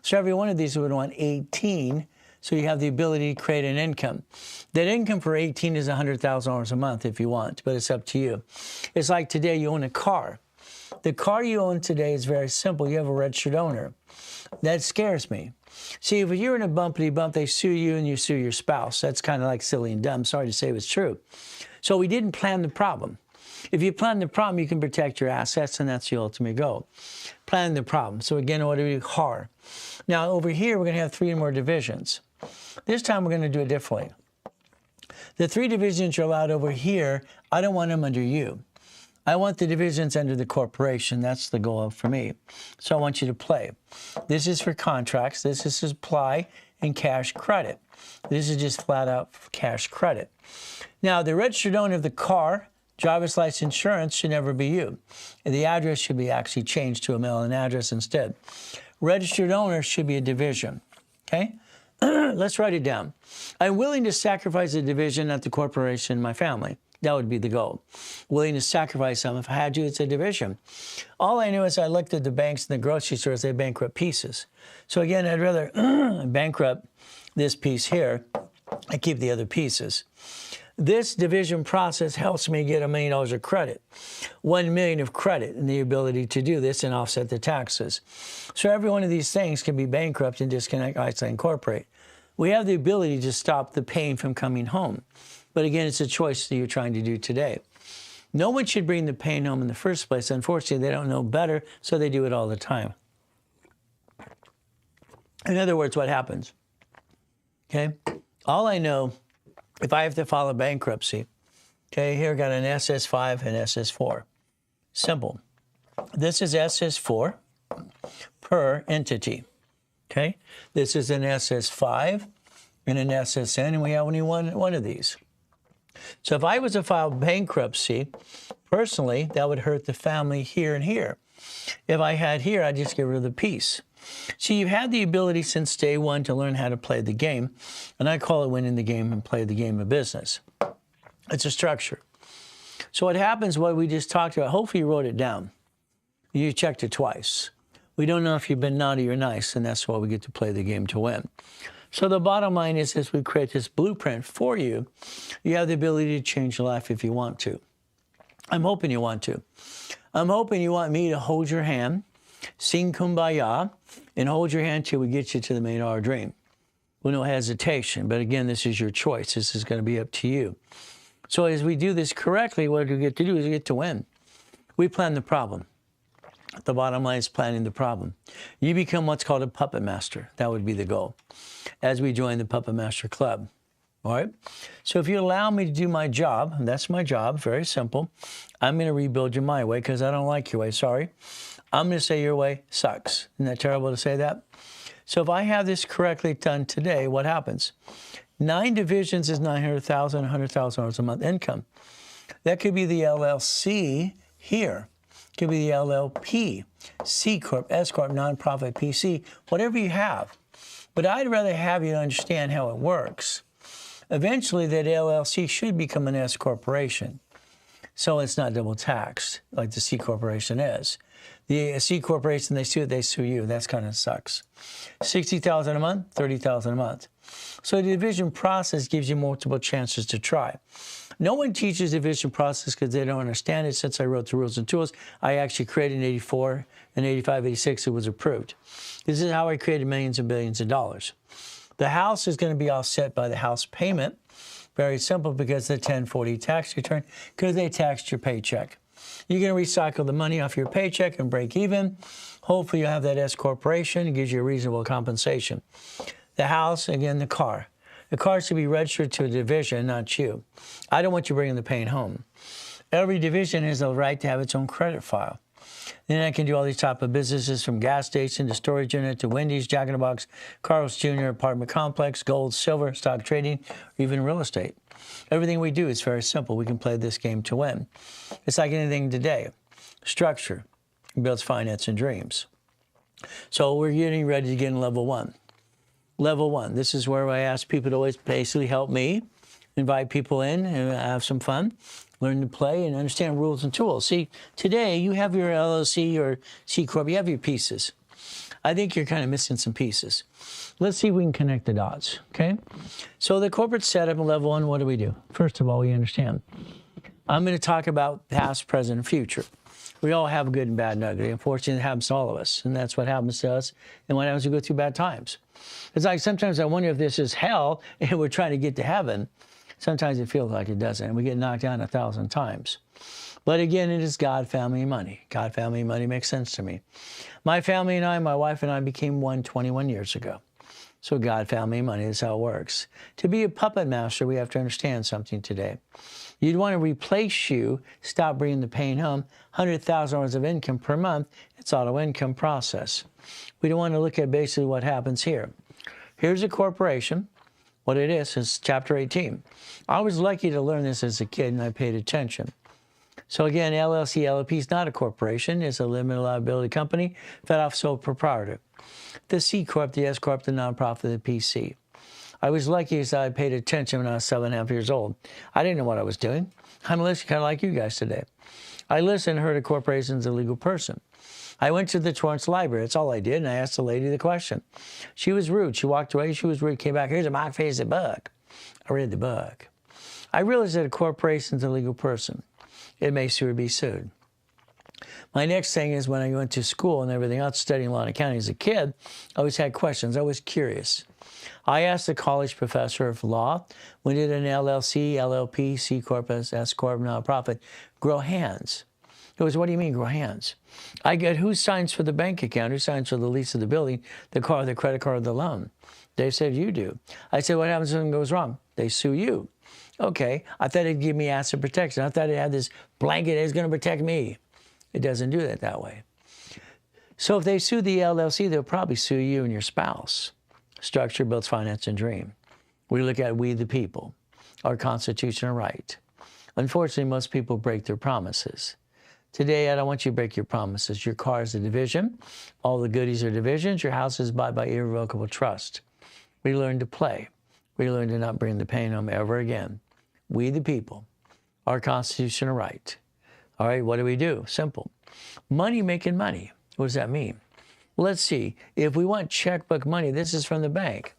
So every one of these would want 18, so you have the ability to create an income. That income for 18 is $100,000 a month if you want, but it's up to you. It's like today you own a car. The car you own today is very simple. You have a registered owner. That scares me. See, if you're in a bumpity bump, they sue you and you sue your spouse. That's kind of like silly and dumb. Sorry to say it was true. So we didn't plan the problem. If you plan the problem, you can protect your assets, and that's the ultimate goal. Plan the problem. So again, what do we do? HAR. Now over here, we're going to have 3 more divisions. This time we're going to do it differently. The 3 divisions you're allowed over here, I don't want them under you. I want the divisions under the corporation. That's the goal for me. So I want you to play. This is for contracts. This is supply and cash credit. This is just flat out cash credit. Now, the registered owner of the car, driver's license, insurance should never be you. And the address should be actually changed to a mail-in address instead. Registered owner should be a division. Okay? Let's write it down. I'm willing to sacrifice a division at the corporation in my family. That would be the goal. Willing to sacrifice some. If I had to, it's a division. All I knew is I looked at the banks and the grocery stores, they bankrupt pieces. So again, I'd rather bankrupt this piece here and keep the other pieces. This division process helps me get $1 million of credit. $1 million of credit and the ability to do this and offset the taxes. So every one of these things can be bankrupt and disconnect, isolate, incorporate. We have the ability to stop the pain from coming home. But again, it's a choice that you're trying to do today. No one should bring the pain home in the first place. Unfortunately, they don't know better, so they do it all the time. In other words, what happens? Okay? All I know, if I have to file a bankruptcy, okay, here I got an SS5 and SS4. Simple. This is SS4 per entity. Okay? This is an SS5 and an SSN, and we have only one of these. So if I was to file bankruptcy, personally, that would hurt the family here and here. If I had here, I'd just get rid of the piece. So you've had the ability since day one to learn how to play the game, and I call it winning the game and play the game of business. It's a structure. So what happens, what we just talked about, hopefully you wrote it down. You checked it twice. We don't know if you've been naughty or nice, and that's why we get to play the game to win. So the bottom line is, as we create this blueprint for you, you have the ability to change your life if you want to. I'm hoping you want to. I'm hoping you want me to hold your hand, sing Kumbaya, and hold your hand till we get you to the main our dream. With no hesitation. But again, this is your choice. This is going to be up to you. So as we do this correctly, what we get to do is we get to win. We plan the problem. The bottom line is planning the problem. You become what's called a puppet master. That would be the goal as we join the Puppet Master Club. All right? So if you allow me to do my job, and that's my job, very simple, I'm going to rebuild you my way because I don't like your way. Sorry. I'm going to say your way sucks. Isn't that terrible to say that? So if I have this correctly done today, what happens? 9 divisions is $900,000, $100,000 a month income. That could be the LLC here. It could be the LLP, C Corp, S Corp, nonprofit, PC, whatever you have. But I'd rather have you understand how it works. Eventually, that LLC should become an S corporation, so it's not double taxed like the C corporation is. The C corporation, they sue you. That kind of sucks. $60,000 a month, $30,000 a month. So the division process gives you multiple chances to try. No one teaches division process because they don't understand it. Since I wrote the rules and tools, I actually created in 84 and 85, 86, it was approved. This is how I created millions and billions of dollars. The house is going to be offset by the house payment. Very simple, because the 1040 tax return, because they taxed your paycheck. You're going to recycle the money off your paycheck and break even. Hopefully you have that S corporation. It gives you a reasonable compensation. The house, again, the car. The car should be registered to a division, not you. I don't want you bringing the pain home. Every division has a right to have its own credit file. Then I can do all these type of businesses, from gas station to storage unit to Wendy's, Jack in the Box, Carl's Jr. apartment complex, gold, silver, stock trading, or even real estate. Everything we do is very simple. We can play this game to win. It's like anything today. Structure builds finance and dreams. So we're getting ready to get in level 1. Level 1, this is where I ask people to always basically help me, invite people in and have some fun, learn to play and understand rules and tools. See, today you have your LLC or C Corp, you have your pieces. I think you're kind of missing some pieces. Let's see if we can connect the dots, okay? So the corporate setup in level 1, what do? First of all, we understand. I'm going to talk about past, present, and future. We all have good and bad and ugly. Unfortunately, it happens to all of us, and that's what happens to us, and what happens to go through bad times. It's like sometimes I wonder if this is hell and we're trying to get to heaven. Sometimes it feels like it doesn't, and we get knocked down 1,000 times. But again, it is God, family, and money. God, family, and money makes sense to me. My family and I, my wife and I, became one 21 years ago. So God, family, and money is how it works. To be a puppet master, we have to understand something today. You'd want to replace you, stop bringing the pain home, $100,000 of income per month. It's auto income process. We don't want to look at basically what happens here. Here's a corporation. What it is chapter 18. I was lucky to learn this as a kid, and I paid attention. So again, LLC, LLP is not a corporation. It's a limited liability company, fed off sole proprietor. The C Corp, the S Corp, the nonprofit, the PC. I was lucky as I paid attention when I was 7.5 years old. I didn't know what I was doing. I'm listening kind of like you guys today. I listened and heard a corporation is a legal person. I went to the Torrance Library. That's all I did, and I asked the lady the question. She was rude. She walked away. She was rude. Came back. Here's a my favorite book. I read the book. I realized that a corporation is a legal person. It may sue or be sued. My next thing is, when I went to school and everything else, studying law and accounting as a kid, I always had questions. I was curious. I asked a college professor of law, when did an LLC, LLP, C Corp, S Corp, nonprofit grow hands? He goes, what do you mean grow hands? I get who signs for the bank account, who signs for the lease of the building, the car, the credit card, the loan? They said, you do. I said, what happens when something goes wrong? They sue you. Okay, I thought it'd give me asset protection. I thought it had this blanket, it's going to protect me. It doesn't do that way. So if they sue the LLC, they'll probably sue you and your spouse. Structure builds finance and dream. We look at we the people, our constitutional right. Unfortunately, most people break their promises. Today, I don't want you to break your promises. Your car is a division. All the goodies are divisions. Your house is bought by irrevocable trust. We learn to play. We learn to not bring the pain home ever again. We the people, our constitutional right. All right, what do? Simple. Money making money. What does that mean? Well, let's see. If we want checkbook money, this is from the bank.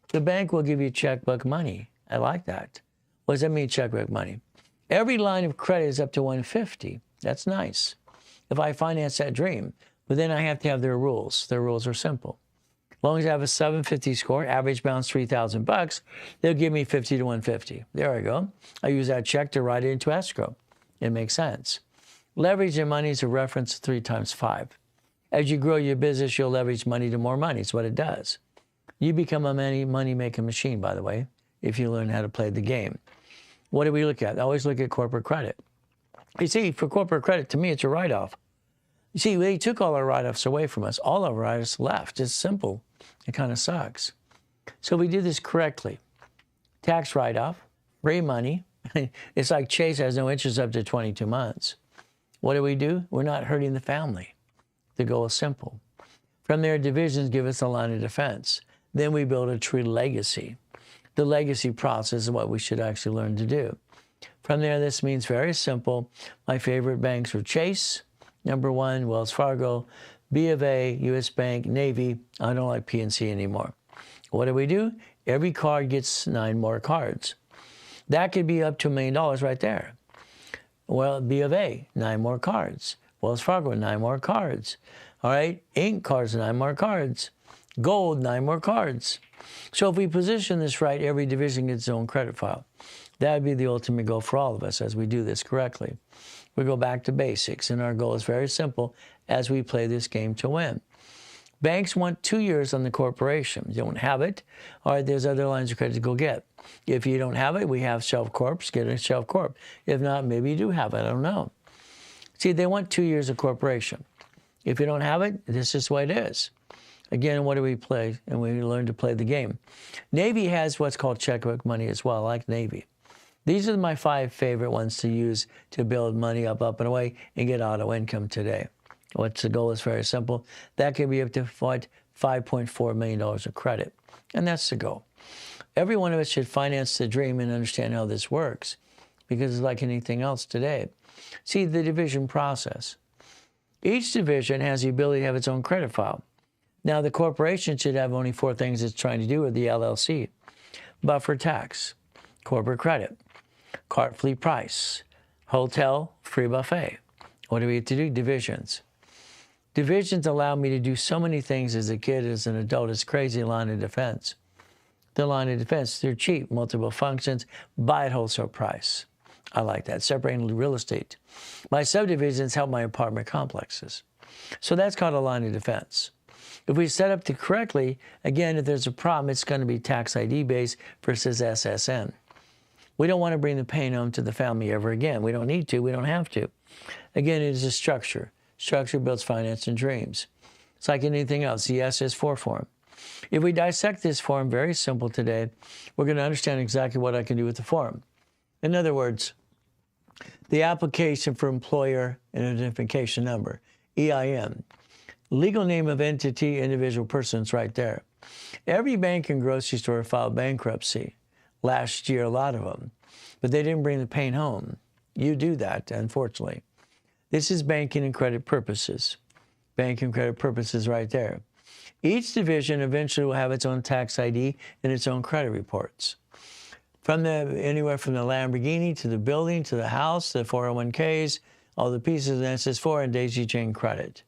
The bank will give you checkbook money. I like that. What does that mean, checkbook money? Every line of credit is up to 150. That's nice. If I finance that dream, but then I have to have their rules. Their rules are simple. As long as I have a 750 score, average balance $3,000, they'll give me 50 to 150. There I go. I use that check to write it into escrow. It makes sense. Leverage in money is a reference to 3 times 5. As you grow your business, you'll leverage money to more money. It's what it does. You become a money-making machine, by the way, if you learn how to play the game. What do we look at? I always look at corporate credit. You see, for corporate credit, to me, it's a write-off. You see, they took all our write-offs away from us. All our write-offs left. It's simple. It kind of sucks. So we do this correctly. Tax write-off, free money. It's like Chase has no interest up to 22 months. What do? We're not hurting the family. The goal is simple. From there, divisions give us a line of defense. Then we build a true legacy. The legacy process is what we should actually learn to do. From there, this means very simple. My favorite banks are Chase, number 1, Wells Fargo, B of A, U.S. Bank, Navy. I don't like PNC anymore. What do? Every card gets 9 more cards. That could be up to $1 million right there. Well, B of A, 9 more cards. Wells Fargo, 9 more cards. All right, Inc. cards, 9 more cards. Gold, 9 more cards. So if we position this right, every division gets its own credit file. That would be the ultimate goal for all of us as we do this correctly. We go back to basics, and our goal is very simple as we play this game to win. Banks want 2 years on the corporation. You don't have it, all right, there's other lines of credit to go get. If you don't have it, we have shelf corps, get a shelf corp. If not, maybe you do have it, I don't know. See, they want 2 years of corporation. If you don't have it, this is the way it is. Again, what do we play? And we learn to play the game. Navy has what's called checkbook money as well. I like Navy. These are my 5 favorite ones to use to build money up, and away, and get auto income today. What's the goal is very simple. That can be up to $5.4 million of credit. And that's the goal. Every one of us should finance the dream and understand how this works, because it's like anything else today. See, the division process. Each division has the ability to have its own credit file. Now, the corporation should have only 4 things it's trying to do with the LLC. Buffer tax, corporate credit, cart fleet price, hotel, free buffet. What do we have to do? Divisions. Divisions allow me to do so many things as a kid, as an adult. It's crazy line of defense. The line of defense, they're cheap, multiple functions, buy at wholesale price. I like that, separating real estate. My subdivisions help my apartment complexes. So that's called a line of defense. If we set up it correctly, again, if there's a problem, it's going to be tax ID based versus SSN. We don't want to bring the pain home to the family ever again. We don't need to. We don't have to. Again, it is a structure. Structure builds finance and dreams. It's like anything else. The SS4 form. If we dissect this form, very simple today, we're going to understand exactly what I can do with the form. In other words, the application for employer identification number, EIN. Legal name of entity, individual persons right there. Every bank and grocery store filed bankruptcy. Last year, a lot of them. But they didn't bring the pain home. You do that, unfortunately. This is banking and credit purposes. Banking and credit purposes right there. Each division eventually will have its own tax ID and its own credit reports. Anywhere from the Lamborghini to the building to the house, the 401ks, all the pieces of the SS4 and daisy chain credit.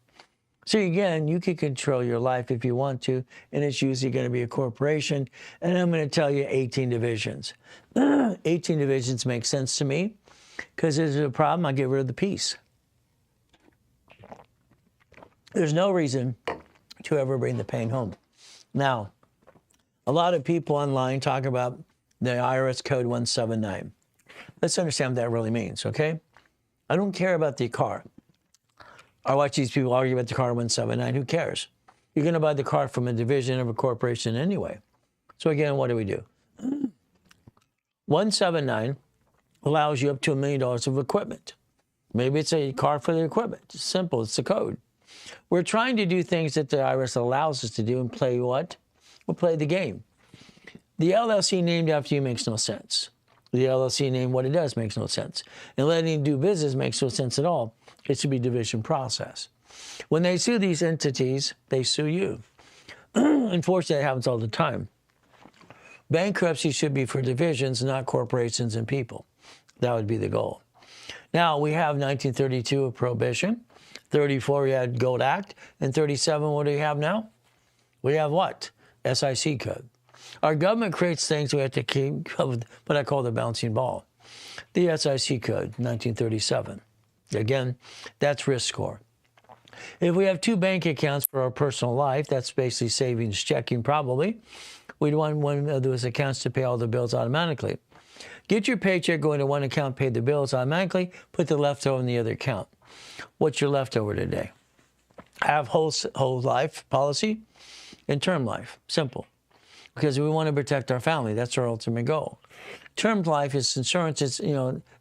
So again, you can control your life if you want to, and it's usually going to be a corporation. And I'm going to tell you 18 divisions. 18 divisions make sense to me because there's a problem, I get rid of the piece. There's no reason to ever bring the pain home. Now, a lot of people online talk about the IRS code 179. Let's understand what that really means, okay? I don't care about the car. I watch these people argue about the car 179. Who cares? You're going to buy the car from a division of a corporation anyway. So again, what do? 179 allows you up to $1 million of equipment. Maybe it's a car for the equipment. It's simple. It's the code. We're trying to do things that the IRS allows us to do and play what? We'll play the game. The LLC named after you makes no sense. The LLC name, what it does, makes no sense. And letting you do business makes no sense at all. It should be division process. When they sue these entities, they sue you. Unfortunately, it happens all the time. Bankruptcy should be for divisions, not corporations and people. That would be the goal. Now, we have 1932 of Prohibition. 34, we had Gold Act. And 37, what do we have now? We have what? SIC code. Our government creates things we have to keep what I call the bouncing ball. The SIC code, 1937. Again, that's risk score. If we have two bank accounts for our personal life, that's basically savings checking probably. We'd want one of those accounts to pay all the bills automatically. Get your paycheck, go into one account, pay the bills automatically, put the leftover in the other account. What's your leftover today? Have whole life policy and term life. Simple. Because we want to protect our family. That's our ultimate goal. Term life is insurance. It's,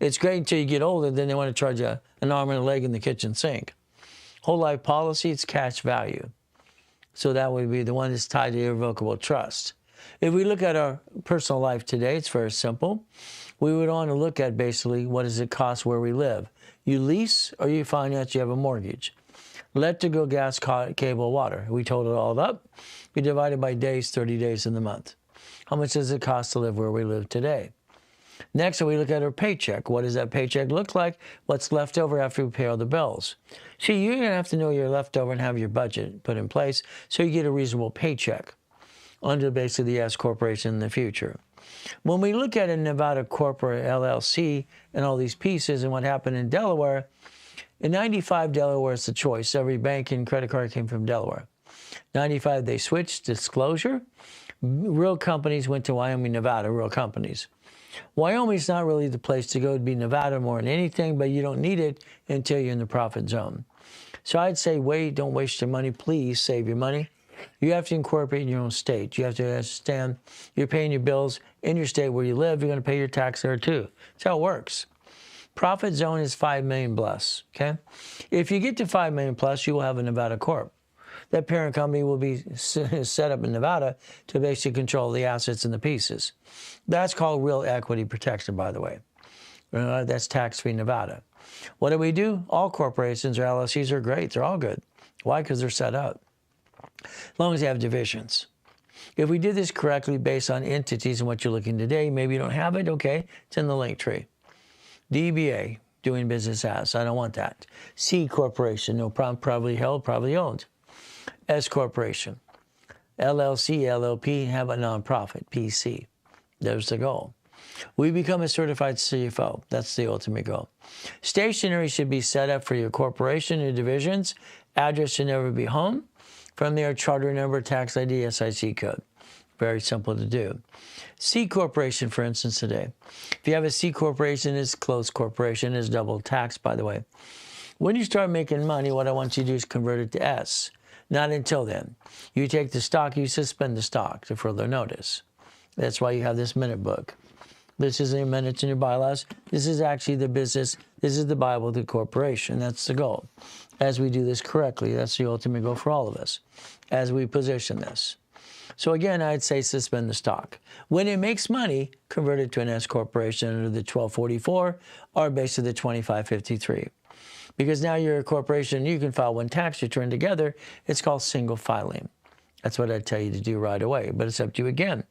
it's great until you get older. Then they want to charge you an arm and a leg in the kitchen sink. Whole life policy, it's cash value. So that would be the one that's tied to irrevocable trust. If we look at our personal life today, it's very simple. We would want to look at basically what does it cost where we live. You lease or you finance, you have a mortgage. Electrical, gas, cable, water. We total it all up. We divide it by days, 30 days in the month. How much does it cost to live where we live today? Next, we look at our paycheck. What does that paycheck look like? What's left over after we pay all the bills? See, you're going to have to know your leftover and have your budget put in place so you get a reasonable paycheck under basically the S corporation in the future. When we look at a Nevada corporate LLC and all these pieces and what happened in Delaware, in 95, Delaware is the choice. Every bank and credit card came from Delaware. 95, they switched disclosure. Real companies went to Wyoming, Nevada, real companies. Wyoming's not really the place to go. It'd be Nevada more than anything, but you don't need it until you're in the profit zone. So I'd say don't waste your money. Please save your money. You have to incorporate in your own state. You have to understand you're paying your bills in your state where you live. You're going to pay your tax there too. That's how it works. Profit zone is 5 million plus, okay? If you get to 5 million plus, you will have a Nevada Corp. That parent company will be set up in Nevada to basically control the assets and the pieces. That's called real equity protection, by the way. That's tax-free Nevada. What do? All corporations or LLCs are great. They're all good. Why? Because they're set up. As long as they have divisions. If we did this correctly based on entities and what you're looking today, maybe you don't have it, okay, it's in the link tree. DBA, doing business as, I don't want that. C corporation, no problem, probably held, probably owned. S corporation, LLC, LLP, have a nonprofit, PC. There's the goal. We become a certified CFO. That's the ultimate goal. Stationery should be set up for your corporation and divisions. Address should never be home. From there, charter number, tax ID, SIC code. Very simple to do. C corporation, for instance, today. If you have a C corporation, it's closed corporation, it's double taxed, by the way. When you start making money, what I want you to do is convert it to S. Not until then. You take the stock, you suspend the stock to further notice. That's why you have this minute book. This is your minutes in your bylaws. This is actually the business. This is the Bible of the corporation. That's the goal. As we do this correctly, that's the ultimate goal for all of us, as we position this. So again, I'd say suspend the stock. When it makes money, convert it to an S corporation under the 1244 or basically the 2553. Because now you're a corporation, you can file one tax return together. It's called single filing. That's what I'd tell you to do right away, but it's up to you again.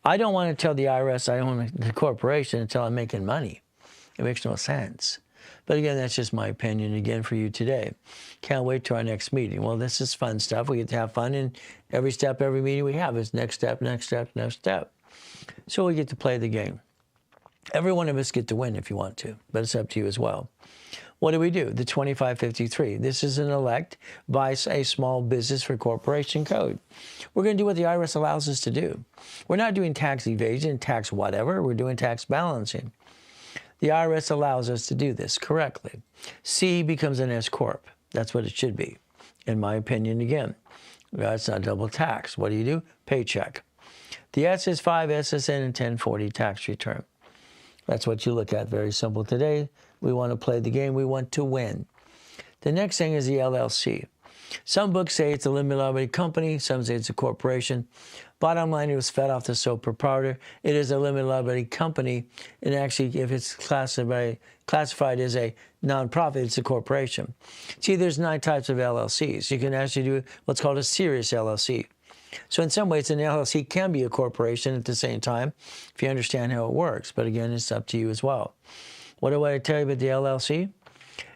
I don't want to tell the IRS I own the corporation until I'm making money. It makes no sense. But But again, that's just my opinion again for you today. Can't wait to our next meeting. Well, this is fun stuff. We get to have fun in every step, every meeting we have is next step, next step, next step. So we get to play the game. Every one of us get to win if you want to, but it's up to you as well. What do we do? The 2553. This is an elect by a small business for corporation code. We're going to do what the IRS allows us to do. We're not doing tax evasion, tax whatever. We're doing tax balancing. The IRS allows us to do this correctly. C becomes an S corp. That's what it should be, in my opinion. Again, it's not double tax. What do? Paycheck. The S is 5 SSN and 1040 tax return. That's what you look at. Very simple today. We want to play the game. We want to win. The next thing is the LLC. Some books say it's a limited liability company. Some say it's a corporation. Bottom line, it was fed off the sole proprietor. It is a limited liability company. And actually, if it's classified as a nonprofit, it's a corporation. See, there's 9 types of LLCs. You can actually do what's called a serious LLC. So in some ways, an LLC can be a corporation at the same time, if you understand how it works. But again, it's up to you as well. What do I tell you about the LLC?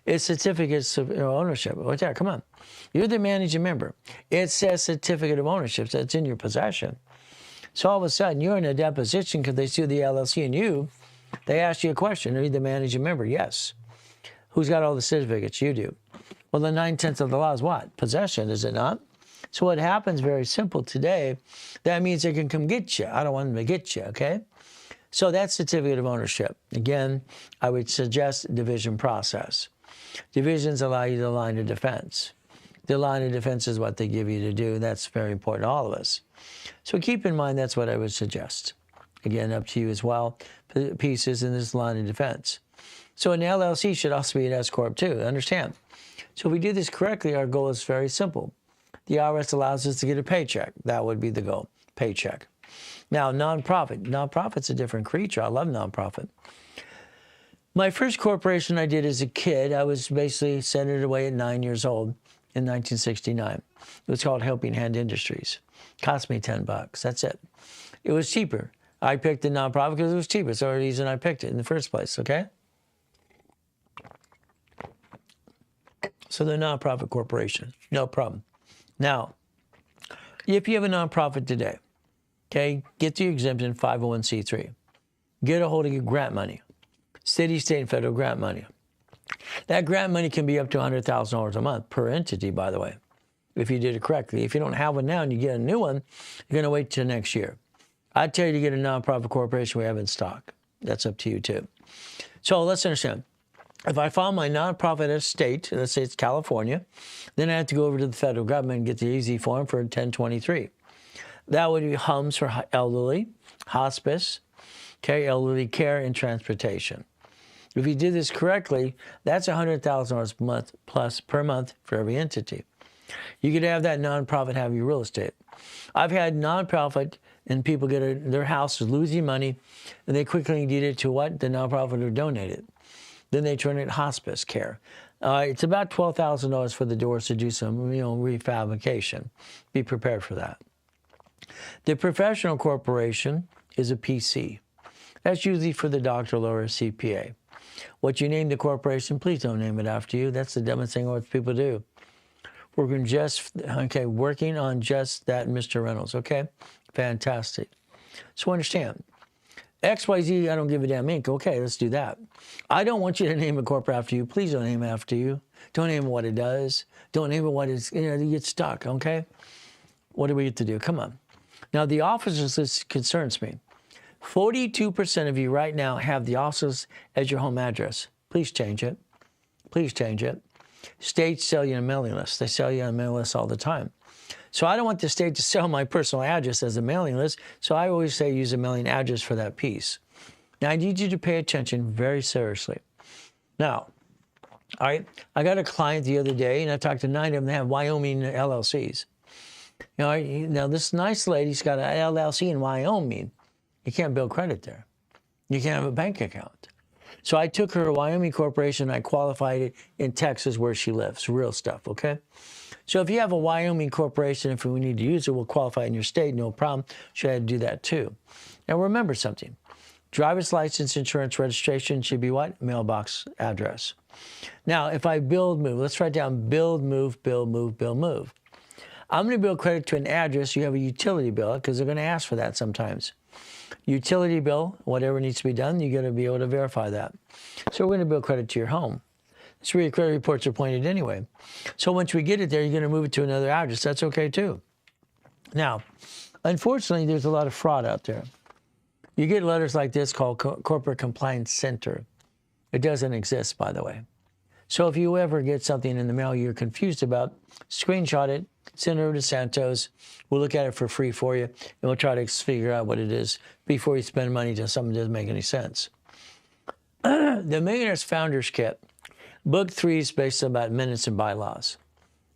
It's certificates of ownership. What's that? Come on. You're the managing member. It says certificate of ownership that's in your possession. So all of a sudden, you're in a deposition because they sue the LLC and you. They ask you a question. Are you the managing member? Yes. Who's got all the certificates? You do. Well, the 9/10 of the law is what? Possession, is it not? So what happens, very simple today, that means they can come get you. I don't want them to get you, okay? So that's certificate of ownership. Again, I would suggest division process. Divisions allow you the line of defense. The line of defense is what they give you to do. That's very important to all of us. So keep in mind that's what I would suggest. Again, up to you as well. Pieces in this line of defense. So an LLC should also be an S corp too. Understand? So if we do this correctly, our goal is very simple. The IRS allows us to get a paycheck. That would be the goal, paycheck. Now, nonprofit. Nonprofit's a different creature. I love nonprofit. My first corporation I did as a kid, I was basically sent it away at 9 years old in 1969. It was called Helping Hand Industries. Cost me $10. That's it. It was cheaper. I picked the nonprofit because it was cheaper. So the reason I picked it in the first place, okay? So the nonprofit corporation, no problem. Now, if you have a nonprofit today, okay, get your exemption 501c3. Get a hold of your grant money, city, state, and federal grant money. That grant money can be up to $100,000 a month per entity, by the way, if you did it correctly. If you don't have one now and you get a new one, you're going to wait till next year. I'd tell you to get a nonprofit corporation we have in stock. That's up to you, too. So let's understand. If I file my nonprofit at a state, let's say it's California, then I have to go over to the federal government and get the easy form for 1023. That would be HUMS for elderly, hospice, okay, elderly care, and transportation. If you do this correctly, that's $100,000 a month plus per month for every entity. You could have that nonprofit have your real estate. I've had nonprofit and people get their house is losing money, and they quickly deed it to what? The nonprofit who donated. Then they turn it hospice care. It's about $12,000 for the doors to do some, refabrication. Be prepared for that. The professional corporation is a PC. That's usually for the doctor or a CPA. What you name the corporation, please don't name it after you. That's the dumbest thing what people do. Working on just that, Mr. Reynolds. Okay, fantastic. So understand. XYZ, I don't give a damn Inc. Okay, let's do that. I don't want you to name a corporate after you. Please don't name it after you. Don't name it what it does. Don't name it what it's, you get stuck, okay? What do we get to do? Come on. Now, the officers, this concerns me. 42% of you right now have the offices as your home address. Please change it. Please change it. States sell you a mailing list. They sell you a mailing list all the time. So I don't want the state to sell my personal address as a mailing list, so I always say use a mailing address for that piece. Now, I need you to pay attention very seriously. Now, all right, I got a client the other day, and I talked to 9 of them that have Wyoming LLCs. Now, this nice lady's got an LLC in Wyoming. You can't build credit there. You can't have a bank account. So I took her Wyoming corporation, and I qualified it in Texas where she lives. Real stuff, okay? So if you have a Wyoming corporation, if we need to use it, we'll qualify in your state, no problem. Should I do that too? Now remember something. Driver's license, insurance, registration should be what? Mailbox address. Now, if I build, move, let's write down build, move, build, move, build, move. I'm going to bill credit to an address. You have a utility bill because they're going to ask for that sometimes. Utility bill, whatever needs to be done, you're going to be able to verify that. So we're going to bill credit to your home. That's where your credit reports are pointed anyway. So once we get it there, you're going to move it to another address. That's okay too. Now, unfortunately, there's a lot of fraud out there. You get letters like this called Corporate Compliance Center. It doesn't exist, by the way. So if you ever get something in the mail you're confused about, screenshot it, send it over to Santos. We'll look at it for free for you, and we'll try to figure out what it is before you spend money to something that doesn't make any sense. The Millionaire's Founders Kit. Book 3 is based about minutes and bylaws.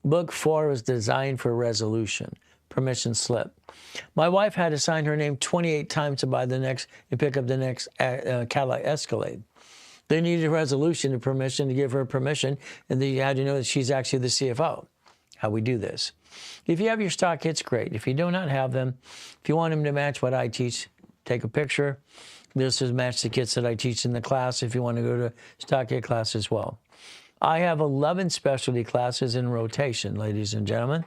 Book 4 was designed for resolution, permission slip. My wife had to sign her name 28 times to buy the next and pick up the next Cadillac Escalade. They needed a resolution and permission to give her permission, and then you had to know that she's actually the CFO. How we do this. If you have your stock kits, great. If you do not have them, if you want them to match what I teach, take a picture. This is match the kits that I teach in the class if you want to go to stock kit class as well. I have 11 specialty classes in rotation, ladies and gentlemen.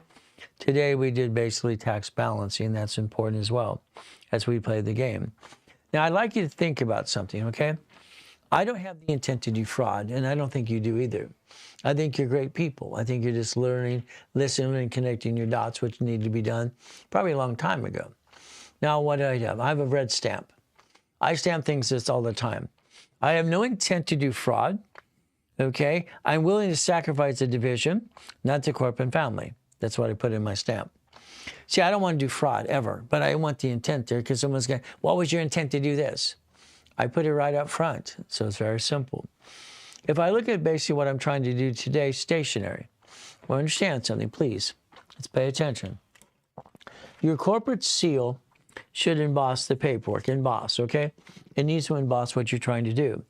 Today we did basically tax balancing. That's important as well as we play the game. Now I'd like you to think about something, okay? I don't have the intent to do fraud, and I don't think you do either. I think you're great people. I think you're just learning, listening, and connecting your dots, which need to be done probably a long time ago. Now, what do I have? I have a red stamp. I stamp things this all the time. I have no intent to do fraud, okay? I'm willing to sacrifice the division, not the corporate and family. That's what I put in my stamp. See, I don't want to do fraud ever, but I want the intent there because someone's going, what was your intent to do this? I put it right up front, so it's very simple. If I look at basically what I'm trying to do today, stationary. Well, understand something, please. Let's pay attention. Your corporate seal should emboss the paperwork, emboss, okay? It needs to emboss what you're trying to do.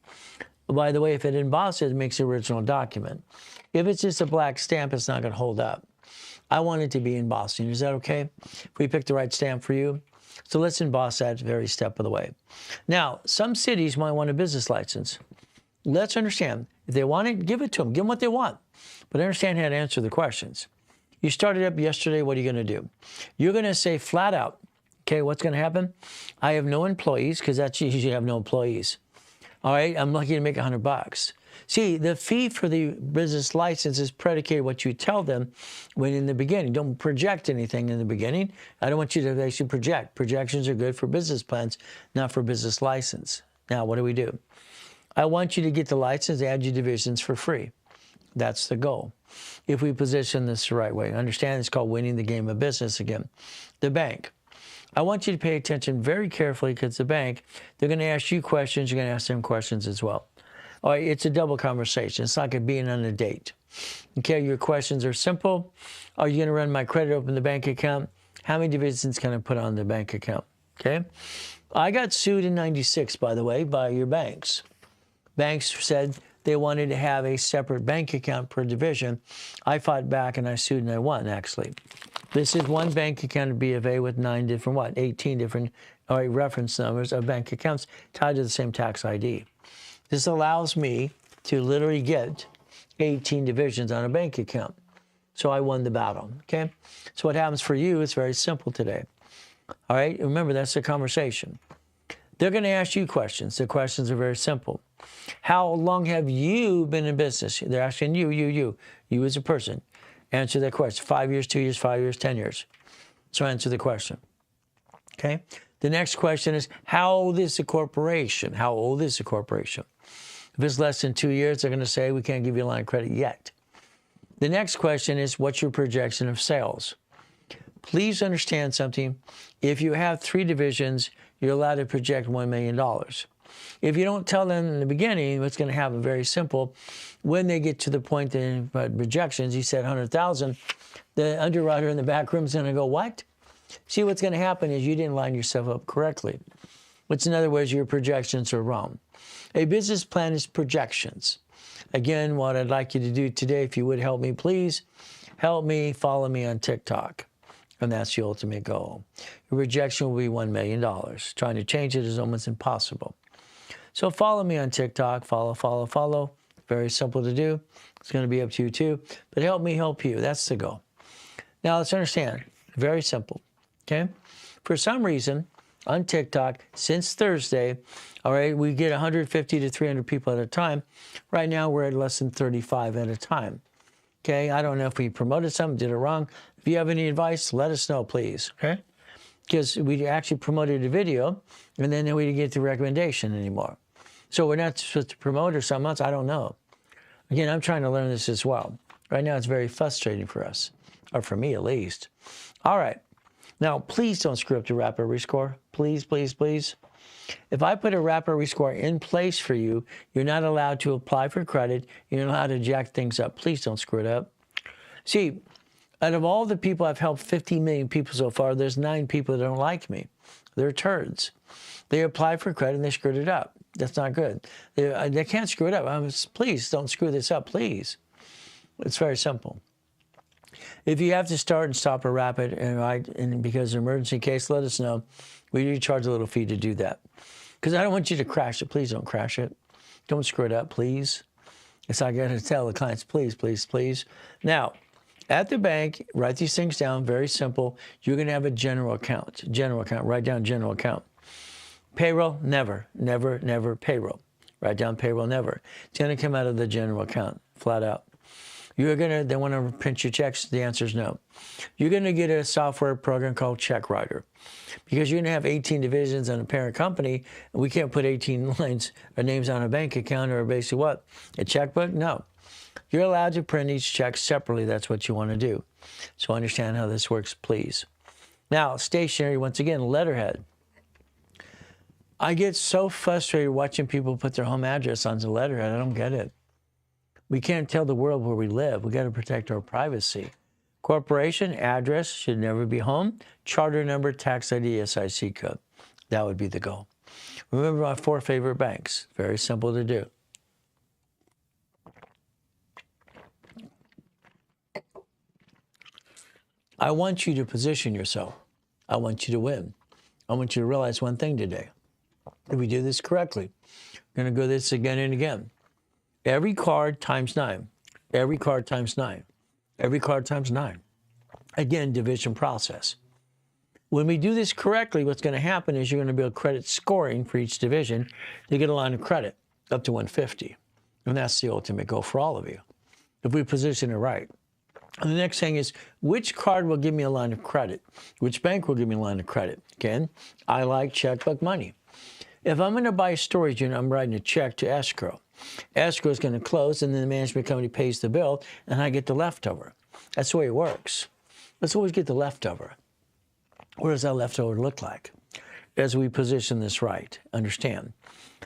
By the way, if it embosses, it makes the original document. If it's just a black stamp, it's not going to hold up. I want it to be embossing. Is that okay? If we pick the right stamp for you? So let's emboss that very step of the way. Now, some cities might want a business license. Let's understand, if they want it, give it to them. Give them what they want. But understand how to answer the questions. You started up yesterday, what are you going to do? You're going to say flat out, okay, what's going to happen? I have no employees, because that's usually you have no employees. All right, I'm lucky to make $100. See, the fee for the business license is predicated what you tell them when in the beginning. Don't project anything in the beginning. I don't want you to actually project. Projections are good for business plans, not for business license. Now, what do? I want you to get the license, add your divisions for free. That's the goal. If we position this the right way. Understand it's called winning the game of business again. The bank. I want you to pay attention very carefully because the bank, they're going to ask you questions. You're going to ask them questions as well. All right, it's a double conversation. It's like being on a date. Okay, your questions are simple. Are you going to run my credit, open the bank account? How many divisions can I put on the bank account? Okay. I got sued in '96, by the way, by your banks. Banks said they wanted to have a separate bank account per division. I fought back and I sued and I won, actually. This is one bank account at B of A with 18 different reference numbers of bank accounts tied to the same tax ID. This allows me to literally get 18 divisions on a bank account. So I won the battle, okay? So what happens for you is very simple today. All right, remember that's a conversation. They're going to ask you questions. The questions are very simple. How long have you been in business? They're asking you as a person. Answer that question. 5 years, 2 years, 5 years, 10 years. So answer the question, okay? The next question is, how old is the corporation? How old is the corporation? If it's less than 2 years, they're going to say, we can't give you a line of credit yet. The next question is, what's your projection of sales? Please understand something. If you have 3 divisions, you're allowed to project $1 million. If you don't tell them in the beginning, what's going to happen, very simple. When they get to the point that projections, you said 100,000, the underwriter in the back room is going to go, what? See, what's going to happen is you didn't line yourself up correctly. Which, in other words, your projections are wrong. A business plan is projections. Again, what I'd like you to do today, if you would help me, please, help me, follow me on TikTok. And that's the ultimate goal. Your projection will be $1 million. Trying to change it is almost impossible. So follow me on TikTok. Follow. Very simple to do. It's going to be up to you too. But help me help you. That's the goal. Now let's understand. Very simple. Okay? For some reason, on TikTok, since Thursday, all right, we get 150 to 300 people at a time. Right now, we're at less than 35 at a time. Okay? I don't know if we promoted something, did it wrong. If you have any advice, let us know, please. Okay? Because we actually promoted a video, and then we didn't get the recommendation anymore. So we're not supposed to promote or something else. I don't know. Again, I'm trying to learn this as well. Right now, it's very frustrating for us, or for me at least. All right. Now, please don't screw up the rapid rescore. Please, please, please. If I put a rapid rescore in place for you, you're not allowed to apply for credit. You're not allowed to jack things up. Please don't screw it up. See, out of all the people I've helped, 50 million people so far, there's 9 people that don't like me. They're turds. They applied for credit and they screwed it up. That's not good. They can't screw it up. Please don't screw this up, please. It's very simple. If you have to start and stop a rapid and because of an emergency case, let us know. We do charge a little fee to do that. Because I don't want you to crash it. Please don't crash it. Don't screw it up, please. It's like I got to tell the clients, please, please, please. Now, at the bank, write these things down. Very simple. You're going to have a general account. General account. Write down general account. Payroll, never, never, never payroll. Write down payroll, never. It's going to come out of the general account, flat out. They want to print your checks. The answer is no. You're going to get a software program called Check Writer because you're going to have 18 divisions on a parent company, and we can't put 18 lines or names on a bank account or basically what? A checkbook? No. You're allowed to print each check separately. That's what you want to do. So understand how this works, please. Now, stationery, once again, letterhead. I get so frustrated watching people put their home address on the letterhead. I don't get it. We can't tell the world where we live. We got to protect our privacy. Corporation address should never be home. Charter number, tax ID, SIC code. That would be the goal. Remember my 4 favorite banks. Very simple to do. I want you to position yourself. I want you to win. I want you to realize one thing today. If we do this correctly, we're going to go this again and again. Every card times 9. Every card times 9. Every card times 9. Again, division process. When we do this correctly, what's going to happen is you're going to build credit scoring for each division to get a line of credit up to 150. And that's the ultimate goal for all of you, if we position it right. And the next thing is, which card will give me a line of credit? Which bank will give me a line of credit? Again, I like checkbook money. If I'm going to buy a storage unit, I'm writing a check to escrow. Escrow is going to close, and then the management company pays the bill, and I get the leftover. That's the way it works. Let's always get the leftover. What does that leftover look like? As we position this right, understand.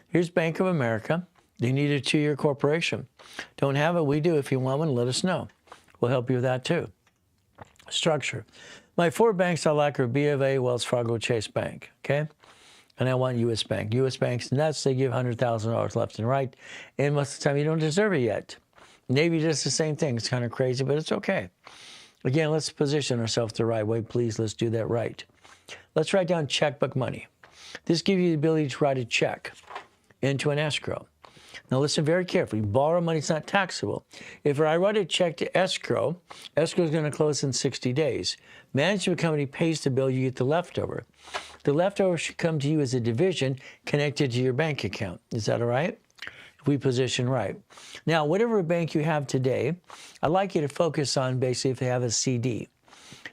Here's Bank of America. They need a 2-year corporation. Don't have it? We do. If you want one, let us know. We'll help you with that too. Structure. My 4 banks I like are B of A, Wells Fargo, Chase Bank. Okay? And I want U.S. Bank. U.S. Bank's nuts. They give $100,000 left and right. And most of the time, you don't deserve it yet. Navy does the same thing. It's kind of crazy, but it's okay. Again, let's position ourselves the right way. Please, let's do that right. Let's write down checkbook money. This gives you the ability to write a check into an escrow. Now, listen very carefully. Borrow money is not taxable. If I write a check to escrow, escrow is going to close in 60 days. Management company pays the bill, you get the leftover. The leftover should come to you as a division connected to your bank account. Is that all right? If we position right. Now, whatever bank you have today, I'd like you to focus on basically if they have a CD.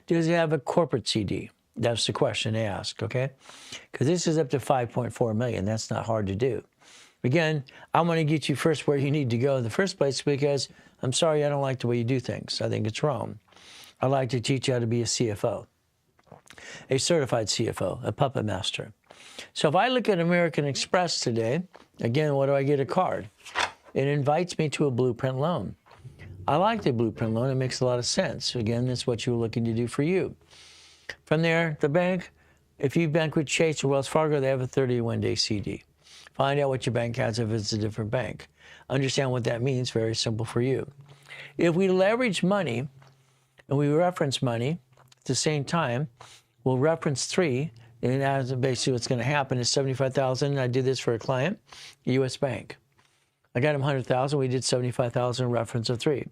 Does it have a corporate CD? That's the question they ask, okay? Because this is up to 5.4 million. That's not hard to do. Again, I want to get you first where you need to go in the first place because I'm sorry, I don't like the way you do things. I think it's wrong. I'd like to teach you how to be a CFO, a certified CFO, a puppet master. So if I look at American Express today, again, what do I get? A card. It invites me to a blueprint loan. I like the blueprint loan. It makes a lot of sense. Again, that's what you're looking to do for you. From there, the bank, if you bank with Chase or Wells Fargo, they have a 31-day CD. Find out what your bank has if it's a different bank. Understand what that means. Very simple for you. If we leverage money and we reference money at the same time, we'll reference 3 And as basically what's going to happen is 75,000. I did this for a client, U.S. Bank. I got him 100,000. We did 75,000 reference of 3.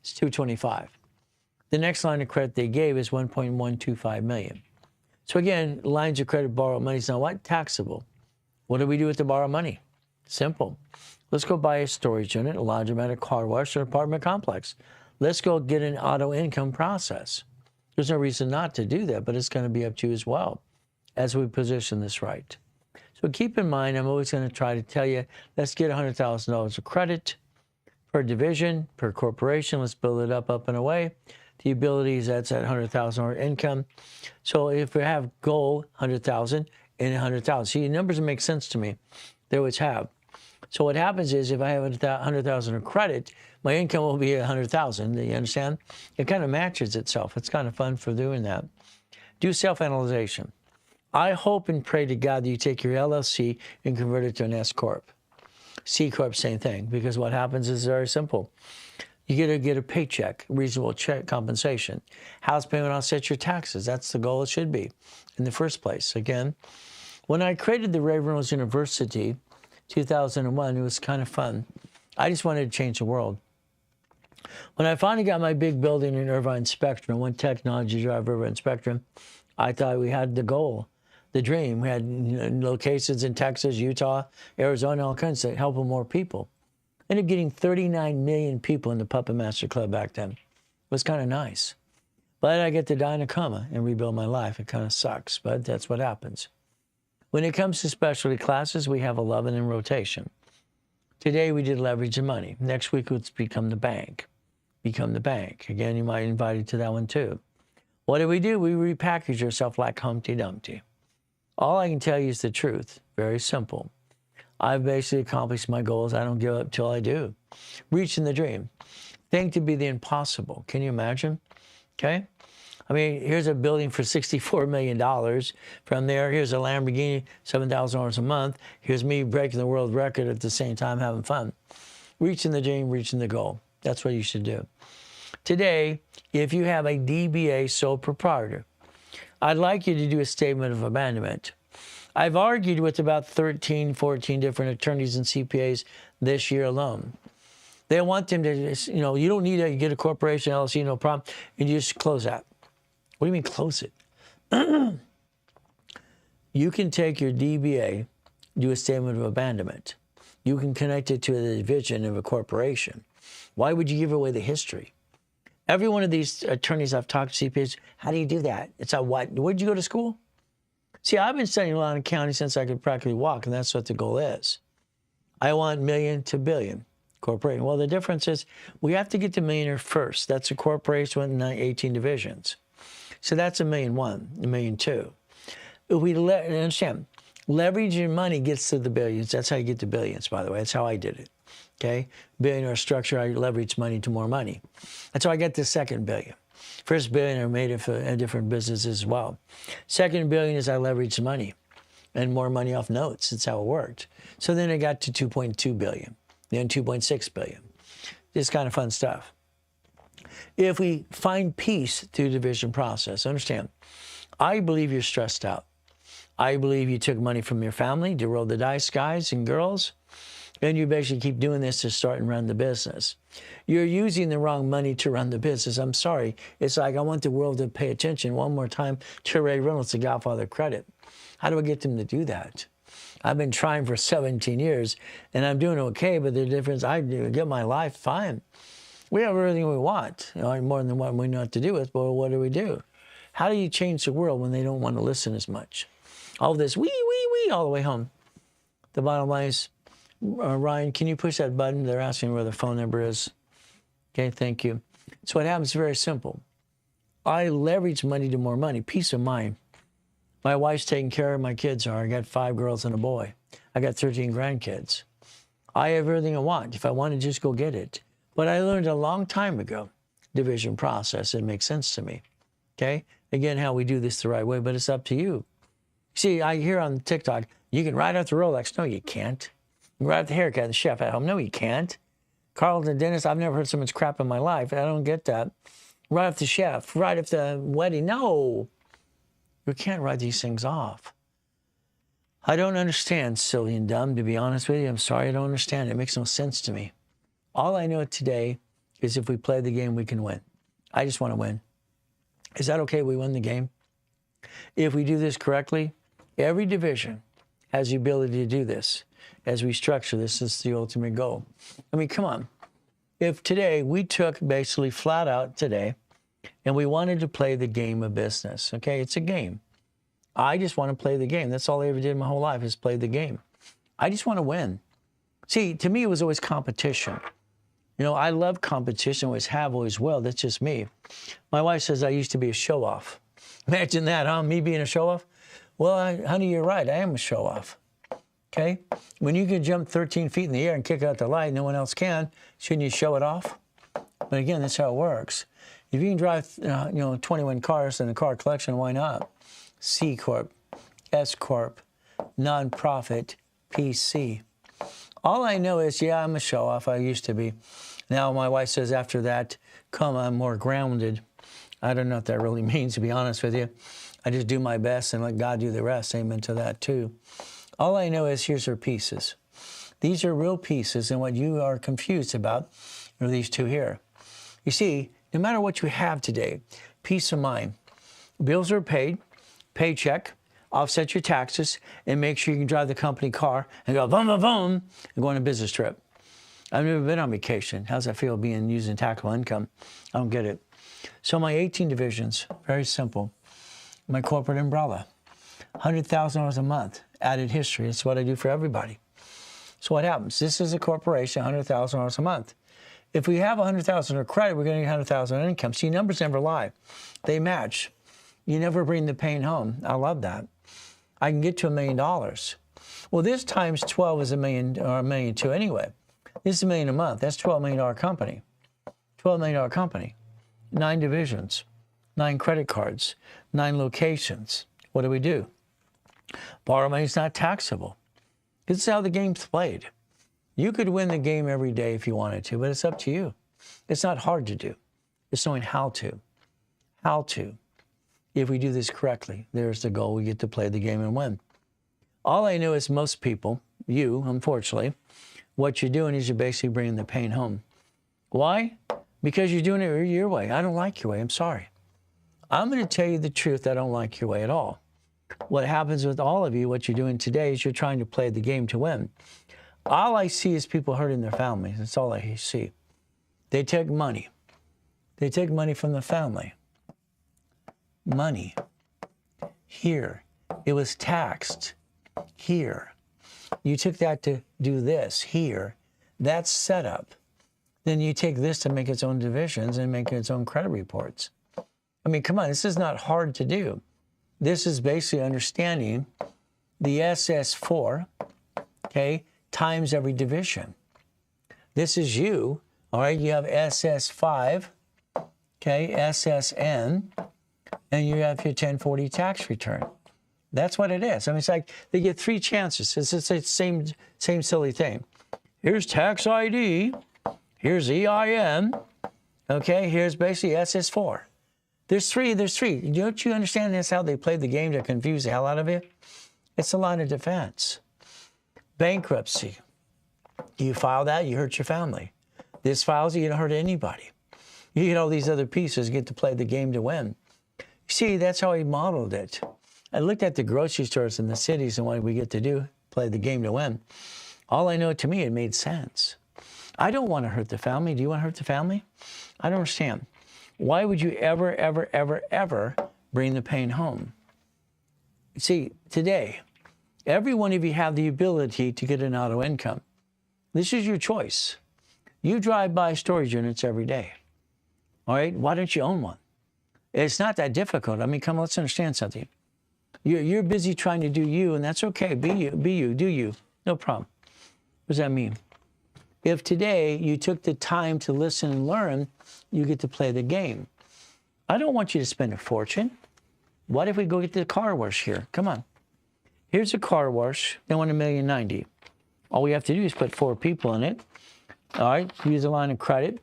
It's 225. The next line of credit they gave is 1.125 million. So again, lines of credit, borrowed money is now what? Taxable. What do we do with the borrowed money? Simple. Let's go buy a storage unit, a laundromat, a car wash, or an apartment complex. Let's go get an auto income process. There's no reason not to do that, but it's going to be up to you as well as we position this right. So keep in mind, I'm always going to try to tell you, let's get $100,000 of credit per division, per corporation. Let's build it up and away. The ability is that's at $100,000 income. So if we have goal 100,000 and 100,000, see, numbers make sense to me. They always have. So what happens is if I have 100,000 of credit, my income will be 100,000. You understand? It kind of matches itself. It's kind of fun for doing that. Do self-analyzation. I hope and pray to God that you take your LLC and convert it to an S Corp. C Corp, same thing, because what happens is very simple. You get a paycheck, reasonable check compensation. House payment offsets your taxes. That's the goal it should be in the first place. Again, when I created the Reynolds University, 2001, it was kind of fun. I just wanted to change the world. When I finally got my big building in Irvine Spectrum, one technology drive Irvine Spectrum, I thought we had the goal, the dream. We had locations in Texas, Utah, Arizona, all kinds of helping more people. Ended up getting 39 million people in the Puppet Master Club back then. It was kind of nice. But I get to die in a coma and rebuild my life. It kind of sucks, but that's what happens. When it comes to specialty classes, we have 11 in rotation. Today we did leverage and money. Next week it's become the bank. Become the bank. Again, you might invite you to that one too. What do? We repackage yourself like Humpty Dumpty. All I can tell you is the truth. Very simple. I've basically accomplished my goals. I don't give up till I do. Reaching the dream. Think to be the impossible. Can you imagine? Okay? I mean, here's a building for $64 million. From there, here's a Lamborghini, $7,000 a month. Here's me breaking the world record at the same time having fun. Reaching the dream, reaching the goal. That's what you should do. Today, if you have a DBA sole proprietor, I'd like you to do a statement of abandonment. I've argued with about 13, 14 different attorneys and CPAs this year alone. They want them to, you don't need to get a corporation, LLC, no problem, and you just close that. What do you mean close it? You can take your DBA, do a statement of abandonment. You can connect it to the division of a corporation. Why would you give away the history? Every one of these attorneys I've talked to, CPAs, how do you do that? It's a what? Where'd you go to school? See, I've been studying law in county since I could practically walk, and that's what the goal is. I want million to billion corporation. Well, the difference is we have to get to millionaire first. That's a corporation with 18 divisions. So that's $1.1 million, $1.2 million. If we understand, leveraging money gets to the billions. That's how you get to billions, by the way. That's how I did it. Okay? Billionaire structure, I leverage money to more money. That's how I got the second billion. First billion I made it for different businesses as well. Second billion is I leveraged money and more money off notes. That's how it worked. So then I got to 2.2 billion, then 2.6 billion. It's kind of fun stuff. If we find peace through the division process, understand, I believe you're stressed out. I believe you took money from your family to roll the dice, guys and girls, and you basically keep doing this to start and run the business. You're using the wrong money to run the business. I'm sorry. It's like I want the world to pay attention one more time to Ray Reynolds, the Godfather of Credit. How do I get them to do that? I've been trying for 17 years, and I'm doing okay, but the difference, I get my life fine. We have everything we want, more than what we know what to do with, but what do we do? How do you change the world when they don't want to listen as much? All this wee, all the way home. The bottom line is, Ryan, can you push that button? They're asking where the phone number is. Okay, thank you. So what happens is very simple. I leverage money to more money, peace of mind. My wife's taking care of my kids. I got 5 girls and a boy. I got 13 grandkids. I have everything I want. If I want to just go get it. But I learned a long time ago, division process. It makes sense to me. Okay? Again, how we do this the right way, but it's up to you. See, I hear on TikTok, you can ride off the Rolex. No, you can't. You can ride off the haircut, the chef at home. No, you can't. Carlton Dennis, I've never heard so much crap in my life. I don't get that. Right off the chef, right off the wedding. No. We can't write these things off. I don't understand, silly and dumb, to be honest with you. I'm sorry, I don't understand. It makes no sense to me. All I know today is if we play the game, we can win. I just want to win. Is that okay? We win the game. If we do this correctly, every division has the ability to do this. As we structure this, this is the ultimate goal. I mean, come on. If today we took basically flat out today and we wanted to play the game of business, okay? It's a game. I just want to play the game. That's all I ever did my whole life is play the game. I just want to win. See, to me, it was always competition. You know, I love competition, always have, always will. That's just me. My wife says I used to be a show-off. Imagine that, huh? Me being a show-off? Well, honey, you're right. I am a show-off. Okay? When you can jump 13 feet in the air and kick out the light, no one else can, shouldn't you show it off? But again, that's how it works. If you can drive, 21 cars in a car collection, why not? C Corp, S Corp, nonprofit, PC. All I know is, yeah, I'm a show-off. I used to be. Now my wife says after that, I'm more grounded. I don't know what that really means, to be honest with you. I just do my best and let God do the rest. Amen to that, too. All I know is here's her pieces. These are real pieces, and what you are confused about are these two here. You see, no matter what you have today, peace of mind. Bills are paid, paycheck, offset your taxes, and make sure you can drive the company car and go boom, boom, boom, and go on a business trip. I've never been on vacation. How's that feel using taxable income? I don't get it. So my 18 divisions, very simple. My corporate umbrella, $100,000 a month, added history. That's what I do for everybody. So what happens? This is a corporation, $100,000 a month. If we have $100,000 of credit, we're going to get $100,000 in income. See, numbers never lie. They match. You never bring the pain home. I love that. I can get to $1 million. Well, this times 12 is $1 million or $1.2 million anyway. This is $1 million a month. That's $12 million company. $12 million company. 9 divisions, 9 credit cards, 9 locations. What do? Borrow money is not taxable. This is how the game's played. You could win the game every day if you wanted to, but it's up to you. It's not hard to do. It's knowing how to. How to. If we do this correctly, there's the goal. We get to play the game and win. All I know is most people, you, unfortunately, what you're doing is you're basically bringing the pain home. Why? Because you're doing it your way. I don't like your way. I'm sorry. I'm going to tell you the truth. I don't like your way at all. What happens with all of you, what you're doing today, is you're trying to play the game to win. All I see is people hurting their families. That's all I see. They take money. They take money from the family. Money. Here. It was taxed. Here. You took that to do this. Here. That's set up. Then you take this to make its own divisions and make its own credit reports. I mean, come on, this is not hard to do. This is basically understanding the SS4, okay, times every division. This is you, all right? You have SS5, okay, SSN, and you have your 1040 tax return. That's what it is. I mean, it's like they get 3 chances. It's the same silly thing. Here's tax ID. Here's EIN. Okay, here's basically SS4. There's three. Don't you understand that's how they played the game to confuse the hell out of you? It's a line of defense. Bankruptcy. You file that, you hurt your family. This files, you don't hurt anybody. You get all these other pieces, get to play the game to win. See, that's how he modeled it. I looked at the grocery stores in the cities and what we get to do, play the game to win. All I know, to me, it made sense. I don't want to hurt the family. Do you want to hurt the family? I don't understand. Why would you ever bring the pain home? See, today, every one of you have the ability to get an auto income. This is your choice. You drive by storage units every day. All right? Why don't you own one? It's not that difficult. I mean, come on, let's understand something. You're busy trying to do you, and that's okay. Be you, do you. No problem. What does that mean? If today you took the time to listen and learn, you get to play the game. I don't want you to spend a fortune. What if we go get the car wash here? Come on. Here's a car wash. They want $1.09 million. All we have to do is put 4 people in it. All right, use a line of credit.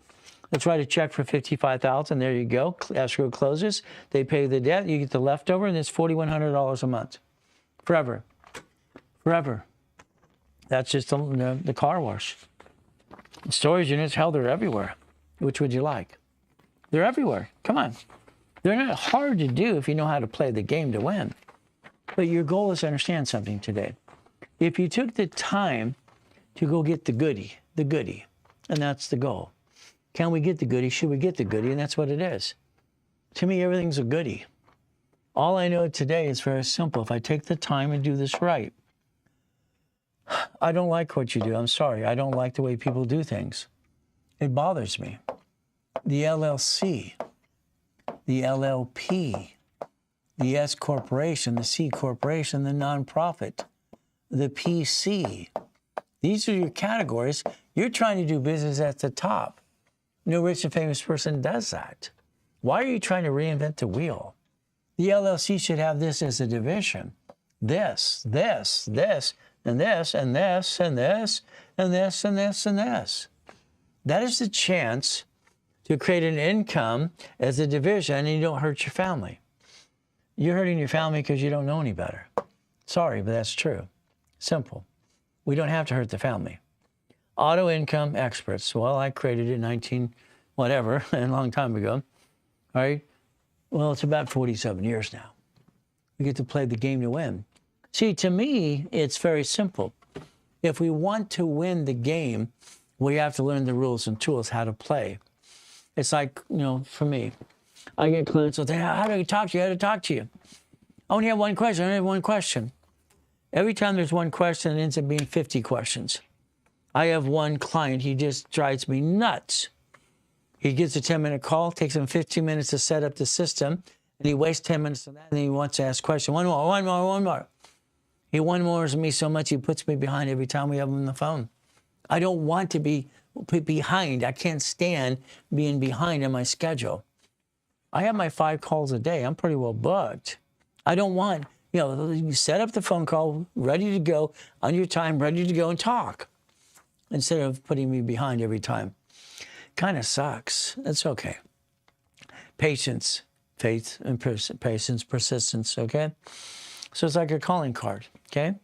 Let's write a check for $55,000. There you go. Escrow closes. They pay the debt. You get the leftover, and it's $4,100 a month. Forever. Forever. That's just the car wash. Storage units, hell, they're everywhere. Which would you like? They're everywhere. Come on. They're not hard to do if you know how to play the game to win. But your goal is to understand something today. If you took the time to go get the goodie, and that's the goal. Can we get the goodie? Should we get the goodie? And that's what it is. To me, everything's a goodie. All I know today is very simple. If I take the time and do this right, I don't like what you do. I'm sorry. I don't like the way people do things. It bothers me. The LLC, the LLP, the S corporation, the C corporation, the nonprofit, the PC. These are your categories. You're trying to do business at the top. No rich and famous person does that. Why are you trying to reinvent the wheel? The LLC should have this as a division. This, and this, and this, and this, and this, and this, and this, and this. That is the chance to create an income as a division, and you don't hurt your family. You're hurting your family because you don't know any better. Sorry, but that's true. Simple. We don't have to hurt the family. Auto income experts. Well, I created it in whatever, a long time ago. All right. Well, it's about 47 years now. We get to play the game to win. See, to me, it's very simple. If we want to win the game, we have to learn the rules and tools how to play. It's like, for me, I get clients who say, how do I talk to you? How to talk to you? I only have one question. I only have one question. Every time there's one question, it ends up being 50 questions. I have one client, he just drives me nuts. He gets a 10-minute call, takes him 15 minutes to set up the system, and he wastes 10 minutes on that, and he wants to ask a question. One more. He one-mores me so much, he puts me behind every time we have him on the phone. I don't want to be behind. I can't stand being behind on my schedule. I have my 5 calls a day. I'm pretty well booked. I don't want, you set up the phone call, ready to go, on your time, ready to go and talk, instead of putting me behind every time. Kind of sucks. That's okay. Patience, faith, and patience, persistence, okay? So it's like a calling card, okay?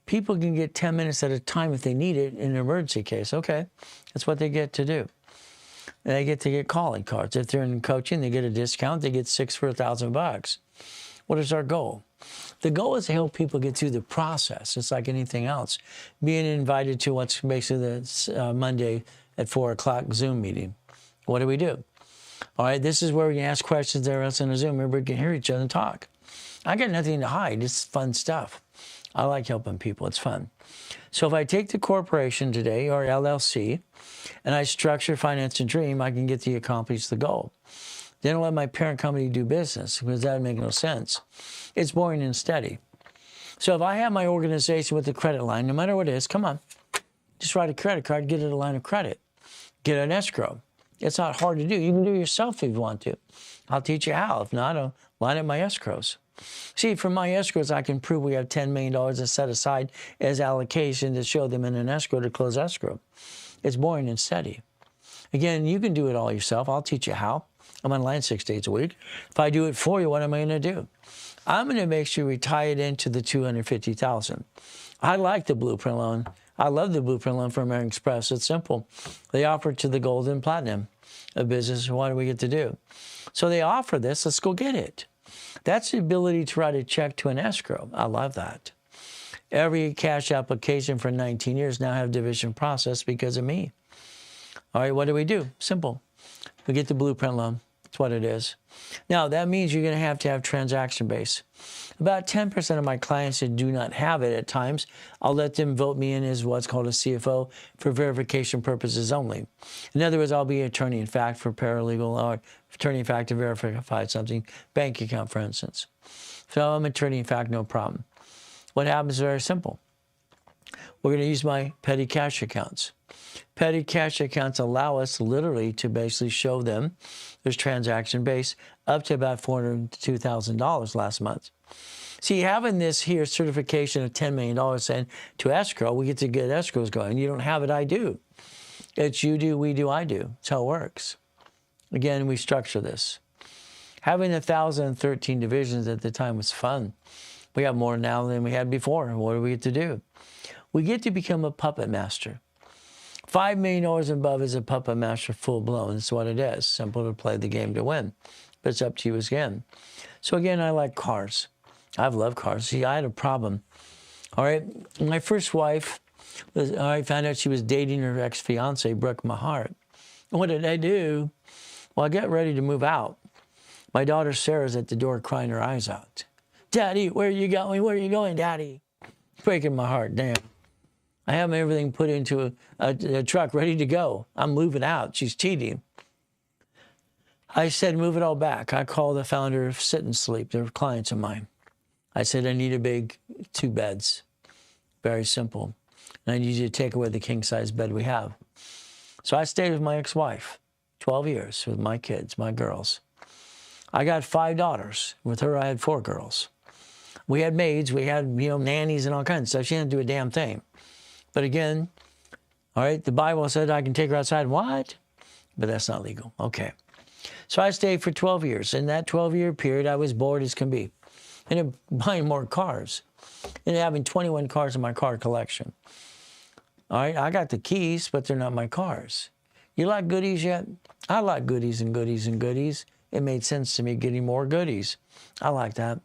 People can get 10 minutes at a time if they need it in an emergency case, okay? That's what they get to do. They get to get calling cards. If they're in coaching, they get a discount. They get 6 for $1,000. What is our goal? The goal is to help people get through the process. It's like anything else. Being invited to what's basically the Monday at 4 o'clock Zoom meeting. What do? All right, this is where we can ask questions there else in a Zoom. Everybody can hear each other and talk. I got nothing to hide. It's fun stuff. I like helping people. It's fun. So if I take the corporation today, or LLC, and I structure, finance, and dream, I can get to accomplish the goal. Then I'll let my parent company do business, because that would make no sense. It's boring and steady. So if I have my organization with a credit line, no matter what it is, come on, just write a credit card, get it a line of credit, get an escrow. It's not hard to do. You can do it yourself if you want to. I'll teach you how. If not, I'll line up my escrows. See, from my escrows, I can prove we have $10 million set aside as allocation to show them in an escrow to close escrow. It's boring and steady. Again, you can do it all yourself. I'll teach you how. I'm online 6 days a week. If I do it for you, what am I going to do? I'm going to make sure we tie it into the $250,000. I like the blueprint loan. I love the blueprint loan from American Express. It's simple. They offer it to the gold and platinum of business. What do we get to do? So they offer this. Let's go get it. That's the ability to write a check to an escrow. I love that. Every cash application for 19 years now have division process because of me. All right, what do? Simple. We get the blueprint loan. That's what it is. Now, that means you're going to have transaction base. About 10% of my clients that do not have it at times, I'll let them vote me in as what's called a CFO for verification purposes only. In other words, I'll be attorney in fact for paralegal or attorney in fact to verify something, bank account, for instance. So I'm attorney in fact, no problem. What happens is very simple. We're going to use my petty cash accounts. Petty cash accounts allow us literally to basically show them there's transaction base up to about $402,000 last month. See, having this here certification of $10 million sent to escrow, we get to get escrows going. You don't have it, I do. It's you do, we do, I do. That's how it works. Again, we structure this. Having 1,013 divisions at the time was fun. We have more now than we had before. What do we get to do? We get to become a puppet master. $5 million and above is a puppet master full blown. That's what it is. Simple to play the game to win. But it's up to you again. So again, I like cars. I've loved cars. See, I had a problem. All right. My first wife I found out she was dating her ex-fiance, broke my heart. And what did I do? Well, I got ready to move out. My daughter Sarah's at the door crying her eyes out. Daddy, where are you going? Where are you going, Daddy? Breaking my heart, damn. I have everything put into a truck ready to go. I'm moving out. She's cheating. I said, move it all back. I called the founder of Sit and Sleep. They're clients of mine. I said, I need a big 2 beds. Very simple. And I need you to take away the king-size bed we have. So I stayed with my ex-wife, 12 years with my kids, my girls. I got 5 daughters. With her, I had 4 girls. We had maids, we had, nannies and all kinds of stuff. She didn't do a damn thing. But again, all right, the Bible said I can take her outside. What? But that's not legal. Okay. So I stayed for 12 years. In that 12-year period, I was bored as can be. And buying more cars. And having 21 cars in my car collection. All right, I got the keys, but they're not my cars. You like goodies yet? I like goodies and goodies and goodies. It made sense to me getting more goodies. I like that.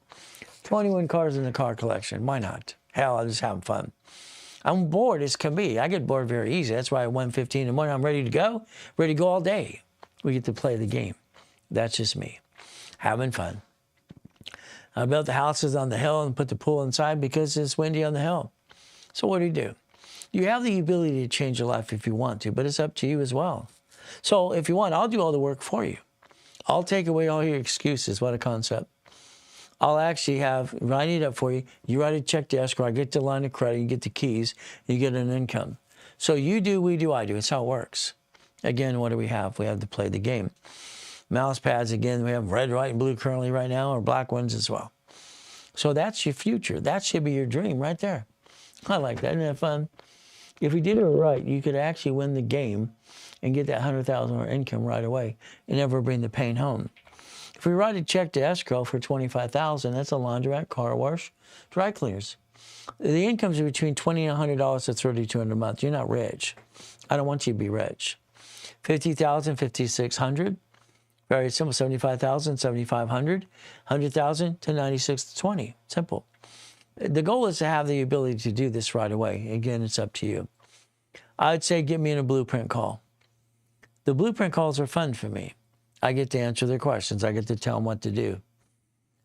21 cars in the car collection. Why not? Hell, I'm just having fun. I'm bored as can be. I get bored very easy. That's why at 1:15 in the morning, I'm ready to go all day. We get to play the game. That's just me. Having fun. I built the houses on the hill and put the pool inside because it's windy on the hill. So what do? You have the ability to change your life if you want to, but it's up to you as well. So if you want, I'll do all the work for you. I'll take away all your excuses. What a concept. I'll actually write it up for you. You write a check to escrow. I get the line of credit. You get the keys. You get an income. So you do, we do, I do. It's how it works. Again, what do we have? We have to play the game. Mouse pads, again, we have red, white, and blue currently right now, or black ones as well. So that's your future. That should be your dream right there. I like that. Isn't that fun? If we did it right, you could actually win the game and get that $100,000 income right away and never bring the pain home. If we write a check to escrow for $25,000, that's a laundromat, car wash, dry cleaners. The incomes are between $20 and $100 to $3,200 a month. You're not rich. I don't want you to be rich. $50,000, $5,600. Very simple. $75,000, $7,500. $100,000 to $96,000 to $20,000. Simple. The goal is to have the ability to do this right away. Again, it's up to you. I'd say get me in a blueprint call. The blueprint calls are fun for me. I get to answer their questions. I get to tell them what to do.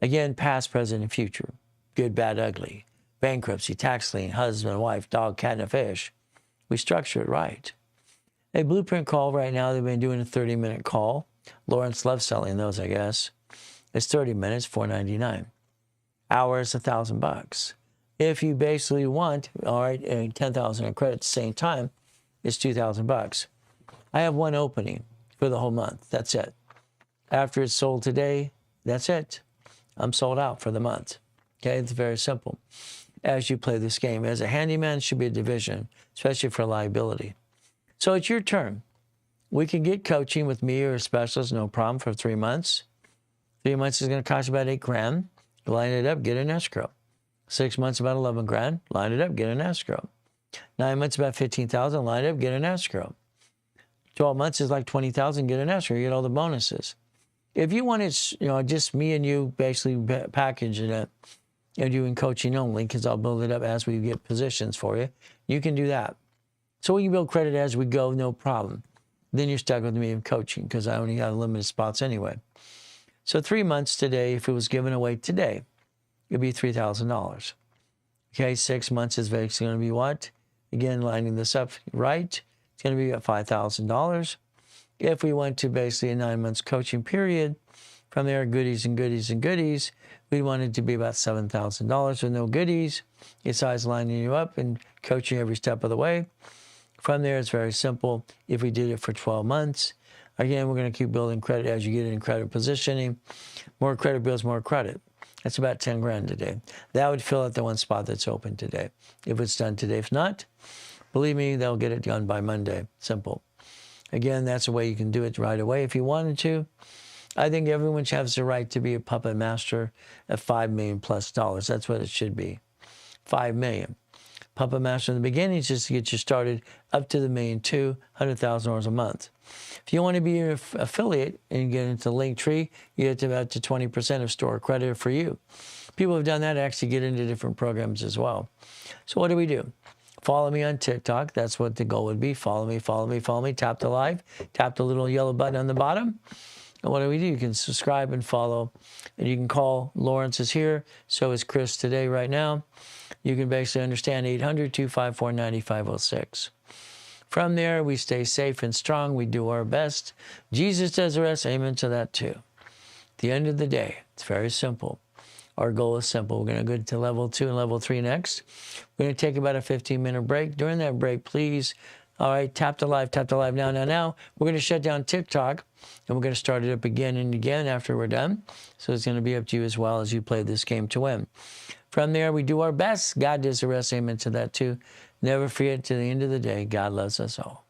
Again, past, present, and future. Good, bad, ugly. Bankruptcy, tax lien, husband, wife, dog, cat, and a fish. We structure it right. A blueprint call right now, they've been doing a 30-minute call. Lawrence loves selling those, I guess. It's 30 minutes, $4.99. Hours, $1,000. If you basically want, all right, $10,000 in credit at the same time, it's $2,000. I have one opening for the whole month. That's it. After it's sold today, that's it. I'm sold out for the month. Okay, it's very simple. As you play this game, as a handyman, it should be a division, especially for liability. So it's your turn. We can get coaching with me or a specialist, no problem, for 3 months. 3 months is going to cost you about $8,000. Line it up, get an escrow. 6 months, about $11,000. Line it up, get an escrow. 9 months, about $15,000. Line it up, get an escrow. 12 months is like $20,000. Get an escrow. You get all the bonuses. If you want it, just me and you basically packaging it and doing coaching only, because I'll build it up as we get positions for you, you can do that. So we can build credit as we go, no problem. Then you're stuck with me in coaching because I only have limited spots anyway. So 3 months today, if it was given away today, it'd be $3,000. Okay, 6 months is basically going to be what? Again, lining this up right, it's going to be about $5,000. If we went to basically a 9 months coaching period, from there, goodies and goodies and goodies, we want it to be about $7,000 with no goodies. Besides lining you up and coaching every step of the way. From there, it's very simple. If we did it for 12 months, again, we're going to keep building credit as you get in credit positioning. More credit builds more credit. That's about $10,000 today. That would fill out the one spot that's open today. If it's done today. If not, believe me, they'll get it done by Monday. Simple. Again, that's a way you can do it right away if you wanted to. I think everyone has the right to be a puppet master at $5 million plus. That's what it should be. 5 million. Puppet master in the beginning is just to get you started up to the $1.2 million, $100,000 a month. If you want to be an affiliate and get into Linktree, you get to about to 20% of store credit for you. People have done that to actually get into different programs as well. So what do? Follow me on TikTok. That's what the goal would be. Follow me, follow me, follow me. Tap the live. Tap the little yellow button on the bottom. And what do? You can subscribe and follow. And you can call. Lawrence is here. So is Chris today, right now. You can basically understand 800-254-9506. From there, we stay safe and strong. We do our best. Jesus does the rest. Amen to that too. At the end of the day, it's very simple. Our goal is simple. We're going to go to level 2 and level 3 next. We're going to take about a 15-minute break. During that break, please, all right, tap the live now. We're going to shut down TikTok, and we're going to start it up again and again after we're done. So it's going to be up to you as well as you play this game to win. From there, we do our best. God does the rest. Amen to that too. Never forget, to the end of the day, God loves us all.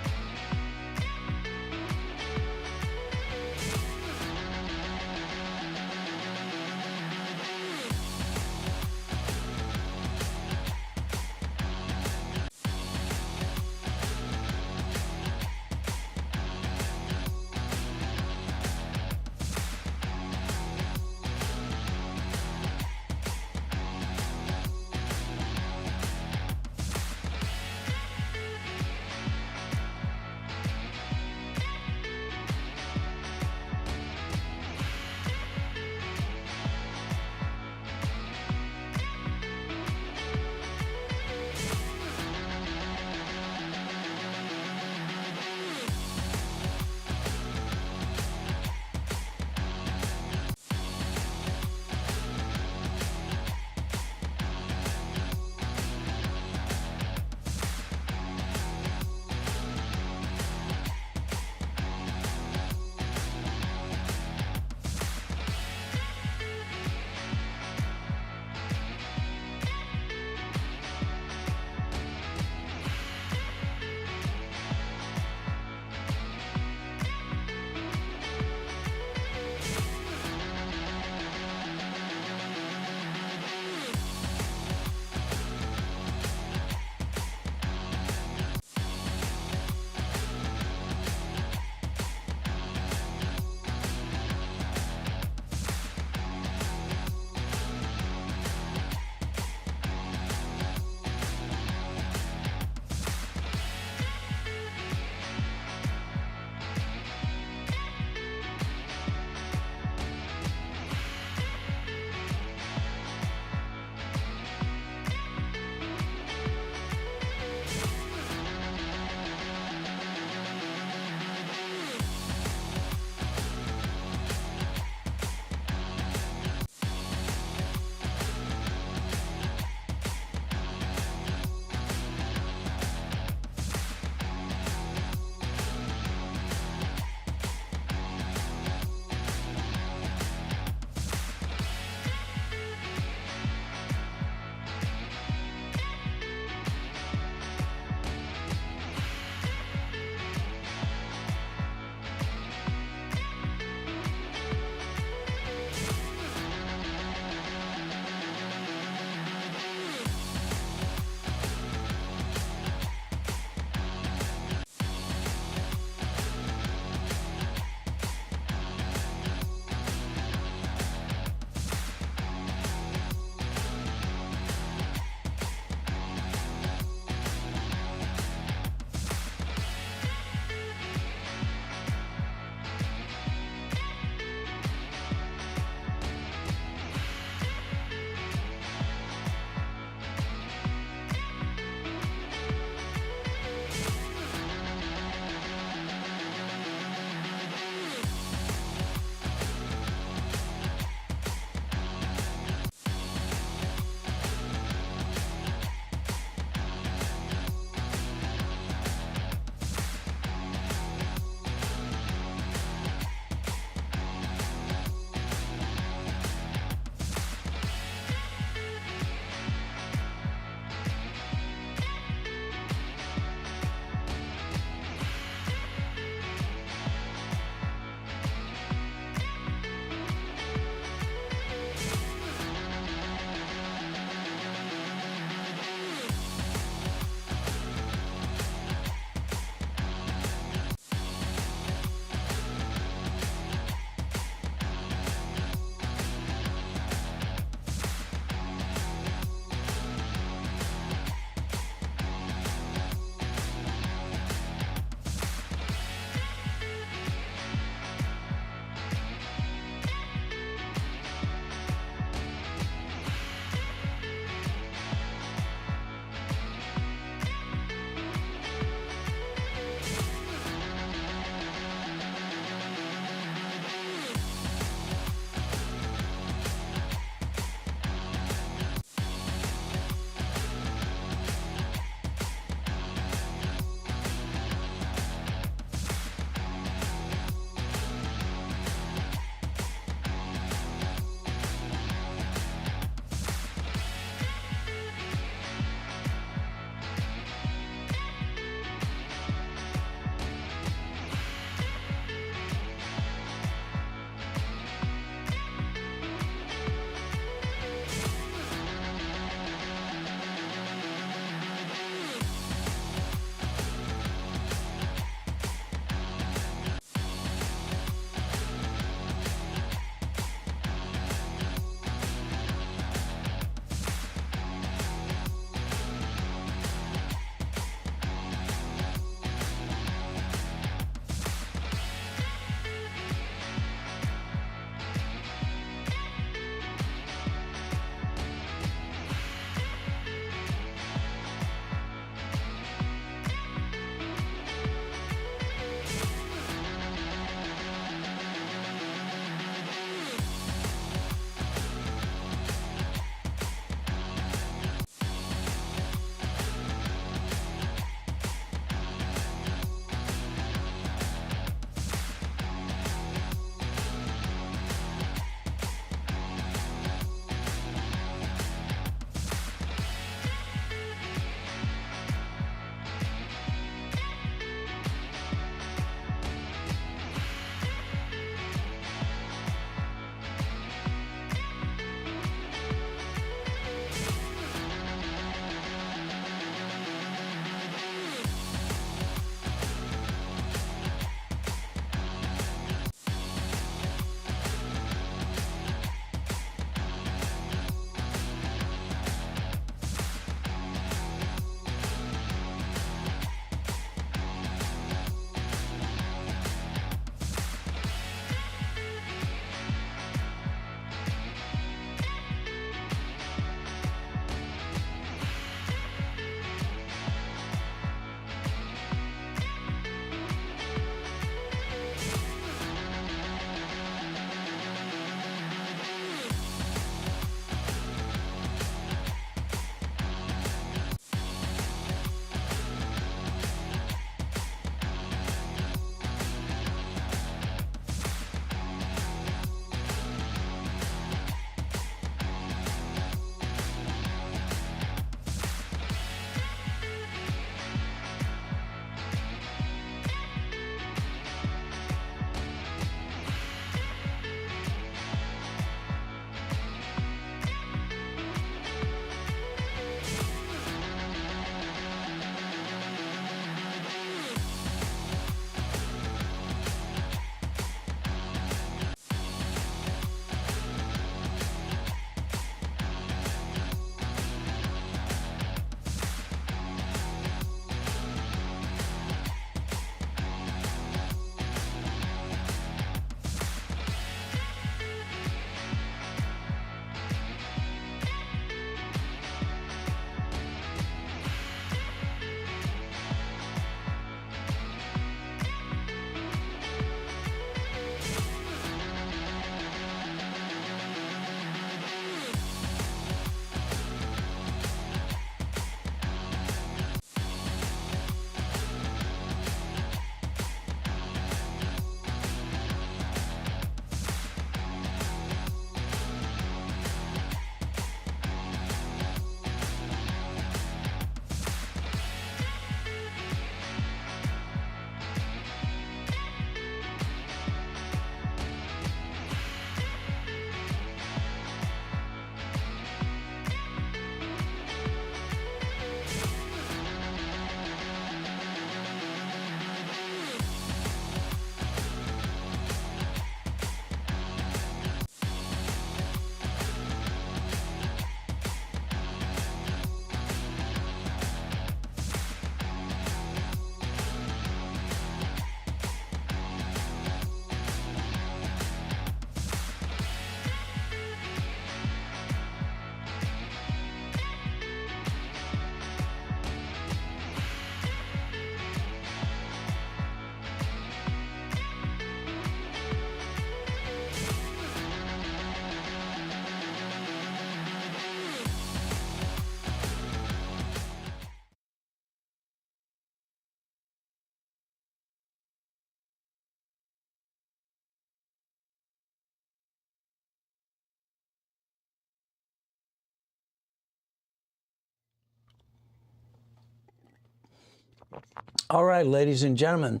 All right, ladies and gentlemen.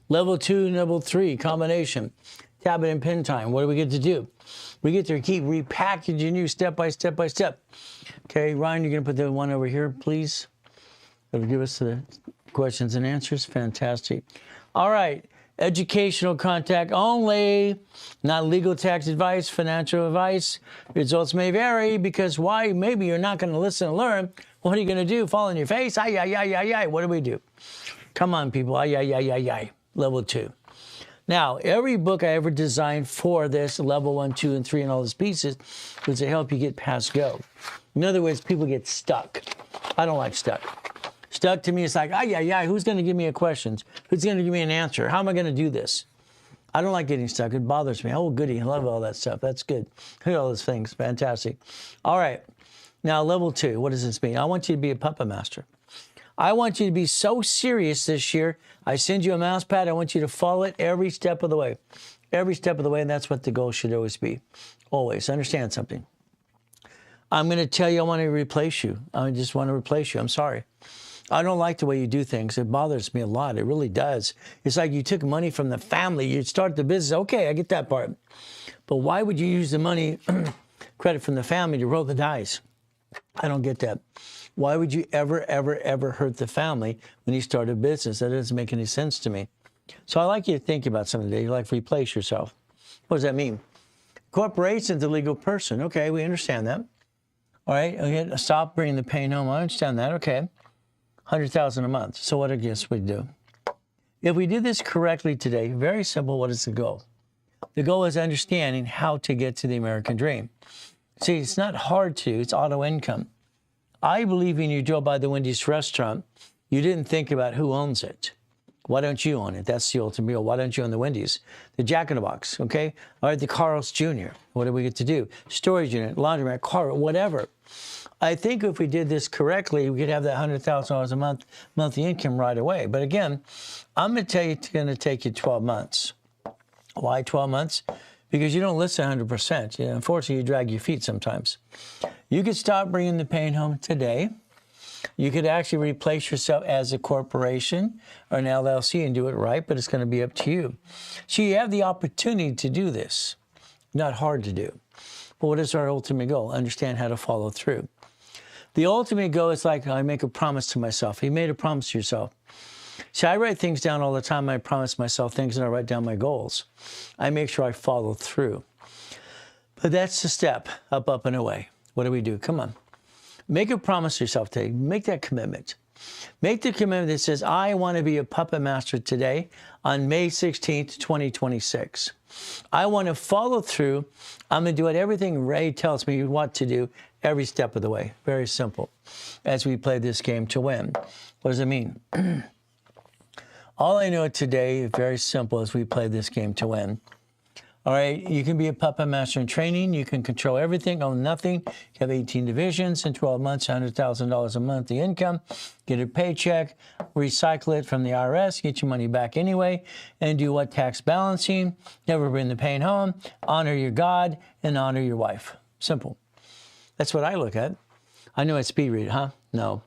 Level 2, level 3 combination. Tablet and pen time. What do we get to do? We get to keep repackaging you step by step by step. Okay, Ryan, you're going to put the one over here, please. It'll give us the questions and answers. Fantastic. All right. Educational contact only, not legal, tax advice, financial advice. Results may vary because why? Maybe you're not going to listen and learn. What are you going to do? Fall on your face? Ay, ay, ay, ay, ay. What do we do? Come on, people. Ay, ay, ay, ay, ay. Level 2. Now, every book I ever designed for this, level 1, 2, and 3, and all these pieces, was to help you get past go. In other words, people get stuck. I don't like stuck. Stuck to me, it's like, ay, ay, ay, who's going to give me a question? Who's going to give me an answer? How am I going to do this? I don't like getting stuck. It bothers me. Oh, goody. I love all that stuff. That's good. Look at all those things. Fantastic. All right. Now, level 2. What does this mean? I want you to be a puppet master. I want you to be so serious this year. I send you a mouse pad. I want you to follow it every step of the way. Every step of the way, and that's what the goal should always be. Always. Understand something. I'm going to tell you I want to replace you. I just want to replace you. I'm sorry. I don't like the way you do things. It bothers me a lot. It really does. It's like you took money from the family. You start the business. Okay, I get that part. But why would you use the money, credit from the family, to roll the dice? I don't get that. Why would you ever, ever, ever hurt the family when you start a business? That doesn't make any sense to me. So I like you to think about something today. You like replace yourself. What does that mean? Corporation's a legal person. Okay, we understand that. All right, okay, stop bringing the pain home. I understand that. Okay. $100,000 a month. So what I guess we do? If we did this correctly today, very simple, what is the goal? The goal is understanding how to get to the American dream. See, it's not hard to, it's auto income. I believe when you drove by the Wendy's restaurant, you didn't think about who owns it. Why don't you own it? That's the ultimate goal. Why don't you own the Wendy's? The Jack in the Box, okay? All right, the Carl's Jr. What do we get to do? Storage unit, laundromat, car, whatever. I think if we did this correctly, we could have that $100,000 a month monthly income right away. But again, I'm going to tell you it's going to take you 12 months. Why 12 months? Because you don't listen 100%. Unfortunately, you drag your feet sometimes. You could stop bringing the pain home today. You could actually replace yourself as a corporation or an LLC and do it right, but it's going to be up to you. So you have the opportunity to do this. Not hard to do. But what is our ultimate goal? Understand how to follow through. The ultimate goal is like I make a promise to myself. You made a promise to yourself. See, I write things down all the time. I promise myself things and I write down my goals. I make sure I follow through. But that's the step, up, up, and away. What do we do? Come on. Make a promise to yourself today. Make that commitment. Make the commitment that says, I want to be a puppet master today on May 16th, 2026. I want to follow through. I'm going to do everything Ray tells me what to do every step of the way. Very simple. As we play this game to win. What does it mean? All I know today is very simple as we play this game to win. All right, you can be a puppet master in training. You can control everything, own nothing. You have 18 divisions in 12 months, $100,000 a month the income. Get a paycheck, recycle it from the IRS, get your money back anyway, and do what? Tax balancing, never bring the pain home, honor your God, and honor your wife. Simple. That's what I look at. I know it's speed read, huh? No.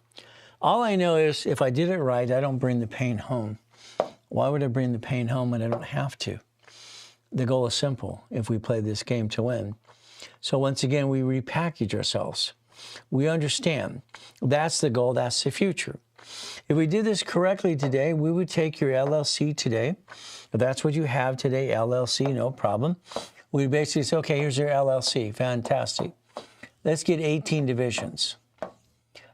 All I know is if I did it right, I don't bring the pain home. Why would I bring the pain home when I don't have to? The goal is simple if we play this game to win. So once again, we repackage ourselves. We understand that's the goal, that's the future. If we did this correctly today, we would take your LLC today. If that's what you have today, LLC, no problem. We basically say, okay, here's your LLC. Fantastic. Let's get 18 divisions.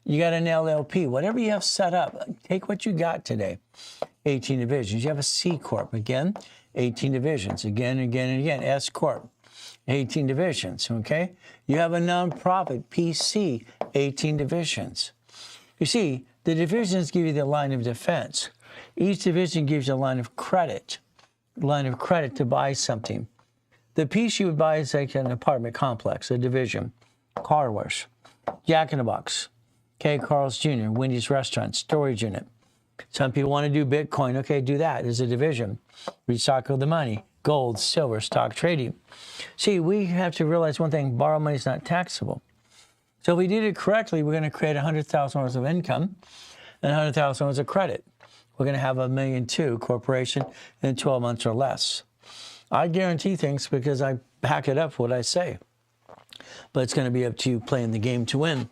You got an LLP, whatever you have set up, take what you got today. 18 divisions. You have a C Corp, again, 18 divisions, again, again, and again. S Corp, 18 divisions, okay? You have a nonprofit, PC, 18 divisions. You see, the divisions give you the line of defense. Each division gives you a line of credit to buy something. The piece you would buy is like an apartment complex, a division, car wash, Jack in the Box, okay, Carl's Jr., Wendy's restaurant, storage unit. Some people want to do Bitcoin. Okay, do that as a division. Recycle the money. Gold, silver, stock trading. See, we have to realize one thing. Borrowed money is not taxable. So if we did it correctly, we're going to create $100,000 of income. and 100,000 was a credit. We're going to have $1.2 million corporation in 12 months or less. I guarantee things because I back it up what I say. But it's going to be up to you playing the game to win.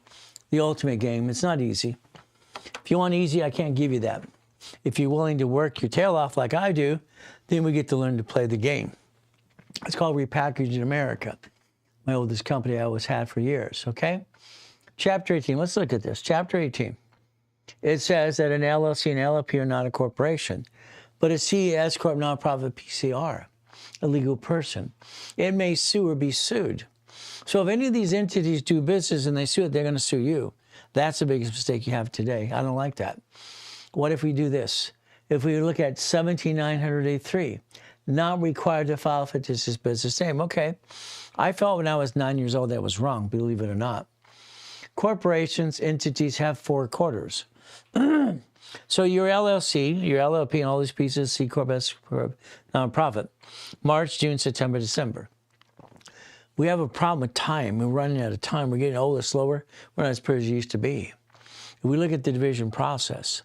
The ultimate game. It's not easy. If you want easy, I can't give you that. If you're willing to work your tail off like I do, then we get to learn to play the game. It's called Repackaging America, my oldest company I always had for years, okay? Chapter 18, let's look at this. Chapter 18. It says that an LLC and LLP are not a corporation, but a CES Corp, nonprofit, PCR, a legal person. It may sue or be sued. So if any of these entities do business and they sue it, they're going to sue you. That's the biggest mistake you have today. I don't like that. What if we do this? If we look at 17983, not required to file fictitious business name. Okay, I felt when I was 9 years old that was wrong, believe it or not. Corporations, entities have 4 quarters. So your LLC, your LLP, and all these pieces, C Corp, S Corp, nonprofit, March, June, September, December. We have a problem with time. We're running out of time. We're getting older, slower. We're not as pretty as we used to be. If we look at the division process,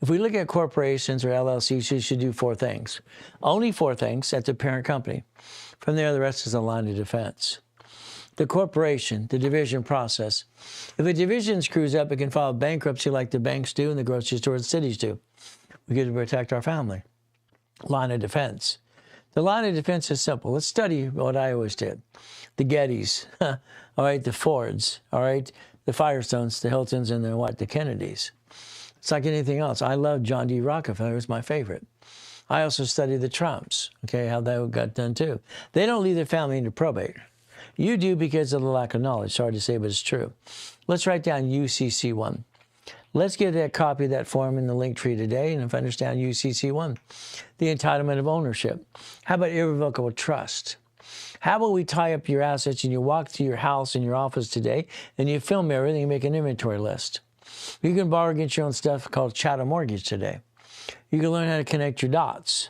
if we look at corporations or LLCs, you should do 4 things. Only 4 things at the parent company. From there, the rest is a line of defense. The corporation, the division process. If a division screws up, it can file bankruptcy like the banks do and the grocery stores and cities do. We get to protect our family. Line of defense. The line of defense is simple. Let's study what I always did. The Gettys, all right, the Fords, all right, the Firestones, the Hiltons, and the Kennedys. It's like anything else. I love John D. Rockefeller. He's my favorite. I also study the Trumps, okay, how that got done too. They don't leave their family into probate. You do because of the lack of knowledge. Sorry to say, but it's true. Let's write down UCC1. Let's get that copy of that form in the link tree today, and if I understand UCC1, the entitlement of ownership. How about irrevocable trust? How about we tie up your assets and you walk to your house and your office today and you film everything and make an inventory list? You can borrow against your own stuff called chattel mortgage today. You can learn how to connect your dots.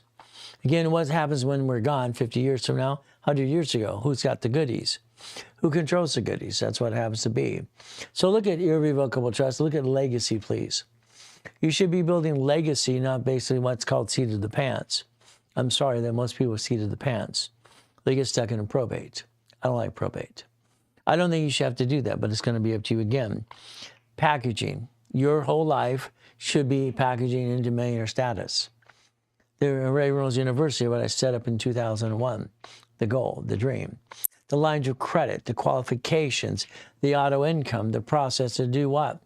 Again, what happens when we're gone 50 years from now, 100 years ago? Who's got the goodies? Who controls the goodies? That's what it happens to be. So look at irrevocable trust. Look at legacy, please. You should be building legacy, not basically what's called seat of the pants. I'm sorry that most people seat of the pants. They get stuck in a probate. I don't like probate. I don't think you should have to do that, but it's going to be up to you again. Packaging. Your whole life should be packaging into millionaire status. The Reynolds University, what I set up in 2001, the goal, the dream. The lines of credit, the qualifications, the auto income, the process to do what?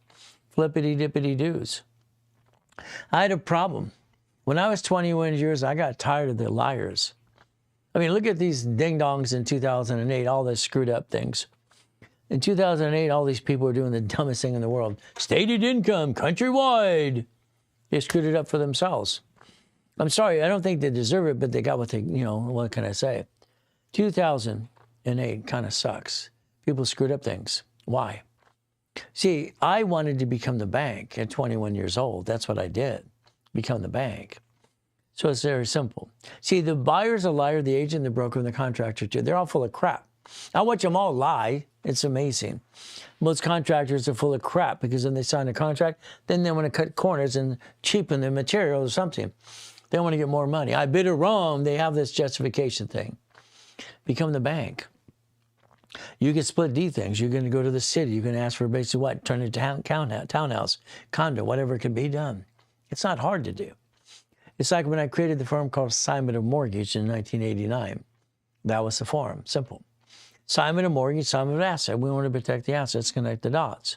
Flippity-dippity-doos. I had a problem. When I was 21 years, I got tired of the liars. I mean, look at these ding-dongs in 2008, all the screwed up things. In 2008, all these people were doing the dumbest thing in the world. Stated income, countrywide. They screwed it up for themselves. I'm sorry, I don't think they deserve it, but they got what they, what can I say? 2008 kind of sucks. People screwed up things. Why? See, I wanted to become the bank at 21 years old. That's what I did, become the bank. So it's very simple. See, the buyer's a liar, the agent, the broker, and the contractor too. They're all full of crap. I watch them all lie. It's amazing. Most contractors are full of crap because when they sign a contract, then they want to cut corners and cheapen the material or something. They want to get more money. I bid it wrong. They have this justification thing. Become the bank. You can split D things. You're going to go to the city. You can ask for basically what? Turn it to townhouse, condo, whatever can be done. It's not hard to do. It's like when I created the firm called Assignment of Mortgage in 1989. That was the form. Simple. Assignment of mortgage, assignment of asset. We want to protect the assets, connect the dots.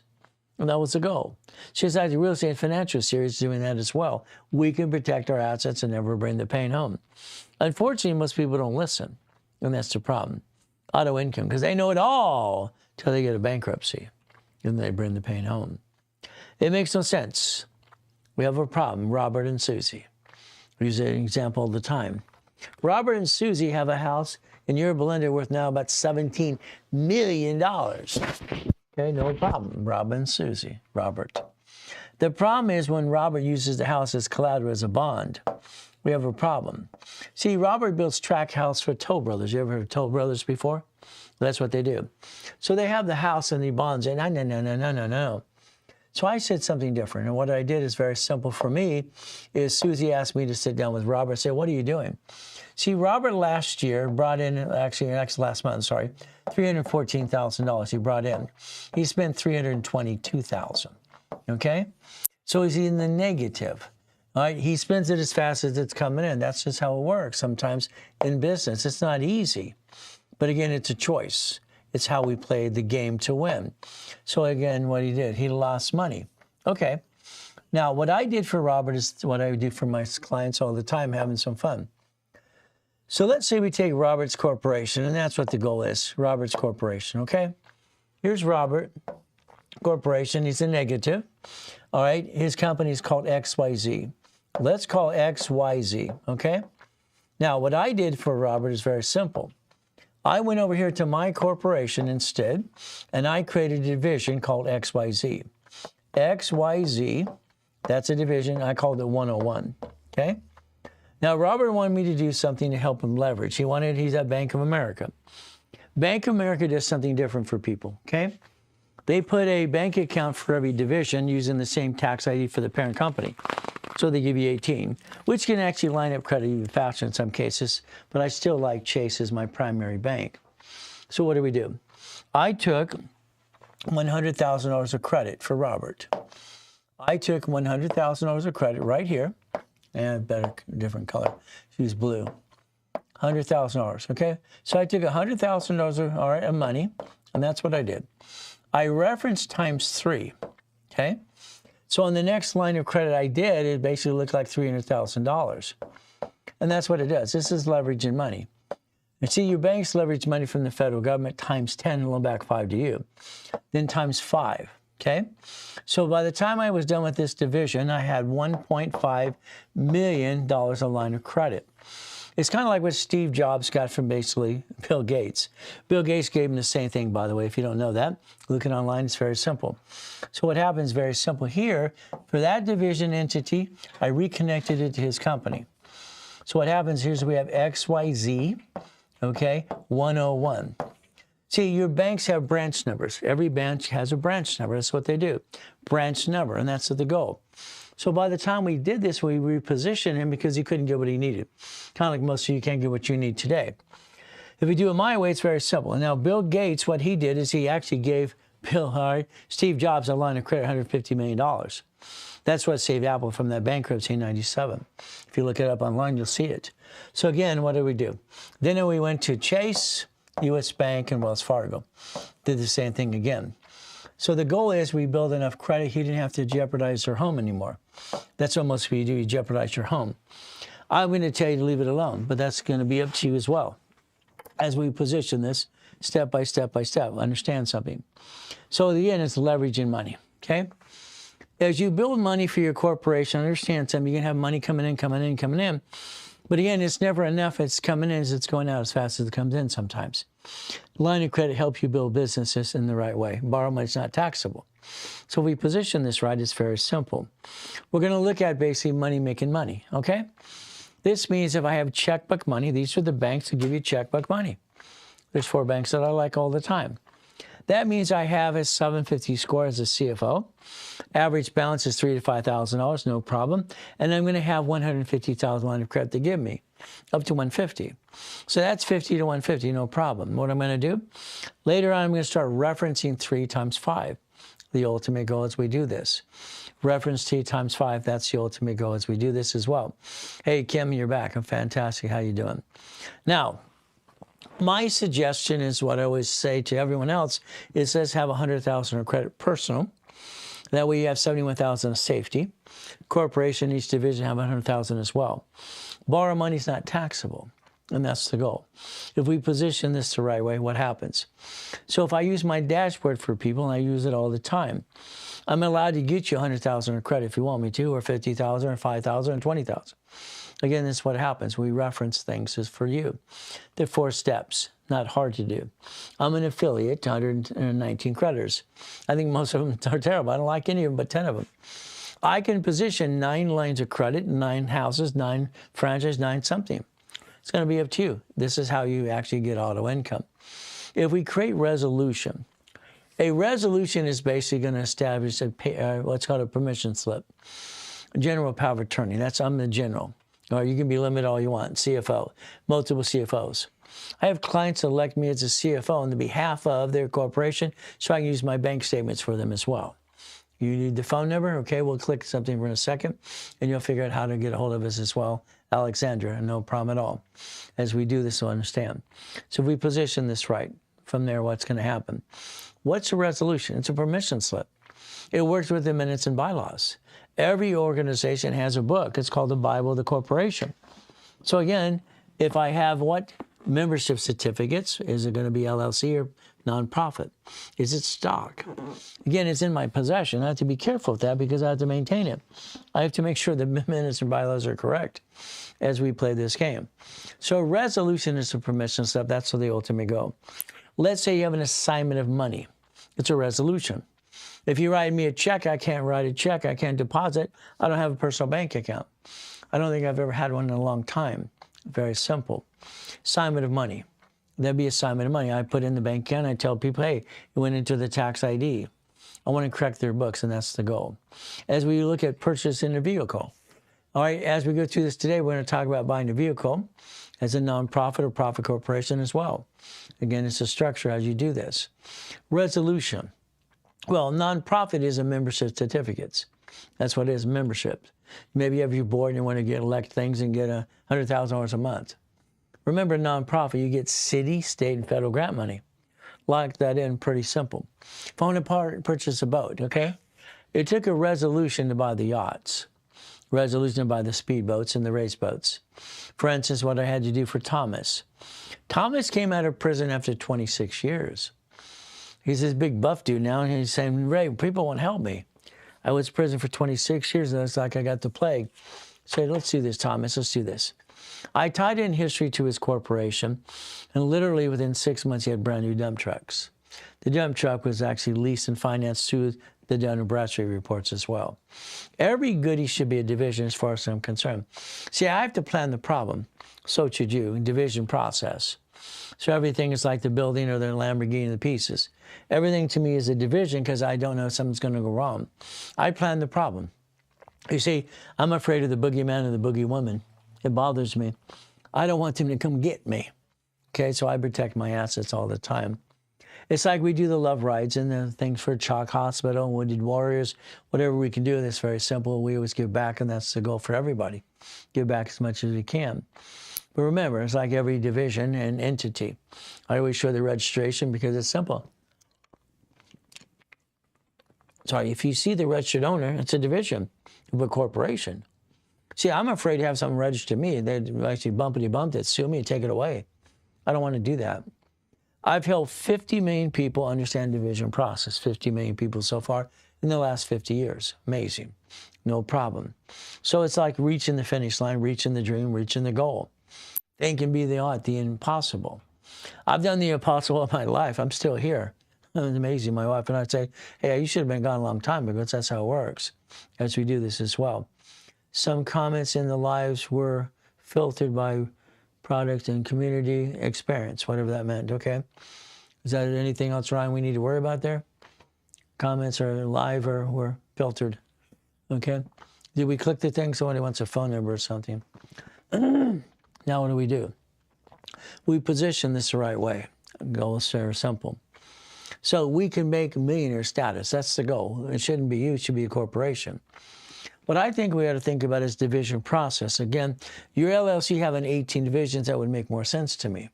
And that was the goal. Just like the real estate financial series is doing that as well. We can protect our assets and never bring the pain home. Unfortunately, most people don't listen. And that's the problem. Auto income, because they know it all till they get a bankruptcy. And they bring the pain home. It makes no sense. We have a problem. Robert and Susie. We use an example all the time. Robert and Susie have a house in Yorba Linda worth now about $17 million. Okay, no problem. Robert and Susie. Robert. The problem is when Robert uses the house as collateral as a bond, we have a problem. See, Robert builds track house for Toll Brothers. You ever heard of Toll Brothers before? That's what they do. So they have the house and the bonds. And no. So I said something different. And what I did is very simple for me is Susie asked me to sit down with Robert and say, what are you doing? See, Robert last year brought in, actually last month, sorry, $314,000 he brought in. He spent $322,000, okay? So he's in the negative. All right, he spends it as fast as it's coming in. That's just how it works sometimes in business. It's not easy. But again, it's a choice. It's how we play the game to win. So again, what he did, he lost money. Okay. Now, what I did for Robert is what I do for my clients all the time, having some fun. So let's say we take Robert's Corporation, and that's what the goal is, Robert's Corporation, okay? Here's Robert Corporation. He's a negative. All right, his company is called XYZ. Let's call XYZ, okay? Now, what I did for Robert is very simple. I went over here to my corporation instead, and I created a division called XYZ. XYZ, that's a division. I called it 101, okay? Now, Robert wanted me to do something to help him leverage. He's at Bank of America. Bank of America does something different for people, okay? They put a bank account for every division using the same tax ID for the parent company. So they give you 18, which can actually line up credit even faster in some cases, but I still like Chase as my primary bank. So what do? I took $100,000 of credit for Robert. I took $100,000 of credit right here, and different color, use blue. $100,000, okay? So I took $100,000 of money, and that's what I did. I referenced times 3, okay? So on the next line of credit I did, it basically looked like $300,000. And that's what it does. This is leveraging money. And see, your banks leverage money from the federal government times 10 and loan back 5 to you. Then times 5, okay? So by the time I was done with this division, I had $1.5 million of line of credit. It's kind of like what Steve Jobs got from basically Bill Gates. Bill Gates gave him the same thing, by the way. If you don't know that, looking online, it's very simple. So what happens, very simple here, for that division entity, I reconnected it to his company. So what happens here is we have XYZ, okay, 101. See, your banks have branch numbers. Every bank has a branch number. That's what they do. Branch number, and that's the goal. So by the time we did this, we repositioned him because he couldn't get what he needed. Kind of like most of you can't get what you need today. If we do it my way, it's very simple. And now Bill Gates, what he did is he actually gave Steve Jobs a line of credit, $150 million. That's what saved Apple from that bankruptcy in '97. If you look it up online, you'll see it. So again, what did we do? Then we went to Chase, U.S. Bank, and Wells Fargo. Did the same thing again. So the goal is we build enough credit, he didn't have to jeopardize their home anymore. That's what most of you do, you jeopardize your home. I'm going to tell you to leave it alone, but that's going to be up to you as well. As we position this step by step by step, understand something. So again, it's leveraging money, okay? As you build money for your corporation, understand something, you can have money coming in, coming in, coming in. But again, it's never enough. It's coming in as it's going out as fast as it comes in sometimes. Line of credit helps you build businesses in the right way. Borrow money is not taxable. So if we position this right, it's very simple. We're going to look at basically money making money, okay? This means if I have checkbook money, these are the banks that give you checkbook money. There's 4 banks that I like all the time. That means I have a 750 score as a CFO. Average balance is $3,000 to $5,000, no problem. And I'm going to have $150,000 line of credit to give me, up to $150,000. So that's $50,000 to $150,000, no problem. What I'm going to do? Later on, I'm going to start referencing 3 times 5. The ultimate goal as we do this. Reference T times 5, that's the ultimate goal as we do this as well. Hey, Kim, you're back. I'm fantastic. How you doing? Now, my suggestion is what I always say to everyone else is let's have $100,000 of credit personal. That way you have $71,000 of safety. Corporation, each division have $100,000 as well. Borrow money is not taxable, and that's the goal. If we position this the right way, what happens? So if I use my dashboard for people, and I use it all the time, I'm allowed to get you $100,000 of credit if you want me to, or $50,000, or $5,000, or $20,000. Again, this is what happens. We reference things as for you. They're 4 steps, not hard to do. I'm an affiliate to 119 creditors. I think most of them are terrible. I don't like any of them but 10 of them. I can position 9 lines of credit, 9 houses, 9 franchise, 9 something. It's going to be up to you. This is how you actually get auto income. If we create resolution, A resolution is basically going to establish what's called a permission slip, a general power of attorney. I'm the general. Or you can be limited all you want, CFO, multiple CFOs. I have clients elect me as a CFO on the behalf of their corporation, so I can use my bank statements for them as well. You need the phone number? Okay, we'll click something for a second, and you'll figure out how to get a hold of us as well. Alexandra, no problem at all. As we do this, we'll understand. So if we position this right, from there, what's going to happen? What's a resolution? It's a permission slip. It works with the minutes and bylaws. Every organization has a book. It's called the Bible of the Corporation. So again, if I have what? Membership certificates. Is it going to be LLC or nonprofit? Is it stock? Again, it's in my possession. I have to be careful with that because I have to maintain it. I have to make sure the minutes and bylaws are correct as we play this game. So a resolution is a permission slip. That's where the ultimate goal. Let's say you have an assignment of money. It's a resolution. If you write me a check, I can't write a check. I can't deposit. I don't have a personal bank account. I don't think I've ever had one in a long time. Very simple. Assignment of money. That'd be assignment of money. I put in the bank account. I tell people, hey, it went into the tax ID. I want to correct their books, and that's the goal. As we look at purchasing a vehicle. All right, as we go through this today, we're going to talk about buying a vehicle as a nonprofit or profit corporation as well. Again, it's a structure as you do this. Resolution. Well, nonprofit is a membership certificates. That's what it is, membership. Maybe you have your board and you want to elect things and get $100,000 a month. Remember, nonprofit, you get city, state, and federal grant money. Lock that in, pretty simple. If I want to purchase a boat, okay? It took a resolution to buy the yachts, resolution to buy the speedboats and the race boats. For instance, what I had to do for Thomas. Thomas came out of prison after 26 years. He's this big buff dude now, and he's saying, Ray, people won't help me. I was in prison for 26 years, and it's like I got the plague. I said, let's do this, Thomas, let's do this. I tied in history to his corporation, and literally within 6 months, he had brand new dump trucks. The dump truck was actually leased and financed through the Dun & Bradstreet reports as well. Every goodie should be a division as far as I'm concerned. See, I have to plan the problem. So should you, division process. So everything is like the building or the Lamborghini, the pieces. Everything to me is a division because I don't know if something's going to go wrong. I plan the problem. You see, I'm afraid of the boogeyman and the boogie woman. It bothers me. I don't want them to come get me. Okay, so I protect my assets all the time. It's like we do the love rides and the things for Chalk Hospital, Wounded Warriors, whatever we can do. That's very simple. We always give back, and that's the goal for everybody. Give back as much as we can. But remember, it's like every division and entity. I always show the registration because it's simple. Sorry, if you see the registered owner, it's a division of a corporation. See, I'm afraid to have something registered to me. They'd actually bumpity-bump it, sue me, take it away. I don't want to do that. I've helped 50 million people understand division process, 50 million people so far in the last 50 years. Amazing. No problem. So it's like reaching the finish line, reaching the dream, reaching the goal. Think can be the art, the impossible. I've done the impossible of my life. I'm still here. It's amazing. My wife and I say, hey, you should have been gone a long time ago. That's how it works as we do this as well. Some comments in the lives were filtered by product and community experience, whatever that meant, okay? Is that anything else, Ryan, we need to worry about there? Comments are live or were filtered, okay? Did we click the thing? Somebody wants a phone number or something. Now what do? We position this the right way. Goal is very simple. So we can make millionaire status. That's the goal. It shouldn't be you. It should be a corporation. What I think we ought to think about is division process. Again, your LLC having 18 divisions, that would make more sense to me.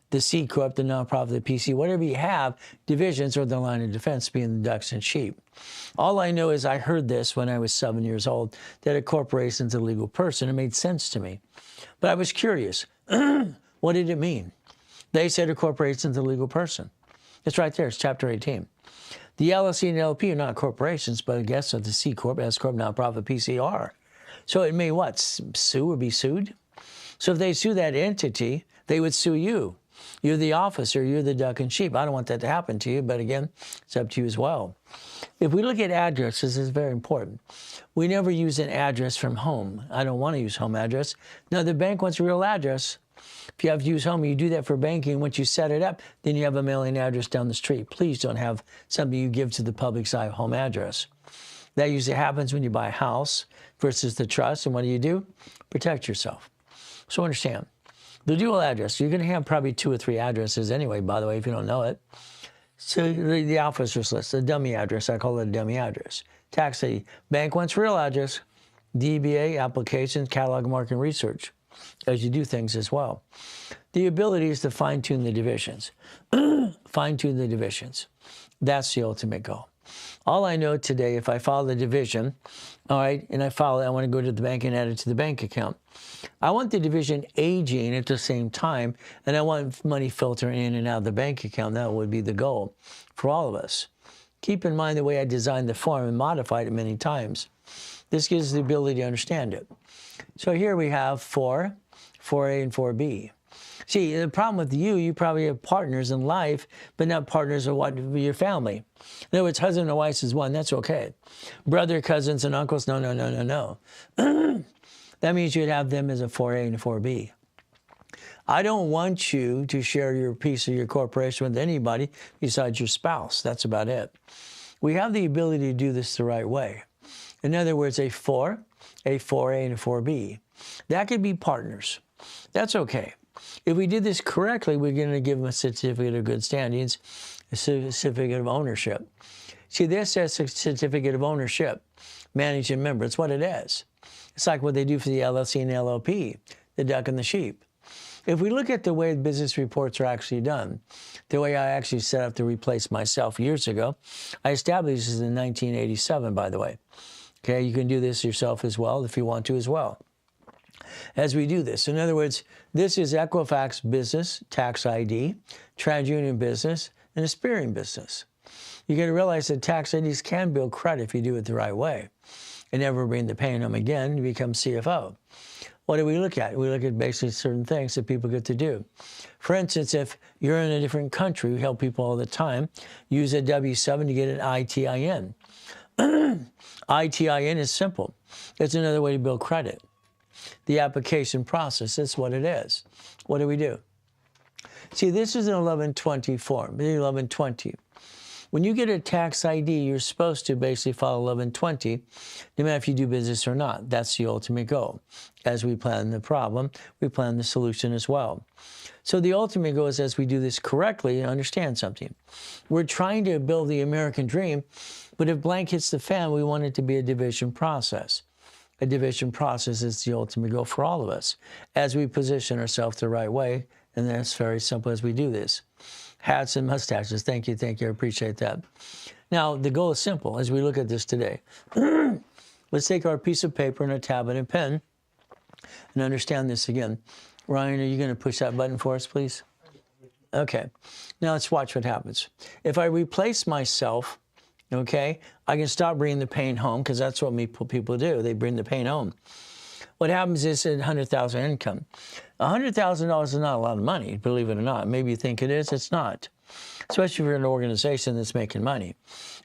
The C Corp, the nonprofit, the PC, whatever you have, divisions are the line of defense, being the ducks and sheep. All I know is I heard this when I was 7 years old, that a corporation's a legal person. It made sense to me. But I was curious. What did it mean? They said a corporation's a legal person. It's right there. It's chapter 18. The LLC and LP are not corporations, but I guess of the C Corp, S Corp, nonprofit, PCR. So it may what? Sue or be sued? So if they sue that entity, they would sue you. You're the officer. You're the duck and sheep. I don't want that to happen to you, but again, it's up to you as well. If we look at addresses, it's very important. We never use an address from home. I don't want to use home address. No, the bank wants a real address. If you have to use home, you do that for banking. Once you set it up, then you have a mailing address down the street. Please don't have something you give to the public's home address. That usually happens when you buy a house versus the trust. And what do? Protect yourself. So understand, the dual address, you're going to have probably 2 or 3 addresses anyway, by the way, if you don't know it. So the officer's list, the dummy address, I call it a dummy address. Tax ID, bank wants real address, DBA, applications, catalog, market, research, as you do things as well. The ability is to fine-tune the divisions. Fine-tune the divisions. That's the ultimate goal. All I know today, if I file the division, all right, and I file it, I want to go to the bank and add it to the bank account. I want the division aging at the same time, and I want money filtering in and out of the bank account. That would be the goal for all of us. Keep in mind the way I designed the form and modified it many times. This gives us the ability to understand it. So here we have 4, 4A and 4B. See, the problem with you probably have partners in life, but not partners of your family. In other words, husband and wife is one, that's okay. Brother, cousins, and uncles, no. That means you'd have them as a 4A and a 4B. I don't want you to share your piece of your corporation with anybody besides your spouse. That's about it. We have the ability to do this the right way. In other words, a 4, a 4A, and a 4B. That could be partners. That's okay. If we did this correctly, we're going to give them a certificate of good standings, a certificate of ownership. See, this says a certificate of ownership, managing member. It's what it is. It's like what they do for the LLC and the LLP, the duck and the sheep. If we look at the way business reports are actually done, the way I actually set up to replace myself years ago, I established this in 1987, by the way. Okay, you can do this yourself as well if you want to as well. As we do this, in other words, this is Equifax business, tax ID, TransUnion business, and Experian business. You got to realize that tax IDs can build credit if you do it the right way and never bring the pain home again to become CFO. What do we look at? We look at basically certain things that people get to do. For instance, if you're in a different country, we help people all the time, use a W-7 to get an ITIN. ITIN is simple. It's another way to build credit. The application process, that's what it is. What do we do? See, this is an 1120 form, 1120. When you get a tax ID, you're supposed to basically follow 1120, no matter if you do business or not. That's the ultimate goal. As we plan the problem, we plan the solution as well. So the ultimate goal is, as we do this correctly, understand something. We're trying to build the American dream, but if blank hits the fan, we want it to be a division process. A division process is the ultimate goal for all of us, as we position ourselves the right way, and that's very simple as we do this. Hats and mustaches. Thank you. I appreciate that. Now, the goal is simple as we look at this today. Let's take our piece of paper and a tablet and pen and understand this again. Ryan, are you going to push that button for us, please? Okay. Now, let's watch what happens. If I replace myself, okay, I can stop bringing the pain home, because that's what people do. They bring the pain home. What happens is $100,000 income. $100,000 is not a lot of money, believe it or not. Maybe you think it is, it's not. Especially if you're an organization that's making money.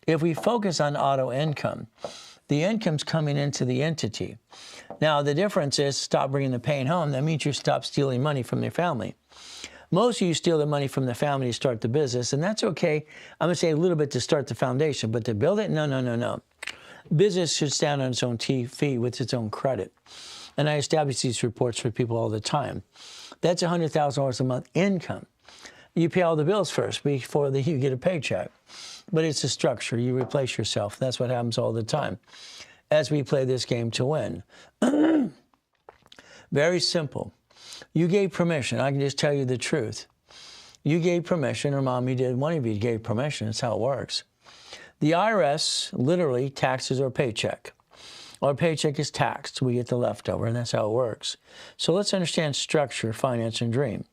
If we focus on auto income, the income's coming into the entity. Now, the difference is stop bringing the pain home. That means you stop stealing money from your family. Most of you steal the money from the family to start the business, and that's okay. I'm going to say a little bit to start the foundation, but to build it, no. Business should stand on its own feet with its own credit. And I establish these reports for people all the time. That's $100,000 a month income. You pay all the bills first before you get a paycheck. But it's a structure. You replace yourself. That's what happens all the time as we play this game to win. Very simple. You gave permission. I can just tell you the truth. You gave permission, or mommy did. One of you gave permission. That's how it works. The IRS literally taxes our paycheck. Our paycheck is taxed. We get the leftover, and that's how it works. So let's understand structure, finance, and dream.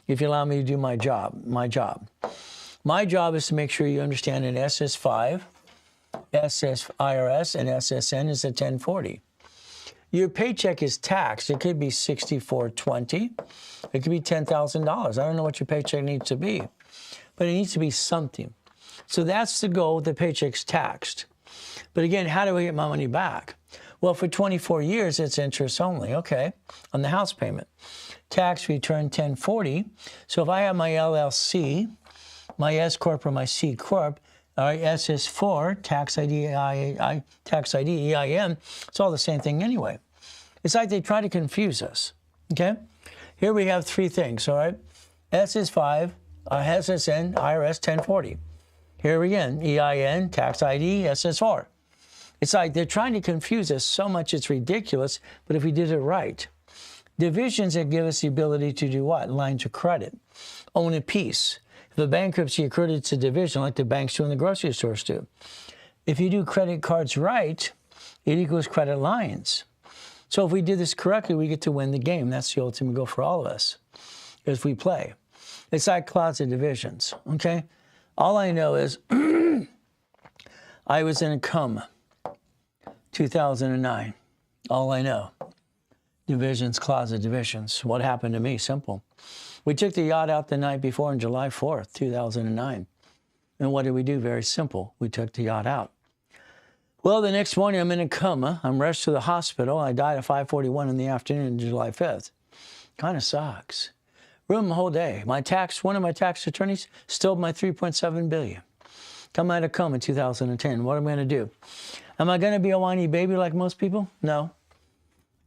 If you allow me to do my job. My job is to make sure you understand an SS5, IRS, and SSN is a 1040. Your paycheck is taxed. It could be $64.20. It could be $10,000. I don't know what your paycheck needs to be, but it needs to be something. So that's the goal. The paycheck's taxed. But again, how do we get my money back? Well, for 24 years, it's interest only, okay, on the house payment. Tax return 1040. So if I have my LLC, my S Corp or my C Corp, all right, S is for tax ID, tax ID, EIN. It's all the same thing anyway. It's like they try to confuse us, okay? Here we have three things, all right? S is 5, SSN, IRS 1040. Here again, EIN, tax ID, SS4. It's like they're trying to confuse us so much it's ridiculous, but if we did it right. Divisions that give us the ability to do what? Lines of credit. Own a piece. If a bankruptcy occurred, it's a division like the banks do and the grocery stores do. If you do credit cards right, it equals credit lines. So if we do this correctly, we get to win the game. That's the ultimate goal for all of us if we play. It's like closet divisions, okay? All I know is I was in a coma, 2009. All I know. Divisions, closet divisions. What happened to me? Simple. We took the yacht out the night before on July 4th, 2009. And what did we do? Very simple. We took the yacht out. Well, the next morning I'm in a coma. I'm rushed to the hospital. I died at 5:41 in the afternoon, July 5th. Kind of sucks. Ruined the whole day. One of my tax attorneys stole my $3.7 billion. Come out of coma in 2010. What am I going to do? Am I going to be a whiny baby like most people? No.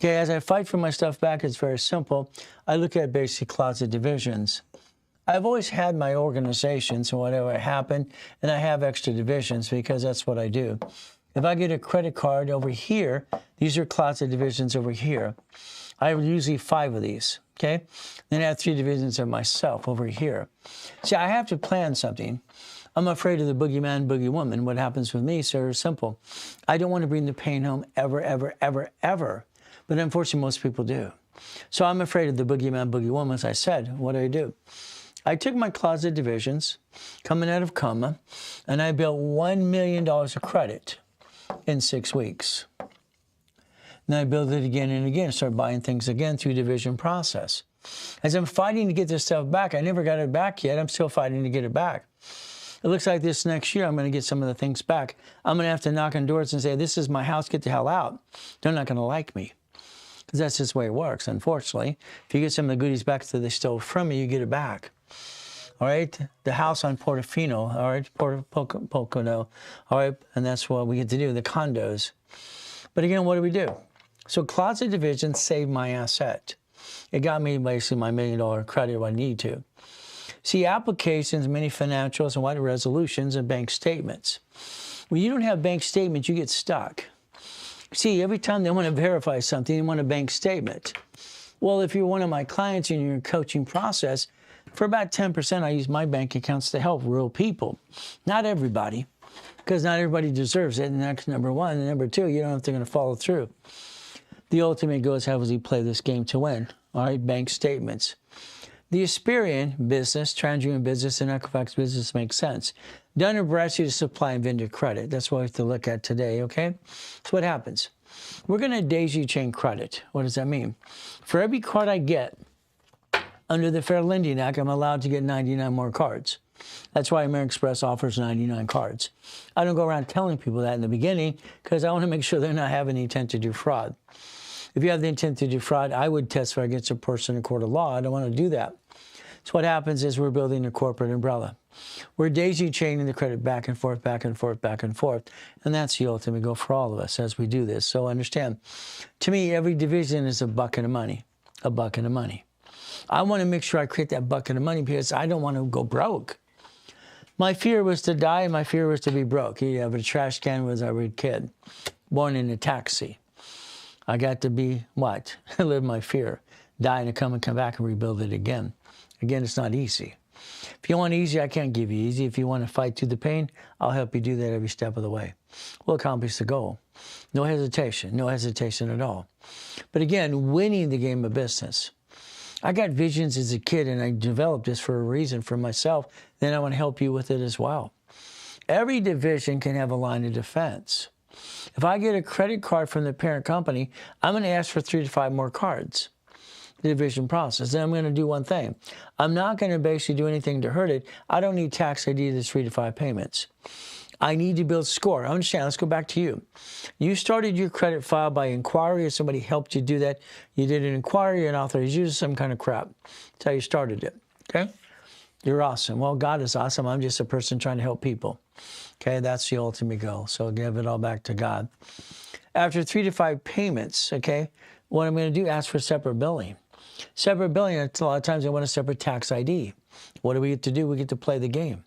Okay, as I fight for my stuff back, it's very simple. I look at basic closet divisions. I've always had my organization, so whatever happened, and I have extra divisions because that's what I do. If I get a credit card over here, these are closet divisions over here. I have usually 5 of these, okay? Then I have 3 divisions of myself over here. See, I have to plan something. I'm afraid of the boogeyman, boogie woman. What happens with me, sir, is simple. I don't want to bring the pain home ever, ever, ever, ever. But unfortunately, most people do. So I'm afraid of the boogeyman, boogie woman. As I said, what do? I took my closet divisions, coming out of coma, and I built $1 million of credit in 6 weeks. Then I built it again and again, start buying things again through division process. As I'm fighting to get this stuff back, I never got it back yet. I'm still fighting to get it back. It looks like this next year I'm going to get some of the things back. I'm going to have to knock on doors and say, this is my house, get the hell out. They're not going to like me. Because that's just the way it works, unfortunately. If you get some of the goodies back that they stole from you, you get it back. All right? The house on Portofino, all right? Pocono, all right? And that's what we get to do, the condos. But again, what do? So closet division saved my asset. It got me basically my $1 million credit when I need to. See, applications, many financials, and what resolutions and bank statements. When you don't have bank statements, you get stuck. See, every time they want to verify something, they want a bank statement. Well, if you're one of my clients in your coaching process, for about 10%, I use my bank accounts to help real people. Not everybody, because not everybody deserves it. And that's number one. And number two, you don't know if they're going to follow through. The ultimate goal is how does he play this game to win? All right, bank statements. The Experian business, TransUnion business, and Equifax business makes sense. Dun & Bradstreet is supply and vendor credit. That's what we have to look at today, okay? So what happens? We're going to daisy chain credit. What does that mean? For every card I get, under the Fair Lending Act, I'm allowed to get 99 more cards. That's why American Express offers 99 cards. I don't go around telling people that in the beginning because I want to make sure they're not having the intent to do fraud. If you have the intent to do fraud, I would testify against a person in a court of law. I don't want to do that. So what happens is we're building a corporate umbrella. We're daisy chaining the credit back and forth, back and forth, back and forth. And that's the ultimate goal for all of us as we do this. So understand, to me, every division is a bucket of money, a bucket of money. I want to make sure I create that bucket of money because I don't want to go broke. My fear was to die, and my fear was to be broke. You have a trash can when I was a kid, born in a taxi. I got to be what? Live my fear, die and come back and rebuild it again. Again, it's not easy. If you want easy, I can't give you easy. If you want to fight through the pain, I'll help you do that every step of the way. We'll accomplish the goal. No hesitation at all. But again, winning the game of business. I got visions as a kid, and I developed this for a reason for myself. Then I want to help you with it as well. Every division can have a line of defense. If I get a credit card from the parent company, I'm going to ask for 3 to 5 more cards. The division process. Then I'm going to do one thing. I'm not going to basically do anything to hurt it. I don't need tax ID to 3 to 5 payments. I need to build score. Understand, let's go back to you. You started your credit file by inquiry, or somebody helped you do that. You did an inquiry, an authorized user, some kind of crap. That's how you started it, okay? You're awesome. Well, God is awesome. I'm just a person trying to help people. Okay, that's the ultimate goal. So give it all back to God. After 3 to 5 payments, okay, what I'm going to do, ask for separate billing. Separate billing, a lot of times they want a separate tax ID. What do we get to do? We get to play the game.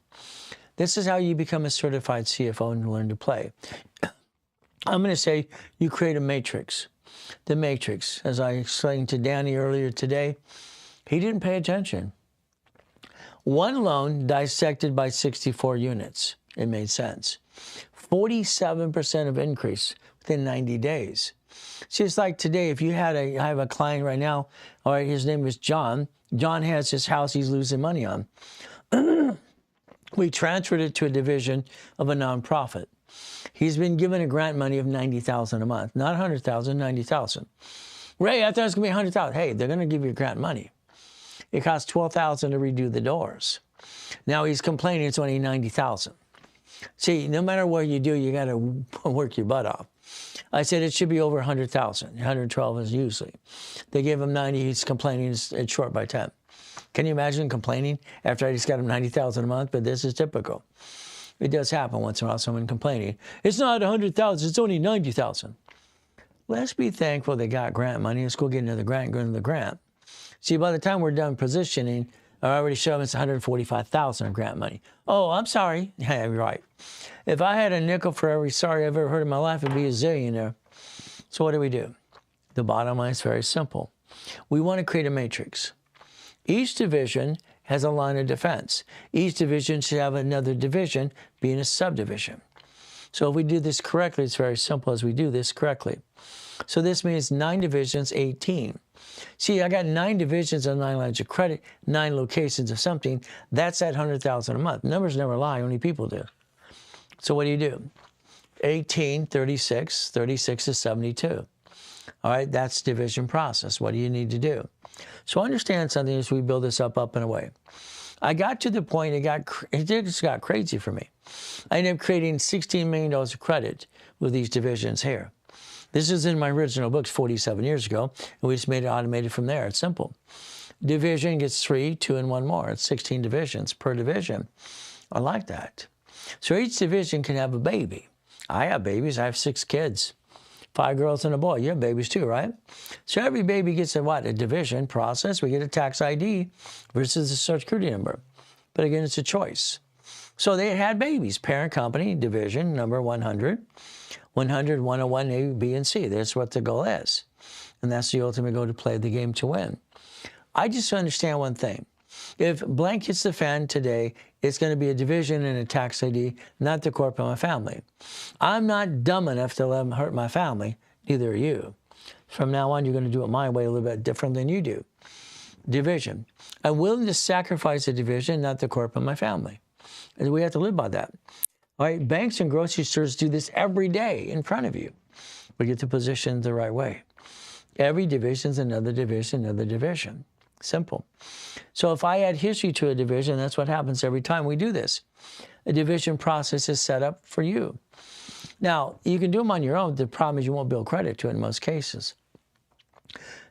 This is how you become a certified CFO and learn to play. I'm going to say you create a matrix. The matrix, as I explained to Danny earlier today, he didn't pay attention. One loan dissected by 64 units. It made sense. 47% of increase within 90 days. See, it's like today, if you had I have a client right now, all right, his name is John. John has his house he's losing money on. We transferred it to a division of a nonprofit. He's been given a grant money of $90,000 a month. Not $100,000, $90,000. Ray, I thought it was going to be $100,000. Hey, they're going to give you grant money. It costs $12,000 to redo the doors. Now he's complaining it's only $90,000. See, no matter what you do, you got to work your butt off. I said it should be over 100,000. 112 is usually. They gave him 90. He's complaining it's short by 10. Can you imagine complaining after I just got him 90,000 a month? But this is typical. It does happen once in a while. Someone complaining. It's not 100,000. It's only 90,000. Let's be thankful they got grant money. Let's go get another grant. Go into the grant. See, by the time we're done positioning, I already showed them it's $145,000 of grant money. Oh, I'm sorry. Yeah, you're right. If I had a nickel for every sorry I've ever heard in my life, it'd be a zillionaire. So what do? The bottom line is very simple. We want to create a matrix. Each division has a line of defense. Each division should have another division being a subdivision. So if we do this correctly, it's very simple as we do this correctly. So this means 9 divisions, 18. See, I got 9 divisions on 9 lines of credit, 9 locations of something. That's that $100,000 a month. Numbers never lie, only people do. So what do? 18, 36, 36 is 72. All right, that's division process. What do you need to do? So understand something as we build this up and away. I got to the point it just got crazy for me. I ended up creating $16 million of credit with these divisions here. This is in my original books 47 years ago, and we just made it automated from there. It's simple. Division gets 3, 2, and 1 more. It's 16 divisions per division. I like that. So each division can have a baby. I have babies. I have 6 kids, 5 girls and a boy. You have babies too, right? So every baby gets a division process. We get a tax ID versus a Social Security number. But again, it's a choice. So they had babies. Parent company, division, number 100. 100, 101, A, B, and C. That's what the goal is. And that's the ultimate goal, to play the game to win. I just understand one thing. If blank hits the fan today, it's going to be a division and a tax ID, not the corporate of my family. I'm not dumb enough to let them hurt my family. Neither are you. From now on, you're going to do it my way, a little bit different than you do. Division. I'm willing to sacrifice a division, not the corporate of my family. And we have to live by that. All right, banks and grocery stores do this every day in front of you. We get to position the right way. Every division is another division, another division. Simple. So if I add history to a division, that's what happens every time we do this. A division process is set up for you. Now, you can do them on your own. The problem is you won't build credit to it in most cases.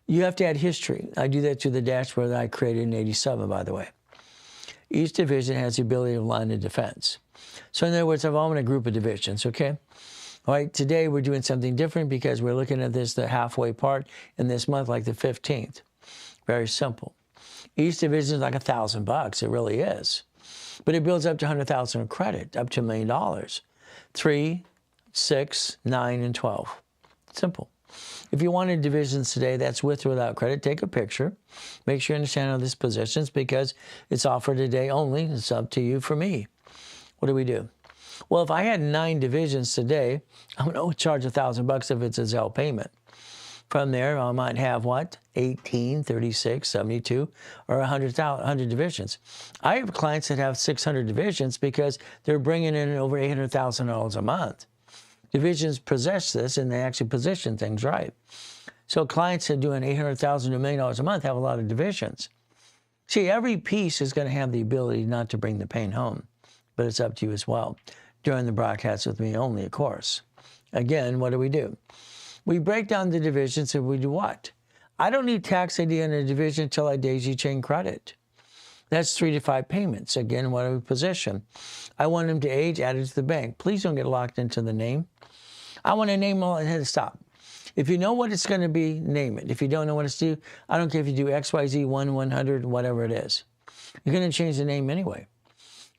You have to add history. I do that to the dashboard that I created in '87, by the way. Each division has the ability to line of defense. So in other words, I'm in a group of divisions, okay? All right, today we're doing something different because we're looking at this, the halfway part in this month, like the 15th. Very simple. Each division is like $1,000. It really is. But it builds up to $100,000 of credit, up to $1 million. 3, 6, 9, and 12. Simple. If you wanted divisions today, that's with or without credit, take a picture. Make sure you understand how this positions because it's offered today only. It's up to you for me. What do? Well, if I had 9 divisions today, I'm going to charge $1,000 if it's a Zelle payment. From there, I might have what? 18, 36, 72, or 100 divisions. I have clients that have 600 divisions because they're bringing in over $800,000 a month. Divisions possess this, and they actually position things right. So clients that are doing $800,000 to $1 million a month have a lot of divisions. See, every piece is going to have the ability not to bring the pain home, but it's up to you as well. during the broadcast with me only, of course. Again, what do? We break down the divisions and we do what? I don't need tax ID on a division until I daisy chain credit. That's 3 to 5 payments. Again, what do we position? I want them to age added to the bank. Please don't get locked into the name. I want to name all ahead. Stop. If you know what it's going to be, name it. If you don't know what it's due, I don't care if you do XYZ 100, whatever it is. You're going to change the name anyway.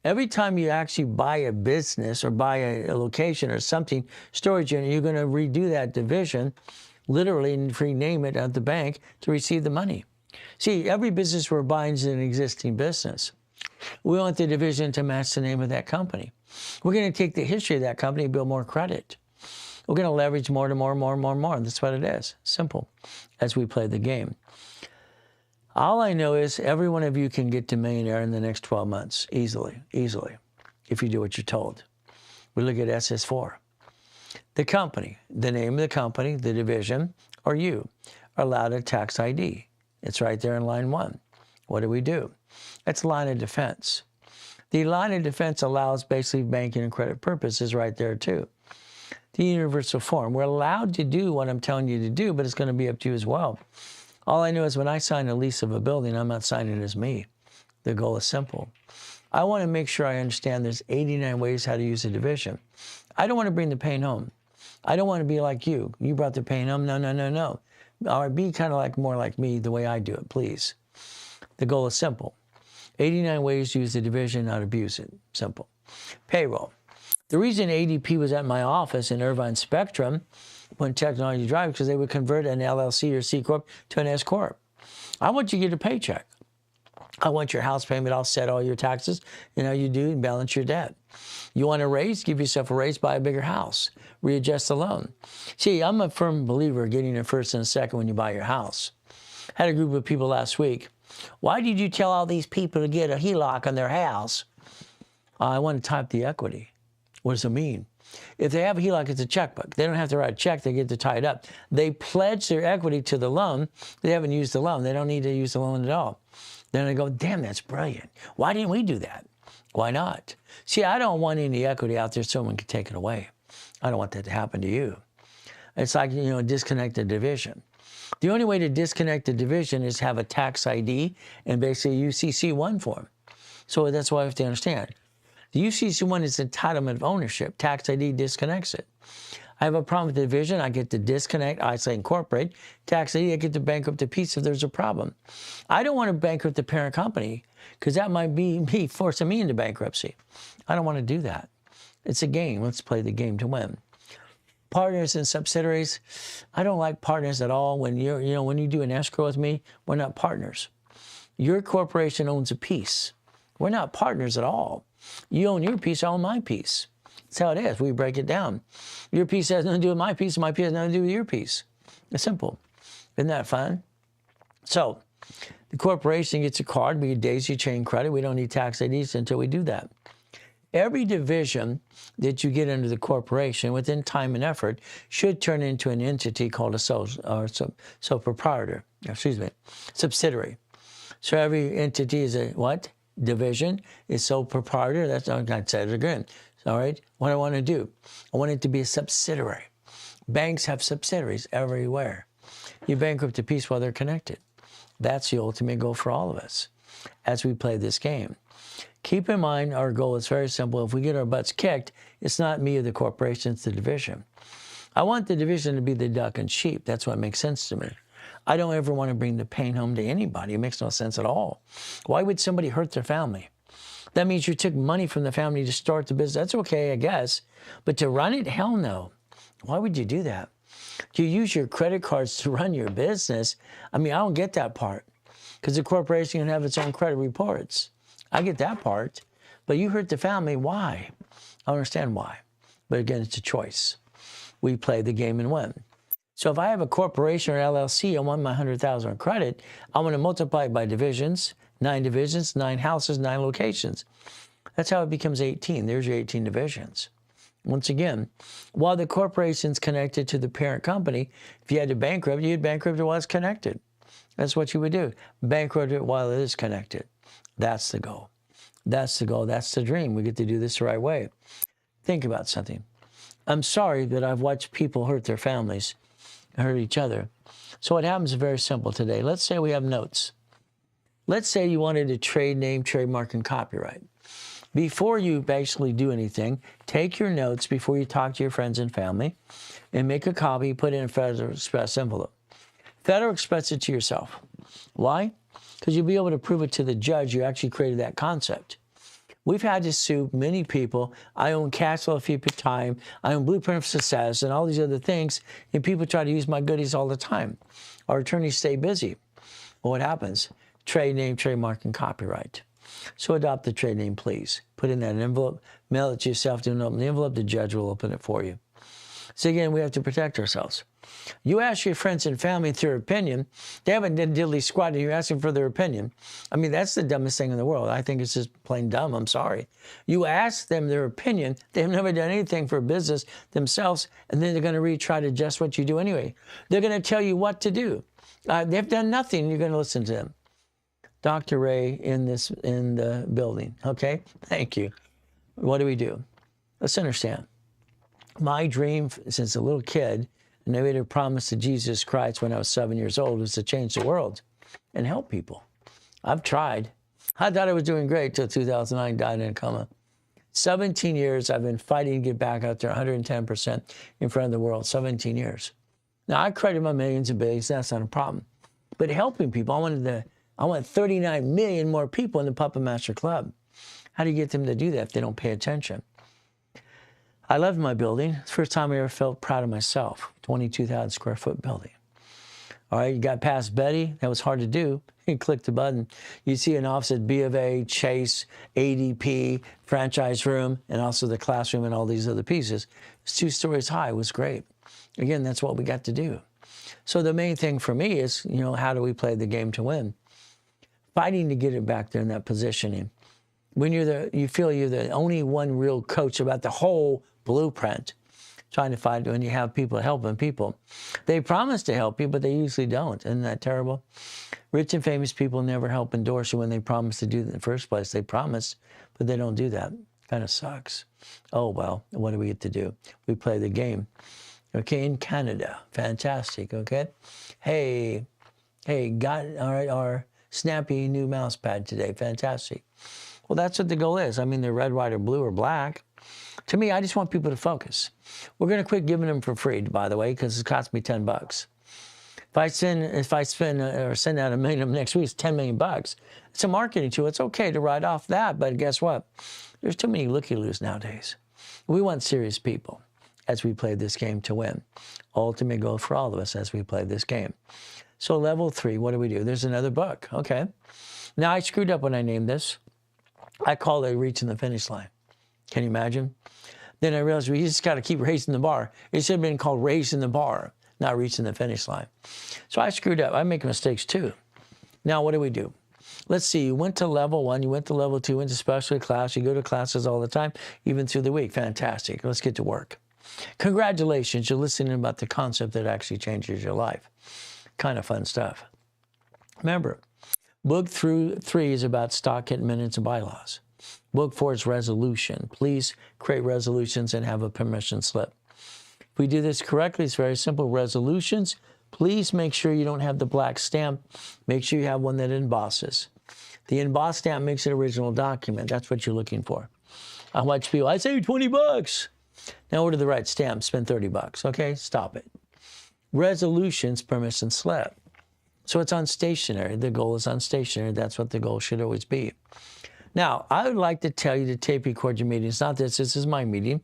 Every time you actually buy a business or buy a location or something, storage unit, you're going to redo that division, literally, and rename it at the bank to receive the money. See, every business we're buying is an existing business. We want the division to match the name of that company. We're going to take the history of that company and build more credit. We're going to leverage more to more. That's what it is. Simple, as we play the game. All I know is every one of you can get to millionaire in the next 12 months, easily, if you do what you're told. We look at SS4. The company, the name of the company, the division, or you are allowed a tax ID. It's right there in line 1. What do? That's line of defense. The line of defense allows basically banking and credit purposes right there too. The universal form. We're allowed to do what I'm telling you to do, but it's going to be up to you as well. All I know is when I sign a lease of a building, I'm not signing it as me. The goal is simple. I want to make sure I understand there's 89 ways how to use a division. I don't want to bring the pain home. I don't want to be like you. You brought the pain home. No. Or be kind of like more like me the way I do it, please. The goal is simple. 89 ways to use the division, not abuse it. Simple. Payroll. The reason ADP was at my office in Irvine Spectrum when technology drives, because they would convert an LLC or C Corp to an S Corp. I want you to get a paycheck. I want your house payment, I'll set all your taxes, you do, and balance your debt. You want a raise? Give yourself a raise, buy a bigger house, readjust the loan. See, I'm a firm believer of getting a first and a second when you buy your house. Had a group of people last week. Why did you tell all these people to get a HELOC on their house? I want to type the equity. What does it mean? If they have a HELOC, it's a checkbook. They don't have to write a check. They get to tie it up. They pledge their equity to the loan. They haven't used the loan. They don't need to use the loan at all. Then I go, damn, that's brilliant. Why didn't we do that? Why not? See, I don't want any equity out there someone can take it away. I don't want that to happen to you. It's like, disconnect the division. The only way to disconnect the division is have a tax ID and basically a UCC1 form. So that's why I have to understand. The UCC1 is entitlement of ownership. Tax ID disconnects it. I have a problem with the division. I get to disconnect. I say incorporate. Tax ID, I get to bankrupt the piece if there's a problem. I don't want to bankrupt the parent company because that might be me forcing me into bankruptcy. I don't want to do that. It's a game. Let's play the game to win. Partners and subsidiaries. I don't like partners at all. When when you do an escrow with me, we're not partners. Your corporation owns a piece. We're not partners at all. You own your piece, I own my piece. That's how it is. We break it down. Your piece has nothing to do with my piece, my piece has nothing to do with your piece. It's simple. Isn't that fun? So the corporation gets a card. We get daisy chain credit. We don't need tax IDs until we do that. Every division that you get under the corporation within time and effort should turn into an entity called a sole proprietor. Subsidiary. So every entity is a what? Division is sole proprietor. That's not I said it again. All right. What I want to do, I want it to be a subsidiary. Banks have subsidiaries everywhere. You bankrupt a piece while they're connected. That's the ultimate goal for all of us as we play this game. Keep in mind, our goal is very simple. If we get our butts kicked, it's not me or the corporation, it's the division. I want the division to be the duck and sheep. That's what makes sense to me. I don't ever want to bring the pain home to anybody. It makes no sense at all. Why would somebody hurt their family? That means you took money from the family to start the business. That's okay, I guess. But to run it, hell no. Why would you do that? You use your credit cards to run your business. I don't get that part. Because the corporation can have its own credit reports. I get that part. But you hurt the family, why? I understand why. But again, it's a choice. We play the game and win. So if I have a corporation or LLC, I want my $100,000 credit, I want to multiply it by divisions, 9 divisions, 9 houses, 9 locations. That's how it becomes 18. There's your 18 divisions. Once again, while the corporation's connected to the parent company, if you had to bankrupt, you'd bankrupt it while it's connected. That's what you would do. Bankrupt it while it is connected. That's the goal. That's the goal. That's the dream. We get to do this the right way. Think about something. I'm sorry that I've watched people hurt their families, hurt each other. So what happens is very simple today. Let's say we have notes. Let's say you wanted to trade name, trademark, and copyright. Before you basically do anything, take your notes before you talk to your friends and family and make a copy, put it in a Federal Express envelope. Federal Express it to yourself. Why? Because you'll be able to prove it to the judge you actually created that concept. We've had to sue many people. I own Cash Flow Fee Per Time. I own Blueprint of Success and all these other things. And people try to use my goodies all the time. Our attorneys stay busy. Well, what happens? Trade name, trademark, and copyright. So adopt the trade name, please. Put in that envelope. Mail it to yourself. Don't open the envelope. The judge will open it for you. So again, we have to protect ourselves. You ask your friends and family their opinion. They haven't done diddly squat and you're asking for their opinion. I mean, that's the dumbest thing in the world. I think it's just plain dumb. I'm sorry. You ask them their opinion. They've never done anything for business themselves, and then they're going to retry to adjust what you do anyway. They're going to tell you what to do. They've done nothing. You're going to listen to them. Dr. Ray in the building. Okay? Thank you. What do we do? Let's understand. My dream since a little kid, and I made a promise to Jesus Christ when I was 7 years old, was to change the world and help people. I've tried. I thought I was doing great till 2009, died in a coma. 17 years I've been fighting to get back out there 110% in front of the world, 17 years. Now, I credit my millions and billions, that's not a problem. But helping people, I want 39 million more people in the Puppet Master Club. How do you get them to do that if they don't pay attention? I loved my building. It's the first time I ever felt proud of myself. 22,000 square foot building. All right, you got past Betty. That was hard to do. You click the button. You see an office at B of A, Chase, ADP, franchise room, and also the classroom and all these other pieces. It's 2 stories high. It was great. Again, that's what we got to do. So the main thing for me is, how do we play the game to win? Fighting to get it back there in that positioning. When you feel you're the only one real coach about the whole blueprint, trying to fight when you have people helping people. They promise to help you, but they usually don't. Isn't that terrible? Rich and famous people never help endorse you when they promise to do it in the first place. They promise, but they don't do that. Kind of sucks. Oh, well, what do we get to do? We play the game. Okay, in Canada. Fantastic, okay? Hey, got our snappy new mouse pad today. Fantastic. Well, that's what the goal is. I mean, they're red, white, or blue, or black. To me, I just want people to focus. We're going to quit giving them for free, by the way, because it cost me $10. If I send out $1 million next week, it's $10 million. It's a marketing tool. It's okay to write off that, but guess what? There's too many looky-loos nowadays. We want serious people as we play this game to win. Ultimate goal for all of us as we play this game. So level 3, what do? There's another book. Okay. Now, I screwed up when I named this. I called it Reaching the Finish Line. Can you imagine? Then I realized we just got to keep raising the bar. It should have been called Raising the Bar, not Reaching the Finish Line. So I screwed up. I make mistakes too. Now, what do? Let's see. You went to level 1, you went to level 2, went to special class. You go to classes all the time, even through the week. Fantastic. Let's get to work. Congratulations. You're listening about the concept that actually changes your life. Kind of fun stuff. Remember, book 3 is about stock hit minutes and bylaws. Book 4 is resolution. Please create resolutions and have a permission slip. If we do this correctly, it's very simple. Resolutions, please make sure you don't have the black stamp. Make sure you have one that embosses. The emboss stamp makes an original document. That's what you're looking for. I watch people, I saved $20. Now order the right stamp, spend $30. Okay, stop it. Resolutions, permission slip. So it's on stationery. The goal is on stationery. That's what the goal should always be. Now, I would like to tell you to tape record your meetings. Not this is my meeting.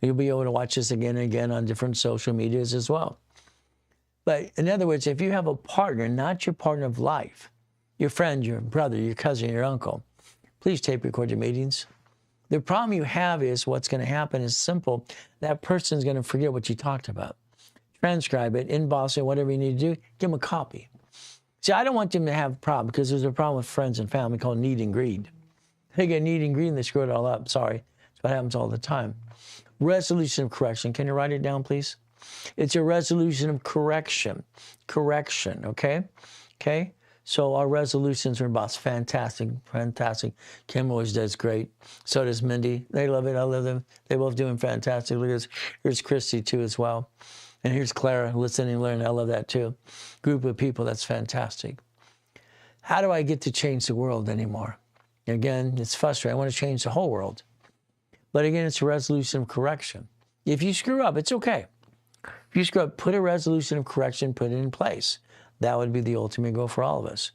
You'll be able to watch this again and again on different social medias as well. But in other words, if you have a partner, not your partner of life, your friend, your brother, your cousin, your uncle, please tape record your meetings. The problem you have is what's going to happen is simple. That person's going to forget what you talked about. Transcribe it, emboss it, whatever you need to do, give them a copy. See, I don't want them to have a problem because there's a problem with friends and family called need and greed. They get need and greed and they screw it all up. Sorry. That's what happens all the time. Resolution of correction. Can you write it down, please? It's a resolution of correction. Correction, okay? Okay? So our resolutions are about fantastic, fantastic. Kim always does great. So does Mindy. They love it. I love them. They both doing fantastic. Look, here's Christy too as well. And here's Clara, listening and learning. I love that too. Group of people, that's fantastic. How do I get to change the world anymore? Again, it's frustrating. I want to change the whole world. But again, it's a resolution of correction. If you screw up, it's okay. If you screw up, put a resolution of correction, put it in place. That would be the ultimate goal for all of us.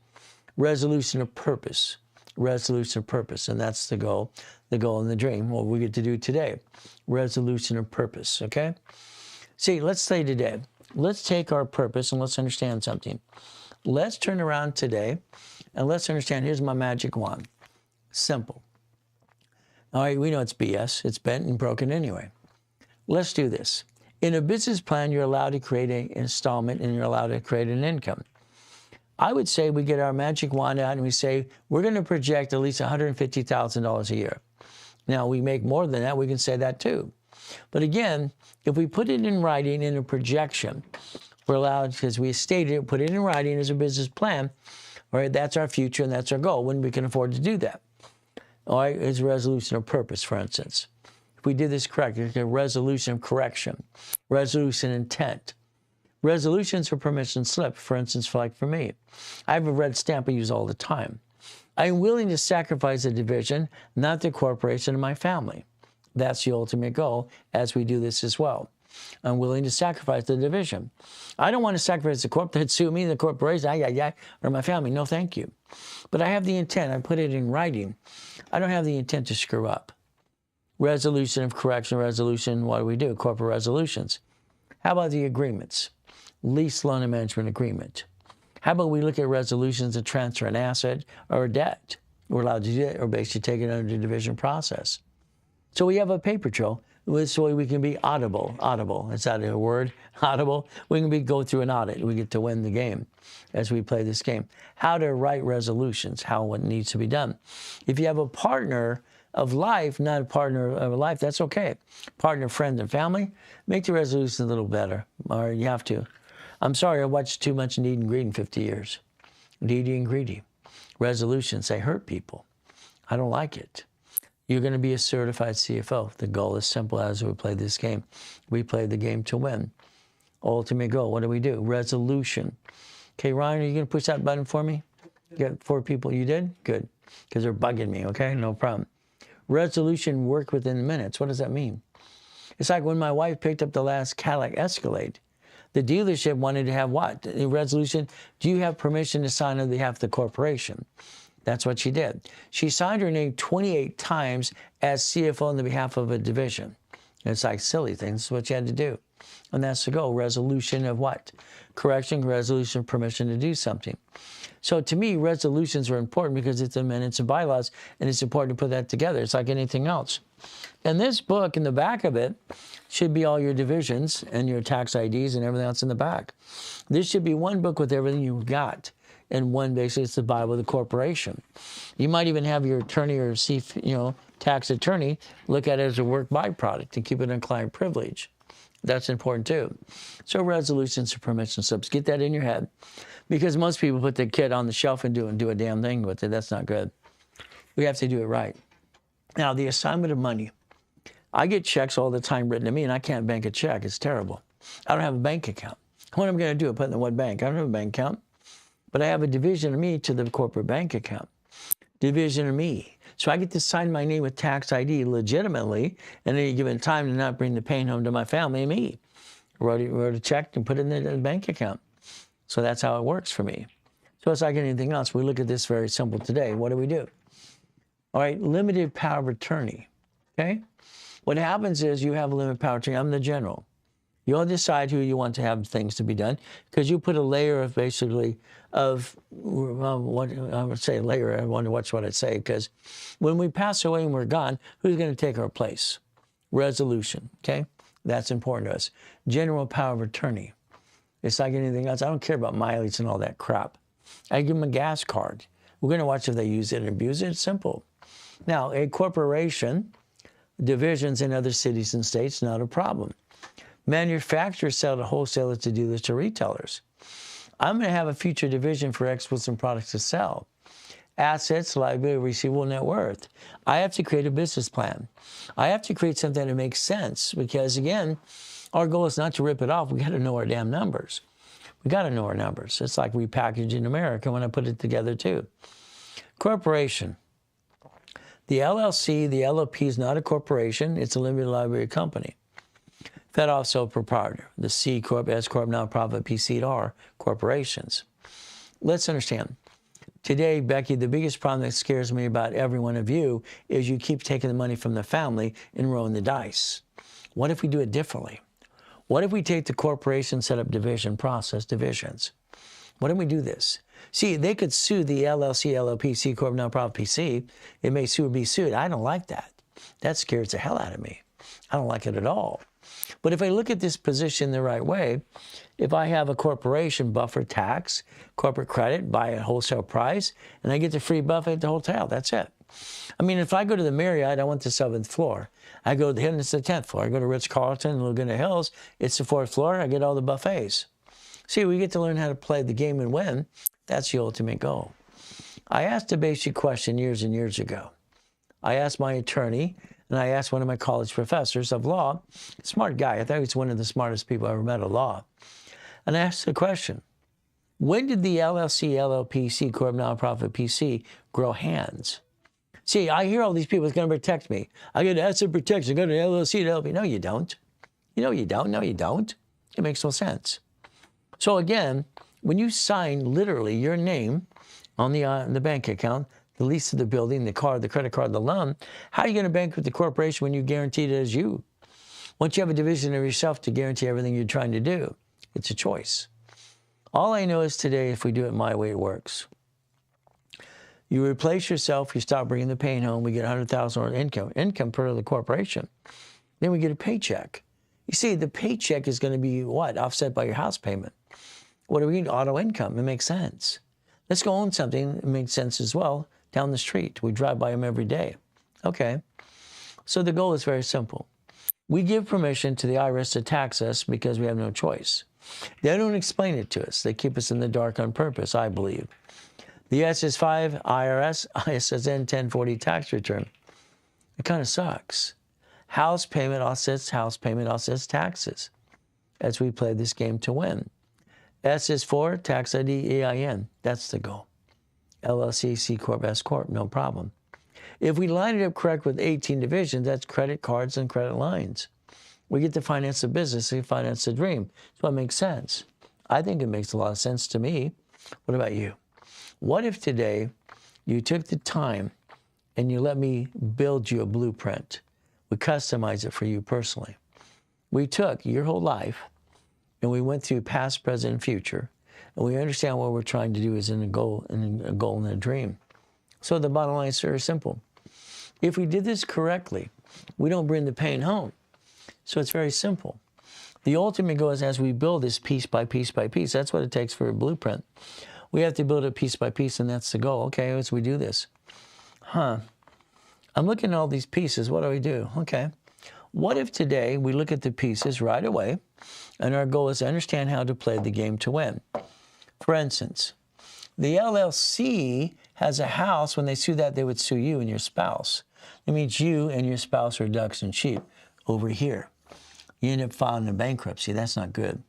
Resolution of purpose. Resolution of purpose. And that's the goal and the dream, what we get to do today. Resolution of purpose, okay? See, let's say today, let's take our purpose and let's understand something. Let's turn around today and let's understand, here's my magic wand. Simple. All right, we know it's BS. It's bent and broken anyway. Let's do this. In a business plan, you're allowed to create an installment and you're allowed to create an income. I would say we get our magic wand out and we say, we're going to project at least $150,000 a year. Now, we make more than that, we can say that too. But again, if we put it in writing in a projection, we're allowed, because we stated it, put it in writing as a business plan, all right, that's our future and that's our goal when we can afford to do that. All right, it's a resolution of purpose, for instance. If we did this correct, it's a resolution of correction, resolution intent. Resolutions for permission slip, for instance, like for me. I have a red stamp I use all the time. I'm willing to sacrifice the division, not the corporation, and my family. That's the ultimate goal as we do this as well. I'm willing to sacrifice the division. I don't want to sacrifice the corp that sue me, the corporation, or my family. No, thank you. But I have the intent. I put it in writing. I don't have the intent to screw up. Resolution of correction, resolution, what do we do? Corporate resolutions. How about the agreements? Lease, loan, and management agreement. How about we look at resolutions to transfer an asset or a debt? We're allowed to do it or basically take it under the division process. So we have a paper trail. This way we can be audible. Audible, is that a word? Audible. We can go through an audit. We get to win the game as we play this game. How to write resolutions, how what needs to be done. If you have a partner of life, not a partner of life, that's okay. Partner, friend, and family, make the resolution a little better, or you have to. I'm sorry, I watched too much Need and Greed in 50 years. Needy and greedy. Resolutions, they hurt people. I don't like it. You're going to be a certified CFO. The goal is simple as we play this game. We play the game to win. Ultimate goal, what do? Resolution. Okay, Ryan, are you going to push that button for me? You got 4 people. You did? Good. Because they're bugging me, okay? No problem. Resolution, work within minutes. What does that mean? It's like when my wife picked up the last Cadillac Escalade. The dealership wanted to have what? The resolution, do you have permission to sign on behalf of the corporation? That's what she did. She signed her name 28 times as CFO on the behalf of a division. It's like silly things. It's what you had to do. And that's the goal. Resolution of what? Correction, resolution, permission to do something. So to me, resolutions are important because it's amendments and bylaws, and it's important to put that together. It's like anything else. And this book, in the back of it, should be all your divisions and your tax IDs and everything else in the back. This should be one book with everything you've got. And one, basically, it's the Bible of the corporation. You might even have your attorney or tax attorney look at it as a work byproduct and keep it in client privilege. That's important too. So resolutions and permission slips, get that in your head. Because most people put the kit on the shelf and do a damn thing with it. That's not good. We have to do it right. Now, the assignment of money. I get checks all the time written to me, and I can't bank a check. It's terrible. I don't have a bank account. What am I going to do? Put it in what bank? I don't have a bank account. But I have a division of me to the corporate bank account. Division of me. So I get to sign my name with tax ID legitimately, and at any given time to not bring the pain home to my family and me. Wrote a check and put it in the bank account. So that's how it works for me. So it's like anything else. We look at this very simple today. What do? All right, limited power of attorney. Okay? What happens is you have a limited power of attorney. I'm the general. You'll decide who you want to have things to be done because you put a layer of what I would say layer. I wonder what I'd say, because when we pass away and we're gone, who's going to take our place? Resolution, okay? That's important to us. General power of attorney. It's like anything else. I don't care about mileage and all that crap. I give them a gas card. We're going to watch if they use it and abuse it. It's simple. Now, a corporation, divisions in other cities and states, not a problem. Manufacturers sell to wholesalers to dealers to retailers. I'm going to have a future division for exports and products to sell. Assets, liability, receivable, net worth. I have to create a business plan. I have to create something that makes sense because, again, our goal is not to rip it off. We got to know our damn numbers. We got to know our numbers. It's like repackaging America when I put it together too. Corporation. The LLC, the LLP is not a corporation. It's a limited liability company. Fed off sole proprietor. The C Corp, S Corp, nonprofit, PC are corporations. Let's understand. Today, Becky, the biggest problem that scares me about every one of you is you keep taking the money from the family and rolling the dice. What if we do it differently? What if we take the corporation, set up division, process divisions? What if we do this? See, they could sue the LLC, LLP, C Corp, nonprofit, PC. It may sue or be sued. I don't like that. That scares the hell out of me. I don't like it at all. But if I look at this position the right way, if I have a corporation, buffer tax, corporate credit, buy at wholesale price, and I get the free buffet at the hotel, that's it. I mean, if I go to the Marriott, I want the 7th floor. I go to the Hilton, it's the 10th floor. I go to Ritz-Carlton, Laguna Hills, it's the 4th floor, I get all the buffets. See, we get to learn how to play the game and win. That's the ultimate goal. I asked a basic question years and years ago. I asked my attorney, and I asked one of my college professors of law, smart guy, I thought he was one of the smartest people I ever met at law. And I asked the question, when did the LLC, LLP, C Corp, nonprofit, PC grow hands? See, I hear all these people, it's going to protect me. I get asset protection, I go to LLC, LLP. No, you don't. No, you don't. No, you don't. It makes no sense. So again, when you sign literally your name on the bank account, the lease of the building, the car, the credit card, the loan, how are you going to bank with the corporation when you guaranteed it as you? Once you have a division of yourself to guarantee everything you're trying to do, it's a choice. All I know is today, if we do it my way, it works. You replace yourself, you stop bringing the pain home, we get $100,000 income per the corporation. Then we get a paycheck. You see, the paycheck is going to be what? Offset by your house payment. What do we need? Auto income. It makes sense. Let's go own something that makes sense as well down the street. We drive by them every day. Okay. So the goal is very simple. We give permission to the IRS to tax us because we have no choice. They don't explain it to us. They keep us in the dark on purpose, I believe. The SS5 IRS, ISSN 1040 tax return. It kind of sucks. House payment offsets taxes as we play this game to win. S is for tax ID EIN. That's the goal. LLC, C Corp, S Corp, no problem. If we line it up correct with 18 divisions, that's credit cards and credit lines. We get to finance the business, we finance the dream. So it makes sense. I think it makes a lot of sense to me. What about you? What if today you took the time and you let me build you a blueprint? We customize it for you personally. We took your whole life and we went through past, present, and future, and we understand what we're trying to do is in a goal and a dream. So the bottom line is very simple. If we did this correctly, we don't bring the pain home. So it's very simple. The ultimate goal is as we build this piece by piece by piece, that's what it takes for a blueprint. We have to build it piece by piece, and that's the goal. Okay, as we do this. I'm looking at all these pieces. What do we do? Okay. What if today we look at the pieces right away, and our goal is to understand how to play the game to win? For instance, the LLC has a house. When they sue that, they would sue you and your spouse. It means you and your spouse are ducks and sheep over here. You end up filing a bankruptcy. That's not good.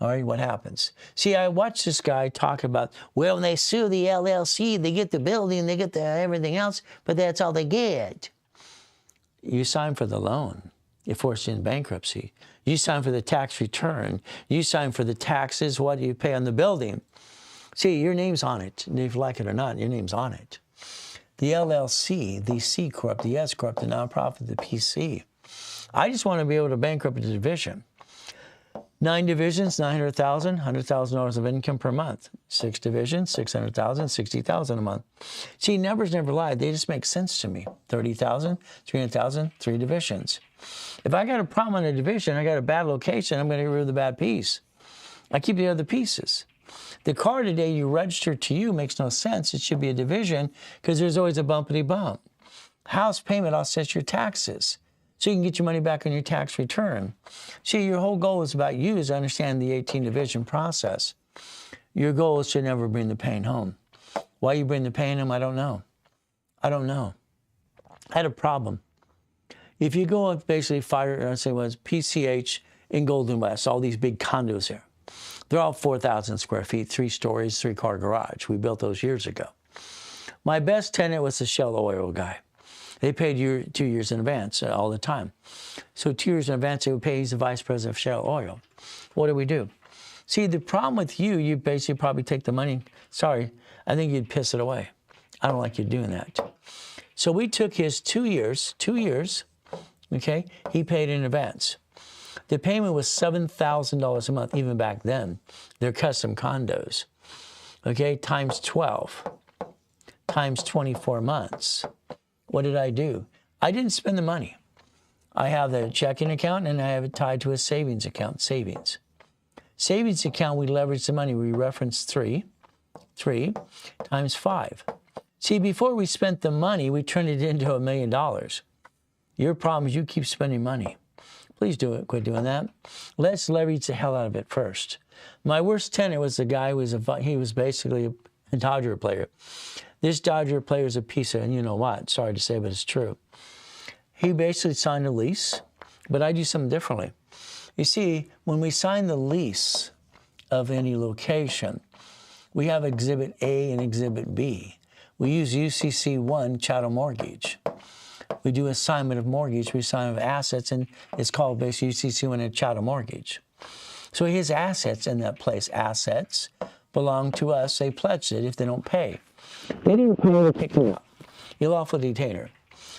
All right, what happens? See, I watched this guy talk about, well, when they sue the LLC, they get the building, they get the everything else, but that's all they get. You sign for the loan. You're forced into bankruptcy. You sign for the tax return. You sign for the taxes. What do you pay on the building? See, your name's on it. If you like it or not, your name's on it. The LLC, the C Corp, the S Corp, the nonprofit, the PC. I just want to be able to bankrupt a division. 9 divisions, $900,000, $100,000 of income per month. 6 divisions, $600,000, $60,000 a month. See, numbers never lie. They just make sense to me. 30,000, 300,000, 3 divisions. If I got a problem in a division, I got a bad location, I'm going to get rid of the bad piece. I keep the other pieces. The car today you register to you makes no sense. It should be a division because there's always a bumpity bump. House payment offsets your taxes, so you can get your money back on your tax return. See, your whole goal is about you is to understand the 18 division process. Your goal is to never bring the pain home. Why you bring the pain home, I don't know. I don't know. I had a problem. If you go up basically fire, I say it was PCH in Golden West, all these big condos here. They're all 4,000 square feet, 3 stories, 3-car garage. We built those years ago. My best tenant was the Shell Oil guy. They paid 2 years in advance all the time. So 2 years in advance, they would pay. He's the vice president of Shell Oil. What do we do? See, the problem with you basically probably take the money. Sorry, I think you'd piss it away. I don't like you doing that. So we took his 2 years, okay? He paid in advance. The payment was $7,000 a month, even back then. They're custom condos, okay? Times 12, times 24 months. What did I do? I didn't spend the money. I have the checking account and I have it tied to a savings account, savings. Savings account, we leverage the money. We reference 3 times 5. See, before we spent the money, we turned it into $1 million. Your problem is you keep spending money. Please do it. Quit doing that. Let's leverage the hell out of it first. My worst tenant was the guy who he was basically a Dodger player. This Dodger player is a piece of, and you know what? Sorry to say, but it's true. He basically signed a lease, but I do something differently. You see, when we sign the lease of any location, we have Exhibit A and Exhibit B. We use UCC1 chattel mortgage. We do assignment of mortgage, we assign of assets, and it's called basically UCC1 a chattel mortgage. So his assets in that place, assets, belong to us. They pledged it if they don't pay. They didn't pay, they kick him out. You're lawful detainer.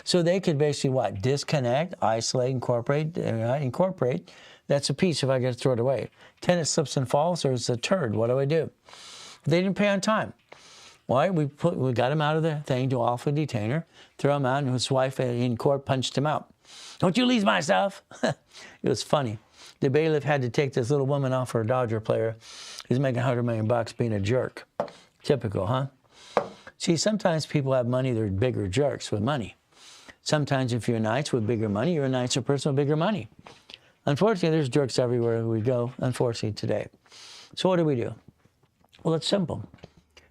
So they could basically what? Disconnect, isolate, incorporate. That's a piece if I got to throw it away. Tenant slips and falls, or it's a turd. What do I do? They didn't pay on time. Why? We got him out of the thing to lawful detainer, throw him out, and his wife in court punched him out. Don't you lease my stuff? It was funny. The bailiff had to take this little woman off for a Dodger player. He's making $100 million being a jerk. Typical, huh? See, sometimes people have money, they're bigger jerks with money. Sometimes if you're nice with bigger money, you're a nicer person with bigger money. Unfortunately, there's jerks everywhere we go, unfortunately, today. So what do? Well, it's simple.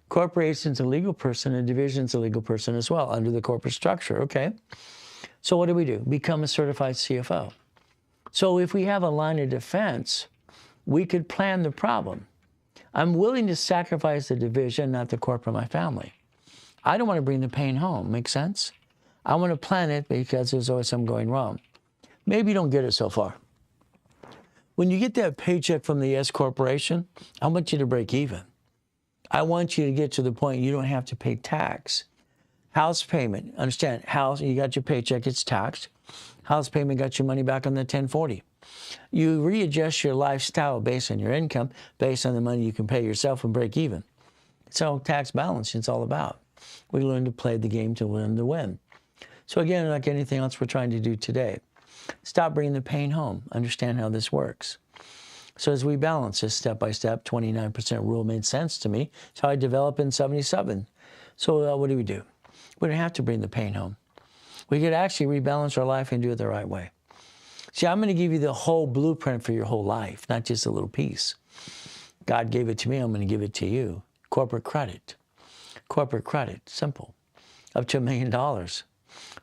Corporation's a legal person, and division's a legal person as well under the corporate structure, okay? So what do? Become a certified CFO. So if we have a line of defense, we could plan the problem. I'm willing to sacrifice the division, not the corporate, my family. I don't want to bring the pain home. Make sense? I want to plan it because there's always something going wrong. Maybe you don't get it so far. When you get that paycheck from the S corporation, I want you to break even. I want you to get to the point you don't have to pay tax. House payment, understand, house, you got your paycheck, it's taxed. House payment got your money back on the 1040. You readjust your lifestyle based on your income, based on the money you can pay yourself and break even. So tax balance, it's all about. We learn to play the game to learn to win. So again, like anything else we're trying to do today, stop bringing the pain home. Understand how this works. So as we balance this step by step, 29% rule made sense to me. It's how I developed in 77. So what do? We don't have to bring the pain home. We could actually rebalance our life and do it the right way. See, I'm going to give you the whole blueprint for your whole life, not just a little piece. God gave it to me, I'm going to give it to you. Corporate credit. Corporate credit, simple. Up to $1 million.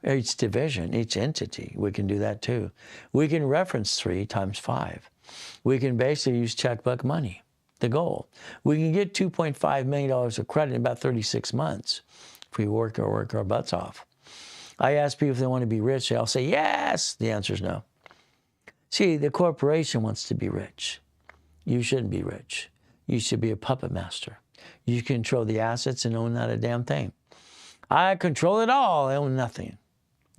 Each division, each entity, we can do that too. We can reference 3 times 5. We can basically use checkbook money, the goal. We can get $2.5 million of credit in about 36 months if we work our butts off. I ask people if they want to be rich, they'll say, yes. The answer is no. See, the corporation wants to be rich. You shouldn't be rich. You should be a puppet master. You control the assets and own not a damn thing. I control it all, I own nothing.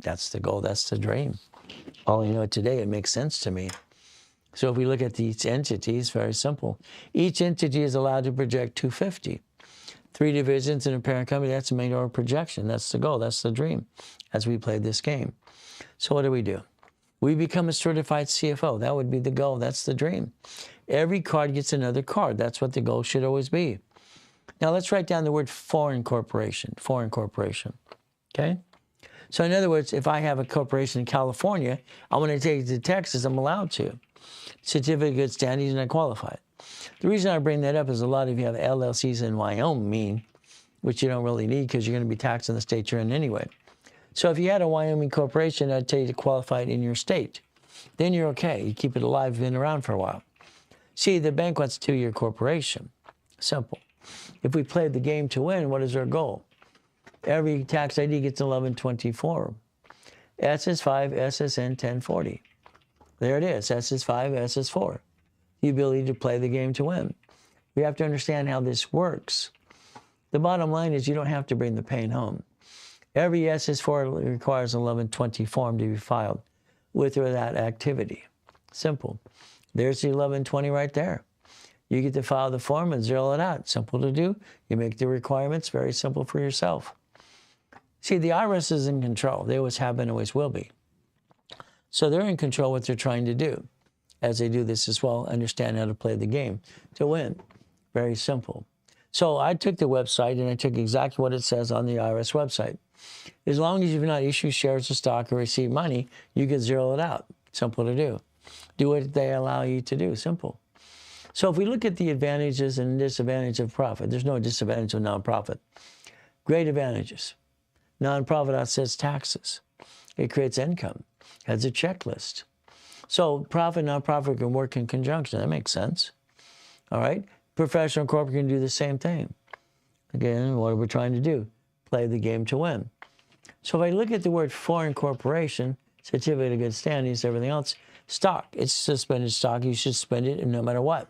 That's the goal, that's the dream. All you know today, it makes sense to me. So if we look at each entity, it's very simple. Each entity is allowed to project 250. 3 divisions in a parent company, that's a $1 million projection. That's the goal, that's the dream as we play this game. So what do? We become a certified CFO. That would be the goal, that's the dream. Every card gets another card. That's what the goal should always be. Now let's write down the word foreign corporation, okay? So in other words, if I have a corporation in California, I want to take it to Texas, I'm allowed to. Certificate of good standing and I qualify. The reason I bring that up is a lot of you have LLCs in Wyoming, which you don't really need because you're going to be taxed in the state you're in anyway. So if you had a Wyoming corporation, I'd tell you to qualify it in your state. Then you're okay. You keep it alive, been around for a while. See, the bank wants a 2-year corporation. Simple. If we played the game to win, what is our goal? Every tax ID gets 1124. S is 5, SSN 1040. There it is. S is 5, S is 4. The ability to play the game to win. We have to understand how this works. The bottom line is you don't have to bring the pain home. Every S is 4 requires an 1120 form to be filed with or without activity. Simple. There's the 1120 right there. You get to file the form and zero it out. Simple to do. You make the requirements very simple for yourself. See, the IRS is in control. They always have been, always will be. So they're in control of what they're trying to do. As they do this as well, understand how to play the game to win. Very simple. So I took the website and I took exactly what it says on the IRS website. As long as you've not issued shares of stock or received money, you can zero it out. Simple to do. Do what they allow you to do. Simple. So if we look at the advantages and disadvantages of profit, there's no disadvantage of nonprofit. Great advantages. Nonprofit offsets taxes. It creates income. Has a checklist. So profit and nonprofit can work in conjunction. That makes sense. All right? Professional corporate can do the same thing. Again, what are we trying to do? Play the game to win. So if I look at the word foreign corporation, certificate of good standings, everything else, stock, it's suspended stock. You should spend it no matter what.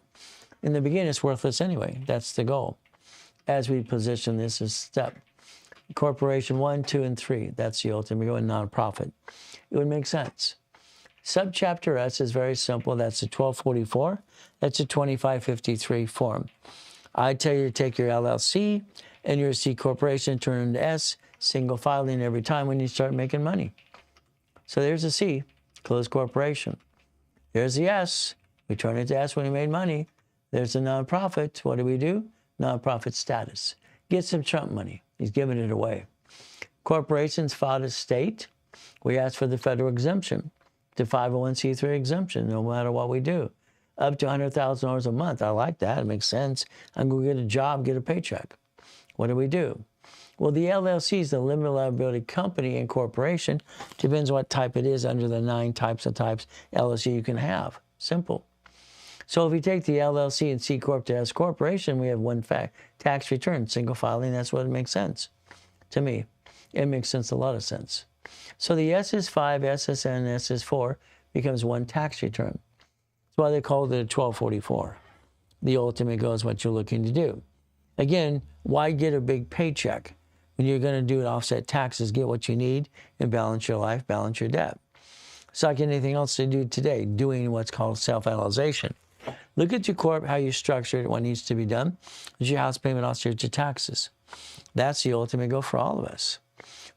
In the beginning, it's worthless anyway. That's the goal. As we position this as step. Corporation 1, 2, and 3. That's the ultimate goal in nonprofit. It would make sense. Subchapter S is very simple. That's a 1244. That's a 2553 form. I tell you to take your LLC and your C corporation, turn it into S, single filing every time when you start making money. So there's a C, closed corporation. There's the S. We turn it to S when we made money. There's a nonprofit. What do? Nonprofit status. Get some Trump money. He's giving it away. Corporations filed as state. We ask for the federal exemption, the 501c3 exemption, no matter what we do. Up to $100,000 a month. I like that. It makes sense. I'm going to get a job, get a paycheck. What do? Well, the LLC is the limited liability company and corporation. Depends what type it is under the 9 types LLC you can have. Simple. So if we take the LLC and C Corp to S Corporation, we have one tax return, single filing. That's what it makes sense to me. It makes sense, a lot of sense. So the S is 5, SSN, and S is 4 becomes one tax return. That's why they call it a 1244. The ultimate goal is what you're looking to do. Again, why get a big paycheck when you're going to do it offset taxes? Get what you need and balance your life, balance your debt. It's like anything else to do today, doing what's called self-analyzation. Look at your corp, how you structure it, what needs to be done. Is your house payment offset your taxes? That's the ultimate goal for all of us.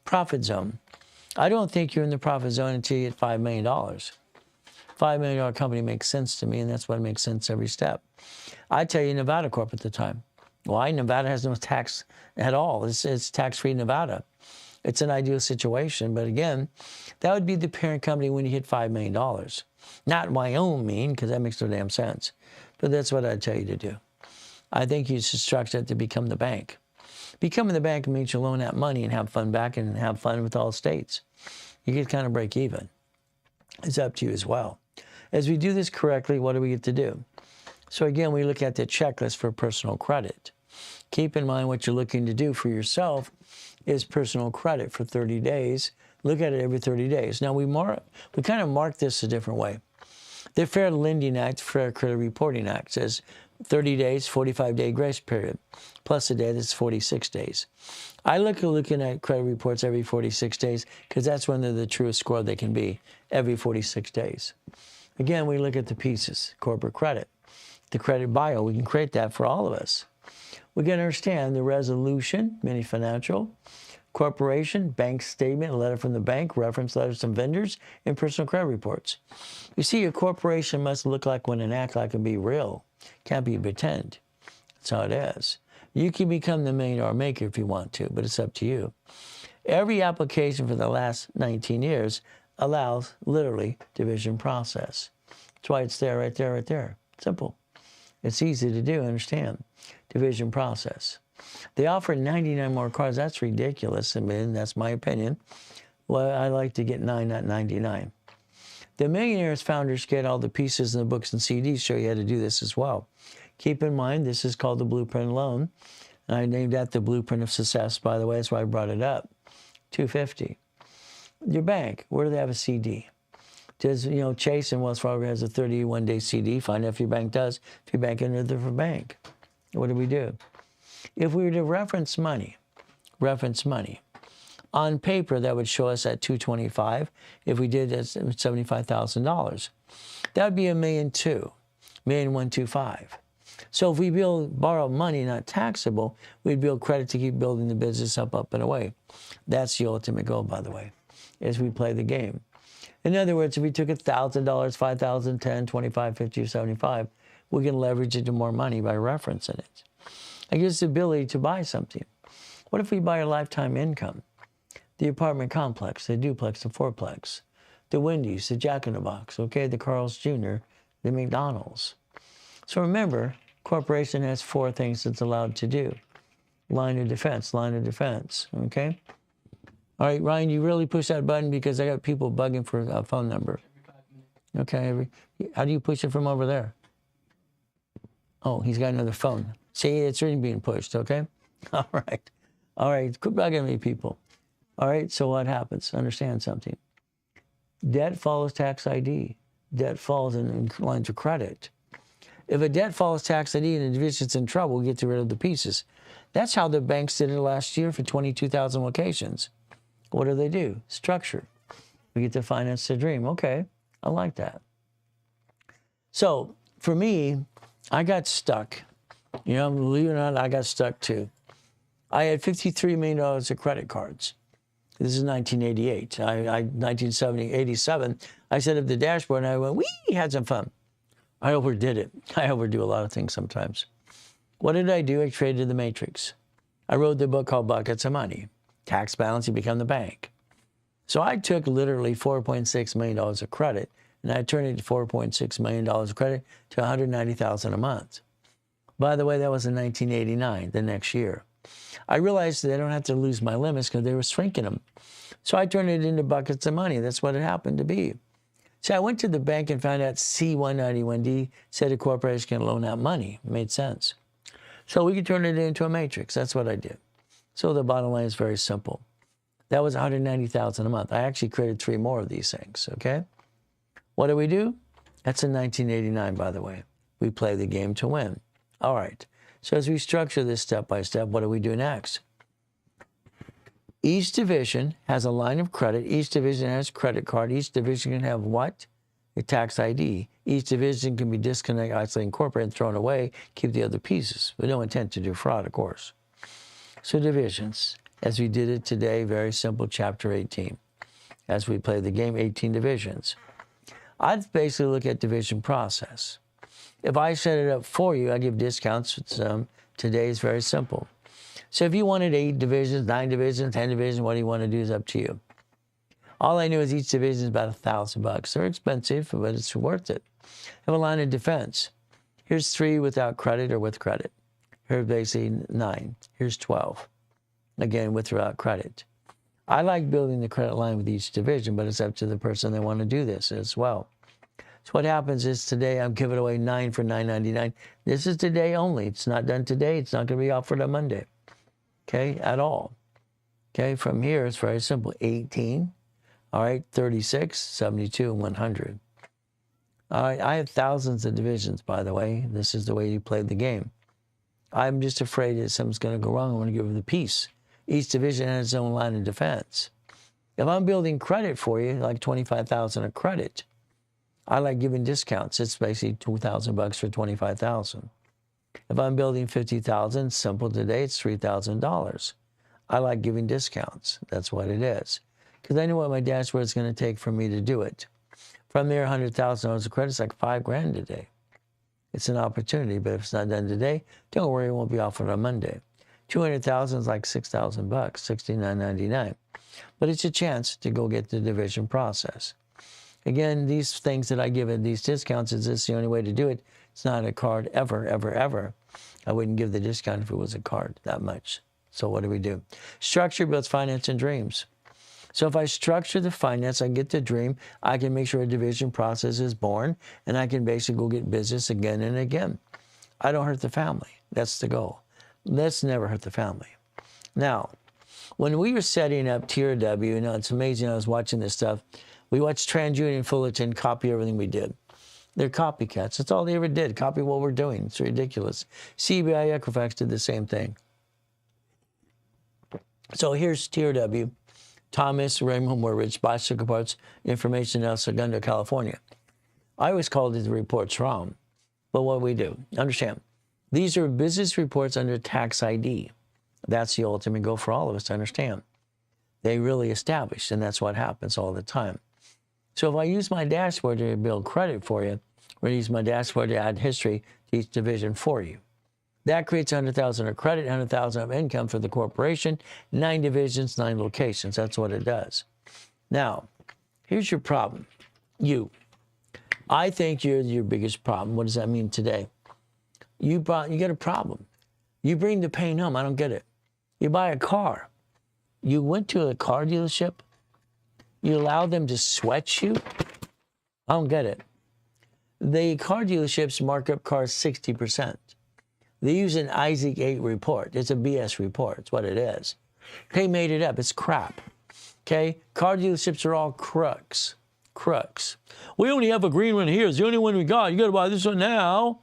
Profit zone. I don't think you're in the profit zone until you get $5 million. $5 million company makes sense to me, and that's what makes sense every step. I tell you, Nevada Corp at the time. Why? Nevada has no tax at all. It's tax-free Nevada. It's an ideal situation, but again, that would be the parent company when you hit $5 million. Not Wyoming, because that makes no damn sense. But that's what I'd tell you to do. I think you should structure it to become the bank. Becoming the bank means you loan out money and have fun back and have fun with all states. You get kind of break even. It's up to you as well. As we do this correctly, what do we get to do? So again, we look at the checklist for personal credit. Keep in mind what you're looking to do for yourself is personal credit for 30 days. Look at it every 30 days. Now, we kind of mark this a different way. The Fair Lending Act, Fair Credit Reporting Act says 30 days, 45-day grace period, plus a day, that's 46 days. I look at looking at credit reports every 46 days because that's when they're the truest score they can be, every 46 days. Again, we look at the pieces, corporate credit, the credit bio. We can create that for all of us. We can understand the resolution, mini financial, corporation, bank statement, a letter from the bank, reference letters from vendors, and personal credit reports. You see, a corporation must look like one and act like and be real. Can't be pretend. That's how it is. You can become the $1 million maker if you want to, but it's up to you. Every application for the last 19 years allows, literally, division process. That's why it's there, right there, right there. Simple. It's easy to do, understand. Division process. They offer 99 more cards. That's ridiculous. I mean, that's my opinion. Well, I like to get 9, not 99. The Millionaires Founders Kit, all the pieces in the books and CDs show you how to do this as well. Keep in mind, this is called the Blueprint Loan. And I named that the Blueprint of Success, by the way. That's why I brought it up. $250. Your bank, where do they have a CD? Does, Chase and Wells Fargo has a 31-day CD. Find out if your bank does. If your bank entered different bank. What do we do? If we were to reference money, on paper, that would show us at $225. If we did at $75,000, that would be $1,200,000, $1,125,000. So if we borrow money not taxable, we'd build credit to keep building the business up and away. That's the ultimate goal, by the way, as we play the game. In other words, if we took $1,000, $5,000, $10,000, $25,000, $50,000, or $75,000, we can leverage it to more money by referencing it. It gives us the ability to buy something. What if we buy a lifetime income? The apartment complex, the duplex, the fourplex, the Wendy's, the Jack in the Box, okay, the Carl's Jr., the McDonald's. So remember, corporation has 4 things it's allowed to do. Line of defense, okay? All right, Ryan, you really push that button because I got people bugging for a phone number. Okay, how do you push it from over there? Oh, he's got another phone. See, it's really being pushed, okay? All right, quit bugging me, people. All right, so what happens? Understand something. Debt follows tax ID. Debt falls in lines of credit. If a debt follows tax ID and a division's in trouble, we get rid of the pieces. That's how the banks did it last year for 22,000 locations. What do? Structure. We get to finance the dream. Okay, I like that. So for me, I got stuck. Believe it or not, I got stuck too. I had $53 million of credit cards. This is 1988. 1987, I set up the dashboard and I went, wee, had some fun. I overdid it. I overdo a lot of things sometimes. What did I do? I traded the matrix. I wrote the book called Buckets of Money. Tax balance, you become the bank. So I took literally $4.6 million of credit and I turned it to $4.6 million of credit to $190,000 a month. By the way, that was in 1989, the next year. I realized that I don't have to lose my limits because they were shrinking them. So I turned it into buckets of money. That's what it happened to be. So I went to the bank and found out C191D said a corporation can loan out money. It made sense. So we could turn it into a matrix. That's what I did. So the bottom line is very simple. That was $190,000 a month. I actually created 3 more of these things, okay? What do we do? That's in 1989, by the way. We play the game to win. All right. So as we structure this step by step, what do we do next? Each division has a line of credit. Each division has a credit card. Each division can have what? A tax ID. Each division can be disconnected, isolated, incorporated, thrown away, keep the other pieces. With no intent to do fraud, of course. So divisions, as we did it today, very simple, chapter 18. As we play the game, 18 divisions. I'd basically look at division process. If I set it up for you, I give discounts. Today is very simple. So if you wanted 8 divisions, 9 divisions, 10 divisions, what do you want to do is up to you. All I know is each division is about $1,000. They're expensive, but it's worth it. I have a line of defense. Here's 3 without credit or with credit. Here's basically 9. Here's 12. Again, with or without credit. I like building the credit line with each division, but it's up to the person that want to do this as well. So what happens is today I'm giving away 9 for $9.99. This is today only. It's not done today. It's not going to be offered on Monday. Okay, at all. Okay, from here it's very simple. 18, all right, 36, 72, and 100. All right, I have thousands of divisions, by the way. This is the way you play the game. I'm just afraid that something's going to go wrong. I want to give her the piece. Each division has its own line of defense. If I'm building credit for you, like $25,000 of credit, I like giving discounts. It's basically $2,000 for $25,000. If I'm building $50,000, simple today, it's $3,000. I like giving discounts. That's what it is. Because I know what my dashboard is going to take for me to do it. From there, $100,000 of credit is like $5,000 today. It's an opportunity, but if it's not done today, don't worry, it won't be offered on Monday. $200,000 is like $6,000, $69.99. But it's a chance to go get the division process. Again, these things that I give at these discounts, is this the only way to do it? It's not a card ever, ever, ever. I wouldn't give the discount if it was a card that much. So what do? Structure builds finance and dreams. So if I structure the finance, I get the dream, I can make sure a division process is born, and I can basically go get business again and again. I don't hurt the family. That's the goal. Let's never hurt the family. Now, when we were setting up Tier W, you know, it's amazing, I was watching this stuff. We watched TransUnion, Fullerton copy everything we did. They're copycats. That's all they ever did, copy what we're doing. It's ridiculous. CBI, Equifax did the same thing. So here's Tier W. Thomas, Raymond Woolridge, Bicycle Parts, Information, El Segundo, California. I always called it the reports wrong. But what we do, understand, these are business reports under tax ID. That's the ultimate goal for all of us to understand. They really establish, and that's what happens all the time. So if I use my dashboard to build credit for you, I'm going to use my dashboard to add history to each division for you. That creates 100,000 of credit, 100,000 of income for the corporation, 9 divisions, 9 locations. That's what it does. Now, here's your problem. I think you're your biggest problem. What does that mean today? You got a problem. You bring the pain home. I don't get it. You buy a car. You went to a car dealership. You allow them to sweat you. I don't get it. The car dealerships mark up cars 60%. They use an Isaac 8 report. It's a BS report. It's what it is. They made it up. It's crap. Okay? Car dealerships are all crooks. Crooks. We only have a green one here. It's the only one we got. You got to buy this one now.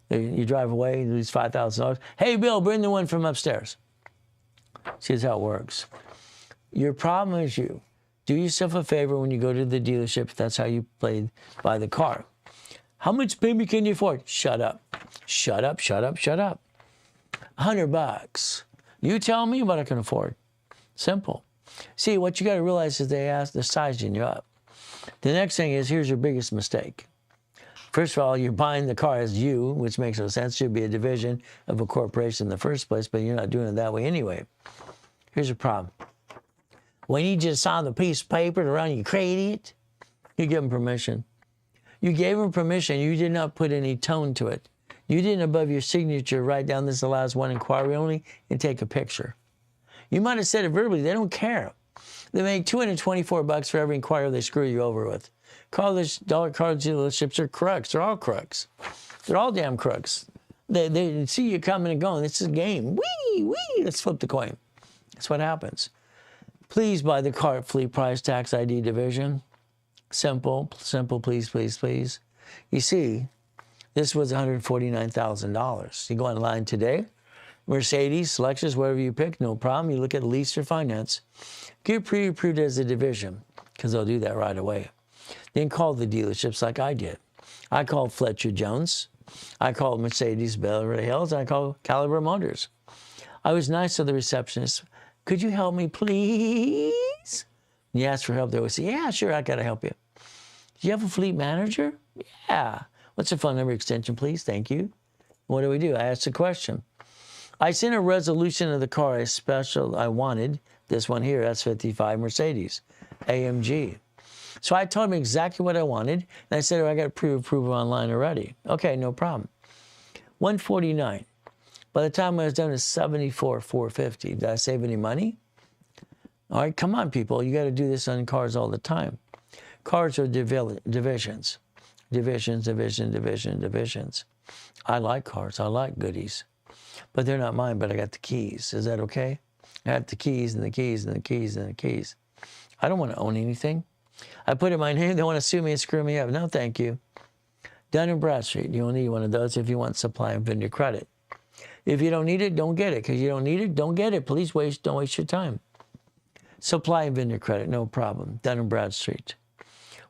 You drive away, you lose $5,000. Hey, Bill, bring the one from upstairs. See, that's how it works. Your problem is you. Do yourself a favor when you go to the dealership, if that's how you buy the car. How much payment can you afford? Shut up. Shut up, shut up, shut up. $100. You tell me what I can afford. Simple. See, what you got to realize is they're sizing you up. The next thing is, here's your biggest mistake. First of all, you're buying the car as you, which makes no sense. It should be a division of a corporation in the first place, but you're not doing it that way anyway. Here's your problem. We need you to sign the piece of paper to run your credit. You give them permission. You gave them permission. You did not put any tone to it. You didn't, above your signature, write down "this allows one inquiry only" and take a picture. You might have said it verbally. They don't care. They make $224 for every inquiry they screw you over with. Call this dollar car dealerships are crooks. They're all crooks. They're all damn crooks. They see you coming and going. It's a game. Wee. Let's flip the coin. That's what happens. Please buy the car at Fleet Price Tax ID Division. Simple, please, please, please. You see, this was $149,000. You go online today, Mercedes, Lexus, whatever you pick, no problem. You look at lease or finance. Get pre-approved as a division, because they'll do that right away. Then call the dealerships like I did. I called Fletcher Jones. I called Mercedes Beverly Hills. I called Caliber Motors. I was nice to the receptionist. Could you help me, please? And you ask for help, they always say, yeah, sure, I got to help you. Do you have a fleet manager? Yeah. What's your phone number extension, please? Thank you. What do? I asked a question. I sent a resolution of the car, I wanted, this one here, S55 Mercedes, AMG. So I told him exactly what I wanted, and I said, I got pre-approval online already. Okay, no problem. $149. By the time I was done, it's $74,450. Did I save any money? All right, come on, people. You got to do this on cars all the time. Cars are divisions. Divisions. I like cars. I like goodies. But they're not mine, but I got the keys. Is that okay? I got the keys and the keys and the keys and the keys. I don't want to own anything. I put it in my name. They want to sue me and screw me up. No, thank you. Dun & Bradstreet. You'll need one of those if you want supply and vendor credit. If you don't need it, don't get it. Because you don't need it, don't get it. Please don't waste your time. Supply and vendor credit, no problem. Dun & Bradstreet.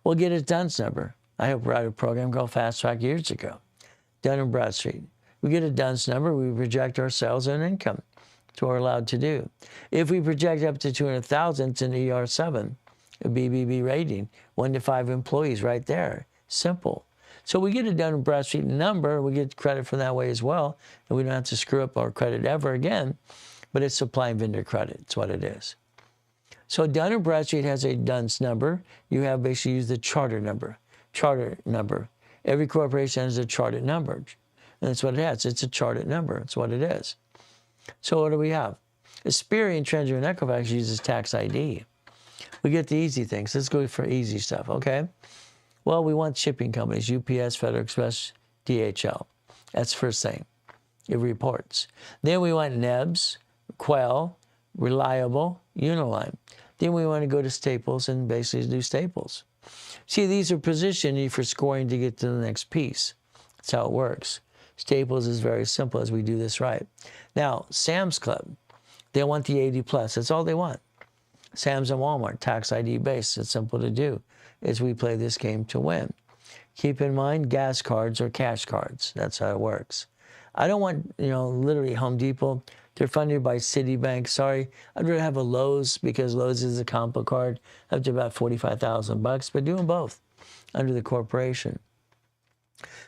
We'll get a DUNS number. I helped write a program called Fast Track years ago. Dun & Bradstreet. We get a DUNS number, we project our sales and income. That's what we're allowed to do. If we project up to 200,000, it's an ER7, a BBB rating, 1 to 5 employees right there. Simple. So we get a Dun & Bradstreet number, we get credit from that way as well, and we don't have to screw up our credit ever again, but it's supply and vendor credit. It's what it is. So Dun & Bradstreet has a Duns number. You have basically used the charter number. Charter number. Every corporation has a chartered number. And that's what it has. It's a chartered number. That's what it is. So what do we have? Experian, Treasury, and Equifax uses tax ID. We get the easy things. Let's go for easy stuff, okay? Well, we want shipping companies, UPS, Federal Express, DHL. That's the first thing. It reports. Then we want NEBS, Quell, Reliable, Uniline. Then we want to go to Staples and basically do Staples. See, these are positioning you for scoring to get to the next piece. That's how it works. Staples is very simple as we do this right. Now, Sam's Club, they want the 80 plus. That's all they want. Sam's and Walmart, tax ID based. It's simple to do as we play this game to win. Keep in mind, gas cards or cash cards. That's how it works. I don't want, literally Home Depot. They're funded by Citibank. Sorry, I'd rather have a Lowe's because Lowe's is a combo card up to about $45,000, but do them both under the corporation.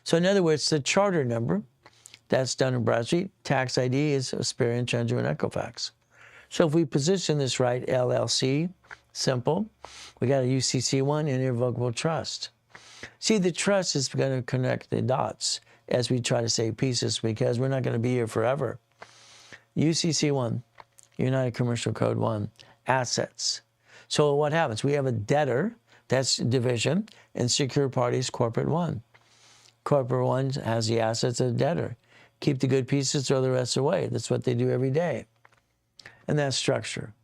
So in other words, the charter number, that's Dun & Bradstreet. Tax ID is Experian, Treasury, and Equifax. So if we position this right, LLC, simple. We got a UCC one, an irrevocable trust. See, the trust is going to connect the dots as we try to save pieces because we're not going to be here forever. UCC 1, United Commercial Code 1, assets. So what happens? We have a debtor, that's division, and secure parties, corporate 1. Corporate 1 has the assets of the debtor. Keep the good pieces, throw the rest away. That's what they do every day. And that's structure.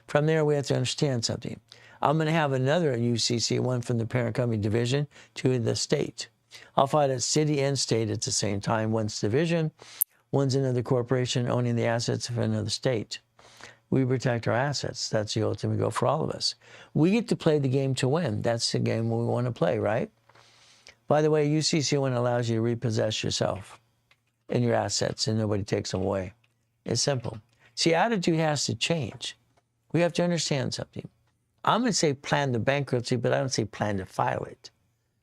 From there, we have to understand something. I'm going to have another UCC 1 from the parent company division to the state. I'll find a city and state at the same time. One's division, one's another corporation owning the assets of another state. We protect our assets. That's the ultimate goal for all of us. We get to play the game to win. That's the game we want to play, right? By the way, UCC 1 allows you to repossess yourself and your assets, and nobody takes them away. It's simple. See, attitude has to change. We have to understand something. I'm going to say plan the bankruptcy, but I don't say plan to file it.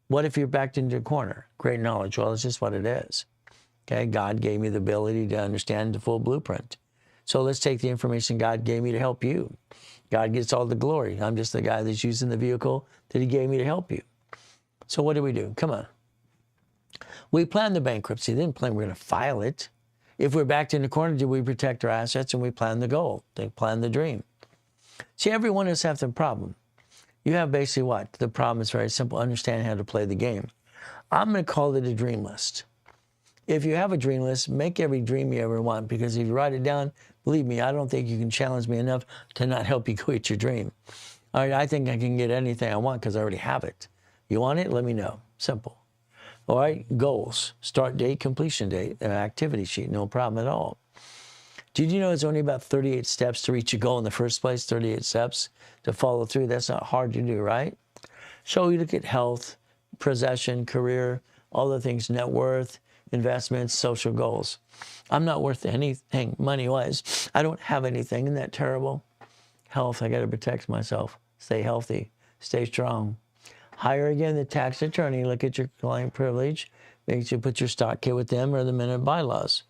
What if you're backed into a corner? Great knowledge. Well, it's just what it is. Okay, God gave me the ability to understand the full blueprint. So let's take the information God gave me to help you. God gets all the glory. I'm just the guy that's using the vehicle that he gave me to help you. So what do? Come on. We plan the bankruptcy. They didn't plan we're going to file it. If we're backed in the corner, do we protect our assets? And we plan the goal. They plan the dream. See, every one of us have the problem. You have basically what? The problem is very simple. Understand how to play the game. I'm going to call it a dream list. If you have a dream list, make every dream you ever want, because if you write it down, believe me, I don't think you can challenge me enough to not help you quit your dream. All right, I think I can get anything I want because I already have it. You want it? Let me know. Simple. All right, goals, start date, completion date, an activity sheet, no problem at all. Did you know it's only about 38 steps to reach your goal in the first place, 38 steps to follow through? That's not hard to do, right? So you look at health, possession, career, all the things, net worth, investments, social goals. I'm not worth anything money-wise. I don't have anything. Isn't that terrible? Health, I got to protect myself. Stay healthy. Stay strong. Hire again the tax attorney. Look at your client privilege. Make sure you put your stock kit with them or the minute bylaws.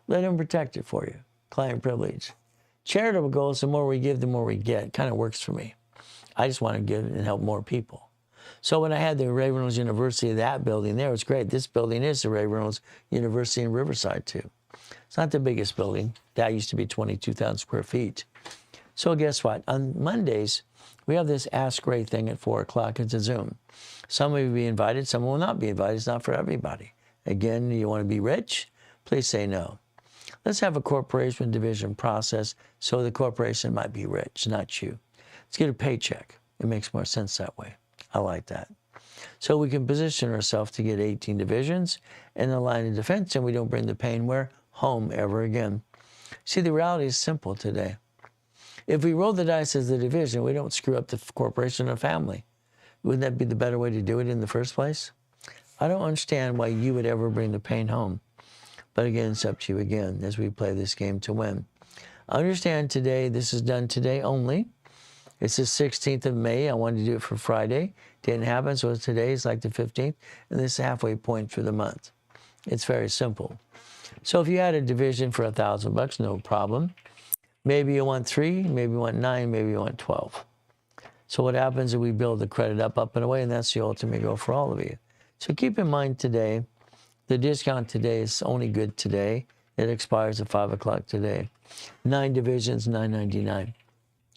Let them protect it for you. Client privilege. Charitable goals, the more we give, the more we get. Kind of works for me. I just want to give and help more people. So when I had the Reynolds University, that building there, it was great. This building is the Reynolds University in Riverside, too. It's not the biggest building. That used to be 22,000 square feet. So guess what? On Mondays, we have this Ask Ray thing at 4 o'clock. It's a Zoom. Some will be invited. Some will not be invited. It's not for everybody. Again, you want to be rich? Please say no. Let's have a corporation division process so the corporation might be rich, not you. Let's get a paycheck. It makes more sense that way. I like that. So we can position ourselves to get 18 divisions and a line of defense, and we don't bring the pain where? Home ever again. See, the reality is simple today. If we roll the dice as a division, we don't screw up the corporation or family. Wouldn't that be the better way to do it in the first place? I don't understand why you would ever bring the pain home. But again, it's up to you again as we play this game to win. Understand today, this is done today only. It's the 16th of May. I wanted to do it for Friday. Didn't happen, so today is like the 15th, and this is the halfway point for the month. It's very simple. So if you had a division for $1,000, no problem. Maybe you want 3, maybe you want 9, maybe you want 12. So what happens is we build the credit up and away, and that's the ultimate goal for all of you. So keep in mind today, the discount today is only good today. It expires at 5 o'clock today. 9 divisions, $9.99.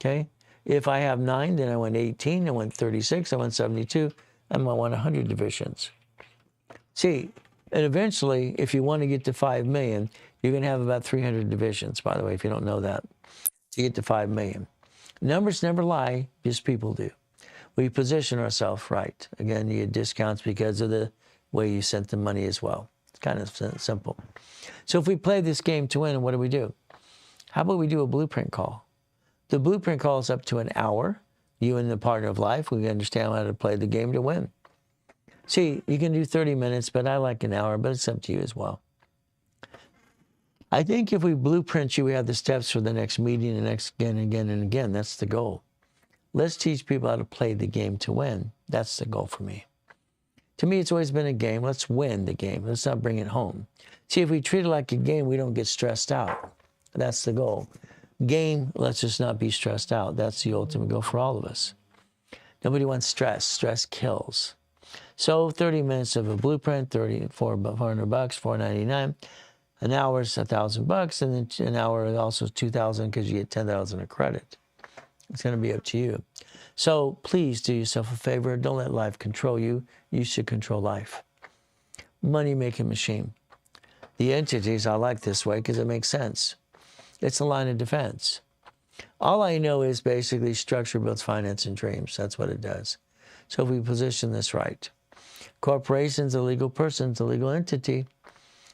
Okay? If I have 9, then I want 18, I want 36, I want 72, and I want 100 divisions. See, and eventually, if you want to get to 5 million, you're going to have about 300 divisions, by the way, if you don't know that, to get to 5 million. Numbers never lie, just people do. We position ourselves right. Again, you get discounts because of the way you sent the money as well. It's kind of simple. So if we play this game to win, what do? How about we do a blueprint call? The blueprint call is up to an hour. You and the partner of life, we understand how to play the game to win. See, you can do 30 minutes, but I like an hour, but it's up to you as well. I think if we blueprint you, we have the steps for the next meeting, the next again, and again. That's the goal. Let's teach people how to play the game to win. That's the goal for me. To me, it's always been a game. Let's win the game. Let's not bring it home. See, if we treat it like a game, we don't get stressed out. That's the goal. Game, let's just not be stressed out. That's the ultimate goal for all of us. Nobody wants stress. Stress kills. So 30 minutes of a blueprint, $400, $499. An hour is $1,000, and then an hour is also $2,000 because you get $10,000 of credit. It's going to be up to you. So please do yourself a favor. Don't let life control you. You should control life. Money-making machine. The entities, I like this way because it makes sense. It's a line of defense. All I know is basically structure builds finance and dreams. That's what it does. So if we position this right. Corporation's a legal person, it's a legal entity.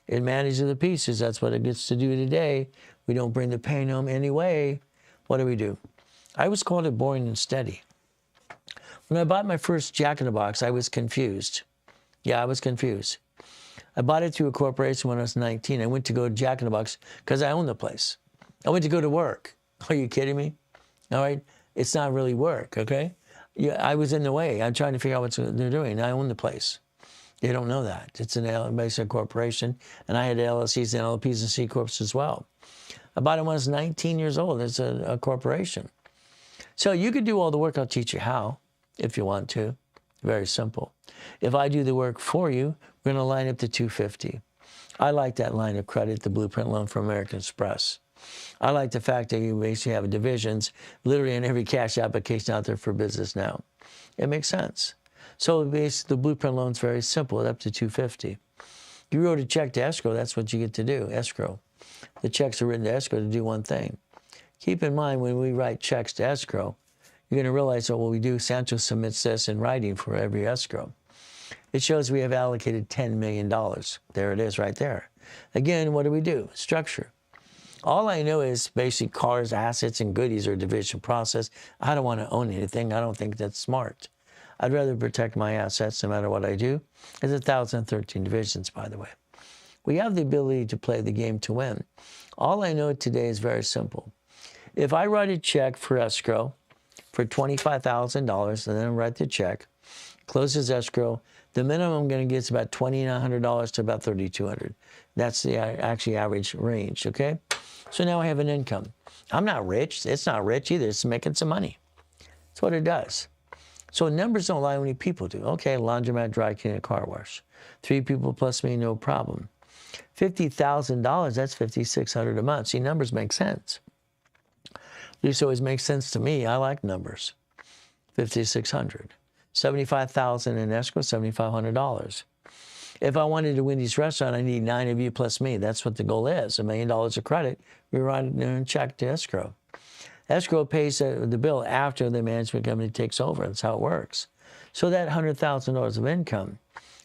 It manages the pieces. That's what it gets to do today. We don't bring the pain home anyway. What do? I always called it boring and steady. When I bought my first Jack in the Box, I was confused. Yeah, I was confused. I bought it through a corporation when I was 19. I went to go to Jack in the Box because I owned the place. I went to go to work. Are you kidding me? All right? It's not really work, okay? Yeah, I was in the way. I'm trying to figure out what they're doing. I own the place. They don't know that. It's an basic corporation, and I had LLCs and LLPs and C Corps as well. I bought it when I was 19 years old. It's a corporation. So you could do all the work. I'll teach you how, if you want to. Very simple. If I do the work for you, we're going to line up to $250. I like that line of credit, the blueprint loan from American Express. I like the fact that you basically have divisions literally in every cash application out there for business now. It makes sense. So basically, the blueprint loan's very simple, up to $250. You wrote a check to escrow, that's what you get to do, escrow. The checks are written to escrow to do one thing. Keep in mind, when we write checks to escrow, you're going to realize that what we do, Sancho submits this in writing for every escrow. It shows we have allocated $10 million. There it is right there. Again, what do? Structure. All I know is basic cars, assets, and goodies are division process. I don't want to own anything. I don't think that's smart. I'd rather protect my assets no matter what I do. There's 1,013 divisions, by the way. We have the ability to play the game to win. All I know today is very simple. If I write a check for escrow for $25,000 and then write the check, closes escrow, the minimum I'm going to get is about $2,900 to about $3,200. That's the actually average range, okay? So now I have an income. I'm not rich. It's not rich either. It's making some money. That's what it does. So numbers don't lie, only people do. Okay, laundromat, dry cleaning, car wash. 3 people plus me, no problem. $50,000, that's $5,600 a month. See, numbers make sense. This always makes sense to me. I like numbers. $5,600. $75,000 in escrow, $7,500. If I wanted to Wendy's restaurant, I need 9 of you plus me. That's what the goal is. $1 million of credit. We write a check to escrow. Escrow pays the bill after the management company takes over. That's how it works. So that $100,000 of income,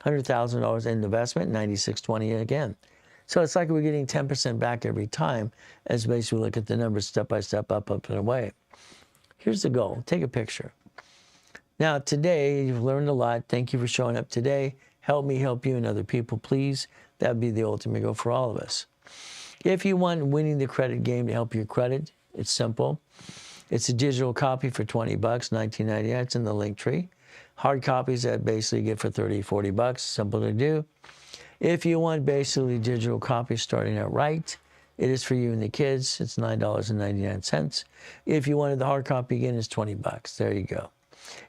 $100,000 in investment, $96.20 again. So it's like we're getting 10% back every time as basically we look at the numbers step by step, up and away. Here's the goal. Take a picture. Now, today, you've learned a lot. Thank you for showing up today. Help me help you and other people, please. That would be the ultimate goal for all of us. If you want winning the credit game to help your credit, it's simple. It's a digital copy for $20, $19.99. It's in the link tree. Hard copies that basically get for $30, $40. Simple to do. If you want basically digital copies starting out right, It is for you and the kids. It's $9.99. If you wanted the hard copy again, it's $20. There you go.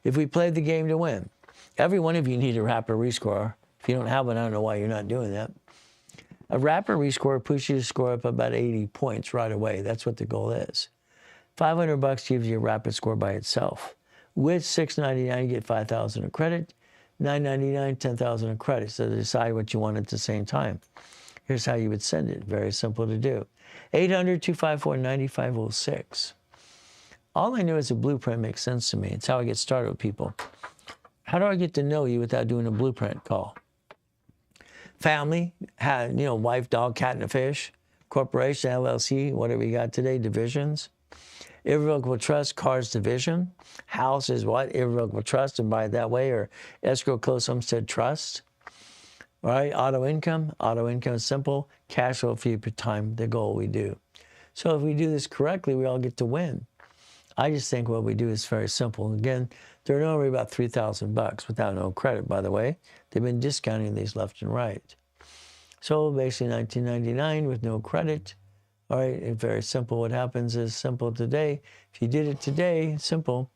If we played the game to win, every one of you need a rapid rescore. If you don't have one, I don't know why you're not doing that. A rapid rescore pushes you to score up about 80 points right away. That's what the goal is. $500 gives you a rapid score by itself. With $6.99, you get 5,000 of credit. $9.99, 10,000 of credit. So decide what you want at the same time. Here's how you would send it. Very simple to do. 800-254-9506. All I know is a blueprint makes sense to me. It's how I get started with people. How do I get to know you without doing a blueprint call? Family, wife, dog, cat, and a fish. Corporation, LLC, whatever you got today, divisions. Irrevocable trust, cars division. House is what? Irrevocable trust, and buy it that way, or escrow close homestead trust. All right, auto income is simple. Cash flow fee per time, the goal we do. So if we do this correctly, we all get to win. I just think what we do is very simple. Again, they're normally about $3,000 without no credit, by the way. They've been discounting these left and right. So basically $19.99 with no credit. All right, it's very simple. What happens is simple today. If you did it today, simple,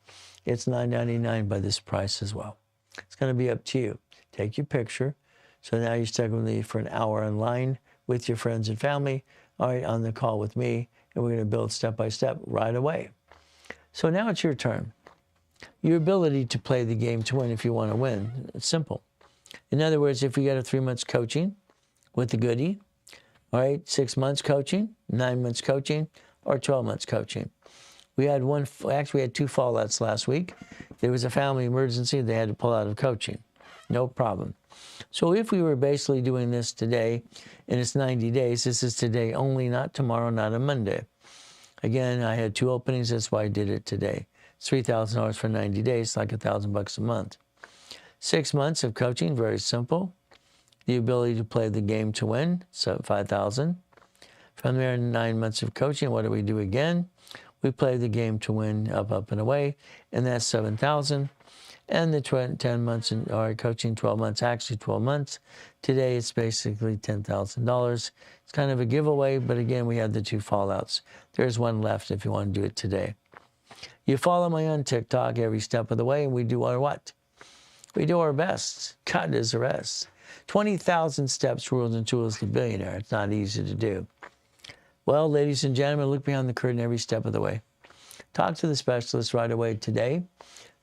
it's $9.99 by this price as well. It's going to be up to you. Take your picture. So now you're stuck with me for an hour online with your friends and family, all right, on the call with me, and we're going to build step by step right away. So now it's your turn. Your ability to play the game to win if you want to win. It's simple. In other words, if we got a 3 months coaching with the goodie, all right, 6 months coaching, 9 months coaching, or 12 months coaching. We had two fallouts last week. There was a family emergency. They had to pull out of coaching. No problem. So if we were basically doing this today, and it's 90 days, this is today only, not tomorrow, not a Monday. Again, I had 2 openings. That's why I did it today. It's $3,000 for 90 days, like $1,000 a month. 6 months of coaching, very simple. The ability to play the game to win, so $5,000. From there, 9 months of coaching, what do we do again? We play the game to win, up, and away, and that's $7,000. And the 10 months in our coaching, 12 months, actually 12 months. Today, it's basically $10,000. It's kind of a giveaway, but again, we had the 2 fallouts. There's one left if you want to do it today. You follow me on TikTok every step of the way, and we do our what? We do our best. God does the rest. 20,000 steps, rules, and tools to billionaire. It's not easy to do. Well, ladies and gentlemen, look behind the curtain every step of the way. Talk to the specialist right away today.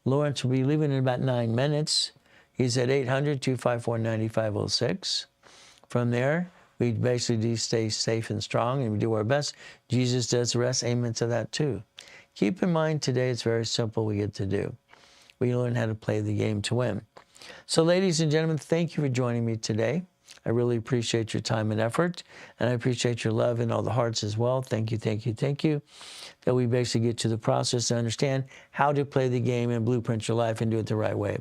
Lawrence will be leaving in about 9 minutes. He's at 800-254-9506. From there, we basically do stay safe and strong, and we do our best. Jesus does the rest. Amen to that, too. Keep in mind, today it's very simple we get to do. We learn how to play the game to win. So, ladies and gentlemen, thank you for joining me today. I really appreciate your time and effort, and I appreciate your love and all the hearts as well. Thank you, thank you, thank you. That we basically get to the process to understand how to play the game and blueprint your life and do it the right way.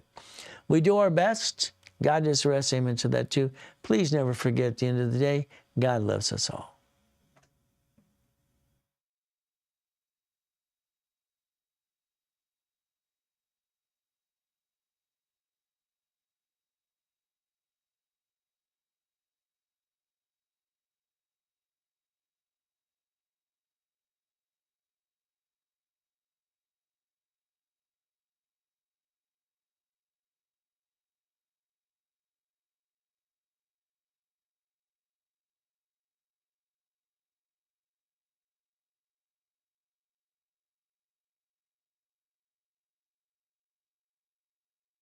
We do our best. God does the rest. Amen to that too. Please never forget, at the end of the day, God loves us all.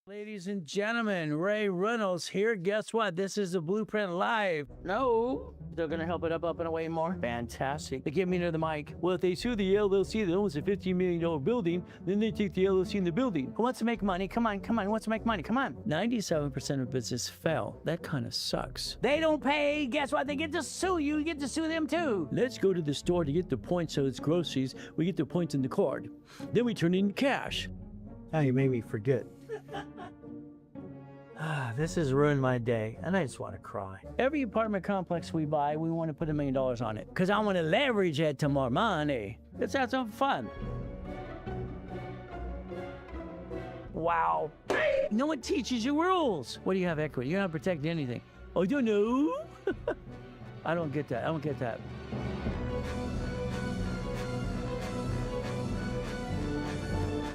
Ladies and gentlemen, Ray Reynolds here. Guess what? This is a Blueprint Live. No, they're going to help it up, and away more. Fantastic. They get me near the mic. Well, if they sue the LLC that owns a $15 million building, then they take the LLC in the building. Who wants to make money? Come on, come on. Who wants to make money? Come on. 97% of business fail. That kind of sucks. They don't pay. Guess what? They get to sue you. You get to sue them too. Let's go to the store to get the points so it's groceries. We get the points in the card. Then we turn it into cash. Now you made me forget. This has ruined my day, and I just want to cry. Every apartment complex we buy, we want to put $1 million on it, because I want to leverage it to more money. Let's have some fun. Wow. No one teaches you rules. What do you have equity? You're not protecting anything. Oh, you don't know? I don't get that. I don't get that.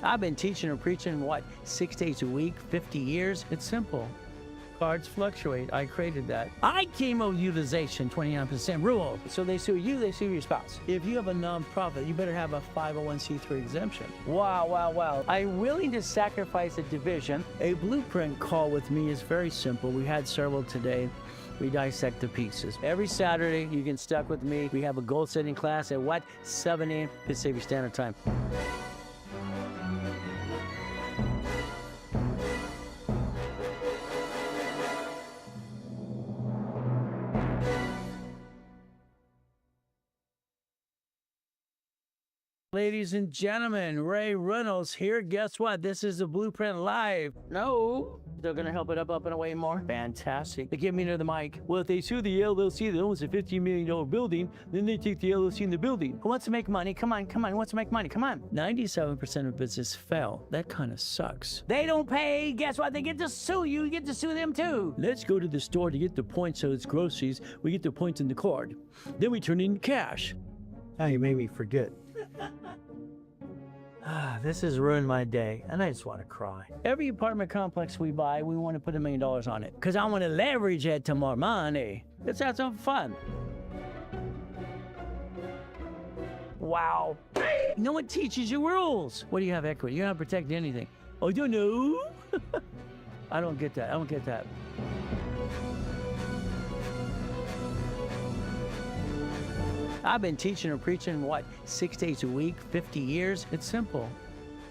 I've been teaching or preaching, what, 6 days a week, 50 years? It's simple. Cards fluctuate. I created that. I chemo utilization, 29% rule. So they sue you, they sue your spouse. If you have a nonprofit, you better have a 501c3 exemption. Wow, wow, wow. I'm willing to sacrifice a division. A blueprint call with me is very simple. We had several today. We dissect the pieces. Every Saturday, you get stuck with me. We have a goal setting class at what? 7 a.m. Pacific Standard Time. Ladies and gentlemen, Reynolds here. Guess what? This is the Blueprint Live. No, they're going to help it up and away more. Fantastic. They get me near the mic. Well, if they sue the LLC that owns a $15 million building, then they take the LLC in the building. Who wants to make money? Come on, come on. Who wants to make money? Come on. 97% of business fell. That kind of sucks. They don't pay. Guess what? They get to sue you. You get to sue them too. Let's go to the store to get the points so it's groceries. We get the points in the card. Then we turn it into cash. Now you made me forget. This has ruined my day, and I just want to cry. Every apartment complex we buy, we want to put $1 million on it, because I want to leverage it to more money. Let's have some fun. Wow. No one teaches you rules. What do you have equity? You're not protecting anything. Oh, you don't know? I don't get that. I don't get that. I've been teaching or preaching, what, 6 days a week, 50 years? It's simple.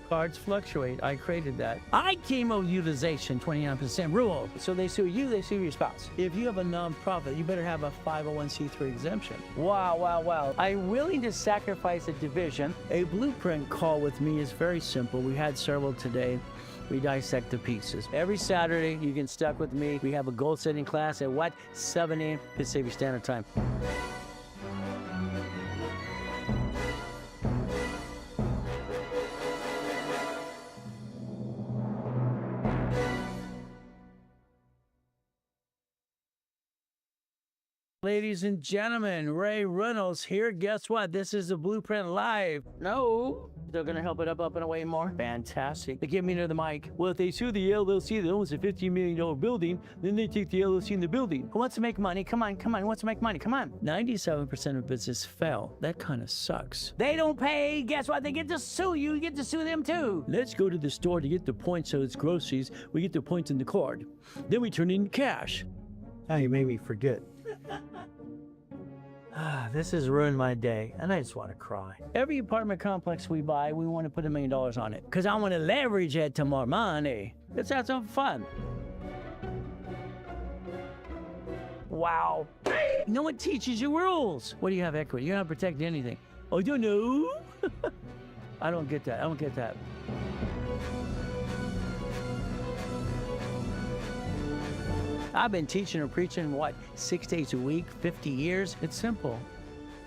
Cards fluctuate. I created that. I chemo utilization, 29% rule. So they sue you, they sue your spouse. If you have a nonprofit, you better have a 501c3 exemption. Wow, wow, wow. I'm willing to sacrifice a division. A blueprint call with me is very simple. We had several today. We dissect the pieces. Every Saturday, you get stuck with me. We have a goal setting class at what? 7 a.m. Pacific Standard Time. Ladies and gentlemen, Reynolds here. Guess what? This is the Blueprint Live. No, they're going to help it up and away more. Fantastic. They get me near the mic. Well, if they sue the LLC that owns a $15 million building, then they take the LLC in the building. Who wants to make money? Come on, come on. Who wants to make money? Come on. 97% of business fell. That kind of sucks. They don't pay. Guess what? They get to sue you. You get to sue them too. Let's go to the store to get the points so it's groceries. We get the points in the card. Then we turn it into cash. Now you made me forget. This has ruined my day, and I just want to cry. Every apartment complex we buy, we want to put $1 million on it, because I want to leverage it to more money. Let's have some fun. Wow. No one teaches you rules. What do you have equity? You're not protecting anything. Oh, you don't know? I don't get that. I don't get that. I've been teaching or preaching, what, 6 days a week, 50 years? It's simple.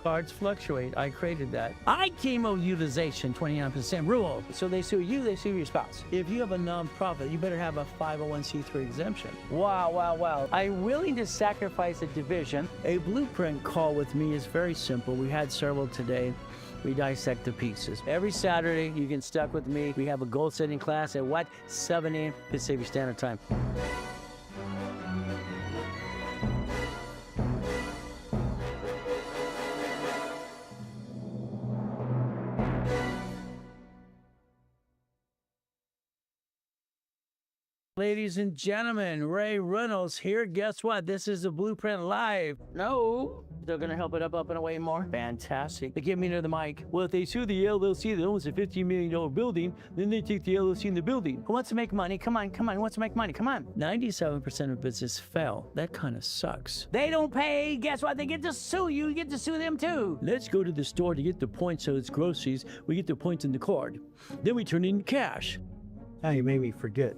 Cards fluctuate. I created that. I chemo utilization, 29% rule. So they sue you, they sue your spouse. If you have a nonprofit, you better have a 501c3 exemption. Wow, wow, wow. I'm willing to sacrifice a division. A blueprint call with me is very simple. We had several today. We dissect the pieces. Every Saturday, you get stuck with me. We have a goal setting class at what? 7 a.m. Pacific Standard Time. Ladies and gentlemen, Reynolds here. Guess what? This is the Blueprint Live. No, they're going to help it up and away more. Fantastic. They get me near the mic. Well, if they sue the LLC that owns a $15 million building, then they take the LLC in the building. Who wants to make money? Come on, come on. Who wants to make money? Come on. 97% of business fell. That kind of sucks. They don't pay. Guess what? They get to sue you. You get to sue them too. Let's go to the store to get the points so it's groceries. We get the points in the card. Then we turn it into cash. Now you made me forget.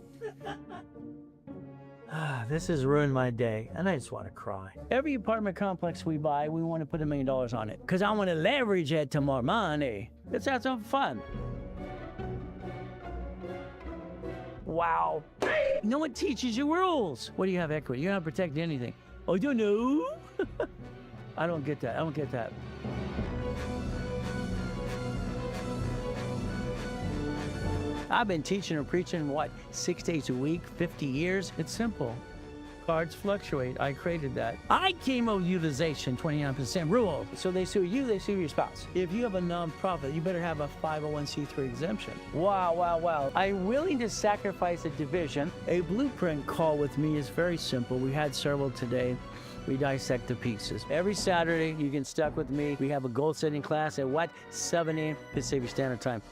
This has ruined my day, and I just want to cry. Every apartment complex we buy, we want to put $1 million on it, because I want to leverage it to more money. Let's have some fun. Wow. No one teaches you rules. What do you have equity? You're not protecting anything. Oh, you don't know? I don't get that. I don't get that. I've been teaching or preaching, what, 6 days a week, 50 years? It's simple. Cards fluctuate. I created that. I came of utilization, 29% rule. So they sue you, they sue your spouse. If you have a nonprofit, you better have a 501c3 exemption. Wow, wow, wow. I'm willing to sacrifice a division. A blueprint call with me is very simple. We had several today. We dissect the pieces. Every Saturday, you can stuck with me. We have a goal setting class at what? 7 a.m. Pacific Standard Time.